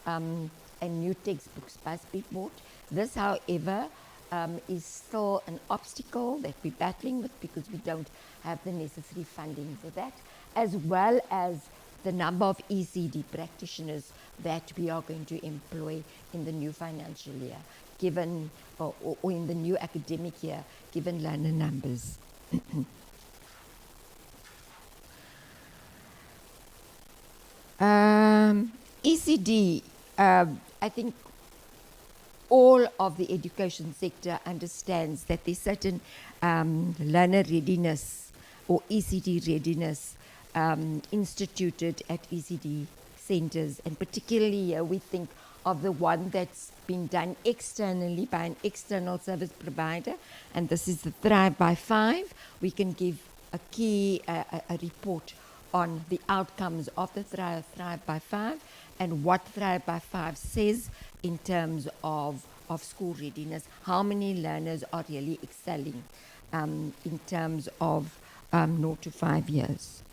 and new textbooks must be bought. This, however, is still an obstacle that we're battling with because we don't have the necessary funding for that, as well as the number of ECD practitioners that we are going to employ in the new financial year, given, or in the new academic year, given learner numbers. ECD, I think all of the education sector understands that there's certain learner readiness or ECD readiness instituted at ECD centers, and particularly we think of the one that's been done externally by an external service provider, and this is the Thrive by 5. We can give a key a report on the outcomes of the Thrive by 5 and what Thrive by 5 says in terms of school readiness, how many learners are really excelling in terms of 0 to 5 years.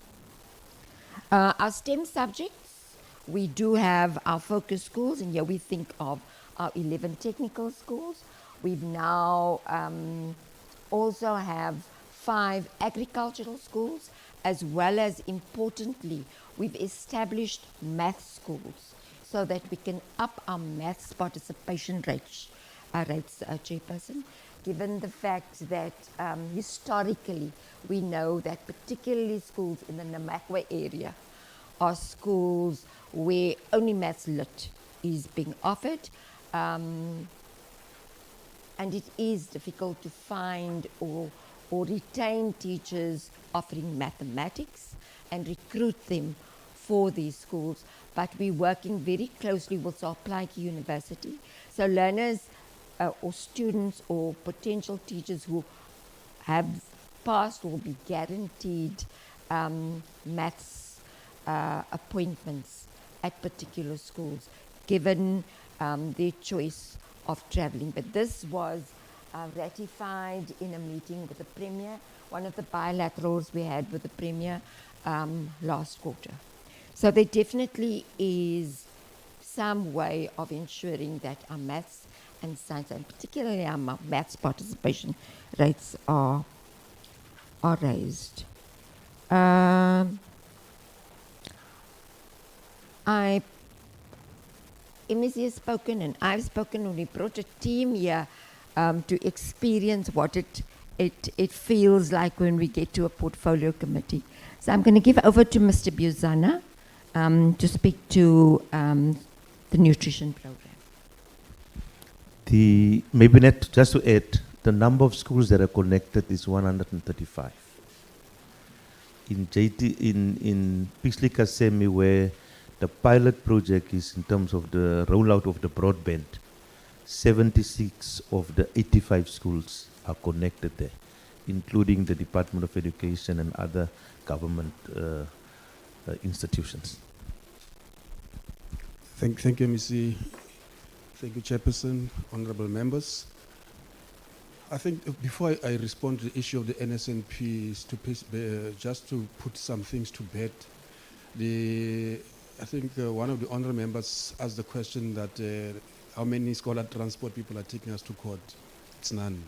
Our STEM subjects, we do have our focus schools, and here we think of our 11 technical schools. We've now also have 5 agricultural schools, as well as, importantly, we've established math schools so that we can up our maths participation rates, Chairperson, given the fact that historically we know that particularly schools in the Namakwa area are schools where only maths lit is being offered, and it is difficult to find or retain teachers offering mathematics and recruit them for these schools. But we're working very closely with Sarplaiki University. So learners or students or potential teachers who have passed will be guaranteed maths appointments at particular schools, given their choice of traveling. But this was ratified in a meeting with the Premier, one of the bilaterals we had with the Premier last quarter. So there definitely is some way of ensuring that our maths and science, and particularly our maths participation rates are raised. MEC has spoken and I've spoken, and we brought a team here to experience what it feels like when we get to a portfolio committee. So I'm going to give over to Mr. Buzana to speak to the nutrition program. Maybe net just to add, the number of schools that are connected is 135. In Pixley Kasemi, where the pilot project is in terms of the rollout of the broadband, 76 of the 85 schools are connected there, including the Department of Education and other government institutions. Thank you, MEC. Thank you, Chairperson, honorable members. I think before I respond to the issue of the NSNP, is to just to put some things to bed. I think one of the honorable members asked the question that how many scholar transport people are taking us to court. It's none.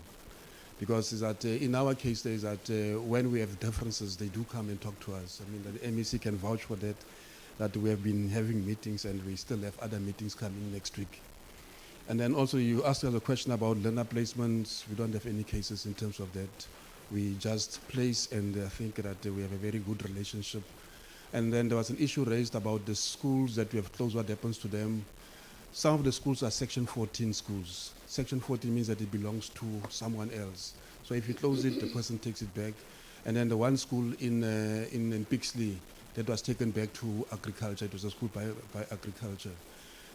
Because is that in our case, there is that when we have differences, they do come and talk to us. I mean, the MEC can vouch for that we have been having meetings and we still have other meetings coming next week. And then also you asked us a question about learner placements. We don't have any cases in terms of that. We just place, and I think that we have a very good relationship. And then there was an issue raised about the schools that we have closed, what happens to them. Some of the schools are Section 14 schools. Section 14 means that it belongs to someone else. So if you close it, the person takes it back. And then the one school in Pixley that was taken back to agriculture, it was a school by agriculture.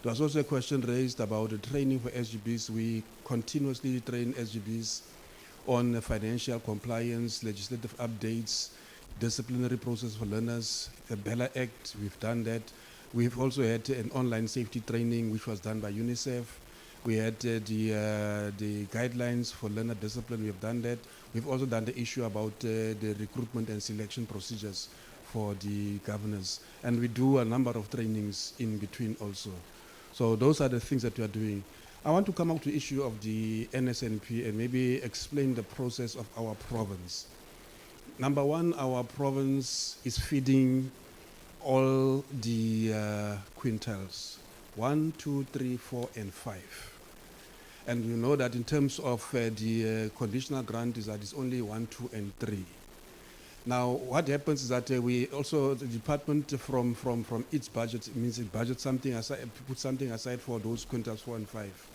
There was also a question raised about the training for SGBs. We continuously train SGBs on financial compliance, legislative updates, disciplinary process for learners, the Bella Act, we've done that. We've also had an online safety training which was done by UNICEF. We had the guidelines for learner discipline, we have done that. We've also done the issue about the recruitment and selection procedures for the governors. And we do a number of trainings in between also. So those are the things that we are doing. I want to come up to the issue of the NSNP and maybe explain the process of our province. Number one, our province is feeding all the quintiles, 1, 2, 3, 4, and 5. And you know that in terms of the conditional grant is that it's only 1, 2, and 3. Now, what happens is that we also, the department from its budget, it means it budgets something aside, put something aside for those quintals 4 and 5.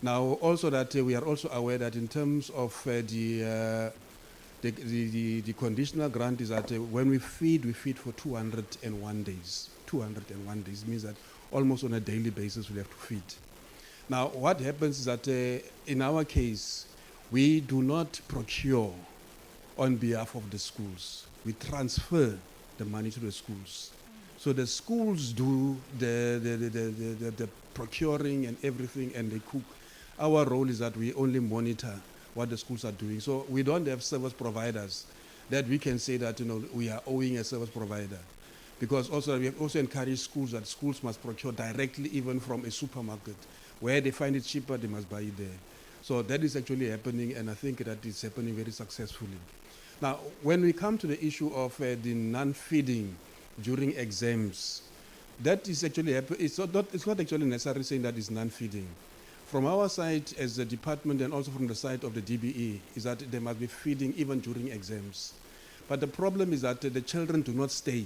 Now, also that we are also aware that in terms of the conditional grant is that when we feed for 201 days. 201 days means that almost on a daily basis we have to feed. Now, what happens is that in our case, we do not procure on behalf of the schools. We transfer the money to the schools. So the schools do the procuring and everything, and they cook. Our role is that we only monitor what the schools are doing. So we don't have service providers that we can say that, you know, we are owing a service provider. Because also we have also encouraged schools that schools must procure directly even from a supermarket. Where they find it cheaper, they must buy it there. So that is actually happening, and I think that is happening very successfully. Now, when we come to the issue of the non-feeding during exams, that is actually, it's not actually necessarily saying that it's non-feeding. From our side as a department and also from the side of the DBE is that they must be feeding even during exams. But the problem is that the children do not stay.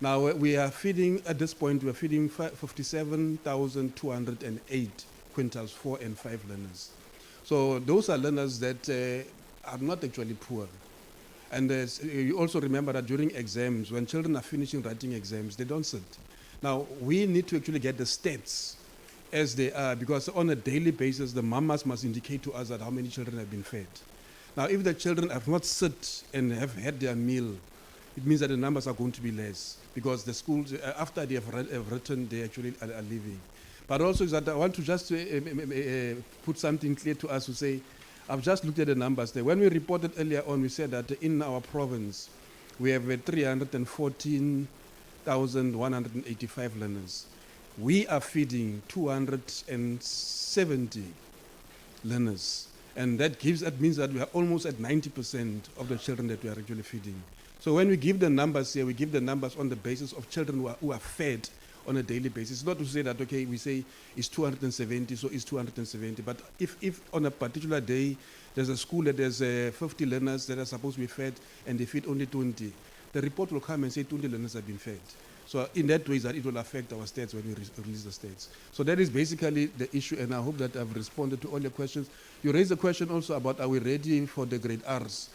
Now we are feeding, at this point we are feeding 57,208 quintals 4 and 5 learners. So those are learners that are not actually poor. And you also remember that during exams, when children are finishing writing exams, they don't sit. Now we need to actually get the stats as they are, because on a daily basis, the mamas must indicate to us that how many children have been fed. Now, if the children have not sit and have had their meal, it means that the numbers are going to be less, because the schools, after they have written, they actually are leaving. But also is that I want to just put something clear to us to say, I've just looked at the numbers there. When we reported earlier on, we said that in our province, we have 314,185 learners. We are feeding 270 learners. And that means that we are almost at 90% of the children that we are actually feeding. So when we give the numbers here, we give the numbers on the basis of children who are fed on a daily basis. It's not to say that, okay, we say it's 270, so it's 270. But if on a particular day, there's a school that there's 50 learners that are supposed to be fed and they feed only 20, the report will come and say 20 learners have been fed. So in that way, that it will affect our stats when we release the stats. So that is basically the issue, and I hope that I've responded to all your questions. You raised a question also about, are we ready for the grade Rs?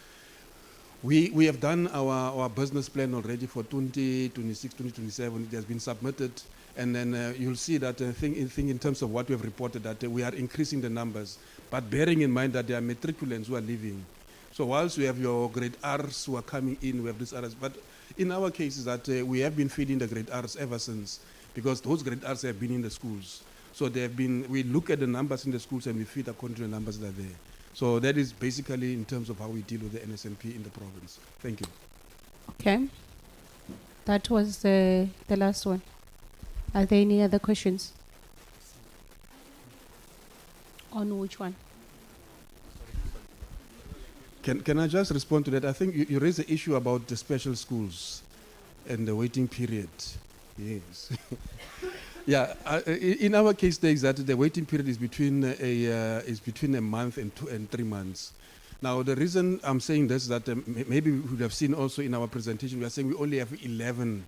We have done our business plan already for 2026, 2027. It has been submitted, and then you'll see that in terms of what we have reported, that we are increasing the numbers, but bearing in mind that there are matriculants who are leaving. So whilst we have your grade Rs who are coming in, we have these others, but in our case is that we have been feeding the grade Rs ever since, because those grade Rs have been in the schools. So they have been, we look at the numbers in the schools and we feed according to the numbers that are there. So that is basically in terms of how we deal with the NSNP in the province. Thank you. Okay. That was the last one. Are there any other questions? On which one? Can I just respond to that? I think you raised the issue about the special schools and the waiting period. Yes. Yeah, in our case, there is that the waiting period is between a month and 3 months. Now, the reason I'm saying this is that maybe we would have seen also in our presentation, we are saying we only have 11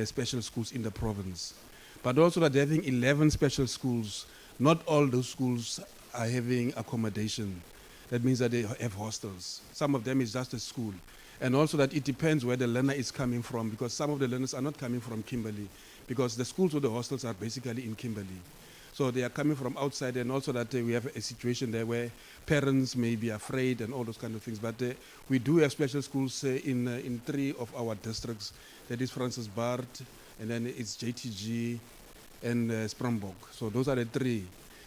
special schools in the province. But also that having 11 special schools, not all those schools are having accommodation. That means that they have hostels. Some of them is just a school. And also that it depends where the learner is coming from, because some of the learners are not coming from Kimberley, because the schools or the hostels are basically in Kimberley. So they are coming from outside, and also that we have a situation there where parents may be afraid and all those kind of things. But we do have special schools in 3 of our districts. That is Francis Bard, and then it's JTG and Springbok. So those are the 3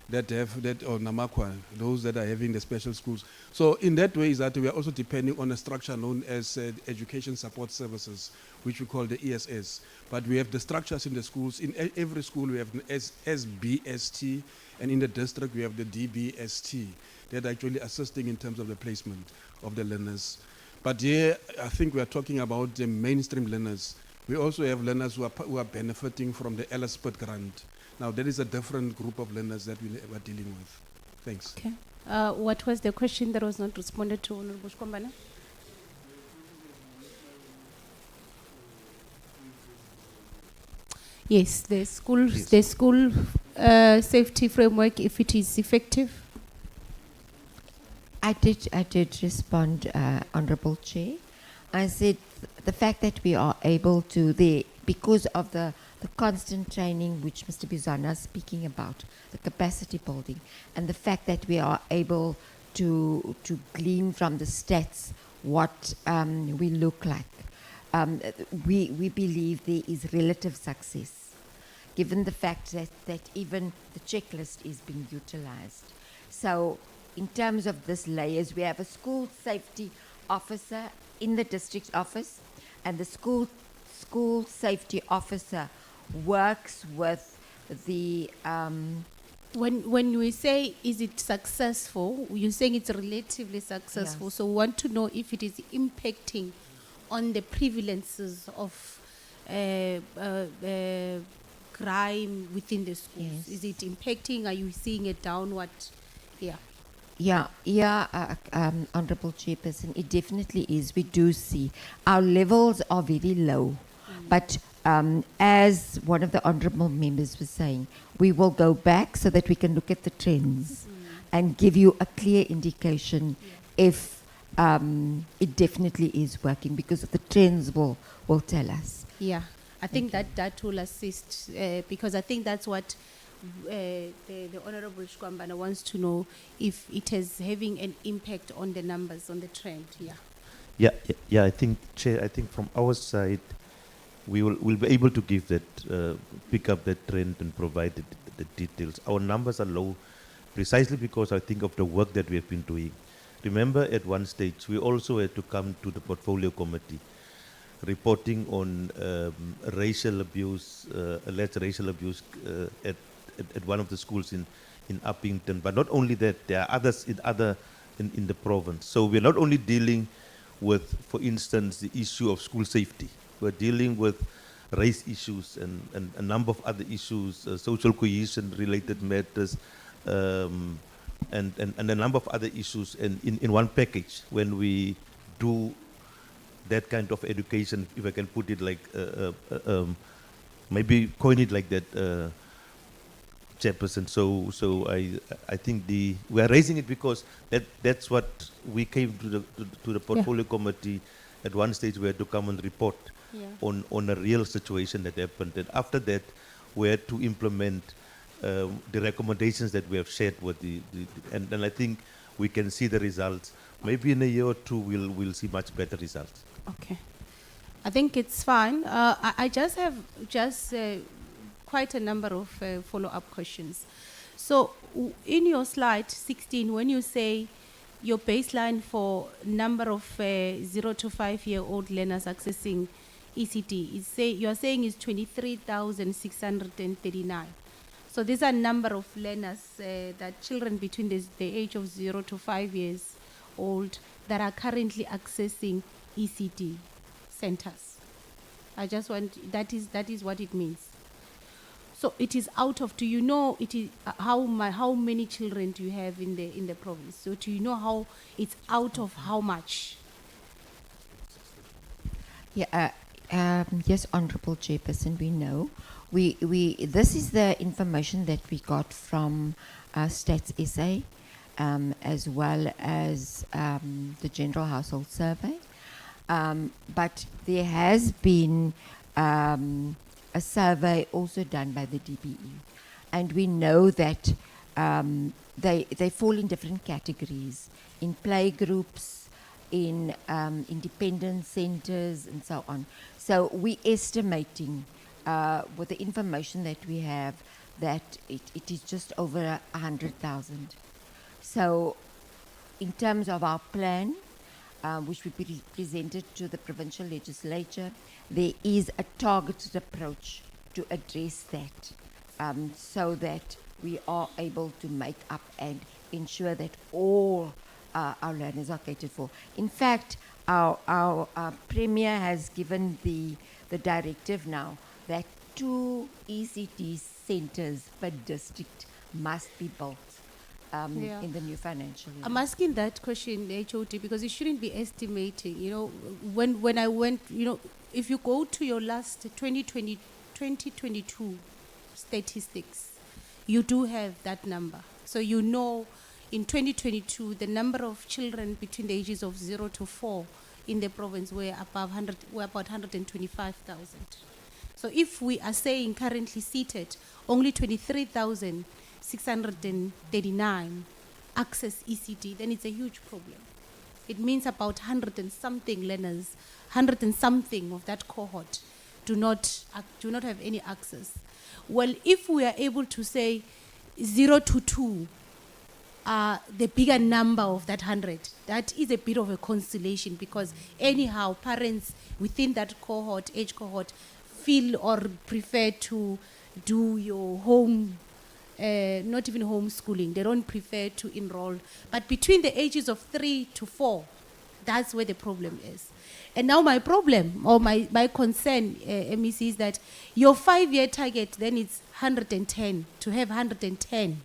that have that, or Namakwa, those that are having the special schools. So in that way is that we are also depending on a structure known as Education Support Services, which we call the ESS. But we have the structures in the schools. In every school we have an SBST, and in the district we have the DBST. They're actually assisting in terms of the placement of the learners. But here, I think we are talking about the mainstream learners. We also have learners who are benefiting from the LSPIT grant. Now, there is a different group of learners that we are dealing with. Thanks. Okay. What was the question that was not responded to, Honorable Shkombana? Yes, Please. the school safety framework, if it is effective. I did respond, Honorable Chair. I said the fact that we are able to, because of the constant training which Mr. Bizana is speaking about, the capacity building, and the fact that we are able to glean from the stats what we look like. We believe there is relative success, given the fact that even the checklist is being utilized. So in terms of this layers, we have a school safety officer in the district office, and the school safety officer works with the When we say is it successful, you're saying it's relatively successful. Yes. So we want to know if it is impacting on the prevalences of crime within the schools. Yes. Is it impacting? Are you seeing a downward? Yeah. Honorable Chairperson, it definitely is. We do see our levels are very low, but as one of the honorable members was saying, we will go back so that we can look at the trends and give you a clear indication if it definitely is working, because the trends will tell us. Yeah, I think that will assist because I think that's what the Honorable Shkwambana wants to know, if it is having an impact on the numbers, on the trend. Yeah. I think, Chair, I think from our side, we'll be able to give that, pick up that trend and provide the details. Our numbers are low precisely because I think of the work that we have been doing. Remember, at one stage, we also had to come to the portfolio committee, reporting on racial abuse, alleged racial abuse at one of the schools in Uppington. But not only that, there are others in the province. So we're not only dealing with, for instance, the issue of school safety. We're dealing with race issues and a number of other issues, social cohesion related matters, and a number of other issues in one package when we do that kind of education, if I can put it like, maybe coin it like that, Chairperson. So I think we are raising it because that's what we came to the portfolio committee at one stage. We had to come and report on a real situation that happened, and after that we had to implement the recommendations that we have shared with and I think we can see the results. Maybe in a year or two we'll see much better results. Okay. I think it's fine. I just have quite a number of follow-up questions. So in your slide 16, when you say your baseline for number of 0 to 5-year-old learners accessing ECD, you are saying is 23,639. So these are number of learners, that children between the age of 0 to 5 years old that are currently accessing ECD centers. I just want, that is what it means. So it is out of, do you know it is how many children do you have in the province? So do you know how it's out of how much? Yes, Honorable Chairperson, we know. This is the information that we got from Stats SA, as well as the General Household Survey. But there has been a survey also done by the DBE, and we know that they fall in different categories, in play groups, in independent centers, and so on. So we're estimating with the information that we have that it is just over 100,000. So in terms of our plan, which we presented to the provincial legislature, there is a targeted approach to address that, so that we are able to make up and ensure that all our learners are catered for. In fact, our Premier has given the directive now that 2 ECD centers per district must be built in the new financial year. I'm asking that question, HOD, because it shouldn't be estimating. You know, when I went, you know, if you go to your last 2020 2022 statistics, you do have that number. So you know in 2022, the number of children between the ages of 0 to 4 in the province were above 100, were about 125,000. So if we are saying currently seated, only 23,639 access ECD, then it's a huge problem. It means about 100 and something learners, 100 and something of that cohort do not have any access. Well, if we are able to say 0 to 2 are the bigger number of that 100, that is a bit of a consolation, because anyhow parents within that cohort, age cohort, feel or prefer to do your home, not even homeschooling, they don't prefer to enroll. But between the ages of 3 to 4, that's where the problem is. And now my problem, or my concern, MEC, is that your 5-year target, then it's 110, to have 110.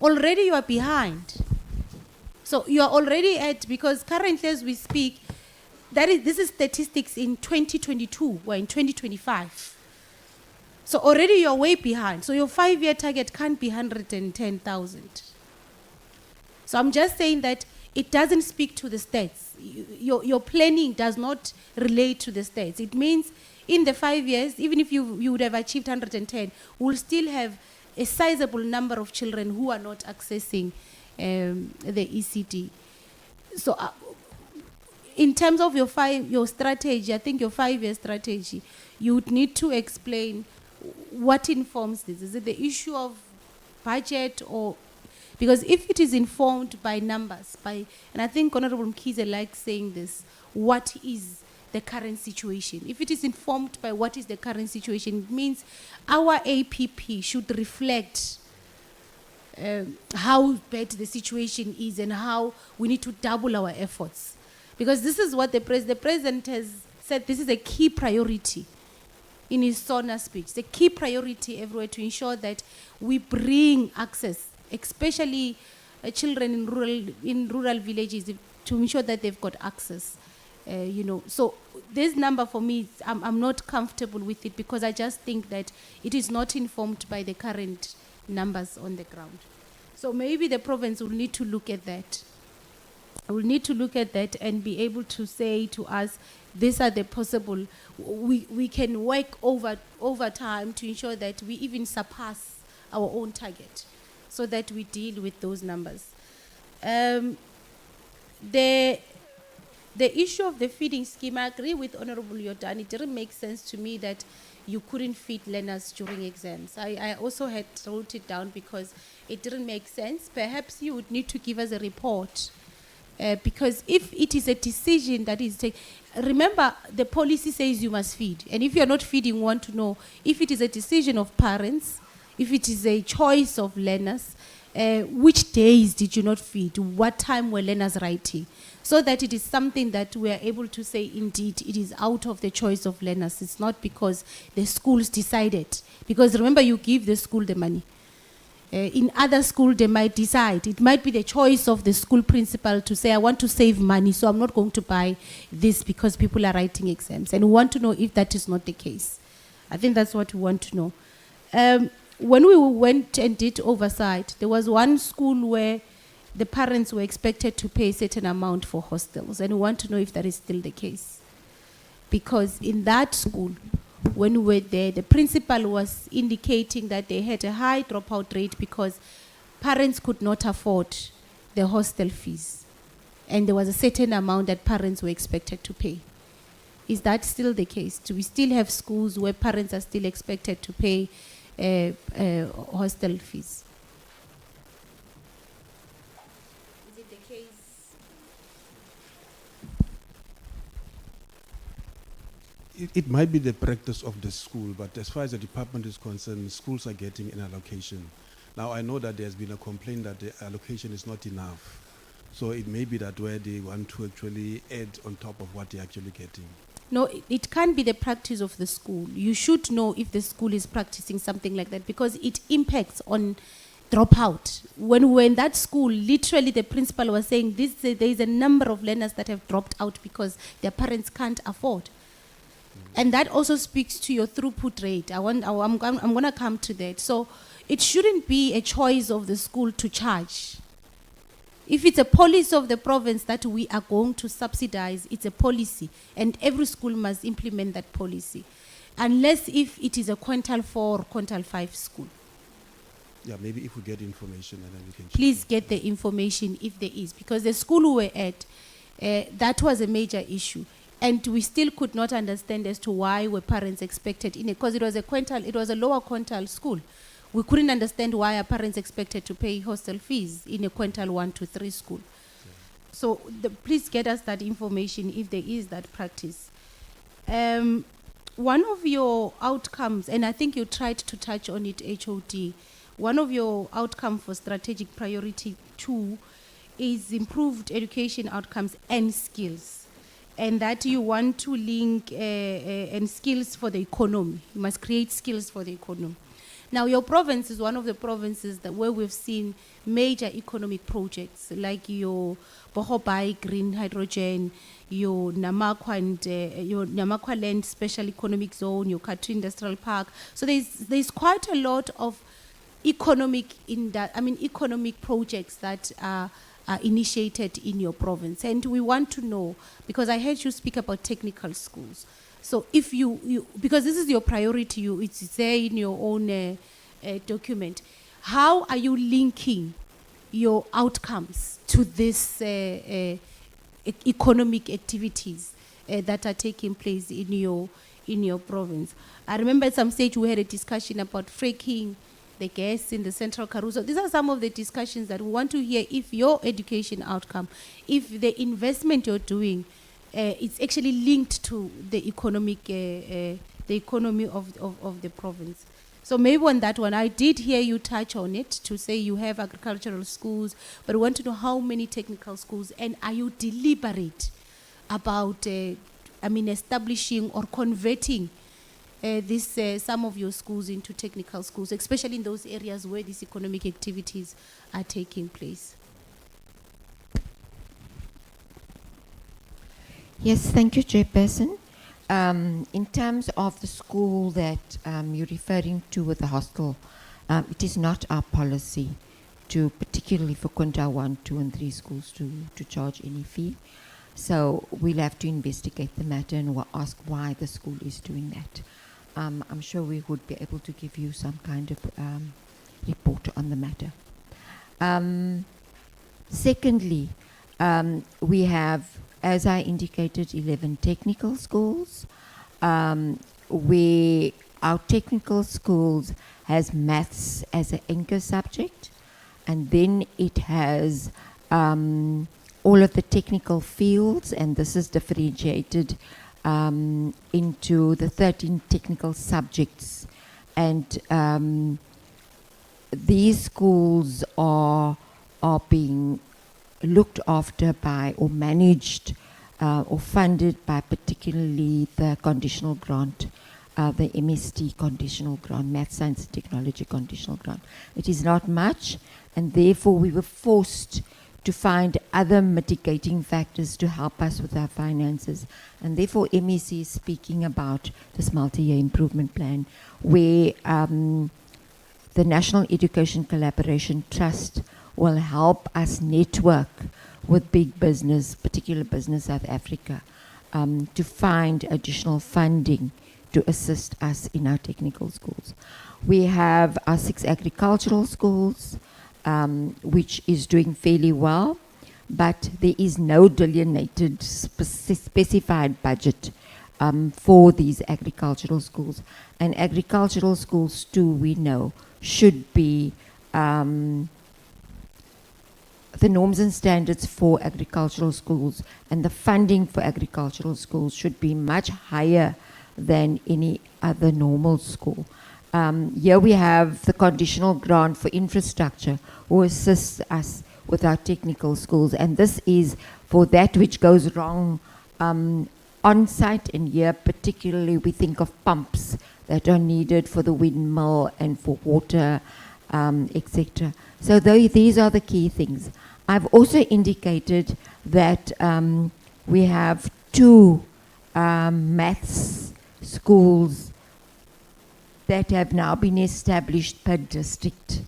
Already you are behind. So you are already at, because currently as we speak, this is statistics in 2022, we're in 2025. So already you're way behind. So your 5-year target can't be 110,000. So I'm just saying that it doesn't speak to the stats. Your planning does not relate to the stats. It means in the 5 years, even if you would have achieved 110, we'll still have a sizable number of children who are not accessing the ECD. So in terms of your strategy, I think your 5-year strategy, you would need to explain what informs this. Is it the issue of budget, or because if it is informed by numbers, and I think Honorable Mkhize likes saying this, what is the current situation? If it is informed by what is the current situation, it means our APP should reflect how bad the situation is and how we need to double our efforts. Because this is what the president has said, this is a key priority in his SONA speech. It's a key priority everywhere to ensure that we bring access, especially children in rural villages, to ensure that they've got access. So this number for me, I'm not comfortable with it, because I just think that it is not informed by the current numbers on the ground. So maybe the province will need to look at that. We'll need to look at that and be able to say to us, these are the possible, we can work over time to ensure that we even surpass our own target, so that we deal with those numbers. The issue of the feeding scheme, I agree with Honorable Yordan. It didn't make sense to me that you couldn't feed learners during exams. I also had wrote it down because it didn't make sense. Perhaps you would need to give us a report, because if it is a decision that is taken, remember the policy says you must feed, and if you're not feeding, we want to know if it is a decision of parents, if it is a choice of learners, which days did you not feed, what time were learners writing, so that it is something that we are able to say, indeed, it is out of the choice of learners. It's not because the schools decided. Because remember, you give the school the money. In other schools, they might decide. It might be the choice of the school principal to say, I want to save money, so I'm not going to buy this because people are writing exams. And we want to know if that is not the case. I think that's what we want to know. When we went and did oversight, there was one school where the parents were expected to pay a certain amount for hostels, and we want to know if that is still the case. Because in that school, when we were there, the principal was indicating that they had a high dropout rate because parents could not afford the hostel fees. And there was a certain amount that parents were expected to pay. Is that still the case? Do we still have schools where parents are still expected to pay hostel fees? Is it the case? It might be the practice of the school, but as far as the department is concerned, schools are getting an allocation. Now, I know that there's been a complaint that the allocation is not enough. So it may be that where they want to actually add on top of what they're actually getting. No, it can't be the practice of the school. You should know if the school is practicing something like that, because it impacts on dropout. When we were in that school, literally the principal was saying there is a number of learners that have dropped out because their parents can't afford. And that also speaks to your throughput rate. I'm going to come to that. So it shouldn't be a choice of the school to charge. If it's a policy of the province that we are going to subsidize, it's a policy, and every school must implement that policy, unless if it is a quintile 4 or quintile 5 school. Yeah, maybe if we get information and then we can. Please get the information if there is, because the school we were at, that was a major issue, and we still could not understand as to why were parents expected in it, because it was a lower quintile school. We couldn't understand why our parents expected to pay hostel fees in a quintile 1 to 3 school. So please get us that information if there is that practice. One of your outcomes, and I think you tried to touch on it, HOD, one of your outcomes for strategic priority 2 is improved education outcomes and skills. And that you want to link and skills for the economy. You must create skills for the economy. Now, your province is one of the provinces where we've seen major economic projects, like your Bohobai Green Hydrogen, your Namakwa Land Special Economic Zone, your Katri Industrial Park. So there's quite a lot of economic projects that are initiated in your province. And we want to know, because I heard you speak about technical schools. So if you because this is your priority, it's there in your own document, how are you linking your outcomes to this economic activities that are taking place in your province? I remember at some stage we had a discussion about fracking the gas in the Central Karoo. So these are some of the discussions that we want to hear, if your education outcome, if the investment you're doing, it's actually linked to the economy of the province. So maybe on that one, I did hear you touch on it to say you have agricultural schools, but we want to know how many technical schools, and are you deliberate about establishing or converting some of your schools into technical schools, especially in those areas where these economic activities are taking place? Yes, thank you, Chairperson. In terms of the school that you're referring to with the hostel, it is not our policy to, particularly for quintile 1, 2, and 3 schools, to charge any fee. So we'll have to investigate the matter and we'll ask why the school is doing that. I'm sure we would be able to give you some kind of report on the matter. Secondly, we have, as I indicated, 11 technical schools, where our technical schools has maths as an anchor subject, and then it has all of the technical fields, and this is differentiated into the 13 technical subjects. And these schools are being looked after by or managed or funded by particularly the conditional grant, the MST conditional grant, Math, Science and Technology conditional grant. It is not much, and therefore we were forced to find other mitigating factors to help us with our finances. And therefore MEC is speaking about this multi-year improvement plan, where the National Education Collaboration Trust will help us network with big business, particular business South Africa, to find additional funding to assist us in our technical schools. We have our 6 agricultural schools, which is doing fairly well, but there is no delineated specified budget for these agricultural schools. And agricultural schools too, we know, should be the norms and standards for agricultural schools and the funding for agricultural schools should be much higher than any other normal school. Here we have the conditional grant for infrastructure, who assists us with our technical schools, and this is for that which goes wrong on site, and here particularly we think of pumps that are needed for the windmill and for water, etc. So these are the key things. I've also indicated that we have 2 maths schools that have now been established per district.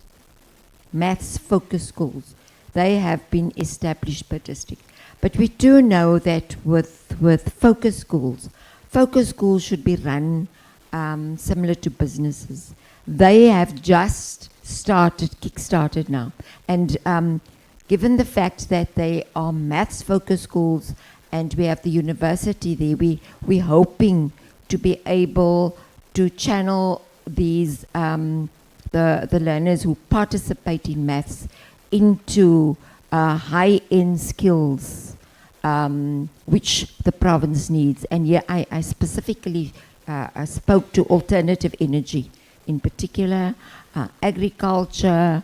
Maths focus schools, they have been established per district. But we do know that with focus schools should be run similar to businesses. They have just kick-started now. And given the fact that they are maths focus schools and we have the university there, we're hoping to be able to channel these the learners who participate in maths into high-end skills, which the province needs. And here I specifically spoke to alternative energy, in particular agriculture.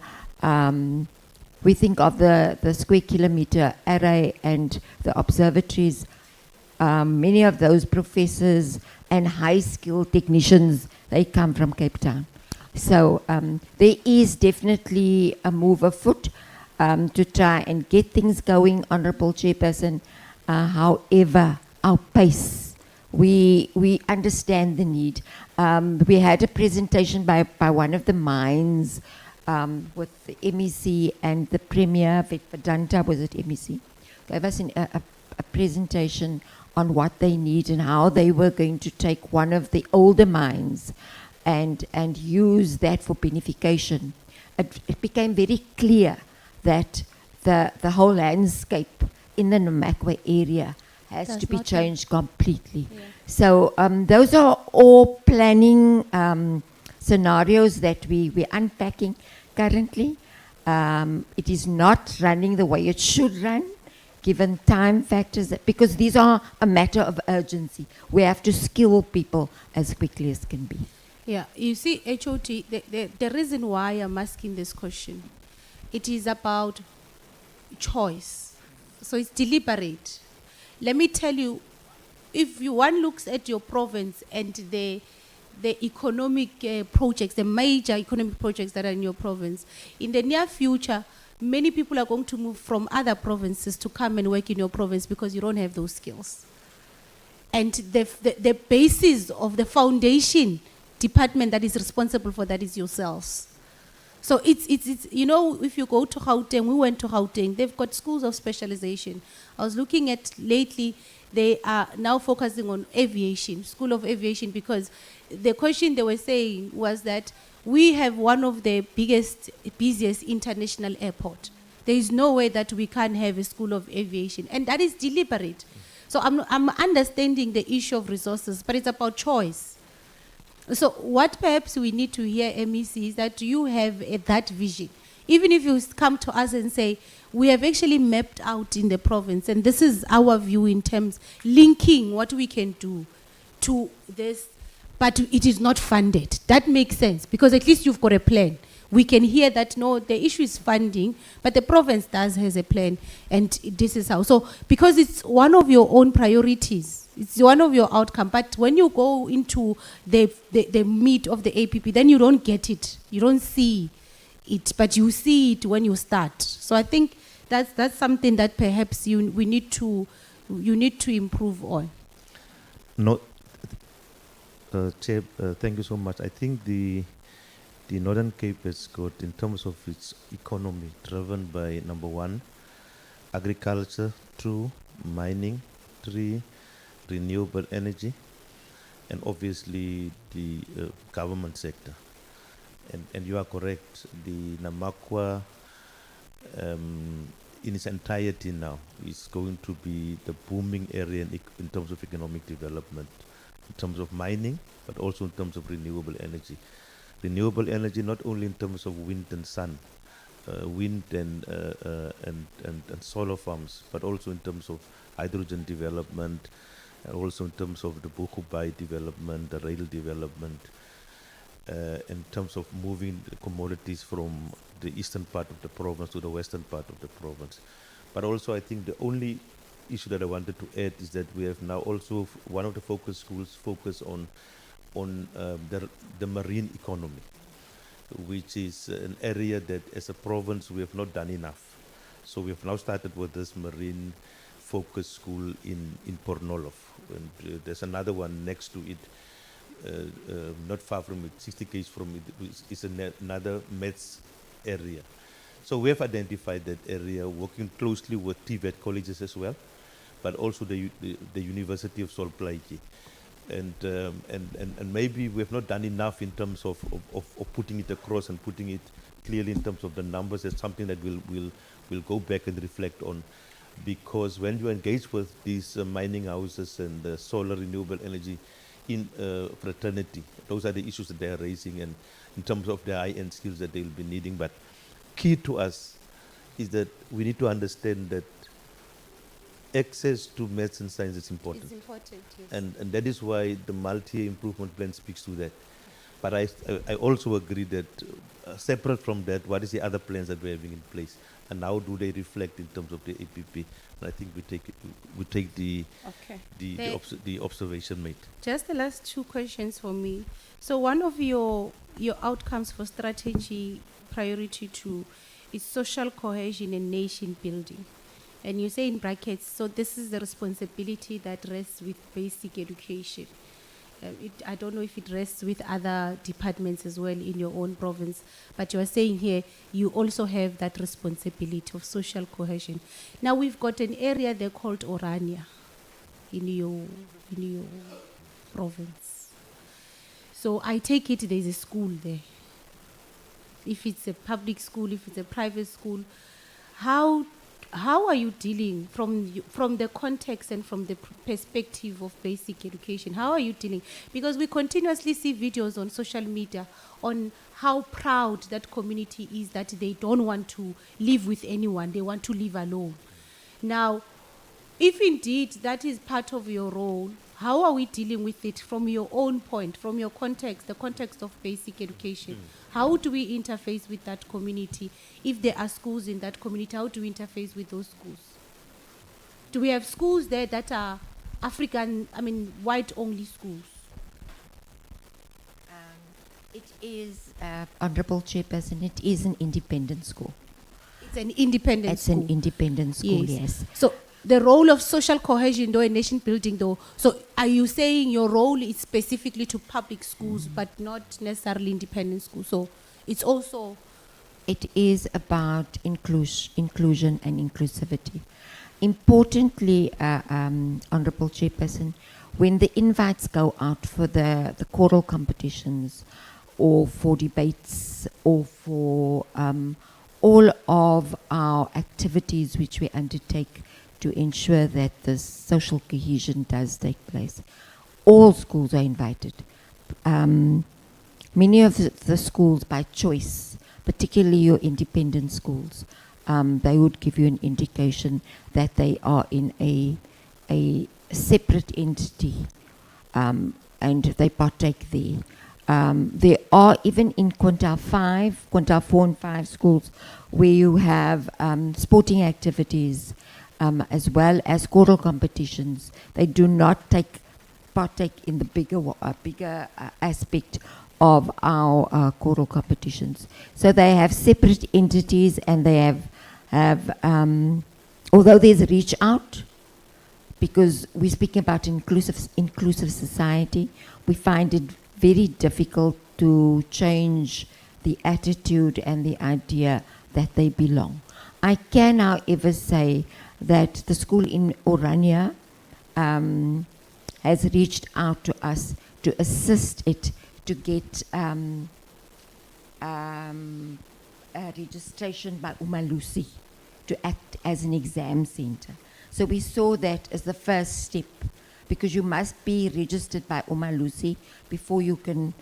We think of the square kilometre array and the observatories. Many of those professors and high-skilled technicians, they come from Cape Town. So there is definitely a move afoot to try and get things going, Honourable Chairperson. However, our pace, we understand the need. We had a presentation by one of the mines with the MEC and the Premier, Vedanta, was it MEC? Gave us a presentation on what they need and how they were going to take one of the older mines and use that for beneficiation. It became very clear that the whole landscape in the Namakwa area has to be changed completely. Yeah. So those are all planning scenarios that we're unpacking currently. It is not running the way it should run, given time factors, because these are a matter of urgency. We have to skill people as quickly as can be. Yeah, you see, HOT, the reason why I'm asking this question, it is about choice. So it's deliberate. Let me tell you, if one looks at your province and the economic projects, the major economic projects that are in your province, in the near future, many people are going to move from other provinces to come and work in your province because you don't have those skills. And the basis of the foundation department that is responsible for that is yourselves. So it's you know, if you go to Gauteng, we went to Gauteng, they've got schools of specialization. I was looking at lately, they are now focusing on aviation, school of aviation, because the question they were saying was that we have one of the busiest international airport. There is no way that we can't have a school of aviation, and that is deliberate. So I'm understanding the issue of resources, but it's about choice. So what perhaps we need to hear, MEC, is that you have that vision. Even if you come to us and say, we have actually mapped out in the province, and this is our view in terms linking what we can do to this, but it is not funded. That makes sense, because at least you've got a plan. We can hear that, no, the issue is funding, but the province has a plan, and this is how. So, because it's one of your own priorities, it's one of your outcomes, but when you go into the meat of the APP, then you don't get it. You don't see it, but you see it when you start. So I think that's something that perhaps you need to improve on. No, Chair, thank you so much. I think the Northern Cape is good in terms of its economy, driven by, number one, agriculture, 2, mining, 3, renewable energy, and obviously the government sector. And you are correct, the Namakwa in its entirety now is going to be the booming area in terms of economic development, in terms of mining, but also in terms of renewable energy. Renewable energy not only in terms of wind and sun, wind and solar farms, but also in terms of hydrogen development, also in terms of the Bukubai development, the rail development, in terms of moving the commodities from the eastern part of the province to the western part of the province. But also I think the only issue that I wanted to add is that we have now also one of the focus schools focus on the marine economy, which is an area that as a province we have not done enough. So we have now started with this marine focus school in Pornolov, and there's another one next to it not far from it, 60 km from it, is another maths area. So we have identified that area, working closely with TVET colleges as well, but also the University of Sol Plaatje. And maybe we have not done enough in terms of putting it across and putting it clearly in terms of the numbers. It's something that we'll go back and reflect on, because when you engage with these mining houses and the solar renewable energy in fraternity, those are the issues that they are raising, and in terms of the high-end skills that they will be needing. But key to us is that we need to understand that access to maths and science is important. It's important, yes. And that is why the multi-year improvement plan speaks to that. But I also agree that separate from that, what is the other plans that we're having in place, and how do they reflect in terms of the APP? And I think we take the observation made. Just the last two questions for me. So one of your outcomes for strategy priority 2 is social cohesion and nation building. And you say in brackets, so this is the responsibility that rests with basic education. I don't know if it rests with other departments as well in your own province, but you are saying here you also have that responsibility of social cohesion. Now we've got an area there called Orania in your province. So I take it there's a school there. If it's a public school, if it's a private school, how are you dealing from the context and from the perspective of basic education? How are you dealing? Because we continuously see videos on social media on how proud that community is that they don't want to live with anyone, they want to live alone. Now, if indeed that is part of your role, how are we dealing with it from your own point, from your context, the context of basic education? How do we interface with that community? If there are schools in that community, how do we interface with those schools? Do we have schools there that are white-only schools? It is, Honourable Chairperson, it is an independent school. It's an independent school. It's an independent school, yes. So the role of social cohesion though and nation building though, so are you saying your role is specifically to public schools but not necessarily independent schools? So it's also... It is about inclusion and inclusivity. Importantly, Honourable Chairperson, when the invites go out for the choral competitions or for debates or for all of our activities which we undertake to ensure that the social cohesion does take place, all schools are invited. Many of the schools by choice, particularly your independent schools, they would give you an indication that they are in a separate entity and they partake there. There are even in Quintile 4 and 5 schools where you have sporting activities as well as choral competitions. They do not partake in the bigger aspect of our choral competitions. So they have separate entities, and they have although there's reach out, because we're speaking about inclusive society, we find it very difficult to change the attitude and the idea that they belong. I can, however, say that the school in Orania has reached out to us to assist it to get a registration by Umalusi to act as an exam center. So we saw that as the first step, because you must be registered by Umalusi before you can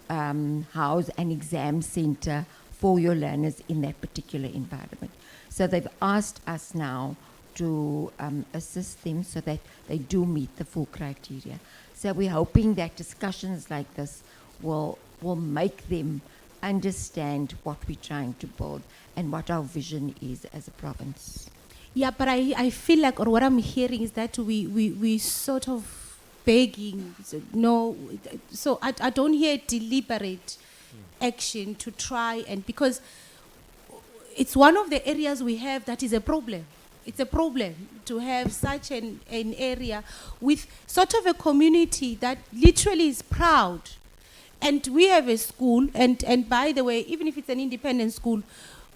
house an exam center for your learners in that particular environment. So they've asked us now to assist them so that they do meet the full criteria. So we're hoping that discussions like this will make them understand what we're trying to build and what our vision is as a province. Yeah, but I feel like, or what I'm hearing is that we sort of begging, so I don't hear deliberate action to try, and because it's one of the areas we have that is a problem. It's a problem to have such an area with sort of a community that literally is proud. And we have a school, and by the way, even if it's an independent school,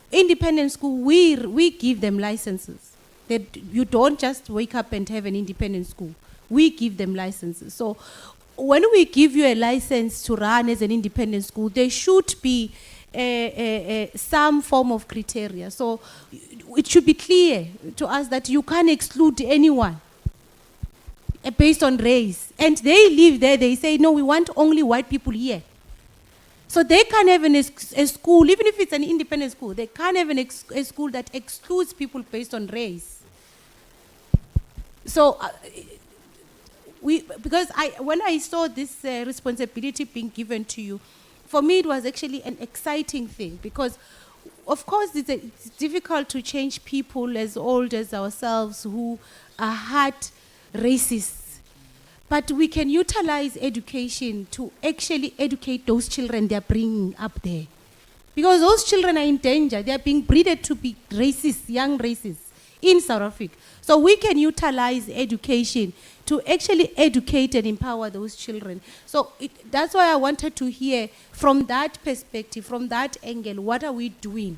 we give them licenses. That you don't just wake up and have an independent school. We give them licenses. So when we give you a license to run as an independent school, there should be some form of criteria. So it should be clear to us that you can't exclude anyone based on race. And they live there, they say, no, we want only white people here. So they can't have a school, even if it's an independent school, they can't have a school that excludes people based on race. So, when I saw this responsibility being given to you, for me it was actually an exciting thing, because of course it's difficult to change people as old as ourselves who are hard racists. But we can utilize education to actually educate those children they're bringing up there. Because those children are in danger. They're being breeded to be racist, young racists in South Africa. So we can utilize education to actually educate and empower those children. So that's why I wanted to hear from that perspective, from that angle, what are we doing,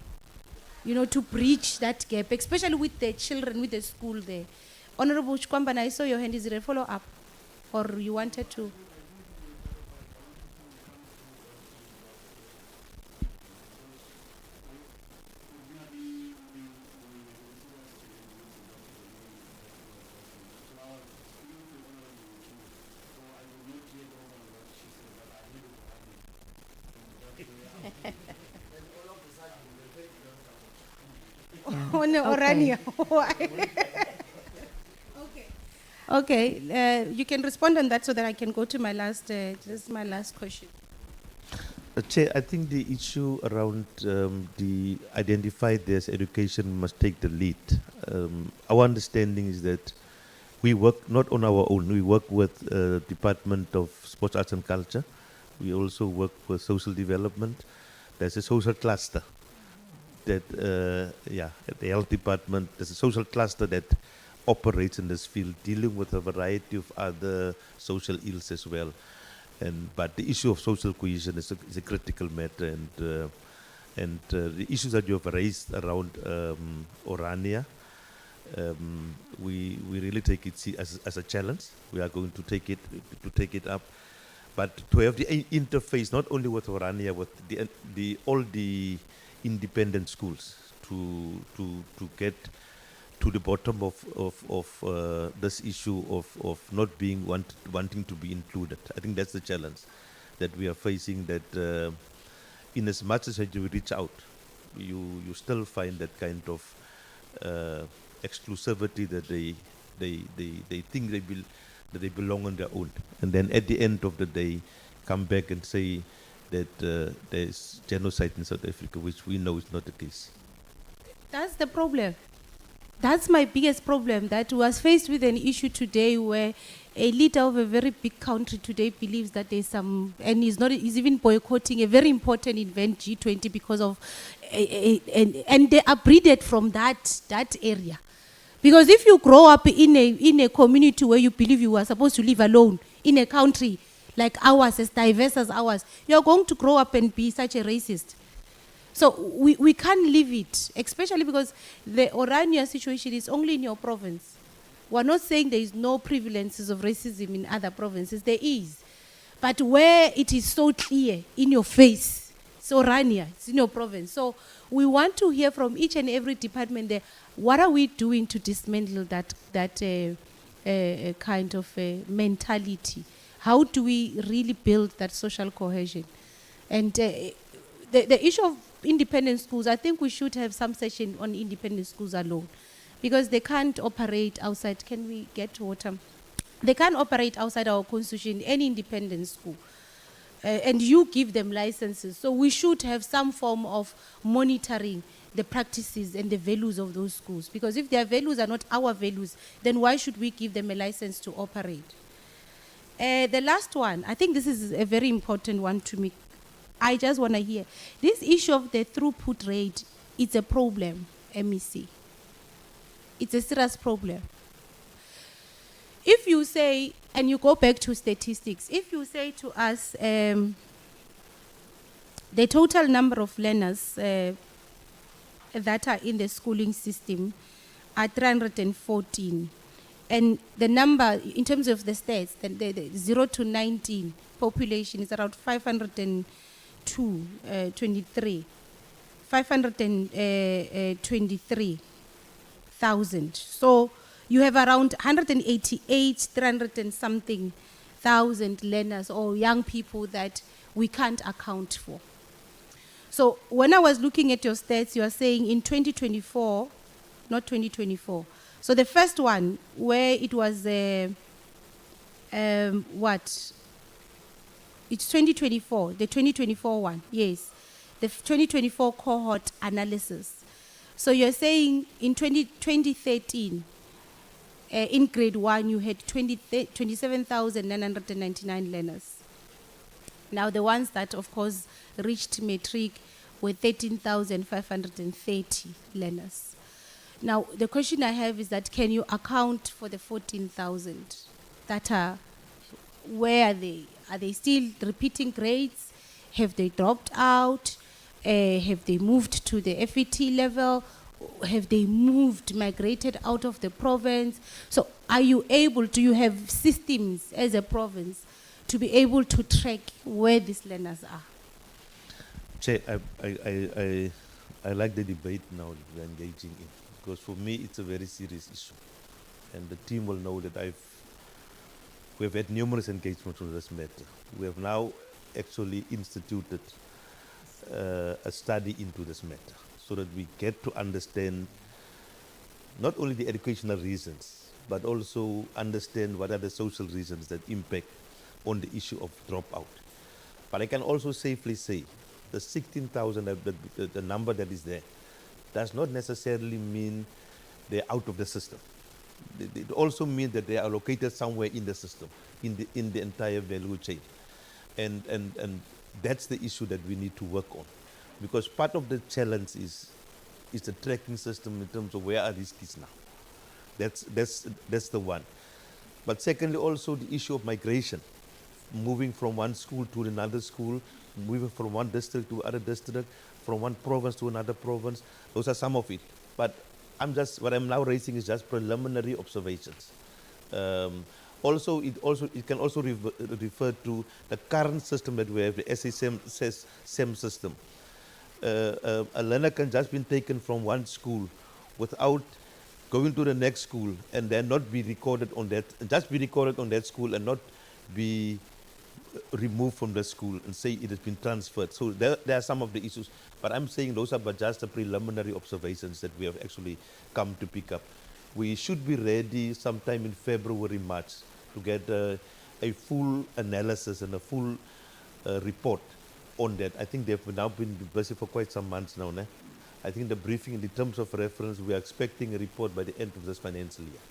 to bridge that gap, especially with the children, with the school there. Honorable Chikwamba, I saw your hand. Is it a follow-up? Or you wanted to? Oh no, Orania. Okay, you can respond on that so that I can go to my last, this is my last question. Chair, I think the issue around the identified as education must take the lead. Our understanding is that we work not on our own. We work with Department of Sports, Arts and Culture. We also work with social development. There's a social cluster that, at the health department, there's a social cluster that operates in this field, dealing with a variety of other social ills as well. But the issue of social cohesion is a critical matter, and the issues that you have raised around Orania, we really take it as a challenge. We are going to take it up, but to have the interface not only with Orania, with all the independent schools to get to the bottom of this issue of not being wanting to be included. I think that's the challenge that we are facing, that in as much as you reach out, you still find that kind of exclusivity that they think that they belong on their own. And then at the end of the day, come back and say that there's genocide in South Africa, which we know is not the case. That's the problem. That's my biggest problem, that was faced with an issue today where a leader of a very big country today believes that there's some, and he's even boycotting a very important event, G20, because of, and they are breeded from that area. Because if you grow up in a community where you believe you are supposed to live alone, in a country like ours, as diverse as ours, you're going to grow up and be such a racist. So we can't leave it, especially because the Orania situation is only in your province. We're not saying there is no prevalences of racism in other provinces. There is. But where it is so clear, in your face, it's Orania, it's in your province. So we want to hear from each and every department there, what are we doing to dismantle that kind of mentality? How do we really build that social cohesion? And the issue of independent schools, I think we should have some session on independent schools alone, because they can't operate outside. Can we get water? They can't operate outside our constitution, any independent school. And you give them licenses. So we should have some form of monitoring the practices and the values of those schools. Because if their values are not our values, then why should we give them a license to operate? The last one, I think this is a very important one to me. I just want to hear. This issue of the throughput rate, it's a problem, MEC. it's a serious problem. If you say, and you go back to statistics, if you say to us the total number of learners that are in the schooling system are 314, and the number in terms of the stats, the 0 to 19 population is around 523,000. So you have around 188, 300 and something thousand learners or young people that we can't account for. So when I was looking at your stats, you are saying in 2024, not 2024. So the first one, where it was, what? It's 2024, the 2024 one, yes. The 2024 cohort analysis. So you're saying in 2013, in grade 1, you had 27,999 learners. Now the ones that, of course, reached matric were 13,530 learners. Now the question I have is that, can you account for the 14,000 that are, where are they? Are they still repeating grades? Have they dropped out? Have they moved to the FET level? Have they migrated out of the province? So are you able, do you have systems as a province to be able to track where these learners are? Chair, I like the debate now that we're engaging in, because for me it's a very serious issue. And the team will know that we have had numerous engagements on this matter. We have now actually instituted a study into this matter, so that we get to understand not only the educational reasons, but also understand what are the social reasons that impact on the issue of dropout. But I can also safely say the 16,000, the number that is there, does not necessarily mean they're out of the system. It also means that they are located somewhere in the system, in the entire value chain. And that's the issue that we need to work on. Because part of the challenge is the tracking system in terms of where are these kids now. That's the one. But secondly, also the issue of migration, moving from one school to another school, moving from one district to other district, from one province to another province. Those are some of it. But what I'm now raising is just preliminary observations. Also, it can also refer to the current system that we have, the SEM system. A learner can just be taken from one school without going to the next school and then not be recorded on that, just be recorded on that school and not be removed from the school and say it has been transferred. So there are some of the issues, but I'm saying those are but just the preliminary observations that we have actually come to pick up. We should be ready sometime in February, March to get a full analysis and a full report on that. I think they've now been busy for quite some months now. Ne? I think the briefing in the terms of reference, we are expecting a report by the end of this financial year.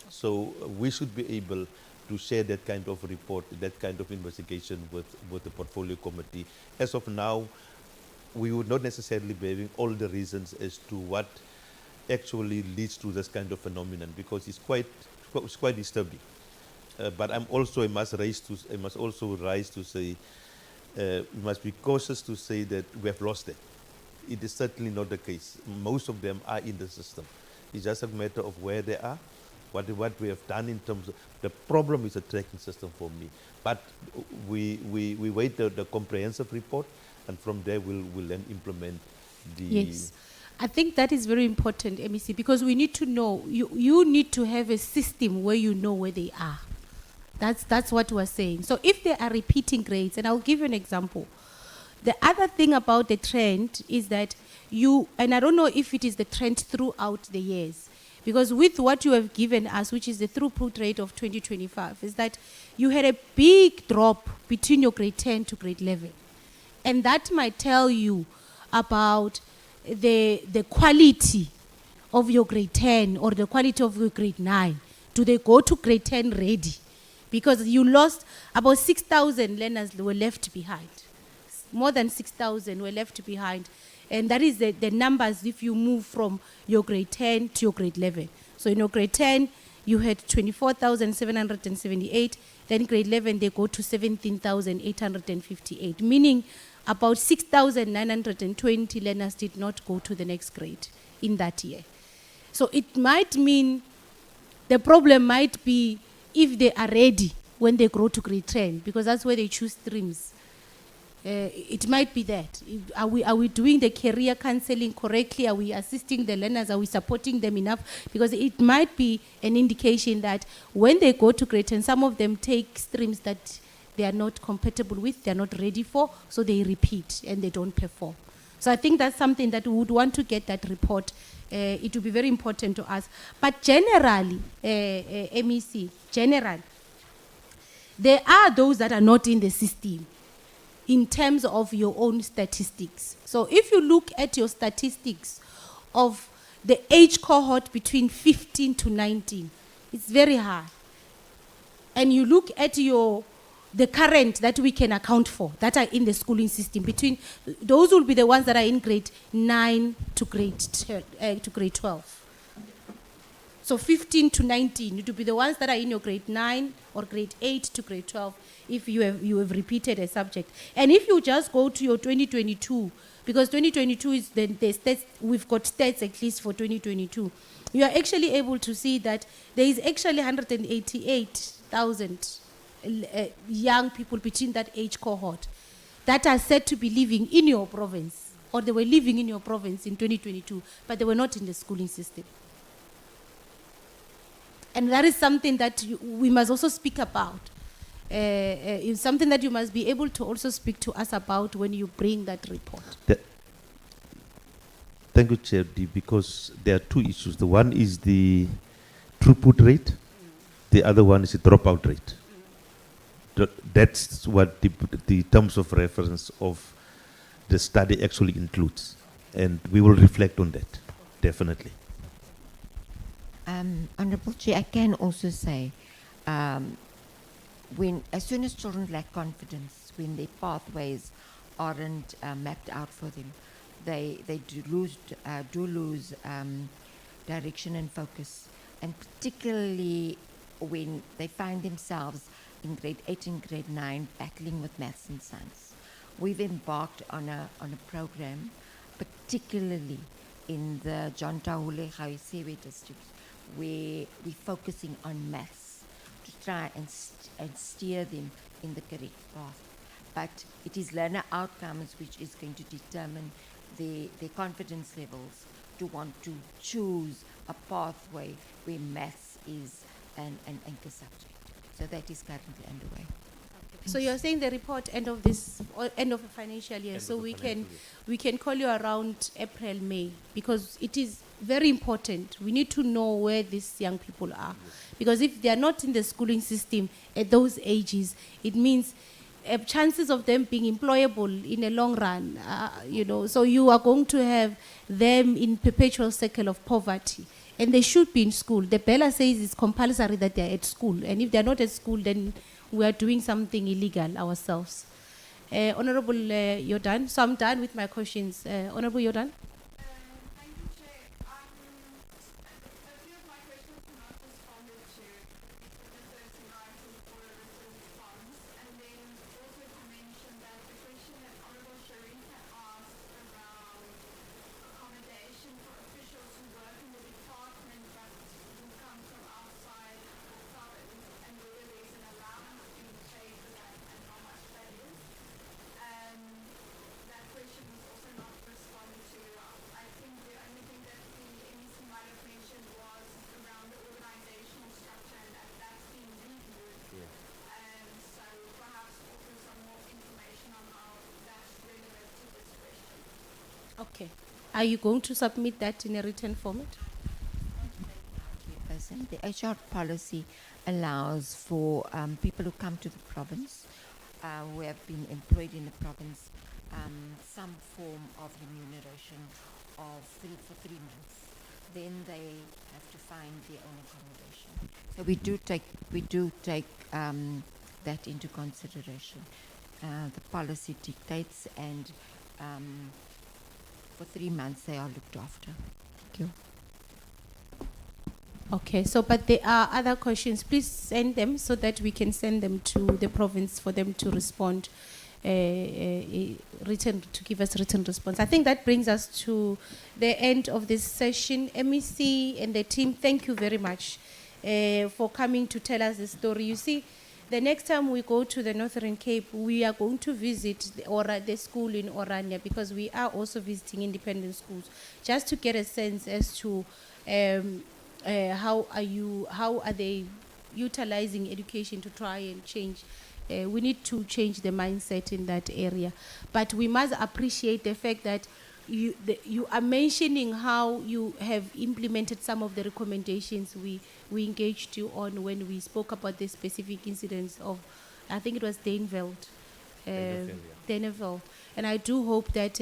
So we should be able to share that kind of report, that kind of investigation with the portfolio committee. As of now, we would not necessarily be having all the reasons as to what actually leads to this kind of phenomenon, because it's quite disturbing. But I must also rise to say, we must be cautious to say that we have lost them. It is certainly not the case. Most of them are in the system. It's just a matter of where they are, what we have done in terms of, the problem is a tracking system for me. But we wait the comprehensive report, and from there we'll then implement the... Yes. I think that is very important, MEC, because we need to know, you need to have a system where you know where they are. That's what we're saying. So if they are repeating grades, and I'll give you an example. The other thing about the trend is that and I don't know if it is the trend throughout the years, because with what you have given us, which is the throughput rate of 2025, is that you had a big drop between your grade 10 to grade 11. And that might tell you about the quality of your grade 10 or the quality of your grade 9. Do they go to grade 10 ready? Because you lost about 6,000 learners were left behind. More than 6,000 were left behind. And that is the numbers if you move from your grade 10 to your grade 11. So in your grade 10, you had 24,778. Then grade 11, they go to 17,858, meaning about 6,920 learners did not go to the next grade in that year. So it might mean the problem might be if they are ready when they grow to grade 10, because that's where they choose streams. It might be that. Are we doing the career counseling correctly? Are we assisting the learners? Are we supporting them enough? Because it might be an indication that when they go to grade 10, some of them take streams that they are not compatible with, they are not ready for, so they repeat and they don't perform. So I think that's something that we would want to get that report. It would be very important to us. But generally, MEC, generally, there are those that are not in the system in terms of your own statistics. So if you look at your statistics of the age cohort between 15 to 19, it's very high. And you look at the current that we can account for, that are in the schooling system, between those will be the ones that are in grade 9 to grade 12. So 15 to 19, it will be the ones that are in your grade 9 or grade 8 to grade 12 if you have repeated a subject. And if you just go to your 2022, because 2022 is the stats, we've got stats at least for 2022, you are actually able to see that there is actually 188,000 young people between that age cohort that are said to be living in your province, or they were living in your province in 2022, but they were not in the schooling system. And that is something that we must also speak about. It's something that you must be able to also speak to us about when you bring that report. Thank you, Chair D, because there are two issues. The one is the throughput rate. The other one is the dropout rate. That's what the terms of reference of the study actually includes. And we will reflect on that, definitely. Honourable Chair, I can also say, as soon as children lack confidence, when their pathways aren't mapped out for them, they do lose direction and focus, and particularly when they find themselves in grade 8 and grade 9 battling with maths and science. We've embarked on a program, particularly in the John Taule Gaosewe districts, where we're focusing on maths to try and steer them in the correct path. But it is learner outcomes which is going to determine their confidence levels to want to choose a pathway where maths is an anchor subject. So that is currently underway. So you're saying the report end of the financial year, so we can call you around April, May, because it is very important. We need to know where these young people are, because if they are not in the schooling system at those ages, it means chances of them being employable in a long run, so you are going to have them in perpetual cycle of poverty, and they should be in school. The Bella says it's compulsory that they're at school, and if they're not at school, then we are doing something illegal ourselves. Honorable Jordan, so I'm done with my questions. Honorable Jordan. Thank you, Chair. A few of my questions were not responded to. It's the first in writing for a written response. And then also to mention that the question that Honorable Sharif had asked around accommodation for officials who work in the department but who come from outside the province, and whether there's an allowance being paid for that and how much that is. That question was also not responded to. I think the only thing that the MEC might have mentioned was around the organizational structure, and that's being reviewed. So perhaps also some more information on how that's relevant to this question. Okay. Are you going to submit that in a written format? The HR policy allows for people who come to the province, who have been employed in the province, some form of remuneration for 3 months. Then they have to find their own accommodation. So we do take that into consideration. The policy dictates, and for 3 months they are looked after. Thank you. Okay, so but there are other questions. Please send them so that we can send them to the province for them to respond, written, to give us written response. I think that brings us to the end of this session. MEC and the team, thank you very much for coming to tell us the story. You see, the next time we go to the Northern Cape, we are going to visit the school in Orania, because we are also visiting independent schools, just to get a sense as to how are they utilizing education to try and change. We need to change the mindset in that area. But we must appreciate the fact that you are mentioning how you have implemented some of the recommendations we engaged you on when we spoke about the specific incidents of, I think it was Daneveld. Daneveld. And I do hope that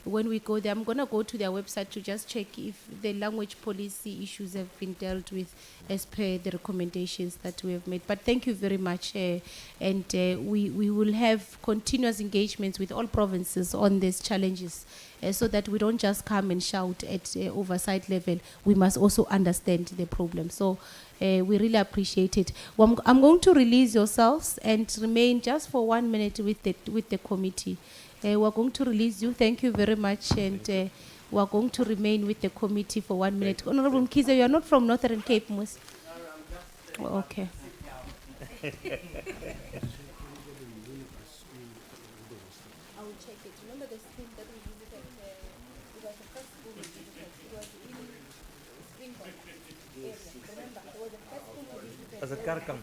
when we go there, I'm going to go to their website to just check if the language policy issues have been dealt with as per the recommendations that we have made. But thank you very much. And we will have continuous engagements with all provinces on these challenges, so that we don't just come and shout at oversight level. We must also understand the problem. So we really appreciate it. Well, I'm going to release yourselves and remain just for 1 minute with the committee. We're going to release you. Thank you very much. And we're going to remain with the committee for 1 minute. Honorable Mkhize, you are not from Northern Cape, Mus? Oh, okay. I will check it. Remember the school that we visited? It was the first school we visited. It was in Springbok area. Remember, it was the first school we visited. As a Karkam.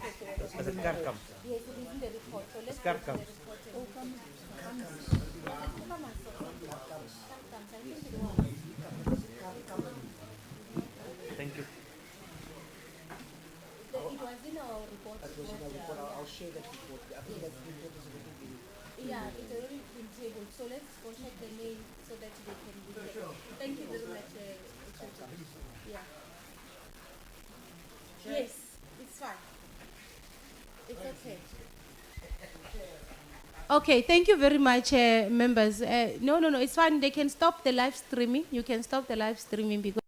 As a Karkam. Yes, it is in the report. So let's As go to Karkam. the report. Thank you. It was in our report. I'll share that report. I think that report is already been. Yeah, it's already been tabled. So let's go check the name so that they can be there. Thank you very much. Yeah. Yes, it's fine. It's okay. Okay, thank you very much, members. No, it's fine. They can stop the live streaming. You can stop the live streaming because